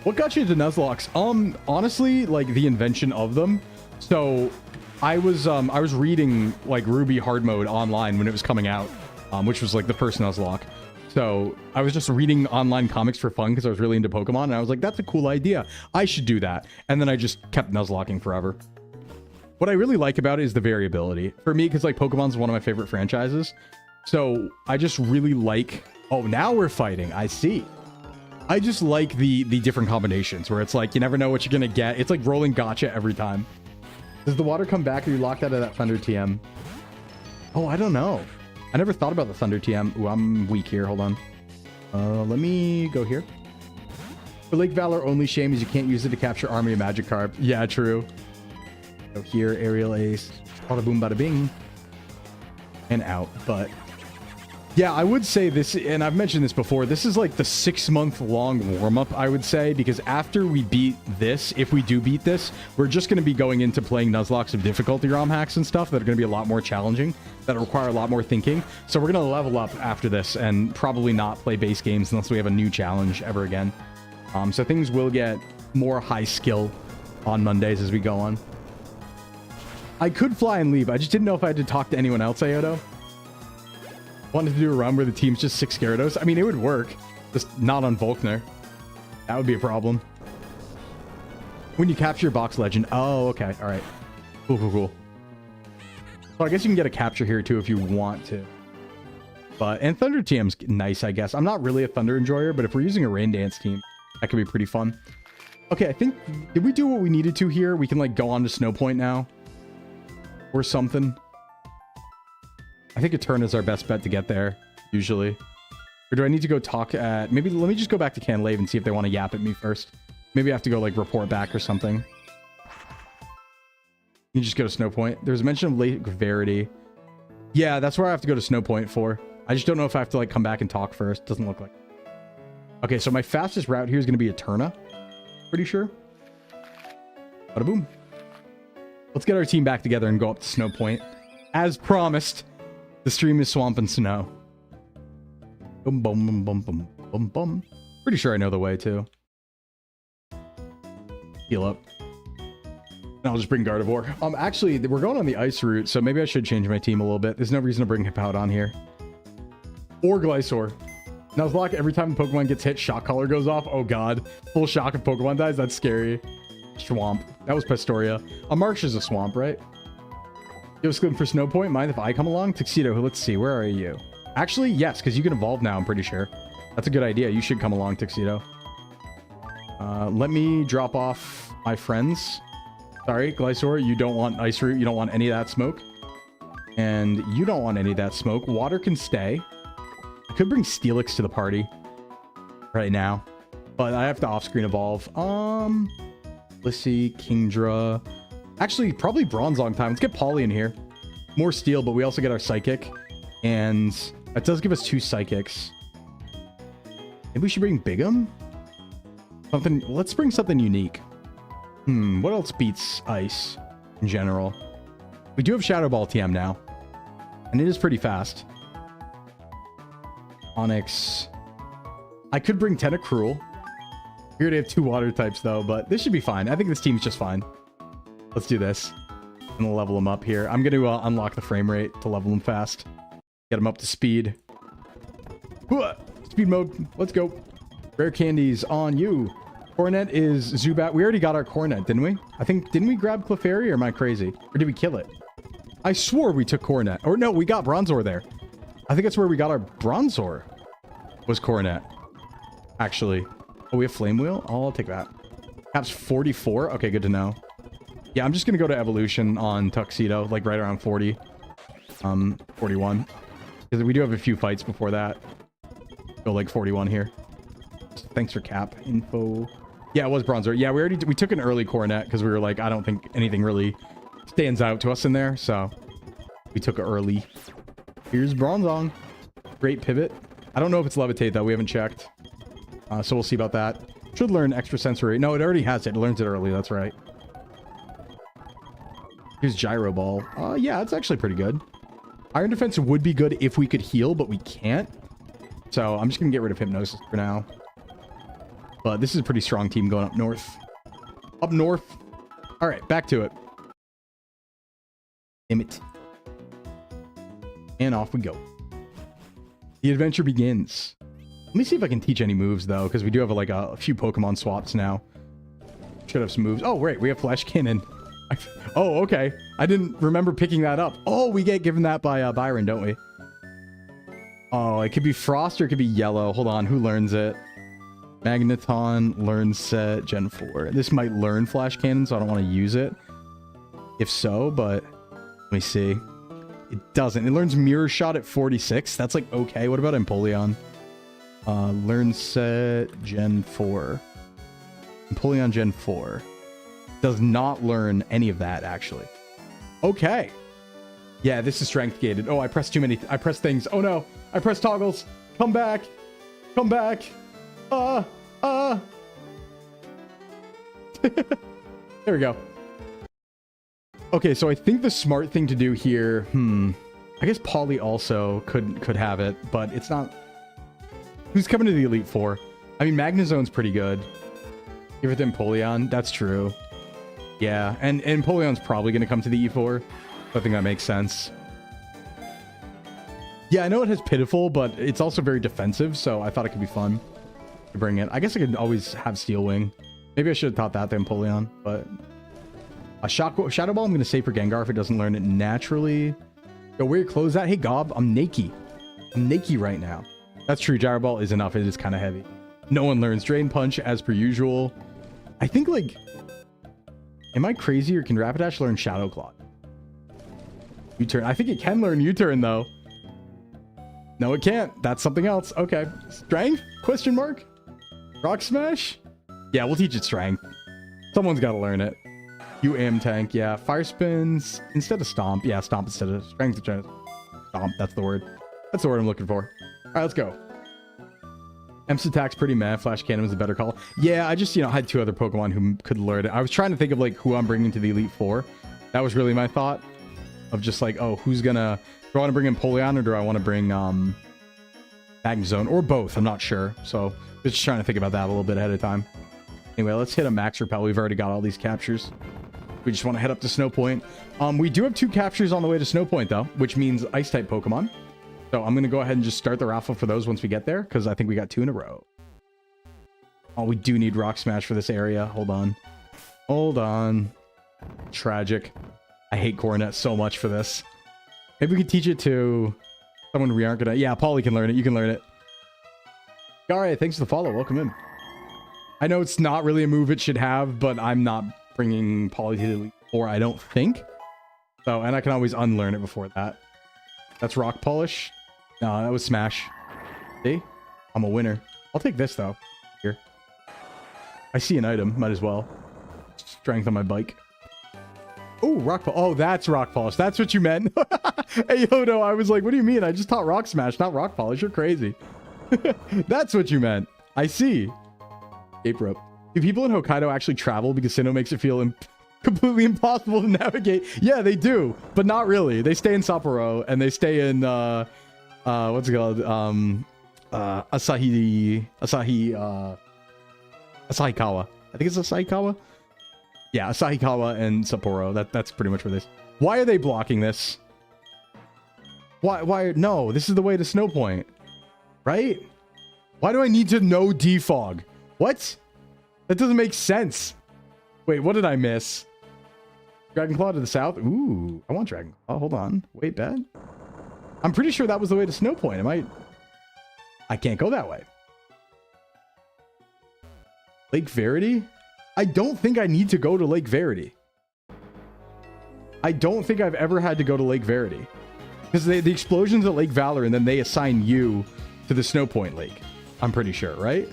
S1: What got you into Nuzlocks? Honestly, like the invention of them. So I was reading like Ruby hard mode online when it was coming out, which was like the first Nuzlocke. So I was just reading online comics for fun because I was really into Pokemon, and I was like, that's a cool idea. I should do that. And then I just kept Nuzlocking forever. What I really like about it is the variability. For me, because like Pokemon's one of my favorite franchises. So I just really like... Oh, now we're fighting. I see. I just like the different combinations where it's like, you never know what you're going to get. It's like rolling gotcha every time. Does the water come back or are you locked out of that Thunder TM? Oh, I don't know. I never thought about the Thunder TM. Ooh, I'm weak here. Hold on. Let me go here. For Lake Valor, only shame is you can't use it to capture Army of Magikarp. Yeah, true. So here, Aerial Ace. Bada boom, bada bing. And out. But yeah, I would say this, and I've mentioned this before, this is like the 6-month-long warm-up, I would say, because after we beat this, if we do beat this, we're just going to be going into playing Nuzlocke of difficulty ROM hacks and stuff that are going to be a lot more challenging, that require a lot more thinking. So we're going to level up after this and probably not play base games unless we have a new challenge ever again. So things will get more high skill on Mondays as we go on. I could fly and leave. I just didn't know if I had to talk to anyone else, Ayoto. Wanted to do a run where the team's just 6 Gyarados. I mean, it would work. Just not on Volkner. That would be a problem. When you capture your box legend. Oh, okay. All right. Cool, cool, cool. So I guess you can get a capture here, too, if you want to. And Thunder TM's nice, I guess. I'm not really a Thunder enjoyer, but if we're using a Rain Dance team, that could be pretty fun. Okay, I think... Did we do what we needed to here? We can, like, go on to Snow Point now. Or something. I think a turn is our best bet to get there, usually. Or do I need to go talk at... Maybe let me just go back to Canlave and see if they want to yap at me first. Maybe I have to go, like, report back or something. You just go to Snow Point. There's a mention of Lake Verity. Yeah, that's where I have to go to Snow Point for. I just don't know if I have to, like, come back and talk first. Doesn't look like... Okay, so my fastest route here is going to be Eterna. Pretty sure. Bada boom. Let's get our team back together and go up to Snow Point. As promised, the stream is Swamp and Snow. Boom, boom, boom, boom, boom, boom, boom. Pretty sure I know the way, too. Heal up. And I'll just bring Gardevoir. Actually, we're going on the ice route, so maybe I should change my team a little bit. There's no reason to bring Hippowdon here. Or Glysaur. Nuzlocke, every time the Pokemon gets hit, shock collar goes off. Oh, God. Full shock if Pokemon dies? That's scary. Swamp. That was Pastoria. A Marsh is a swamp, right? Yo, Sclim for Snow Point. Mind if I come along? Tuxedo, let's see. Where are you? Actually, yes, because you can evolve now, I'm pretty sure. That's a good idea. You should come along, Tuxedo. Let me drop off my friends. Sorry, Glysaur, you don't want Ice Root. You don't want any of that smoke. And you don't want any of that smoke. Water can stay. I could bring Steelix to the party right now, but I have to off-screen evolve. Let's see, Kingdra. Actually, probably Bronzong time. Let's get Polly in here. More steel, but we also get our Psychic. And that does give us 2 Psychics. Maybe we should bring Bigum? Something. Let's bring something unique. What else beats Ice in general? We do have Shadow Ball TM now. And it is pretty fast. Onyx. I could bring Tentacruel. We already have 2 water types though, but this should be fine. I think this team's just fine. Let's do this. I'm gonna level him up here. I'm gonna unlock the frame rate to level him fast. Get him up to speed. Speed mode. Let's go. Rare candies on you. Coronet is Zubat. We already got our Coronet, didn't we? I think, didn't we grab Clefairy or am I crazy? Or did we kill it? I swore we took Coronet. Or no, we got Bronzor there. I think that's where we got our Bronzor. Was Coronet. Actually. Oh, we have Flame Wheel? Oh, I'll take that. Caps 44? Okay, good to know. Yeah, I'm just gonna go to Evolution on Tuxedo, like right around 40. 41. Because we do have a few fights before that. Go like 41 here. Thanks for cap info. Yeah, it was Bronzor. Yeah, we took an early Coronet because we were like, I don't think anything really stands out to us in there, so we took it early. Here's Bronzong. Great pivot. I don't know if it's Levitate though. We haven't checked. So we'll see about that. Should learn extrasensory. No, it already has it. It learns it early. That's right. Here's Gyro Ball. Yeah, it's actually pretty good. Iron Defense would be good if we could heal, but we can't. So I'm just going to get rid of Hypnosis for now. But this is a pretty strong team going up north. Up north. All right, back to it. Damn it. And off we go. The adventure begins. Let me see if I can teach any moves, though, because we do have like a few Pokemon swaps now. Should have some moves. Oh, right. We have Flash Cannon. Oh, okay. I didn't remember picking that up. Oh, we get given that by Byron, don't we? Oh, it could be Frost or it could be Yellow. Hold on. Who learns it? Magneton learns set Gen 4. This might learn Flash Cannon, so I don't want to use it. If so, but let me see. It doesn't. It learns Mirror Shot at 46. That's like okay. What about Empoleon? Learn set Gen 4. Empoleon Gen 4. Does not learn any of that, actually. Okay. Yeah, this is strength gated. Oh, I pressed too many. I pressed things. Oh, no. I pressed toggles. Come back. Come back. There we go. Okay, so I think the smart thing to do here... I guess Polly also could have it, but it's not... Who's coming to the Elite Four? I mean, Magnezone's pretty good. Give it to Empoleon. That's true. Yeah, and Empoleon's probably going to come to the E4. I think that makes sense. Yeah, I know it has Pitiful, but it's also very defensive, so I thought it could be fun to bring it. I guess I could always have Steel Wing. Maybe I should have taught that to Empoleon, but... A Shadow Ball I'm going to save for Gengar if it doesn't learn it naturally. Yo, where your clothes at? Hey, Gob, I'm naked. I'm naked right now. That's true. Gyro Ball is enough. It is kind of heavy. No one learns Drain Punch as per usual. I think, like... Am I crazy or can Rapidash learn Shadow Claw? U-turn. I think it can learn U-turn, though. No, it can't. That's something else. Okay. Strength? Question mark? Rock Smash? Yeah, we'll teach it Strength. Someone's got to learn it. You am tank. Yeah. Fire Spins instead of Stomp. Yeah, Stomp instead of Strength. Stomp. That's the word. That's the word I'm looking for. All right, let's go. Emps attack's pretty meh. Flash Cannon was a better call. Yeah, I just, had 2 other Pokemon who could learn it. I was trying to think of, like, who I'm bringing to the Elite Four. That was really my thought. Of just, like, oh, who's gonna... Do I want to bring Empoleon or do I want to bring, Magnezone? Or both. I'm not sure. So, just trying to think about that a little bit ahead of time. Anyway, let's hit a Max Repel. We've already got all these captures. We just want to head up to Snow Point. We do have 2 captures on the way to Snow Point, though, which means Ice-type Pokemon. So I'm going to go ahead and just start the raffle for those once we get there, because I think we got 2 in a row. Oh, we do need Rock Smash for this area. Hold on. Hold on. Tragic. I hate Coronet so much for this. Maybe we can teach it to someone we aren't going to... Yeah, Paulie can learn it. You can learn it. Alright, thanks for the follow. Welcome in. I know it's not really a move it should have, but I'm not bringing Paulie to the Elite Four, I don't think. So, and I can always unlearn it before that. That's rock polish. No, that was smash. See? I'm a winner. I'll take this, though. Here. I see an item. Might as well. Strength on my bike. Oh, rock polish. Oh, that's rock polish. That's what you meant. Hey, Yodo, I was like, what do you mean? I just taught rock smash, not rock polish. You're crazy. That's what you meant. I see. Escape rope. Do people in Hokkaido actually travel because Sinnoh makes it feel completely impossible to navigate? Yeah, they do, but not really. They stay in Sapporo and they stay in what's it called? Asahikawa. I think it's Asahikawa. Yeah, Asahikawa and Sapporo. That's pretty much where this. Why are they blocking this? Why? No, this is the way to Snow Point, right? Why do I need to know defog? What? That doesn't make sense. Wait, what did I miss? Dragonclaw to the south? Ooh, I want Dragonclaw. Oh, hold on. Wait, bad? I'm pretty sure that was the way to Snow Point. I can't go that way. Lake Verity? I don't think I need to go to Lake Verity. I don't think I've ever had to go to Lake Verity. Because the explosions at Lake Valor, and then they assign you to the Snow Point Lake. I'm pretty sure, right?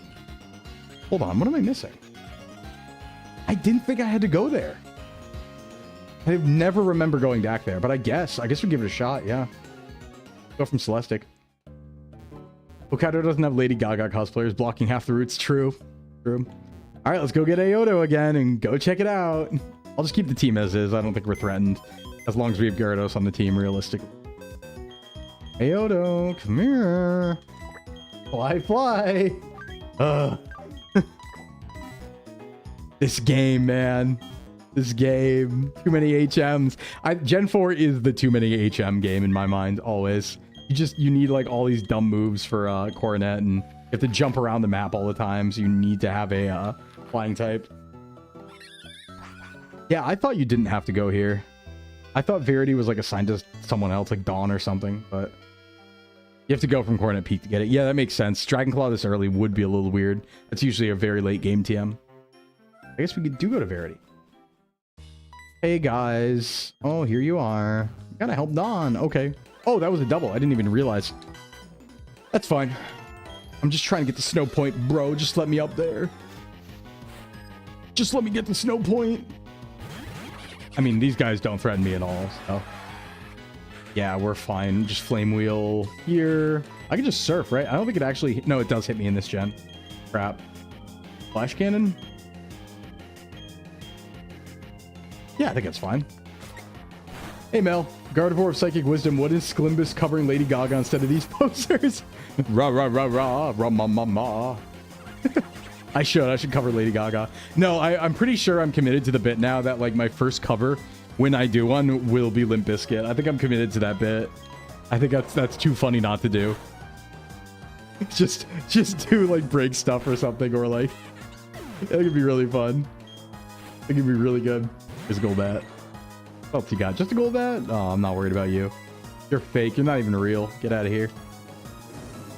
S1: Hold on, what am I missing? I didn't think I had to go there. I never remember going back there, but I guess we'll give it a shot, yeah. Go from Celestic. Hokkaido doesn't have Lady Gaga cosplayers blocking half the routes. True. True. All right, let's go get Ayoto again and go check it out. I'll just keep the team as is. I don't think we're threatened. As long as we have Gyarados on the team, realistically. Ayoto, come here. Fly, fly. This game, man. This game. Too many HMs. Gen 4 is the too many HM game in my mind, always. You need like all these dumb moves for Coronet, and you have to jump around the map all the time, so you need to have a flying type. Yeah, I thought you didn't have to go here. I thought Verity was like assigned to someone else, like Dawn or something, but you have to go from Coronet Peak to get it. Yeah, that makes sense. Dragonclaw this early would be a little weird. That's usually a very late game TM. I guess we do go to Verity. Hey guys. Oh, here you are. Gotta help Dawn. Okay. Oh, that was a double. I didn't even realize. That's fine. I'm just trying to get to Snow Point, bro. Just let me up there. Just let me get to Snow Point. I mean, these guys don't threaten me at all, so. Yeah, we're fine. Just Flame Wheel here. I can just surf, right? I don't think it actually... No, it does hit me in this gen. Crap. Flash Cannon? Yeah, I think that's fine. Hey, Mel. Gardevoir of Psychic Wisdom. What is Sclimbus covering Lady Gaga instead of these posters? Rah, rah, rah, rah. Rah, ma, ma, ma. I should cover Lady Gaga. No, I'm pretty sure I'm committed to the bit now that, like, my first cover, when I do one, will be Limp Bizkit. I think I'm committed to that bit. I think that's too funny not to do. just do, like, break stuff or something, or, like... That could be really fun. It could be really good. Here's a Golbat. What else you got? Just a Golbat? Oh, I'm not worried about you. You're fake. You're not even real. Get out of here.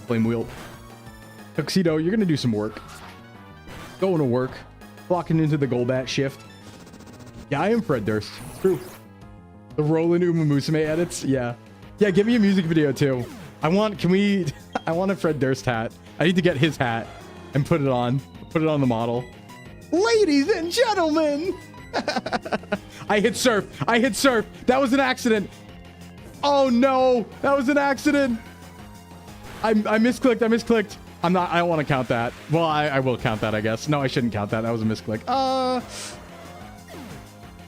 S1: Flame Wheel. Tuxedo, you're gonna do some work. Going to work. Blocking into the Golbat shift. Yeah, I am Fred Durst. It's true. The Roland Uma Musume edits? Yeah. Yeah, give me a music video too. I want a Fred Durst hat. I need to get his hat and put it on. Put it on the model. Ladies and gentlemen! I hit surf. I hit surf. That was an accident. Oh no, that was an accident. I misclicked. I misclicked. I don't want to count that. Well, I will count that, I guess. No, I shouldn't count that. That was a misclick.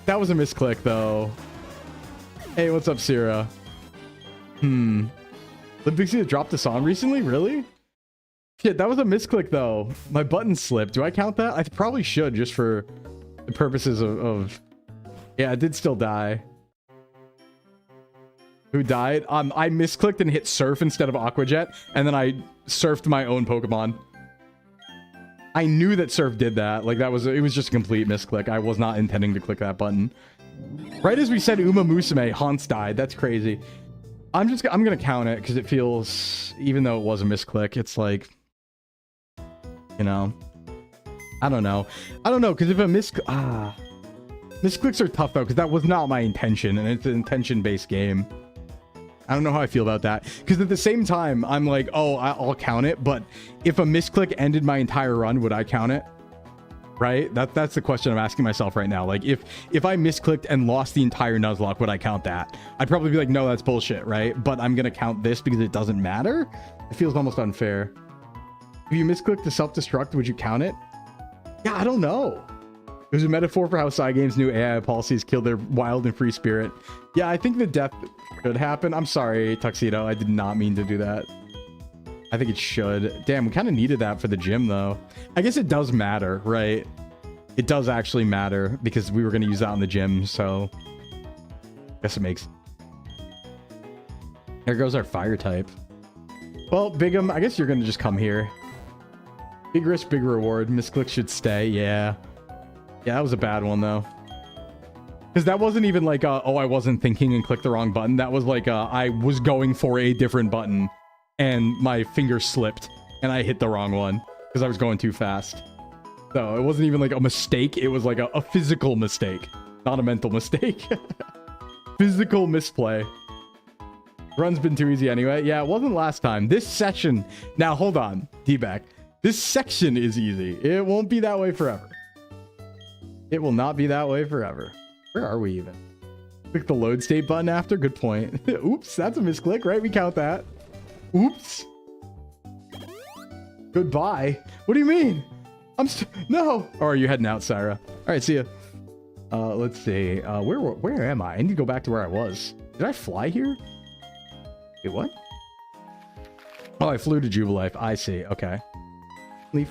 S1: That was a misclick though. Hey, what's up, Sierra? Limp Bizkit dropped a song recently? Really? Shit, that was a misclick though. My button slipped. Do I count that? I probably should, just for the purposes of... Yeah, I did still die. Who died? I misclicked and hit surf instead of Aqua Jet, and then I surfed my own Pokemon. I knew that surf did that. Like, it was just a complete misclick. I was not intending to click that button. Right as we said Uma Musume, Hans died. That's crazy. I'm gonna count it because it feels, even though it was a misclick, it's like, you know, I don't know, because if a Misclicks are tough though, because that was not my intention, and it's an intention-based game. I don't know how I feel about that, because at the same time, I'm like, oh, I'll count it, but if a misclick ended my entire run, would I count it? Right? That's the question I'm asking myself right now. Like, if I misclicked and lost the entire Nuzlocke, would I count that? I'd probably be like, no, that's bullshit, right? But I'm gonna count this because it doesn't matter. It feels almost unfair. If you misclick to self-destruct, would you count it? Yeah, I don't know. It was a metaphor for how Cygame's new AI policies killed their wild and free spirit. Yeah, I think the death should happen. I'm sorry, Tuxedo. I did not mean to do that. I think it should. Damn, we kind of needed that for the gym, though. I guess it does matter, right? It does actually matter because we were going to use that on the gym, so... I guess it makes... There goes our fire type. Well, Bigum, I guess you're going to just come here. Big risk, big reward. Misclick should stay, yeah. Yeah, that was a bad one, though. Because that wasn't even like, oh, I wasn't thinking and clicked the wrong button. That was like, I was going for a different button, and my finger slipped, and I hit the wrong one because I was going too fast. So it wasn't even like a mistake. It was like a physical mistake, not a mental mistake. Physical misplay. Run's been too easy anyway. Yeah, it wasn't last time. This section... Now, hold on, D-back. This section is easy. It won't be that way forever. It will not be that way forever. Where are we even? Click the load state button after? Good point. Oops, that's a misclick, right? We count that. Oops. Goodbye. What do you mean? No. Or are you heading out, Syra? All right, see ya. Let's see. Where am I? I need to go back to where I was. Did I fly here? Wait, what? Oh, I flew to Jubilife. I see. Okay. Leaf.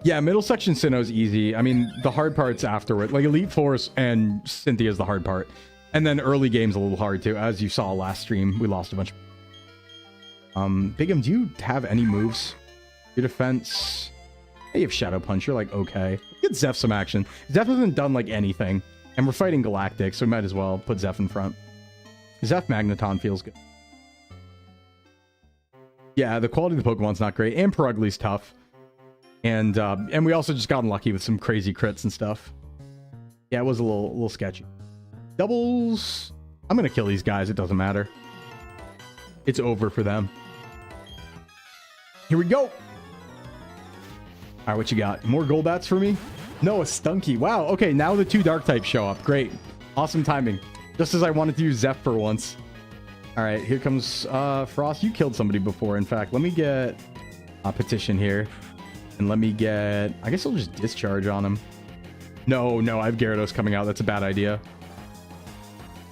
S1: Yeah, middle section Sinnoh is easy. I mean, the hard part's afterward. Like, Elite Force and Cynthia is the hard part. And then early game's a little hard, too. As you saw last stream, we lost a bunch. Bigum, do you have any moves? Your defense... Hey, you have Shadow Punch. You're like, okay. Get Zeph some action. Zeph hasn't done, like, anything. And we're fighting Galactic, so we might as well put Zeph in front. Zeph Magneton feels good. Yeah, the quality of the Pokemon's not great. And Perugli's tough. And we also just got unlucky with some crazy crits and stuff. Yeah, it was a little sketchy. Doubles. I'm gonna kill these guys. It doesn't matter. It's over for them. Here we go. All right, what you got? More Golbats for me? No, a Stunky. Wow. Okay, now the 2 Dark types show up. Great. Awesome timing. Just as I wanted to use Zeph for once. All right, here comes Frost. You killed somebody before. In fact, let me get a Petition here. And let me get... I guess I'll just Discharge on him. No, I have Gyarados coming out. That's a bad idea.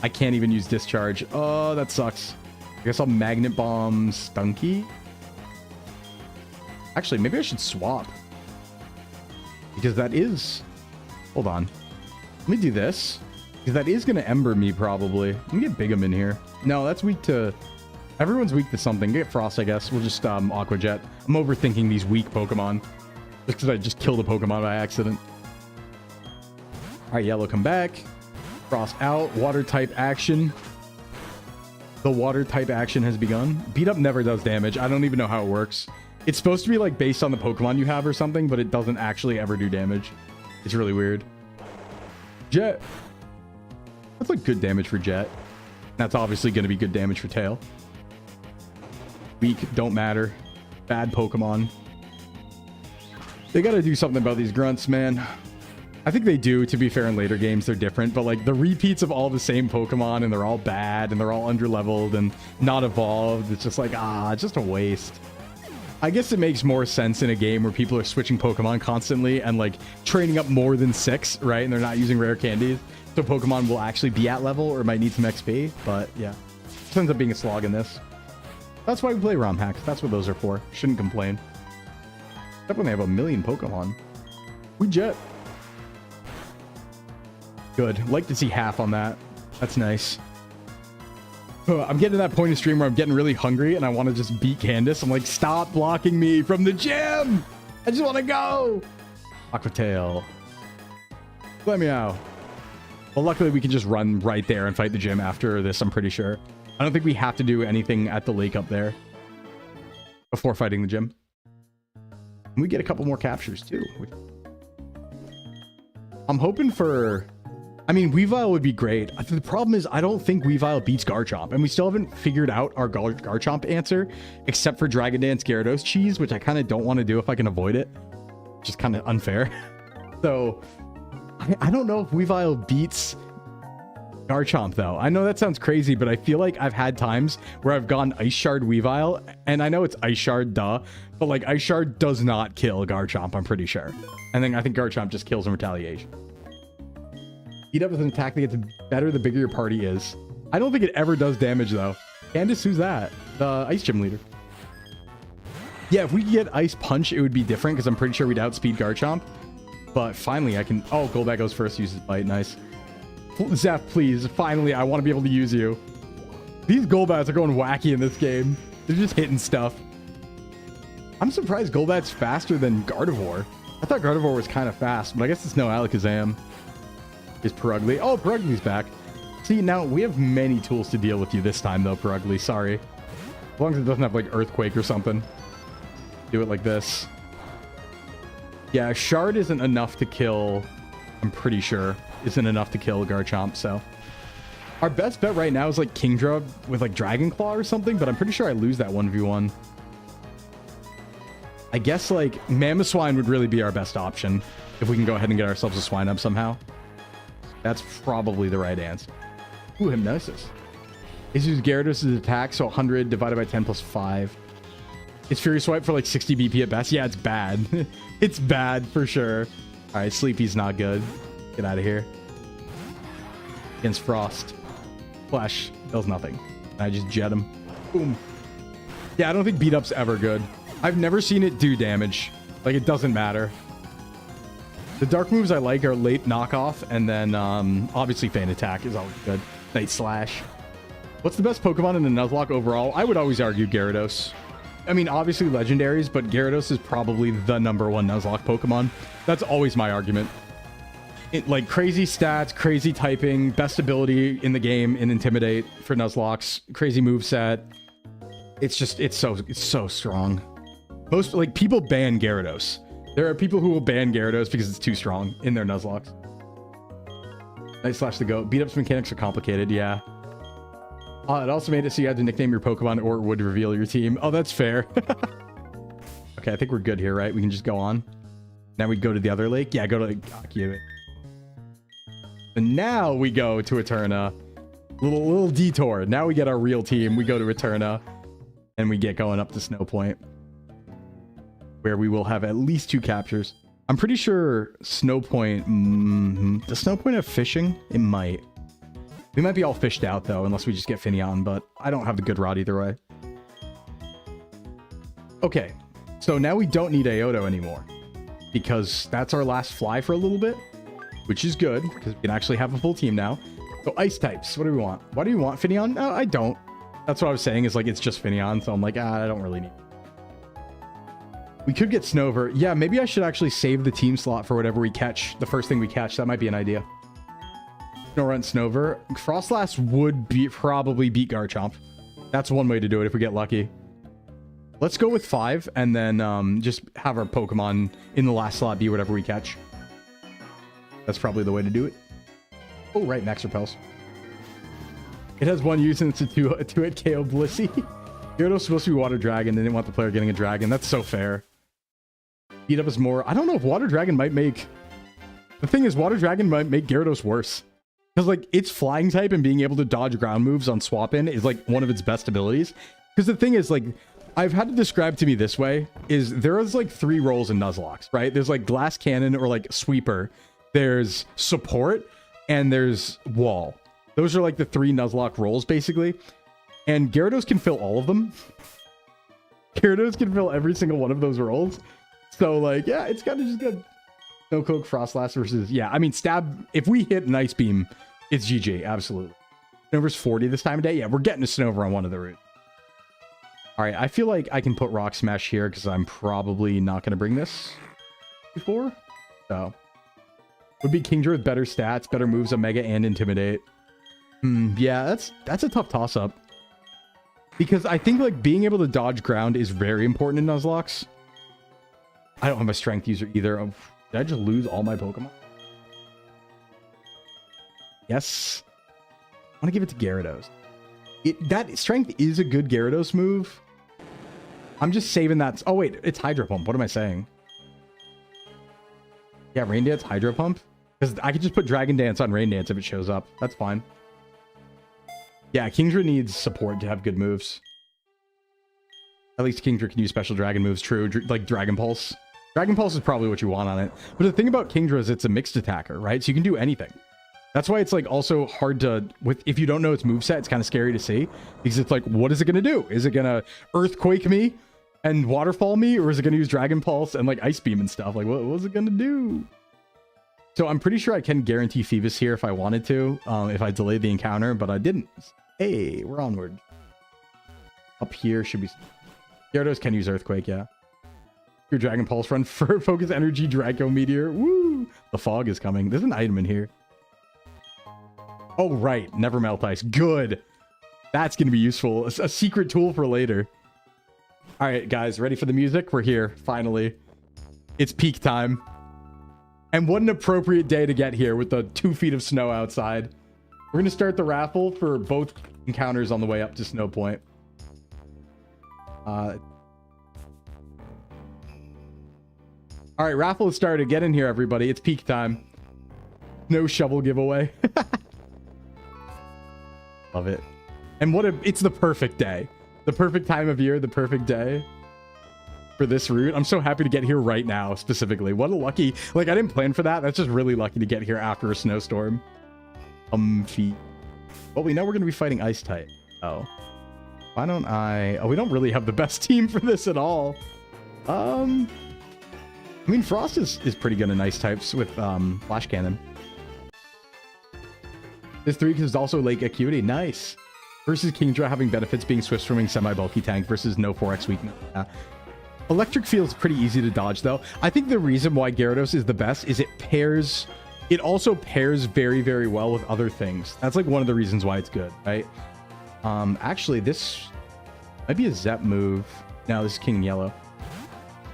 S1: I can't even use Discharge. Oh, that sucks. I guess I'll Magnet Bomb Stunky. Actually, maybe I should swap. Because that is... Hold on. Let me do this. Because that is going to Ember me, probably. Let me get Bigum in here. No, that's weak to... Everyone's weak to something. Get Frost, I guess. We'll just Aqua Jet. I'm overthinking these weak Pokemon. Just because I just killed a Pokemon by accident. Alright, Yellow, come back. Frost out. Water type action. The water type action has begun. Beat Up never does damage. I don't even know how it works. It's supposed to be like based on the Pokemon you have or something, but it doesn't actually ever do damage. It's really weird. Jet. That's like good damage for Jet. That's obviously going to be good damage for Tail. Weak, don't matter. Bad Pokemon. They got to do something about these grunts, man. I think they do, to be fair. In later games, they're different. But like the repeats of all the same Pokemon, and they're all bad, and they're all underleveled and not evolved. It's just like, it's just a waste. I guess it makes more sense in a game where people are switching Pokemon constantly and like training up more than 6, right? And they're not using rare candies. So Pokemon will actually be at level or might need some XP. But yeah, it ends up being a slog in this. That's why we play ROM hacks. That's what those are for. Shouldn't complain. Except when they have a million Pokemon. We Jet. Good. Like to see half on that. That's nice. I'm getting to that point in stream where I'm getting really hungry and I want to just beat Candace. I'm like, stop blocking me from the gym. I just want to go. Aqua Tail. Let me out. Well, luckily we can just run right there and fight the gym after this, I'm pretty sure. I don't think we have to do anything at the lake up there before fighting the gym. And we get a couple more captures too. I'm hoping for I mean, Weavile would be great. The problem is I don't think Weavile beats Garchomp, and we still haven't figured out our Garchomp answer, except for Dragon Dance Gyarados cheese, which I kind of don't want to do if I can avoid it. Which is kind of unfair. So, I don't know if Weavile beats Garchomp, though. I know that sounds crazy, but I feel like I've had times where I've gone Ice Shard Weavile, and I know it's Ice Shard, duh, but like Ice Shard does not kill Garchomp, I'm pretty sure. And then I think Garchomp just kills in retaliation. Beat up with an attack that gets better the bigger your party is. I don't think it ever does damage, though. Candace, who's that? The Ice Gym leader. Yeah, if we could get Ice Punch, it would be different, because I'm pretty sure we'd outspeed Garchomp. But finally, I can... Oh, Golbat goes first, uses Bite. Nice. Zeph, please. Finally, I want to be able to use you. These Golbats are going wacky in this game. They're just hitting stuff. I'm surprised Golbat's faster than Gardevoir. I thought Gardevoir was kind of fast, but I guess it's no Alakazam. Is Perugly. Oh, Perugli's back. See, now we have many tools to deal with you this time, though, Perugly. Sorry. As long as it doesn't have, like, Earthquake or something. Do it like this. Yeah, Shard isn't enough to kill... I'm pretty sure. Isn't enough to kill Garchomp, so... Our best bet right now is, like, Kingdra with, like, Dragon Claw or something, but I'm pretty sure I lose that 1v1. I guess, like, Mamoswine would really be our best option. If we can go ahead and get ourselves a Swine up somehow. That's probably the right answer. Ooh, Hypnosis. This is Gyarados' attack, so 100 divided by 10 plus 5. It's Fury Swipe for like 60 BP at best. Yeah, it's bad. It's bad for sure. All right, Sleepy's not good. Get out of here. Against Frost. Flash does nothing. I just jet him. Boom. Yeah, I don't think Beat Up's ever good. I've never seen it do damage. Like, it doesn't matter. The dark moves I like are late knockoff, and then obviously Feint Attack is always good. Night Slash. What's the best Pokemon in the Nuzlocke overall? I would always argue Gyarados. I mean, obviously legendaries, but Gyarados is probably the #1 Nuzlocke Pokemon. That's always my argument. Like, crazy stats, crazy typing, best ability in the game in Intimidate for Nuzlockes, crazy moveset. It's just, it's so strong. Most, like, people ban Gyarados. There are people who will ban Gyarados because it's too strong in their Nuzlocke. Night Slash the GOAT. Beat Up's mechanics are complicated, yeah. It also made it so you had to nickname your Pokemon or it would reveal your team. Oh, that's fair. Okay, I think we're good here, right? We can just go on. Now we go to the other lake. Yeah, go to Akio. And now we go to Eterna. Little detour. Now we get our real team. We go to Eterna. And we get going up to Snow Point, where we will have at least 2 captures. I'm pretty sure Snow Point... does Snow Point have fishing? It might. We might be all fished out, though, unless we just get Finneon, but I don't have the good rod either way. Okay, so now we don't need Aoto anymore, because that's our last fly for a little bit, which is good, because we can actually have a full team now. So Ice types, what do we want? Why do you want Finneon? No, I don't. That's what I was saying, is like, it's just Finneon, so I'm like, I don't really need it. We could get Snover. Yeah, maybe I should actually save the team slot for whatever we catch. The first thing we catch. That might be an idea. Snorunt Snover. Frostlass would probably beat Garchomp. That's one way to do it if we get lucky. Let's go with 5 and then just have our Pokemon in the last slot be whatever we catch. That's probably the way to do it. Oh, right. Max Repels. It has 1 use and it's a 2-hit KO Blissey. Gyarados supposed to be Water Dragon. They didn't want the player getting a dragon. That's so fair. Beat Up is more... I don't know if Water Dragon might make... The thing is, Water Dragon might make Gyarados worse. Because, like, its flying type and being able to dodge ground moves on swap-in is, like, one of its best abilities. Because the thing is, like, I've had it described to me this way, is there is, like, 3 roles in Nuzlocke, right? There's, like, Glass Cannon or, like, Sweeper. There's Support, and there's Wall. Those are, like, the 3 Nuzlocke roles, basically. And Gyarados can fill all of them. Gyarados can fill every single one of those roles. So, like, yeah, it's kind of just good. No Cloak, Frostlass versus... Yeah, I mean, Stab... If we hit Nice Beam, it's GG, absolutely. Snover's 40 this time of day. Yeah, we're getting to Snover on one of the routes. All right, I feel like I can put Rock Smash here because I'm probably not going to bring this before. So, would be Kingdra with better stats, better moves on Mega and Intimidate. Yeah, that's a tough toss-up. Because I think, like, being able to dodge ground is very important in Nuzlocke. I don't have a Strength user either. Did I just lose all my Pokemon? Yes. I want to give it to Gyarados. That strength is a good Gyarados move. I'm just saving that. Oh, wait. It's Hydro Pump. What am I saying? Yeah, Rain Dance, Hydro Pump. Because I could just put Dragon Dance on Rain Dance if it shows up. That's fine. Yeah, Kingdra needs support to have good moves. At least Kingdra can use special dragon moves. True. Like Dragon Pulse. Dragon Pulse is probably what you want on it. But the thing about Kingdra is it's a mixed attacker, right? So you can do anything. That's why it's like also hard to, if you don't know its moveset, it's kind of scary to see. Because it's like, what is it going to do? Is it going to Earthquake me and Waterfall me? Or is it going to use Dragon Pulse and like Ice Beam and stuff? Like, what is it going to do? So I'm pretty sure I can guarantee Phoebus here if I wanted to, if I delayed the encounter, but I didn't. Hey, we're onward. Up here should be... Gyarados can use Earthquake, yeah. Your Dragon Pulse run for Focus Energy Draco Meteor. Woo! The fog is coming. There's an item in here. Oh, right. Never Melt Ice. Good. That's going to be useful. A secret tool for later. All right, guys. Ready for the music? We're here. Finally. It's peak time. And what an appropriate day to get here with the 2 feet of snow outside. We're going to start the raffle for both encounters on the way up to Snow Point. All right, raffle has started. Get in here, everybody. It's peak time. No shovel giveaway. Love it. And it's the perfect day. The perfect time of year, the perfect day for this route. I'm so happy to get here right now, specifically. What a lucky... Like, I didn't plan for that. That's just really lucky to get here after a snowstorm. Well, we know we're going to be fighting Ice type. Oh. Why don't I... Oh, we don't really have the best team for this at all. I mean, Frost is pretty good in Ice types with Flash Cannon. This 3 is also Lake Acuity. Nice. Versus Kingdra having benefits being Swift Swimming semi-bulky tank versus no 4x weakness. Yeah. Electric feels pretty easy to dodge, though. I think the reason why Gyarados is the best is it also pairs very, very well with other things. That's like one of the reasons why it's good, right? Actually, this might be a Zep move. No, this is King Yellow.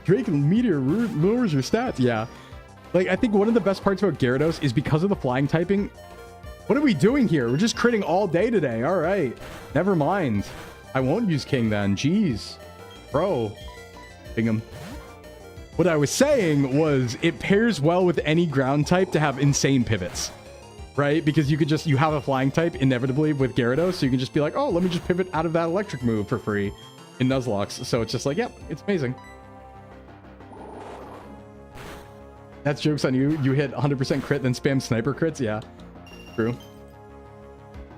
S1: Drake Meteor lowers your stats. Yeah. Like, I think one of the best parts about Gyarados is because of the flying typing. What are we doing here? We're just critting all day today. All right. Never mind. I won't use King then. Jeez. Bro. Bingham. What I was saying was it pairs well with any ground type to have insane pivots. Right? Because you have a flying type inevitably with Gyarados. So you can just be like, oh, let me just pivot out of that electric move for free in Nuzlocke. So it's just like, yep, it's amazing. That's jokes on you. You hit 100% crit, then spam sniper crits. Yeah, true.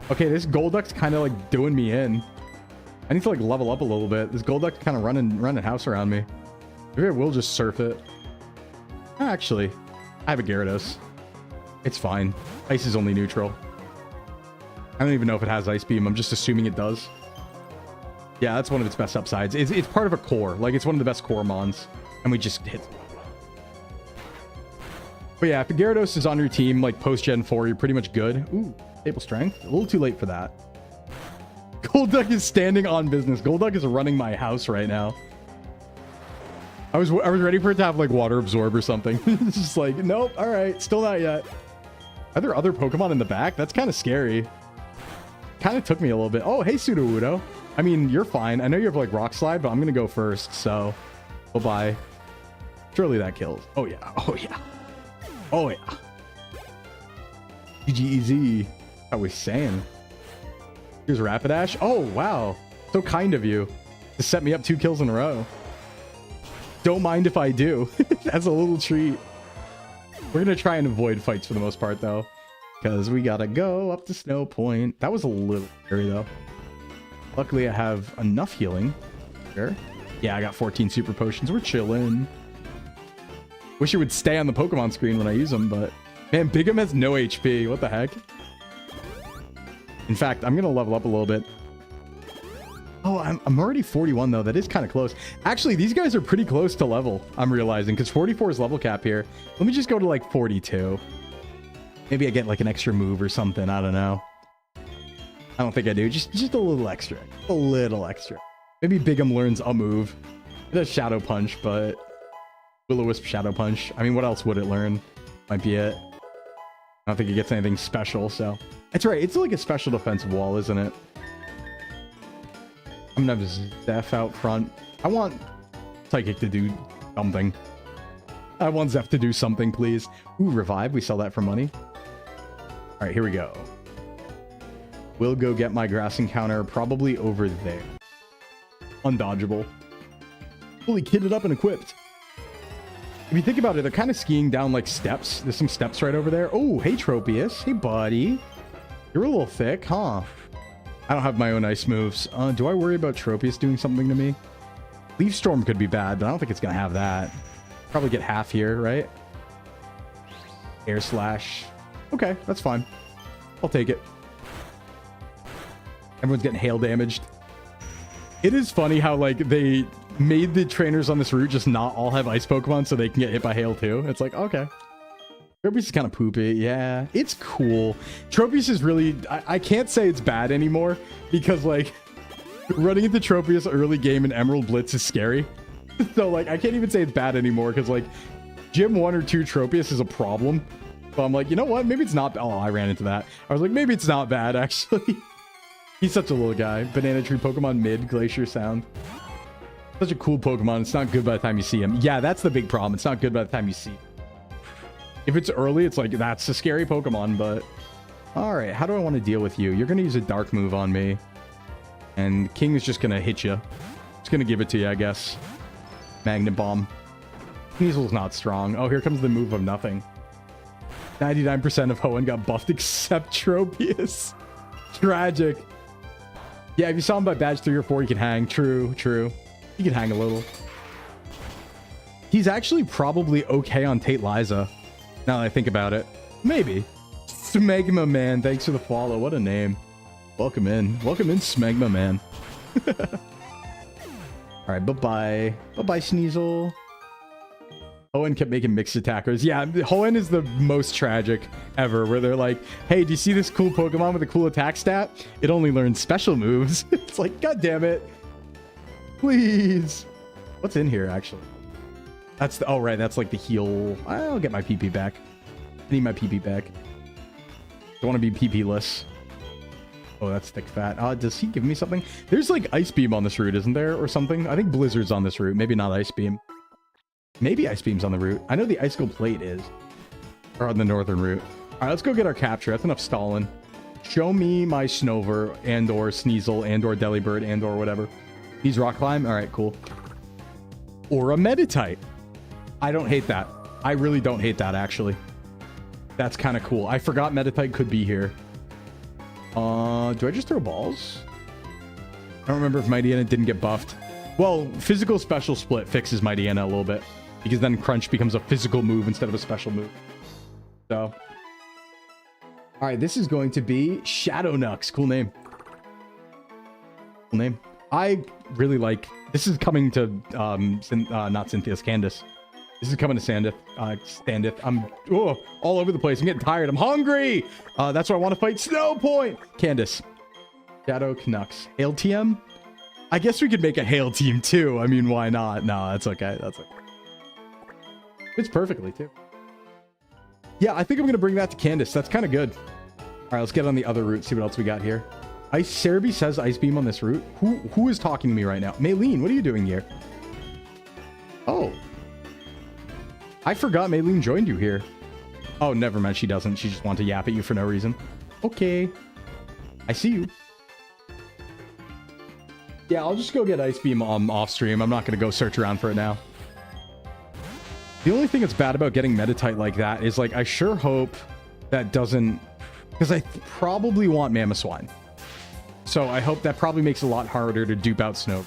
S1: Okay, this Golduck's kind of like doing me in. I need to like level up a little bit. This Golduck's kind of running house around me. Maybe I will just surf it. Actually, I have a Gyarados. It's fine. Ice is only neutral. I don't even know if it has Ice Beam. I'm just assuming it does. Yeah, that's one of its best upsides. It's part of a core. Like, it's one of the best core mons. And we just hit... But yeah, if Gyarados is on your team, like post-Gen 4, you're pretty much good. Ooh, stable strength. A little too late for that. Golduck is standing on business. Golduck is running my house right now. I was ready for it to have like water absorb or something. It's just like, nope, all right, still not yet. Are there other Pokemon in the back? That's kind of scary. Kind of took me a little bit. Oh, hey, Sudowoodo. I mean, you're fine. I know you have like Rock Slide, but I'm going to go first, so bye-bye. Surely that kills. Oh, yeah. Oh, yeah. Oh, yeah. GGEZ. I was saying. Here's Rapidash. Oh, wow. So kind of you to set me up 2 kills in a row. Don't mind if I do. That's a little treat. We're going to try and avoid fights for the most part, though, because we got to go up to Snow Point. That was a little scary, though. Luckily, I have enough healing. Sure. Yeah, I got 14 super potions. We're chilling. Wish it would stay on the Pokemon screen when I use them, but... Man, Bigum has no HP. What the heck? In fact, I'm going to level up a little bit. Oh, I'm already 41, though. That is kind of close. Actually, these guys are pretty close to level, I'm realizing, because 44 is level cap here. Let me just go to, like, 42. Maybe I get, like, an extra move or something. I don't know. I don't think I do. Just a little extra. A little extra. Maybe Bigum learns a move. It does Shadow Punch, but... Will-O-Wisp Shadow Punch. I mean, what else would it learn? Might be it. I don't think it gets anything special, so. That's right, it's like a special defensive wall, isn't it? I'm gonna have Zeph out front. I want Psychic to do something. I want Zeph to do something, please. Ooh, Revive, we sell that for money. All right, here we go. We'll go get my grass encounter probably over there. Undodgeable. Fully kitted up and equipped. If you think about it, they're kind of skiing down like steps. There's some steps right over there. Oh, hey, Tropius. Hey, buddy. You're a little thick, huh? I don't have my own ice moves. Do I worry about Tropius doing something to me? Leaf Storm could be bad, but I don't think it's going to have that. Probably get half here, right? Air Slash. Okay, that's fine. I'll take it. Everyone's getting hail damaged. It is funny how, like, they made the trainers on this route just not all have ice Pokemon so they can get hit by hail too. It's like, okay. Tropius is kind of poopy. Yeah, it's cool. Tropius is really... I can't say it's bad anymore because, like, running into Tropius early game in Emerald Blitz is scary. So, like, I can't even say it's bad anymore because, like, Gym 1 or 2 Tropius is a problem. So I'm like, you know what? Maybe it's not... Oh, I ran into that. I was like, maybe it's not bad, actually. He's such a little guy. Banana Tree Pokemon mid, Glacier Sound. Such a cool Pokemon. It's not good by the time you see him. Yeah, that's the big problem. It's not good by the time you see him. If it's early, it's like, that's a scary Pokemon, but... Alright, how do I want to deal with you? You're going to use a Dark move on me. And King is just going to hit you. It's going to give it to you, I guess. Magnet Bomb. Sneasel's not strong. Oh, here comes the move of nothing. 99% of Hoenn got buffed except Tropius. Tragic. Yeah, if you saw him by badge 3 or 4, you can hang. True, true. He can hang a little. He's actually probably okay on Tate Liza. Now that I think about it. Maybe. Smegma Man, thanks for the follow. What a name. Welcome in. Welcome in, Smegma Man. Alright, bye-bye. Bye-bye, Sneasel. Hoenn kept making mixed attackers. Yeah, Hoenn is the most tragic ever, where they're like, hey, do you see this cool Pokemon with a cool attack stat? It only learns special moves. It's like, god damn it. Please. What's in here, actually? That's the... Oh, right, that's like the heal. I'll get my PP back. I need my PP back. Don't want to be PP-less. Oh, that's thick fat. Does he give me something? There's like Ice Beam on this route, isn't there? Or something? I think Blizzard's on this route. Maybe not Ice Beam. Maybe Ice Beam's on the route. I know the Icicle Plate is. Or on the northern route. Alright, let's go get our capture. That's enough stalling. Show me my Snover and or Sneasel and or Delibird and or whatever. He's Rock Climb? Alright, cool. Or a Meditite. I don't hate that. I really don't hate that, actually. That's kind of cool. I forgot Meditite could be here. Do I just throw balls? I don't remember if Mightyena didn't get buffed. Well, physical special split fixes Mightyena a little bit. Because then Crunch becomes a physical move instead of a special move. So. Alright, this is going to be Shadow Nux. Cool name. Cool name. I really like... This is coming to... not Cynthia's, Candace. This is coming to Standith. I'm all over the place. I'm getting tired. I'm hungry! That's why I want to fight Snow Point! Candace. Shadow Nux. Hail TM? I guess we could make a Hail team too. I mean, why not? No, that's okay. That's okay. It's perfectly too. Yeah, I think I'm going to bring that to Candace. That's kind of good. All right, let's get on the other route. See what else we got here. Cerebi says Ice Beam on this route. Who is talking to me right now? Maylene, what are you doing here? Oh. I forgot Maylene joined you here. Oh, never mind. She doesn't. She just wants to yap at you for no reason. Okay. I see you. Yeah, I'll just go get Ice Beam off stream. I'm not going to go search around for it now. The only thing that's bad about getting Meditite like that is, like, I sure hope that doesn't... Because I probably want Mamoswine. So I hope that probably makes it a lot harder to dupe out Snow.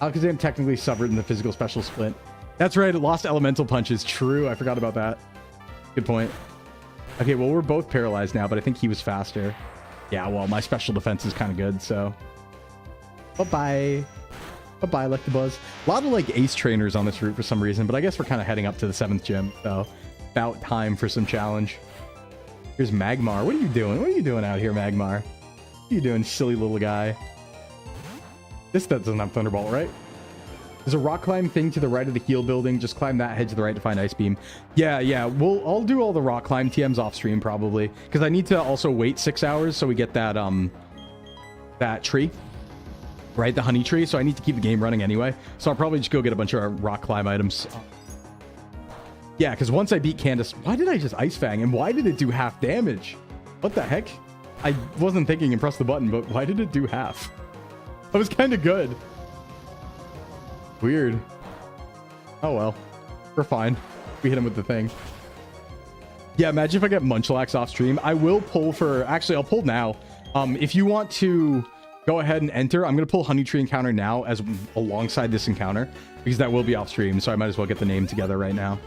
S1: Alakazam technically suffered in the physical special split. That's right, it lost Elemental Punches. True, I forgot about that. Good point. Okay, well, we're both paralyzed now, but I think he was faster. Yeah, well, my special defense is kind of good, so... Bye-bye. Bye-bye, Electabuzz. A lot of, like, ace trainers on this route for some reason, but I guess we're kind of heading up to the 7th gym, so about time for some challenge. Here's Magmar. What are you doing? What are you doing out here, Magmar? What are you doing, silly little guy? This doesn't have Thunderbolt, right? There's a rock climb thing to the right of the heal building. Just climb that, head to the right to find Ice Beam. Yeah, yeah. I'll do all the rock climb TMs off stream probably. Because I need to also wait 6 hours so we get that, that tree. Right? The honey tree. So I need to keep the game running anyway. So I'll probably just go get a bunch of rock climb items. Yeah, because once I beat Candace... Why did I just Ice Fang? And why did it do half damage? What the heck? I wasn't thinking and pressed the button, but why did it do half? That was kind of good. Weird. Oh well. We're fine. We hit him with the thing. Yeah, imagine if I get Munchlax off stream. I will pull for... Actually, I'll pull now. If you want to go ahead and enter, I'm going to pull Honey Tree Encounter now as alongside this encounter. Because that will be off stream, so I might as well get the name together right now.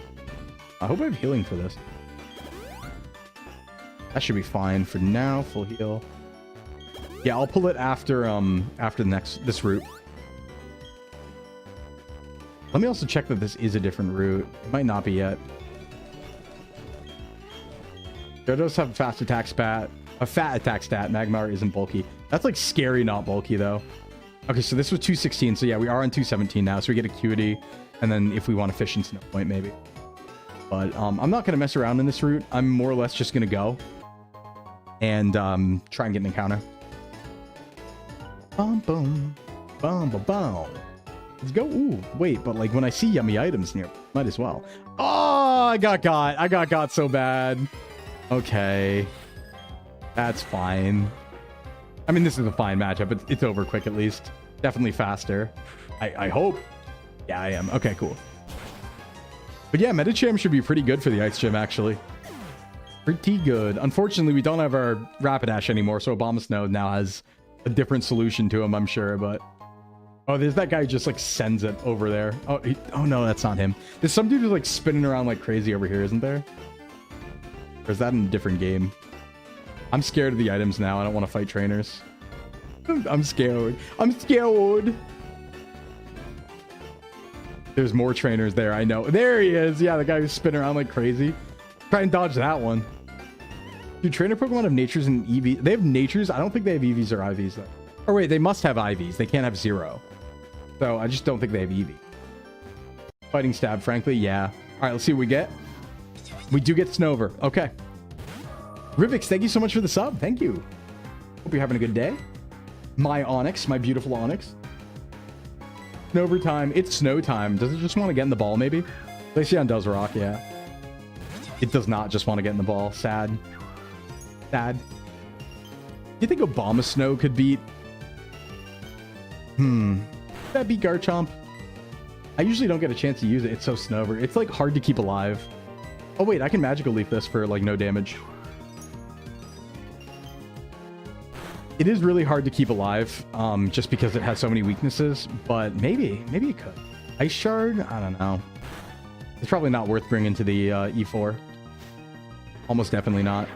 S1: I hope I have healing for this. That should be fine for now. Full heal. Yeah, I'll pull it after this route. Let me also check that this is a different route. It might not be yet. JOHTOs have a fast attack stat. A fat attack stat. Magmar isn't bulky. That's like scary not bulky though. Okay, so this was 216. So yeah, we are on 217 now. So we get Acuity. And then if we want Efficiency, no point maybe. But I'm not going to mess around in this route. I'm more or less just going to go. And try and get an encounter. Boom, boom. Boom, boom, boom. Let's go. Ooh, wait, but like when I see yummy items near, might as well. Oh, I got got so bad. Okay. That's fine. I mean, this is a fine matchup. It's over quick at least. Definitely faster. I hope. Yeah, I am. Okay, cool. But yeah, Medicham should be pretty good for the Ice Gym, actually. Pretty good. Unfortunately, we don't have our Rapidash anymore, so Abomasnow now has a different solution to him, I'm sure, but... Oh, there's that guy who just, like, sends it over there. Oh, no, that's not him. There's some dude who's, like, spinning around like crazy over here, isn't there? Or is that in a different game? I'm scared of the items now. I don't want to fight trainers. I'm scared. I'm scared. There's more trainers there, I know. There he is. Yeah, the guy who's spinning around like crazy. Try and dodge that one. Dude, trainer Pokemon have natures and EVs. They have natures. I don't think they have EVs or IVs, though. Or wait, they must have IVs. They can't have 0. So I just don't think they have EV. Fighting Stab, frankly, yeah. All right, let's see what we get. We do get Snover. Okay. Rivix, thank you so much for the sub. Thank you. Hope you're having a good day. My Onyx, my beautiful Onyx. Snover time. It's snow time. Does it just want to get in the ball, maybe? Glaceon does rock, yeah. It does not just want to get in the ball. Sad. Sad. You think Abomasnow could beat... Could that beat Garchomp? I usually don't get a chance to use it. It's so Snover. It's like hard to keep alive. Oh wait, I can Magical Leaf this for like no damage. It is really hard to keep alive, just because it has so many weaknesses, but maybe it could. Ice Shard? I don't know. It's probably not worth bringing to the E4. Almost definitely not.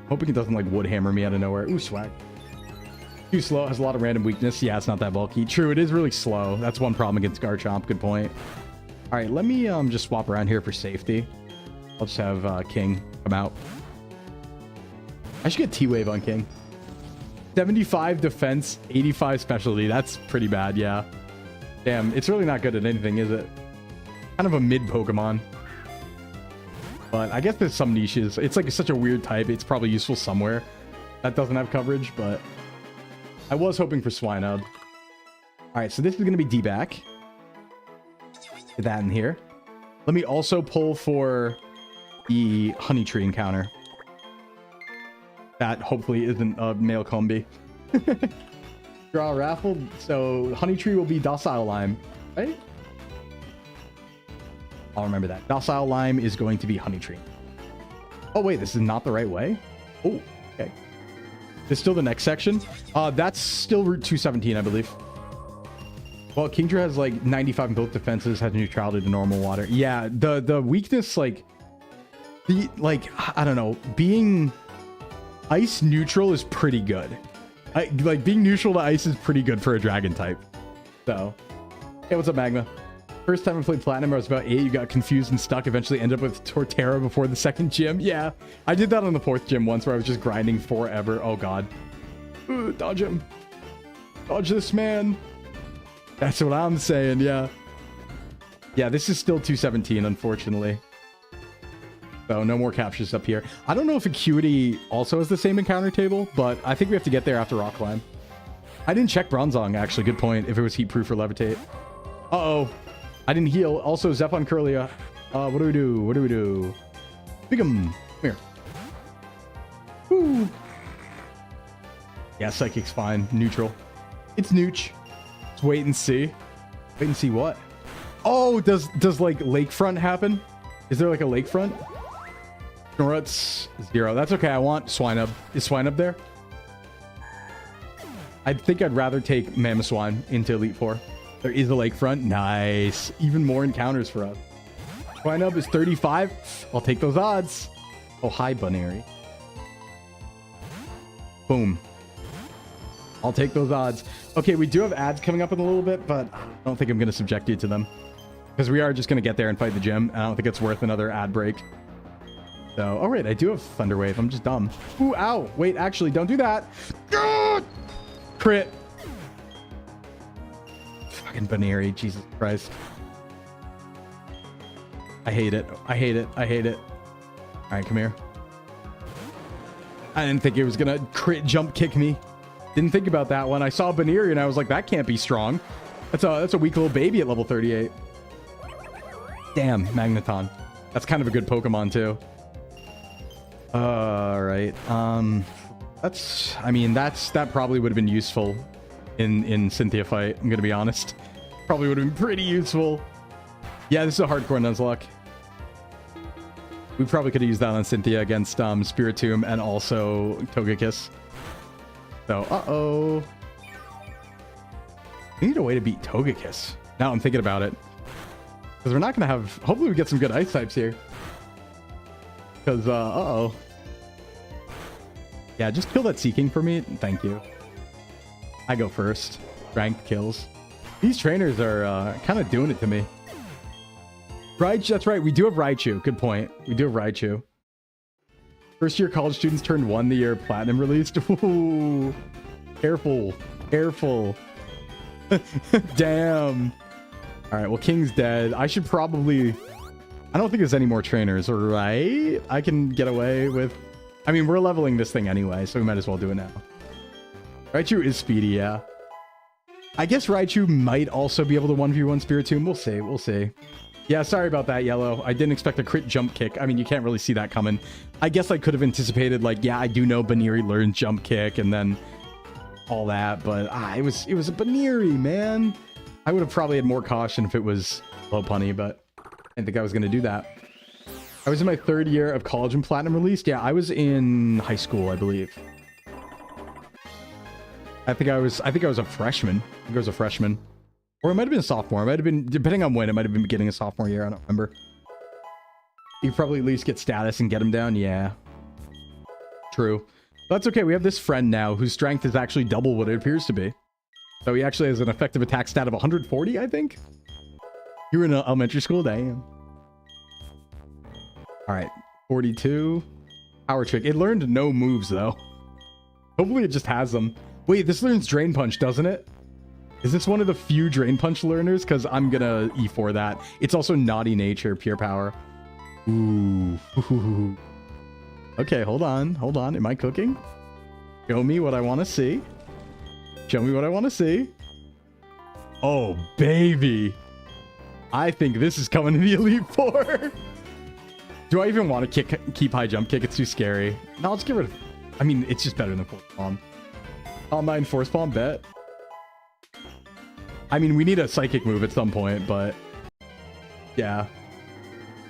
S1: Hoping it doesn't like wood hammer me out of nowhere. Ooh, swag. Too slow, has a lot of random weakness. Yeah, it's not that bulky. True, it is really slow. That's one problem against Garchomp. Good point. All right, let me just swap around here for safety. I'll just have King come out. I should get T-Wave on King. 75 defense, 85 specialty. That's pretty bad, yeah. Damn, it's really not good at anything, is it? Kind of a mid Pokemon. But I guess there's some niches. It's like such a weird type. It's probably useful somewhere that doesn't have coverage, but I was hoping for Swinub. All right, so this is going to be D-back. Get that in here. Let me also pull for the Honey Tree encounter. That hopefully isn't a male combi. Draw a raffle. So Honey Tree will be Docile Lime, right? I'll remember that. Docile Lime is going to be Honey Tree. Oh wait, this is not the right way. Oh, okay. This is still the next section. That's still Route 217, I believe. Well, Kingdra has like 95 in both defenses, has neutrality to normal water. Yeah, the weakness, like I don't know, being ice neutral is pretty good. Like being neutral to ice is pretty good for a dragon type. So, hey, what's up, Magma? First time I played Platinum, I was about 8. You got confused and stuck. Eventually ended up with Torterra before the second gym. Yeah, I did that on the 4th gym once where I was just grinding forever. Oh, God. Ooh, dodge him. Dodge this man. That's what I'm saying, yeah. Yeah, this is still 217, unfortunately. So no more captures up here. I don't know if Acuity also has the same encounter table, but I think we have to get there after Rock Climb. I didn't check Bronzong, actually. Good point. If it was heat proof or levitate. Uh-oh. I didn't heal. Also, Zephon Curlia. What do we do? What do we do? Bigum. Come here. Woo. Yeah, Psychic's fine. Neutral. It's Nooch. Let's wait and see. Wait and see what? Oh, does like Lakefront happen? Is there like a Lakefront? Snorut's 0. That's okay. I want Swinub. Is Swinub there? I think I'd rather take Mamoswine into Elite Four. There is a Lakefront. Nice. Even more encounters for us. Swinub is 35. I'll take those odds. Oh, hi, Bunary. Boom. I'll take those odds. Okay, we do have ads coming up in a little bit, but I don't think I'm going to subject you to them. Because we are just going to get there and fight the gym. I don't think it's worth another ad break. So, oh, right. I do have Thunder Wave. I'm just dumb. Ooh, ow. Wait, actually, don't do that. God! Crit. Fucking Baneri. Jesus Christ. I hate it. I hate it. I hate it. All right, come here. I didn't think it was going to crit jump kick me. Didn't think about that one. I saw Baneri and I was like, that can't be strong. That's a weak little baby at level 38. Damn, Magneton. That's kind of a good Pokemon too. All right. That probably would have been useful in Cynthia fight. I'm gonna be honest. Probably would have been pretty useful. Yeah, this is a hardcore Nuzlocke. We probably could have used that on Cynthia against Spiritomb and also Togekiss. So, uh-oh. We need a way to beat Togekiss. Now I'm thinking about it. Because we're not going to have... Hopefully we get some good ice types here. Because, uh-oh. Yeah, just kill that Seeking for me. Thank you. I go first. Ranked kills. These trainers are kind of doing it to me. Raichu, that's right. We do have Raichu. Good point. We do have Raichu. First year college students turned 1 the year Platinum released. Ooh. Careful. Careful. Damn. All right, well, King's dead. I should probably... I don't think there's any more trainers, right? I can get away with... I mean, we're leveling this thing anyway, so we might as well do it now. Raichu is speedy, yeah. I guess Raichu might also be able to 1v1 Spiritomb. We'll see. We'll see. Yeah, sorry about that, Yellow. I didn't expect a crit jump kick. I mean, you can't really see that coming. I guess I could have anticipated, like, yeah, I do know Baneri learned jump kick and then all that, but it was a Baneri, man. I would have probably had more caution if it was Lopunny, but I didn't think I was going to do that. I was in my 3rd year of college when Platinum released. Yeah, I was in high school, I believe. I think I was a freshman. I think I was a freshman. Or it might have been a sophomore. It might have been, depending on when, it might have been beginning of sophomore year. I don't remember. You probably at least get status and get him down. Yeah. True. But that's okay. We have this friend now whose strength is actually double what it appears to be. So he actually has an effective attack stat of 140, I think. You were in elementary school? Damn. All right. 42. Power Trick. It learned no moves, though. Hopefully it just has them. Wait, this learns Drain Punch, doesn't it? Is this one of the few Drain Punch learners? Because I'm going to E4 that. It's also Naughty Nature, Pure Power. Ooh. Okay, hold on. Hold on. Am I cooking? Show me what I want to see. Show me what I want to see. Oh, baby. I think this is coming to the Elite Four. Do I even want to keep high jump kick? It's too scary. No, let's get rid of... I mean, it's just better than Force Palm. Online Force Palm, bet. I mean, we need a psychic move at some point, but... Yeah.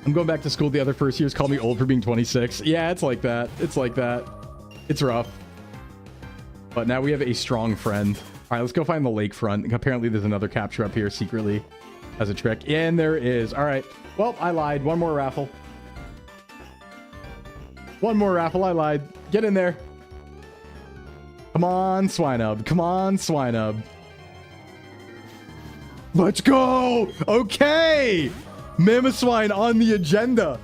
S1: I'm going back to school. The other first years call me old for being 26. Yeah, it's like that. It's like that. It's rough. But now we have a strong friend. All right, let's go find the lakefront. Apparently, there's another capture up here secretly as a trick. And there is. All right. Well, I lied. One more raffle. One more raffle. I lied. Get in there. Come on, Swinub. Come on, Swinub. Let's go. Okay. Mamoswine on the agenda.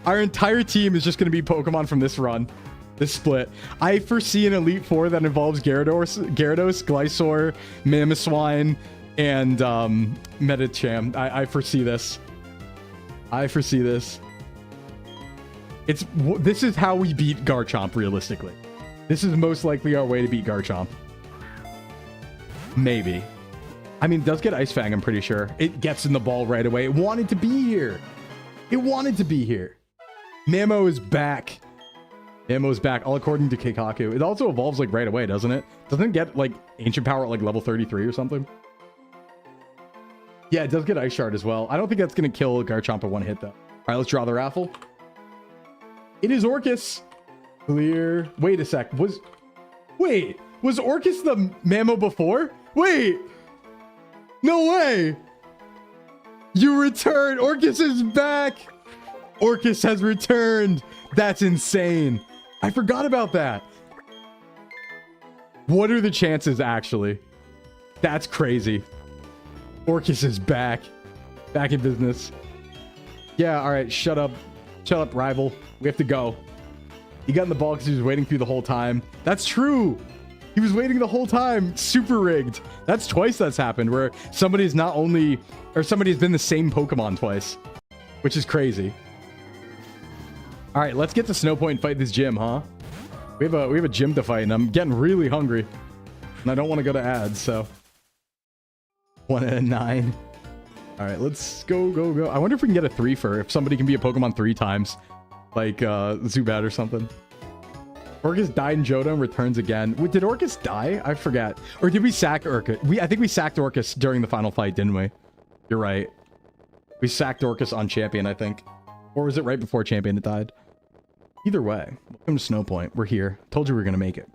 S1: Our entire team is just going to be Pokemon from this run. This split. I foresee an Elite Four that involves Gyarados, Glysaur, Mamoswine, and Medicham. I foresee this. I foresee this. This is how we beat Garchomp, realistically. This is most likely our way to beat Garchomp. Maybe. I mean, it does get Ice Fang, I'm pretty sure. It gets in the ball right away. It wanted to be here. It wanted to be here. Mamo is back. Mamo is back, all according to Keikaku. It also evolves, like, right away, doesn't it? Doesn't it get, like, Ancient Power at, like, level 33 or something? Yeah, it does get Ice Shard as well. I don't think that's going to kill Garchomp at one hit, though. All right, let's draw the raffle. It is Orcus. Clear. Wait a sec. Was Orcus the Mamo before? Wait. No way. You returned. Orcus is back. Orcus has returned. That's insane. I forgot about that. What are the chances, actually? That's crazy. Orcus is back. Back in business. Yeah, all right. Shut up. Shut up, rival. We have to go. He got in the ball because he was waiting through the whole time. That's true. He was waiting the whole time. Super rigged. That's twice that's happened, where somebody's not only... or somebody's been the same Pokemon twice. Which is crazy. All right, let's get to Snow Point and fight this gym, huh? We have a gym to fight, and I'm getting really hungry. And I don't want to go to ads, so... 1 and 9. All right, let's go, go, go. I wonder if we can get a 3-fer, if somebody can be a Pokemon 3 times. Like, Zubat or something. Orcus died in Johto and returns again. Wait, did Orcus die? I forget. Or did we sack Orcus? I think we sacked Orcus during the final fight, didn't we? You're right. We sacked Orcus on Champion, I think. Or was it right before Champion it died? Either way, welcome to Snow Point. We're here. Told you we were going to make it.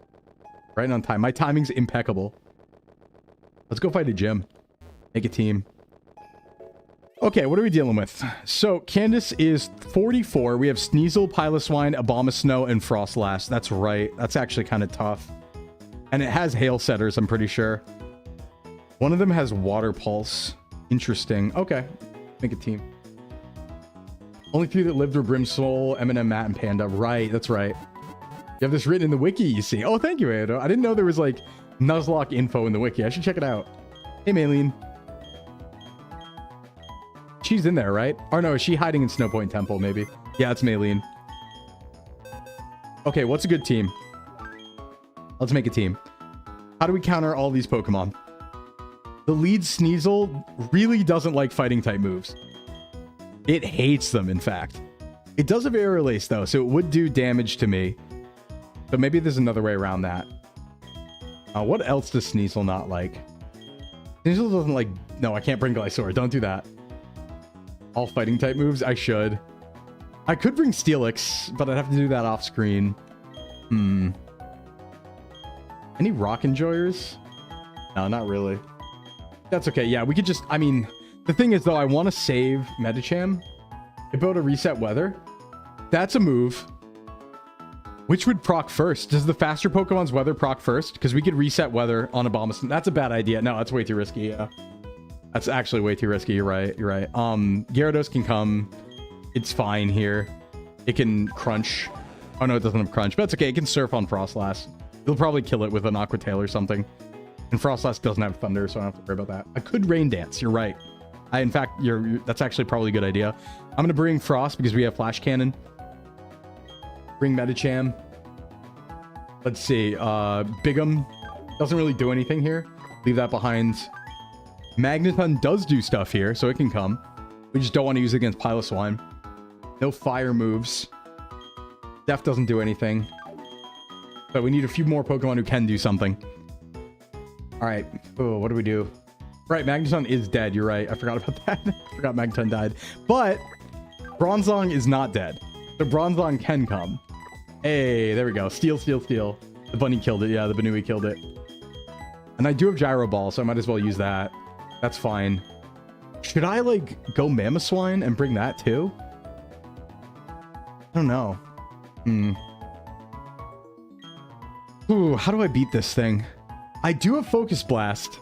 S1: Right on time. My timing's impeccable. Let's go fight a gym. Make a team. Okay, what are we dealing with? So, Candace is 44. We have Sneasel, Piloswine, Abomasnow, and Frostlass. That's right. That's actually kind of tough. And it has Hail Setters, I'm pretty sure. One of them has Water Pulse. Interesting. Okay. Make a team. Only 3 that lived were Brimsoul, Eminem, Matt, and Panda. Right, that's right. You have this written in the wiki, you see. Oh, thank you, Ado. I didn't know there was, like, Nuzlocke info in the wiki. I should check it out. Hey, Maylene. She's in there, right? Or no, is she hiding in Snow Point Temple, maybe? Yeah, it's Maylene. Okay, what's a good team? Let's make a team. How do we counter all these Pokemon? The lead Sneasel really doesn't like fighting type moves. It hates them, in fact. It does have Aerial Ace, though, so it would do damage to me. So maybe there's another way around that. What else does Sneasel not like? Sneasel doesn't like... No, I can't bring Glysaur. Don't do that. All fighting type moves? I should. I could bring Steelix, but I'd have to do that off screen. Any Rock Enjoyers? No, not really. That's okay. Yeah, we could just... I mean, the thing is, though, I want to save Medicham. About to reset weather. That's a move. Which would proc first? Does the faster Pokemon's weather proc first? Because we could reset weather on Abomasnow. That's a bad idea. No, that's way too risky. Yeah. That's actually way too risky. You're right. You're right. Gyarados can come. It's fine here. It can crunch. Oh, no, it doesn't have crunch. But it's okay. It can surf on Frostlass. It'll probably kill it with an Aqua Tail or something. And Frostlass doesn't have Thunder, so I don't have to worry about that. I could Rain Dance. You're right. In fact, that's actually probably a good idea. I'm going to bring Frost because we have Flash Cannon. Bring Medicham. Let's see. Bigum doesn't really do anything here. Leave that behind. Magneton does do stuff here, so it can come. We just don't want to use it against Piloswine. No fire moves. Def doesn't do anything. But we need a few more Pokemon who can do something. Alright. Oh, what do we do? Right, Magneton is dead. You're right. I forgot about that. I forgot Magneton died. But Bronzong is not dead. So Bronzong can come. Hey, there we go. Steal, steal, steal. The bunny killed it. Yeah, the Banui killed it. And I do have Gyro Ball, so I might as well use that. That's fine. Should I, like, go Mamoswine and bring that, too? I don't know. Ooh, how do I beat this thing? I do have Focus Blast.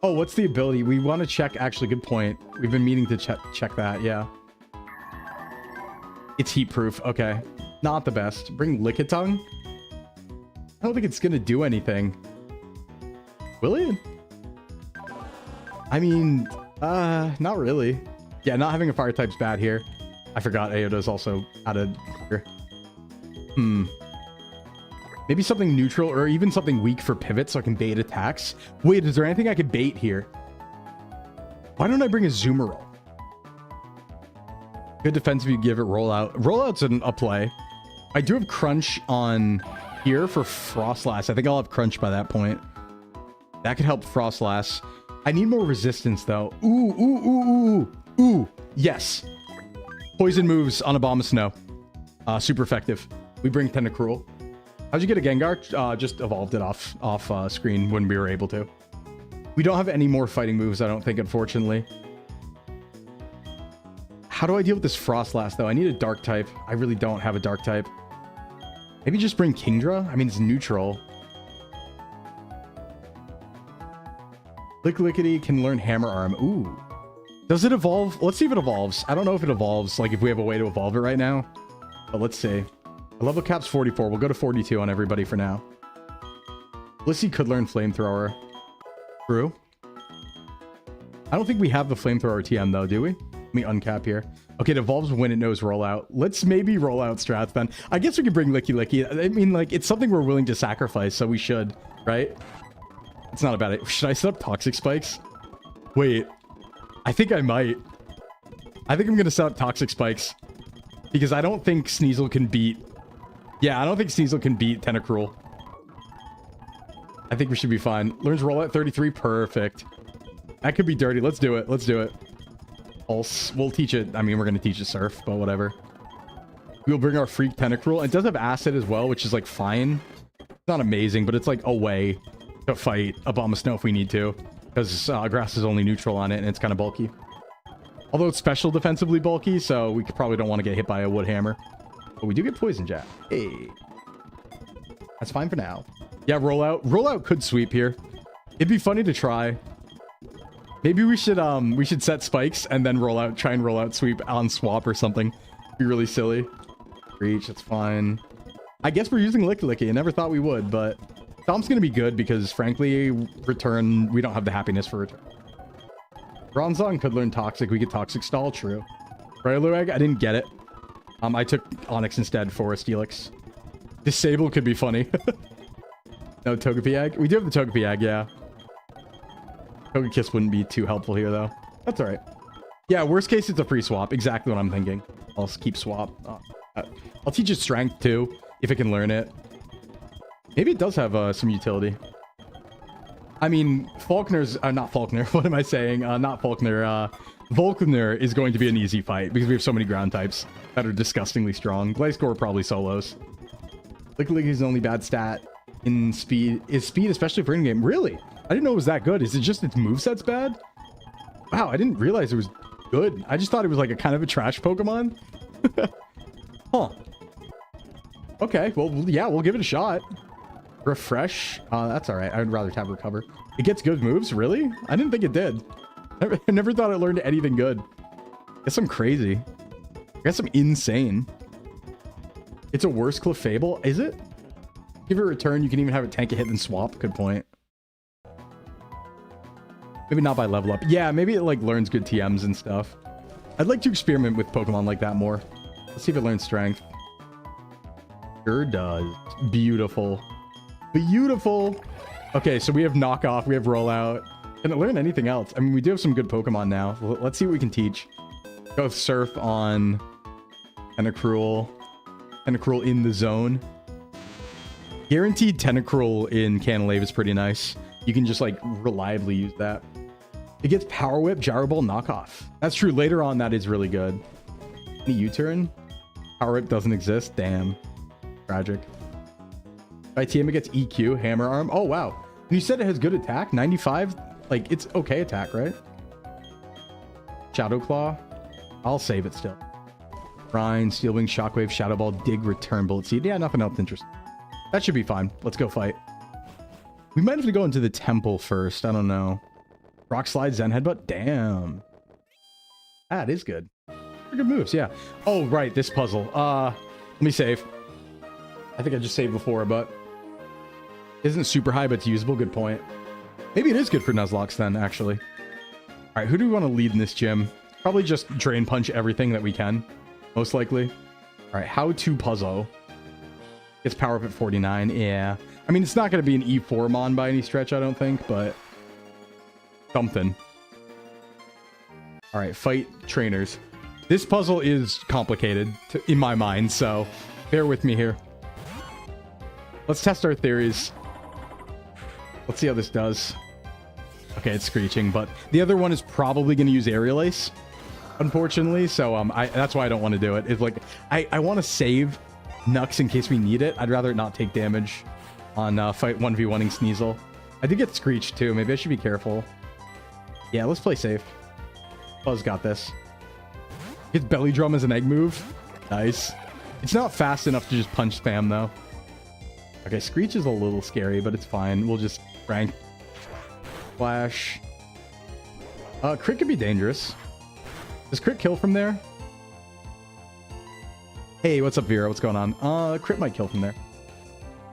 S1: Oh, what's the ability? We want to check... Actually, good point. We've been meaning to check that, yeah. It's heat proof. Okay. Not the best. Bring Lickitung? I don't think it's going to do anything. Will it? I mean, not really. Yeah, not having a fire type's bad here. I forgot Ayoda's also out of here. Maybe something neutral or even something weak for pivot so I can bait attacks. Wait, is there anything I could bait here? Why don't I bring a Zoomer? Good defense if you give it rollout. Rollout's a play. I do have Crunch on here for Frostlass. I think I'll have Crunch by that point. That could help Frostlass. I need more resistance though. Ooh. Yes. Poison moves on Abomasnow. Super effective. We bring Tentacruel. How'd you get a Gengar? Just evolved it off screen when we were able to. We don't have any more fighting moves, I don't think, unfortunately. How do I deal with this Frostlass, though? I need a Dark type. I really don't have a Dark type. Maybe just bring Kingdra? I mean, it's neutral. Lickety can learn Hammer Arm. Ooh. Does it evolve? Let's see if it evolves. I don't know if it evolves, like if we have a way to evolve it right now. But let's see. The level cap's 44. We'll go to 42 on everybody for now. Blissey could learn Flamethrower. True. I don't think we have the Flamethrower TM though, do we? Let me uncap here. Okay, it evolves when it knows rollout. Let's maybe rollout strats then. I guess we can bring Licky. I mean, like, it's something we're willing to sacrifice, so we should, right? It's not a bad idea. Should I set up Toxic Spikes? Wait. I think I might. I think I'm going to set up Toxic Spikes. Because I don't think Sneasel can beat... Yeah, I don't think Sneasel can beat Tentacruel. I think we should be fine. Learns rollout 33. Perfect. That could be dirty. Let's do it. Let's do it. Pulse. We'll teach it. I mean, we're going to teach it Surf, but whatever. We'll bring our Freak Tentacruel. It does have Acid as well, which is like fine. It's not amazing, but it's like a way to fight Abomasnow if we need to. Because Grass is only neutral on it, and it's kind of bulky. Although it's special defensively bulky, so we probably don't want to get hit by a Wood Hammer. But we do get Poison Jab. Hey. That's fine for now. Yeah, rollout. Rollout could sweep here. It'd be funny to try. Maybe we should set spikes and then roll out, try and roll out sweep on swap or something. Be really silly. Reach, that's fine. I guess we're using Licky. I never thought we would, but Stomp's gonna be good because frankly, return, we don't have the happiness for return. Bronzong could learn Toxic. We get Toxic Stall, true. Breloegg, I didn't get it. I took Onyx instead for a Steelix. Disable could be funny. No, Togepi Egg. We do have the Togepi Egg, yeah. Togekiss wouldn't be too helpful here, though. That's all right. Yeah, worst case, it's a free swap. Exactly what I'm thinking. I'll keep swap. I'll teach it Strength, too, if it can learn it. Maybe it does have some utility. I mean, Faulkner's... not Faulkner. What am I saying? Not Faulkner. Volkner is going to be an easy fight because we have so many ground types that are disgustingly strong. Gliscor probably solos. Licky's only bad stat in speed. Is speed, especially for in-game. Really? I didn't know it was that good. Is it just its moveset's bad? Wow, I didn't realize it was good. I just thought it was like a kind of a trash Pokemon. Huh. Okay, well, yeah, we'll give it a shot. Refresh. That's all right. I would rather tap Recover. It gets good moves? Really? I didn't think it did. I never thought it learned anything good. I guess I'm crazy. I guess I'm insane. It's a worse Clefable? Is it? Give it a return. You can even have it tank a hit and swap. Good point. Maybe not by level up. Yeah, maybe it like learns good TMs and stuff. I'd like to experiment with Pokemon like that more. Let's see if it learns Strength. Sure does. Beautiful. Beautiful. Okay, so we have Knockoff. We have Rollout. Can it learn anything else? I mean, we do have some good Pokemon now. Let's see what we can teach. Go with Surf on Tentacruel. Tentacruel in the zone. Guaranteed Tentacruel in Canalave is pretty nice. You can just like reliably use that. It gets Power Whip, Gyro Ball, Knockoff. That's true. Later on, that is really good. Any U-turn? Power Whip doesn't exist. Damn. Tragic. By TM, it gets EQ, Hammer Arm. Oh, wow. And you said it has good attack? 95? Like, it's okay attack, right? Shadow Claw. I'll save it still. Grind, Steel Wing, Shockwave, Shadow Ball, Dig, Return, Bullet Seed. Yeah, nothing else interesting. That should be fine. Let's go fight. We might have to go into the temple first. I don't know. Rock Slide, Zen Headbutt. Damn. That is good. Pretty good moves, yeah. Oh, right. This puzzle. Let me save. I think I just saved before, but isn't super high, but it's usable. Good point. Maybe it is good for Nuzlocke then, actually. All right, who do we want to lead in this gym? Probably just drain punch everything that we can, most likely. All right, how to puzzle. Gets power up at 49. Yeah. I mean, it's not going to be an E4 mon by any stretch, I don't think, but something. All right, fight trainers. This puzzle is complicated in my mind, so bear with me here. Let's test our theories. Let's see how this does. Okay, it's screeching, but the other one is probably going to use aerial ace, unfortunately. So that's why I don't want to do it. It's like I want to save Nux in case we need it. I'd rather not take damage on fight 1v1ing Sneasel. I did get screeched too. Maybe I should be careful. Yeah, let's play safe. Buzz got this. His belly drum as an egg move. Nice. It's not fast enough to just punch spam though. Okay, Screech is a little scary, but it's fine. We'll just rank. Flash. Crit could be dangerous. Does crit kill from there? Hey, what's up, Vera? What's going on? Crit might kill from there.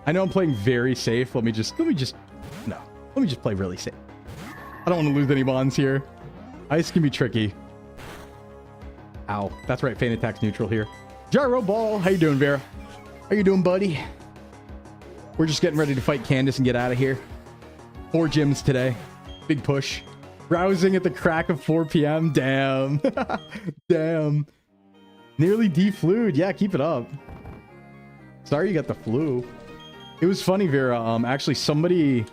S1: I know I'm playing very safe. Let me just play really safe. I don't want to lose any bonds here. Ice can be tricky. Ow. That's right. Feint attack's neutral here. Gyro Ball. How you doing, Vera? How you doing, buddy? We're just getting ready to fight Candace and get out of here. 4 gyms today. Big push. Browsing at the crack of 4 p.m. Damn. Damn. Nearly deflued. Yeah, keep it up. Sorry you got the flu. It was funny, Vera. Actually, somebody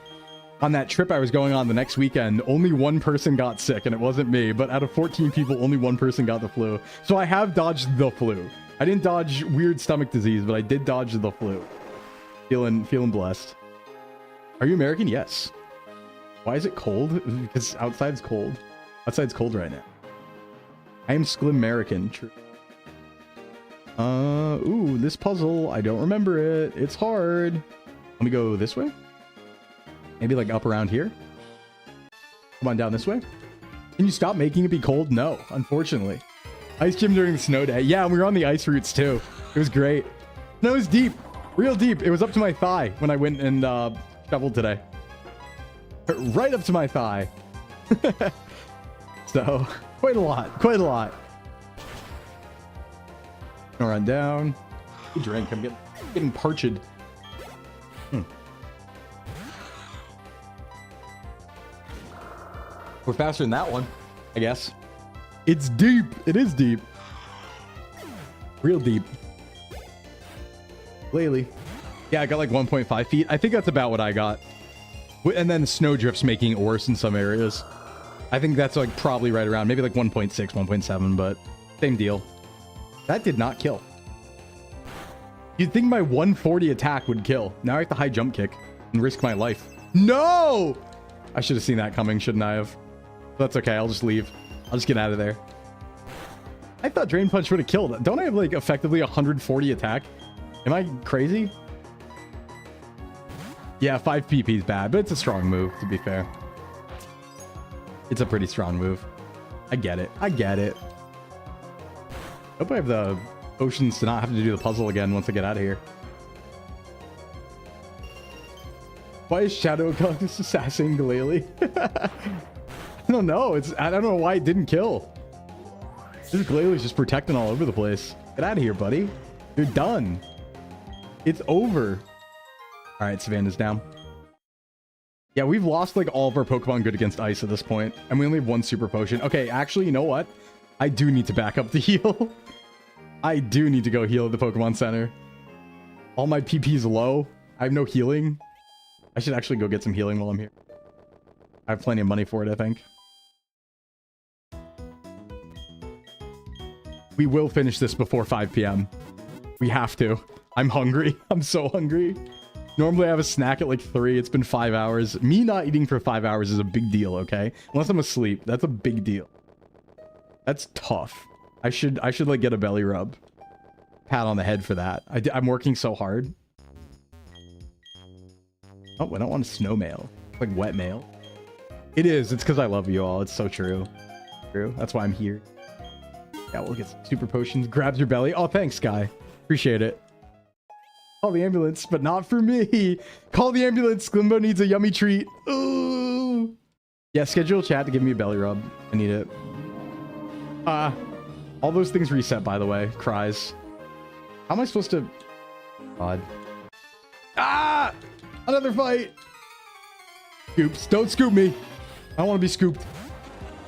S1: on that trip I was going on the next weekend, only one person got sick, and it wasn't me. But out of 14 people, only one person got the flu. So I have dodged the flu. I didn't dodge weird stomach disease, but I did dodge the flu. Feeling blessed. Are you American? Yes. Why is it cold? Because outside's cold. Outside's cold right now. I am Sclimerican. True. Ooh, this puzzle. I don't remember it. It's hard. Let me go this way. Maybe like up around here. Come on down this way. Can you stop making it be cold? No, unfortunately. Ice gym during the snow day. Yeah, and we were on the ice routes too. It was great. Snow is deep. Real deep. It was up to my thigh when I went and shoveled today. Right up to my thigh. So, quite a lot. Quite a lot. Gonna run down. Drink. I'm getting parched. We're faster than that one, I guess. It's deep. It is deep. Real deep. Lately. Yeah, I got like 1.5 feet. I think that's about what I got. And then snowdrift's making it worse in some areas. I think that's like probably right around maybe like 1.6, 1.7, but same deal. That did not kill. You'd think my 140 attack would kill. Now I have to high jump kick and risk my life. No! I should have seen that coming, shouldn't I have? That's okay. I'll just leave. I'll just get out of there. I thought Drain Punch would have killed. Don't I have like effectively 140 attack? Am I crazy? Yeah, 5 PP is bad, but it's a strong move, to be fair. It's a pretty strong move. I get it. I get it. Hope I have the potions to not have to do the puzzle again once I get out of here. Why is Shadow Collectus assassinating Galele? I don't know. I don't know why it didn't kill. This Galele's just protecting all over the place. Get out of here, buddy. You're done. It's over. All right, Savannah's down. Yeah, we've lost like all of our Pokemon good against ice at this point, and we only have 1 super potion. Okay, actually, you know what? I do need to back up the heal. I do need to go heal at the Pokemon Center. All my PP's low. I have no healing. I should actually go get some healing while I'm here. I have plenty of money for it, I think. We will finish this before 5 p.m. We have to. I'm hungry. I'm so hungry. Normally I have a snack at like 3. It's been 5 hours. Me not eating for 5 hours is a big deal, okay? Unless I'm asleep. That's a big deal. That's tough. I should like get a belly rub. Pat on the head for that. I'm working so hard. Oh, I don't want a snow mail. It's like wet mail. It is. It's because I love you all. It's so true. True. That's why I'm here. Yeah, we'll get some super potions. Grabs your belly. Oh, thanks, Sky. Appreciate it. Call the ambulance, but not for me. Call the ambulance. Sclimbo needs a yummy treat. Ooh. Yeah, schedule chat to give me a belly rub. I need it. All those things reset, by the way. Cries. How am I supposed to... God. Ah! Another fight! Scoops. Don't scoop me. I don't want to be scooped.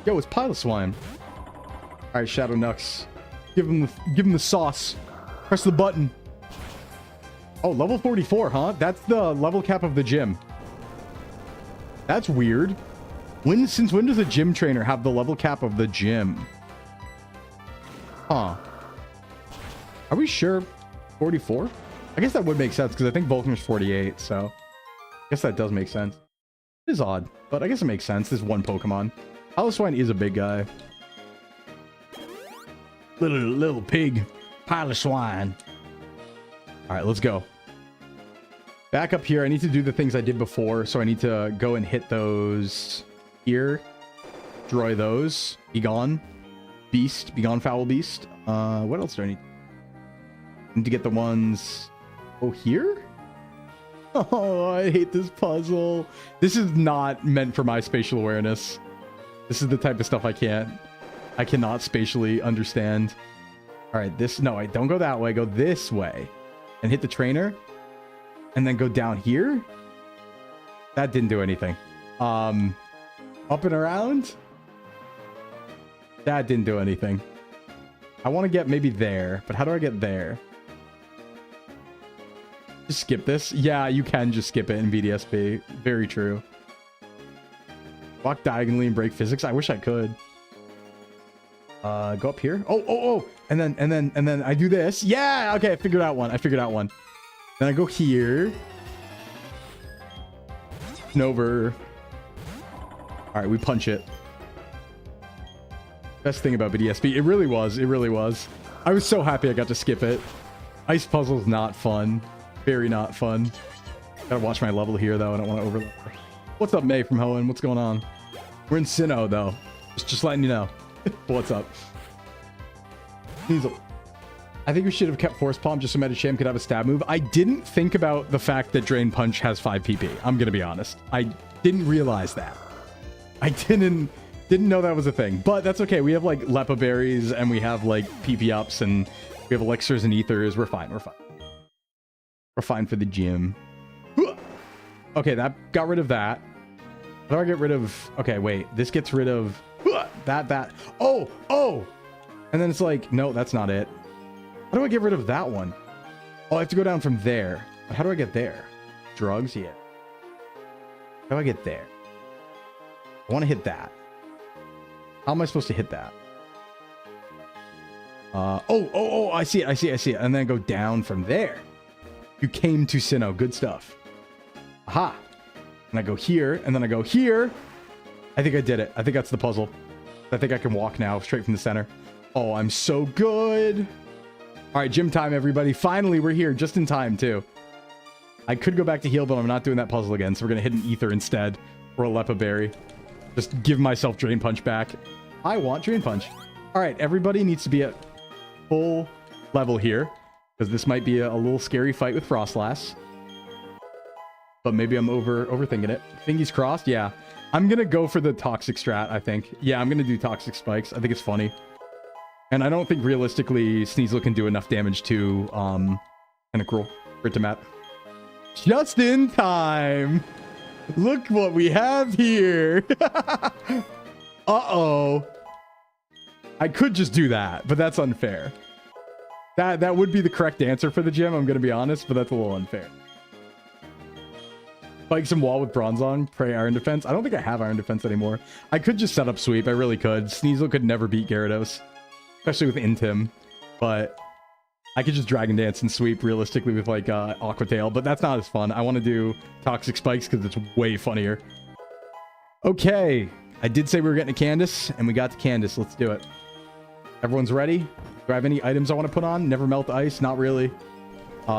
S1: Yo, it's Pilot Swine. Alright, Shadow Nux. Give him the sauce. Press the button. Oh, level 44, huh? That's the level cap of the gym. That's weird. Since when does a gym trainer have the level cap of the gym? Huh. Are we sure 44? I guess that would make sense because I think Vulcan's 48, so I guess that does make sense. It is odd, but I guess it makes sense. This one Pokemon. Piloswine is a big guy. Little pig. Piloswine. All right, let's go. Back up here. I need to do the things I did before, so I need to go and hit those here. Destroy those. Be gone. Beast. Be gone, foul beast. What else do I need? I need to get the ones... Oh, here? Oh, I hate this puzzle. This is not meant for my spatial awareness. This is the type of stuff I cannot spatially understand. All right, this... No, I don't go that way. Go this way. And hit the trainer. And then go down here. That didn't do anything. Up and around. That didn't do anything. I want to get maybe there, but how do I get there? Just skip this? Yeah, you can just skip it in VDSP. Very true. Walk diagonally and break physics. I wish I could. Go up here. Oh. And then I do this. Yeah, okay, I figured out one. Then I go here. And over. All right, we punch it. Best thing about BDSP. It really was. I was so happy I got to skip it. Ice puzzle's not fun. Very not fun. Gotta watch my level here, though. I don't want to overload. What's up, May from HOENN? What's going on? We're in SINNOH, though. Just letting you know. What's up? Diesel. I think we should have kept Force Palm just so Meta Shame could have a stab move. I didn't think about the fact that Drain Punch has 5 PP. I'm gonna be honest. I didn't realize that. I didn't know that was a thing. But that's okay. We have like Lepa Berries and we have like PP ups and we have elixirs and ethers. We're fine. We're fine for the gym. Okay, that got rid of that. How do I get rid of... Okay, wait. This gets rid of that. Oh! And then it's like, no, that's not it. How do I get rid of that one? Oh, I have to go down from there. But how do I get there? Drugs? Yeah. How do I get there? I want to hit that. How am I supposed to hit that? Oh, I see it. And then go down from there. You came to SINNOH. Good stuff. Aha. And I go here, and then I go here. I think I did it. I think that's the puzzle. I think I can walk now, straight from the center. Oh, I'm so good. All right, gym time, everybody. Finally, we're here, just in time, too. I could go back to heal, but I'm not doing that puzzle again, so we're going to hit an ether instead, or a Lepa Berry. Just give myself Drain Punch back. I want Drain Punch. All right, everybody needs to be at full level here, because this might be a little scary fight with Frostlass. But maybe I'm overthinking it. Fingies crossed? Yeah. I'm going to go for the Toxic strat, I think. Yeah, I'm going to do Toxic Spikes. I think it's funny. And I don't think realistically Sneasel can do enough damage to Tentacruel for it to matter. Just in time. Look what we have here. Uh-oh. I could just do that, but that's unfair. That would be the correct answer for the gym, I'm going to be honest, but that's a little unfair. Spike some wall with bronze on, pray Iron Defense. I don't think I have Iron Defense anymore. I could just set up sweep. I really could. Sneasel could never beat Gyarados, especially with Intim. But I could just Dragon Dance and sweep realistically with like Aqua Tail, but that's not as fun. I want to do Toxic Spikes because it's way funnier. Okay. I did say we were getting to Candace, and we got to Candace. Let's do it. Everyone's ready? Do I have any items I want to put on? Never Melt Ice? Not really.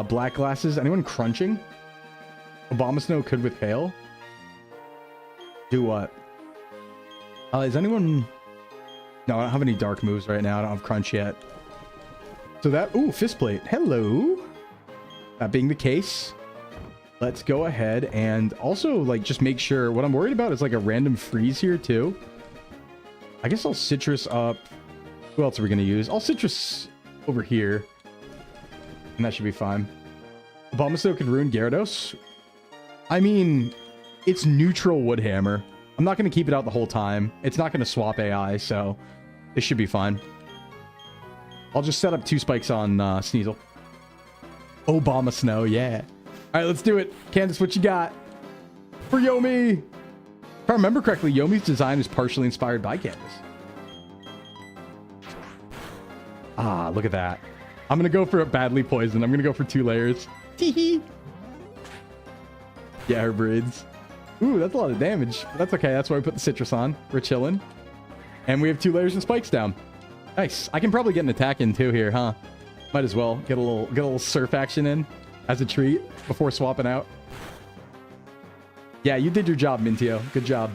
S1: Black Glasses. Anyone crunching? Abomasnow could with Hail. Do what? Is anyone... No, I don't have any dark moves right now. I don't have Crunch yet. So that... Ooh, Fist Plate. Hello. That being the case, let's go ahead and also like just make sure. What I'm worried about is like a random freeze here too. I guess I'll citrus up. Who else are we going to use? I'll citrus over here. And that should be fine. Abomasnow could ruin Gyarados. I mean, it's neutral Woodhammer. I'm not going to keep it out the whole time. It's not going to swap AI, so this should be fine. I'll just set up 2 spikes on Sneasel. Abomasnow, yeah. All right, let's do it. Candace, what you got for Yomi? If I remember correctly, Yomi's design is partially inspired by Candace. Ah, look at that. I'm going to go for a badly poisoned. I'm going to go for 2 layers. Teehee. Yeah, her braids. Ooh, that's a lot of damage. But that's okay. That's why we put the citrus on. We're chilling. And we have 2 layers and spikes down. Nice. I can probably get an attack in too here, huh? Might as well get a little surf action in as a treat before swapping out. Yeah, you did your job, Mintio. Good job.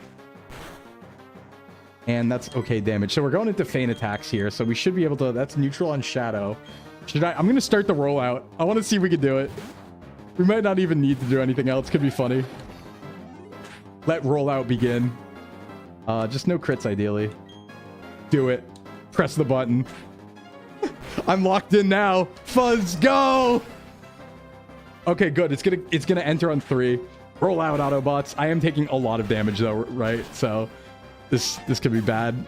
S1: And that's okay damage. So we're going into feint attacks here. So we should be able to... That's neutral on Shadow. I'm going to start the rollout. I want to see if we can do it. We might not even need to do anything else. Could be funny. Let rollout begin. Just no crits, ideally. Do it. Press the button. I'm locked in now. Fuzz, go! Okay, good. It's gonna enter on 3. Roll out, Autobots. I am taking a lot of damage though, right? So this could be bad.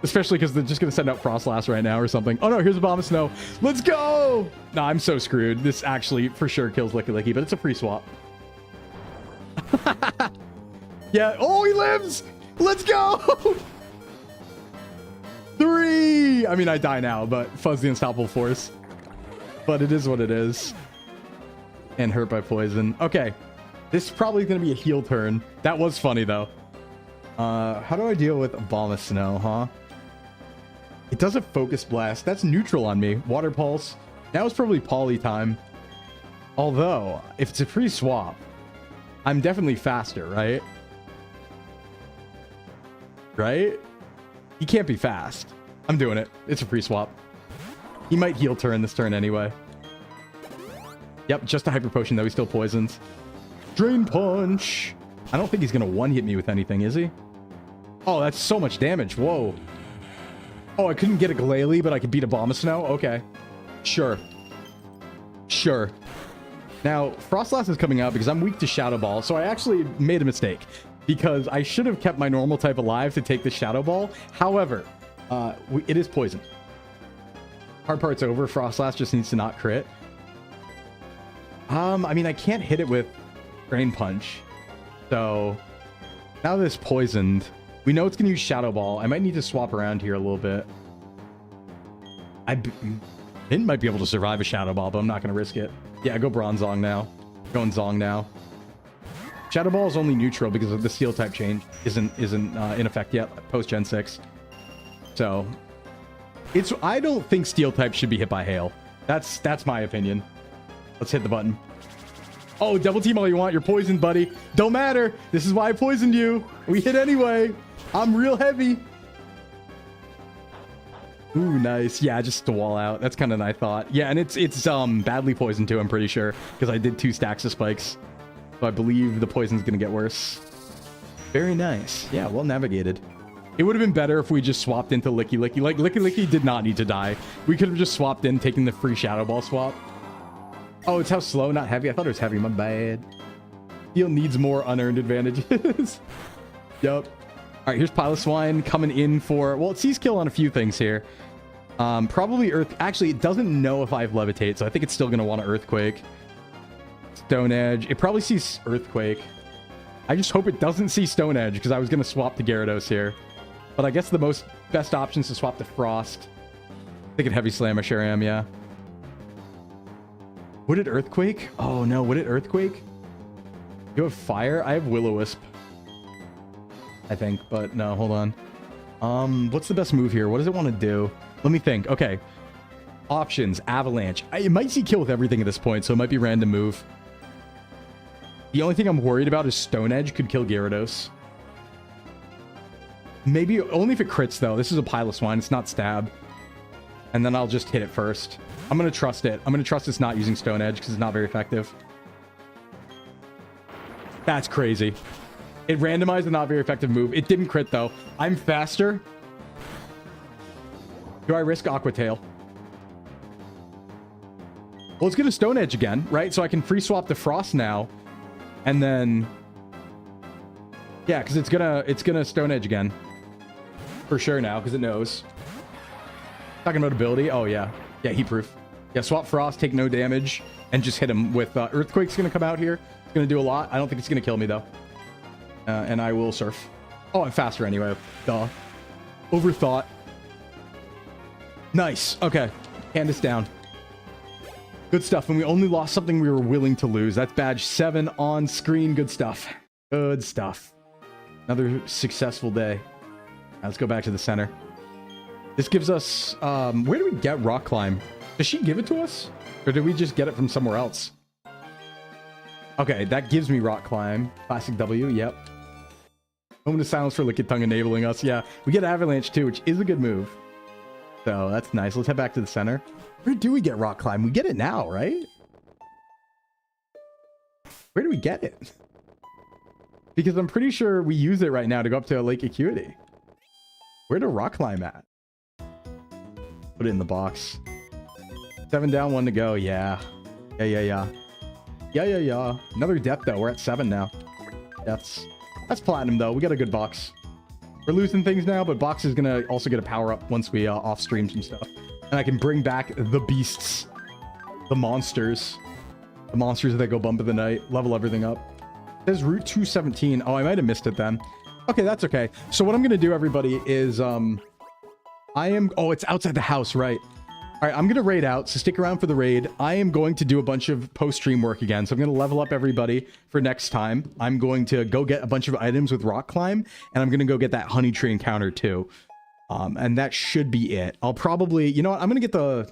S1: Especially because they're just gonna send out Frostlass right now or something. Oh no, here's Abomasnow. Let's go! Nah, I'm so screwed. This actually for sure kills Licky Licky, but it's a free swap. Yeah. Oh, he lives! Let's go! 3! I mean, I die now, but Fuzz the unstoppable force. But it is what it is. And hurt by poison. Okay. This is probably going to be a heal turn. That was funny, though. How do I deal with Abomasnow, huh? It does a Focus Blast. That's neutral on me. Water Pulse. Now it's probably Poly time. Although, if it's a free swap, I'm definitely faster, right? Right? He can't be fast. I'm doing it. It's a free swap. He might heal turn this turn anyway. Yep, just a Hyper Potion, though. He's still poisoned. Drain Punch. I don't think he's going to one-hit me with anything, is he? Oh, that's so much damage. Whoa. Oh, I couldn't get a Glalie, but I could beat a Abomasnow? Okay. Sure. Sure. Now, Frostlass is coming out because I'm weak to Shadow Ball, so I actually made a mistake. Because I should have kept my normal type alive to take the Shadow Ball. However, it is poison. Hard part's over. Frostlass just needs to not crit. I mean, I can't hit it with Drain Punch. So, now that it's poisoned, we know it's going to use Shadow Ball. I might need to swap around here a little bit. It might be able to survive a Shadow Ball, but I'm not going to risk it. Yeah, go Bronzong now. Going Zong now. Shadow Ball is only neutral because of the Steel type change isn't in effect yet post Gen 6. So I don't think Steel type should be hit by Hail. That's my opinion. Let's hit the button. Oh, double team all you want. You're poisoned, buddy. Don't matter. This is why I poisoned you. We hit anyway. I'm real heavy. Ooh, nice. Yeah, just to wall out. That's kind of what I thought. Yeah, and it's badly poisoned too, I'm pretty sure, because I did 2 stacks of spikes. So I believe the poison's going to get worse. Very nice. Yeah, well navigated. It would have been better if we just swapped into Licky Licky. Like, Licky Licky did not need to die. We could have just swapped in, taking the free Shadow Ball swap. Oh, it's how slow, not heavy. I thought it was heavy. My bad. Steel needs more unearned advantages. Yep. All right, here's Piloswine coming in for... Well, it sees kill on a few things here. Probably Earth... Actually, it doesn't know if I have Levitate, so I think it's still going to want to Earthquake. Stone Edge. It probably sees Earthquake. I just hope it doesn't see Stone Edge, because I was going to swap to Gyarados here. But I guess the best option is to swap to Frost. I think it Heavy Slam, I sure am, yeah. Would it Earthquake? Oh, no. Would it Earthquake? You have Fire? I have Will-O-Wisp. I think, but no, hold on. What's the best move here? What does it want to do? Let me think. Okay. Options. Avalanche. It might see kill with everything at this point, so it might be random move. The only thing I'm worried about is Stone Edge could kill Gyarados. Maybe only if it crits, though. This is a Piloswine. It's not Stab. And then I'll just hit it first. I'm going to trust it. I'm going to trust it's not using Stone Edge because it's not very effective. That's crazy. It randomized a not very effective move. It didn't crit, though. I'm faster. Do I risk Aqua Tail? Well, it's going to Stone Edge again, right? So I can free swap the Frost now. And then... yeah, because it's gonna Stone Edge again. For sure now, because it knows. Talking about ability. Oh, yeah. Yeah, Heat Proof. Yeah, swap Frost, take no damage, and just hit him with... Earthquake's going to come out here. It's going to do a lot. I don't think it's going to kill me, though. And I will Surf. Oh, I'm faster anyway. Duh. Overthought. Nice. Okay. Candace down. Good stuff. And we only lost something we were willing to lose. That's badge 7 on screen. Good stuff. Good stuff. Another successful day. Let's go back to the center. This gives us... where do we get Rock Climb? Does she give it to us? Or did we just get it from somewhere else? Okay, that gives me Rock Climb. Classic W, yep. Moment of silence for Liquid Tongue enabling us. Yeah, we get Avalanche too, which is a good move. So that's nice. Let's head back to the center. Where do we get Rock Climb? We get it now, right? Where do we get it? Because I'm pretty sure we use it right now to go up to Lake Acuity. Where do Rock Climb at? Put it in the box. 7 down, 1 to go. Yeah. Yeah. Another depth though. We're at 7 now. That's platinum though. We got a good box. We're losing things now, but box is gonna also get a power up once we off stream some stuff. And I can bring back the beasts, the monsters that go bump of the night, level everything up. It says Route 217. Oh, I might have missed it then. Okay, that's okay. So what I'm gonna do, everybody, is oh, it's outside the house, right? All right, I'm going to raid out, so stick around for the raid. I am going to do a bunch of post-stream work again, so I'm going to level up everybody for next time. I'm going to go get a bunch of items with Rock Climb, and I'm going to go get that Honey Tree encounter too. And that should be it. I'll probably... you know what? I'm going to get the...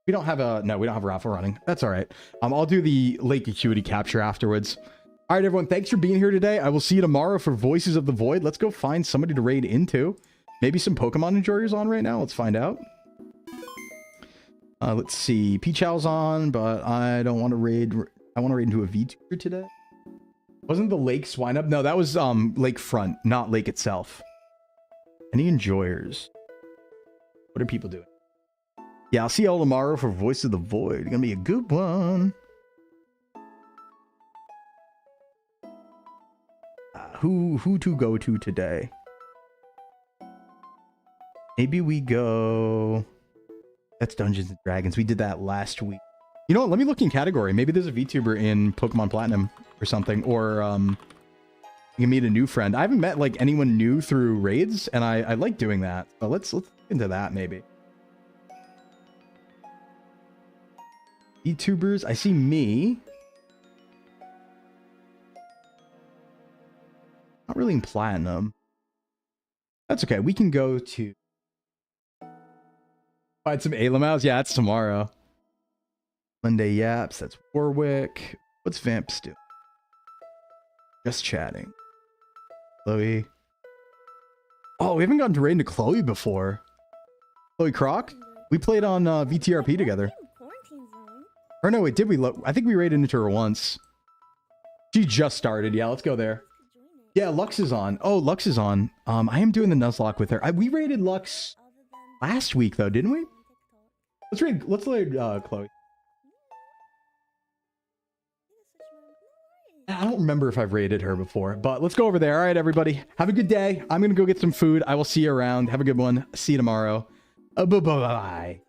S1: we don't have a raffle running. That's all right. I'll do the Lake Acuity capture afterwards. All right, everyone, thanks for being here today. I will see you tomorrow for Voices of the Void. Let's go find somebody to raid into. Maybe some Pokemon enjoyers on right now. Let's find out. Let's see. Peach Owl's on, but I don't want to raid. I want to raid into a VTuber today. Wasn't the lake swine up? No, that was lakefront, not lake itself. Any enjoyers? What are people doing? Yeah, I'll see y'all tomorrow for Voice of the Void. Gonna be a good one. Who to go to today? Maybe we go... that's Dungeons and Dragons. We did that last week. You know what? Let me look in category. Maybe there's a VTuber in Pokemon Platinum or something. Or you can meet a new friend. I haven't met like anyone new through raids, and I like doing that. So let's look into that maybe. VTubers. I see me. Not really in Platinum. That's okay. We can go to... find some Alamouse? Yeah, it's tomorrow. Monday Yaps, that's Warwick. What's Vamps do? Just chatting. Chloe. Oh, we haven't gotten to raid into Chloe before. Chloe Croc? We played on VTRP together. Or no, wait, did we? I think we raided into her once. She just started. Yeah, let's go there. Yeah, Lux is on. Oh, Lux is on. I am doing the Nuzlocke with her. We raided Lux last week, though, didn't we? Let's raid Chloe. I don't remember if I've raided her before, but let's go over there. All right, everybody. Have a good day. I'm going to go get some food. I will see you around. Have a good one. See you tomorrow. Bye-bye.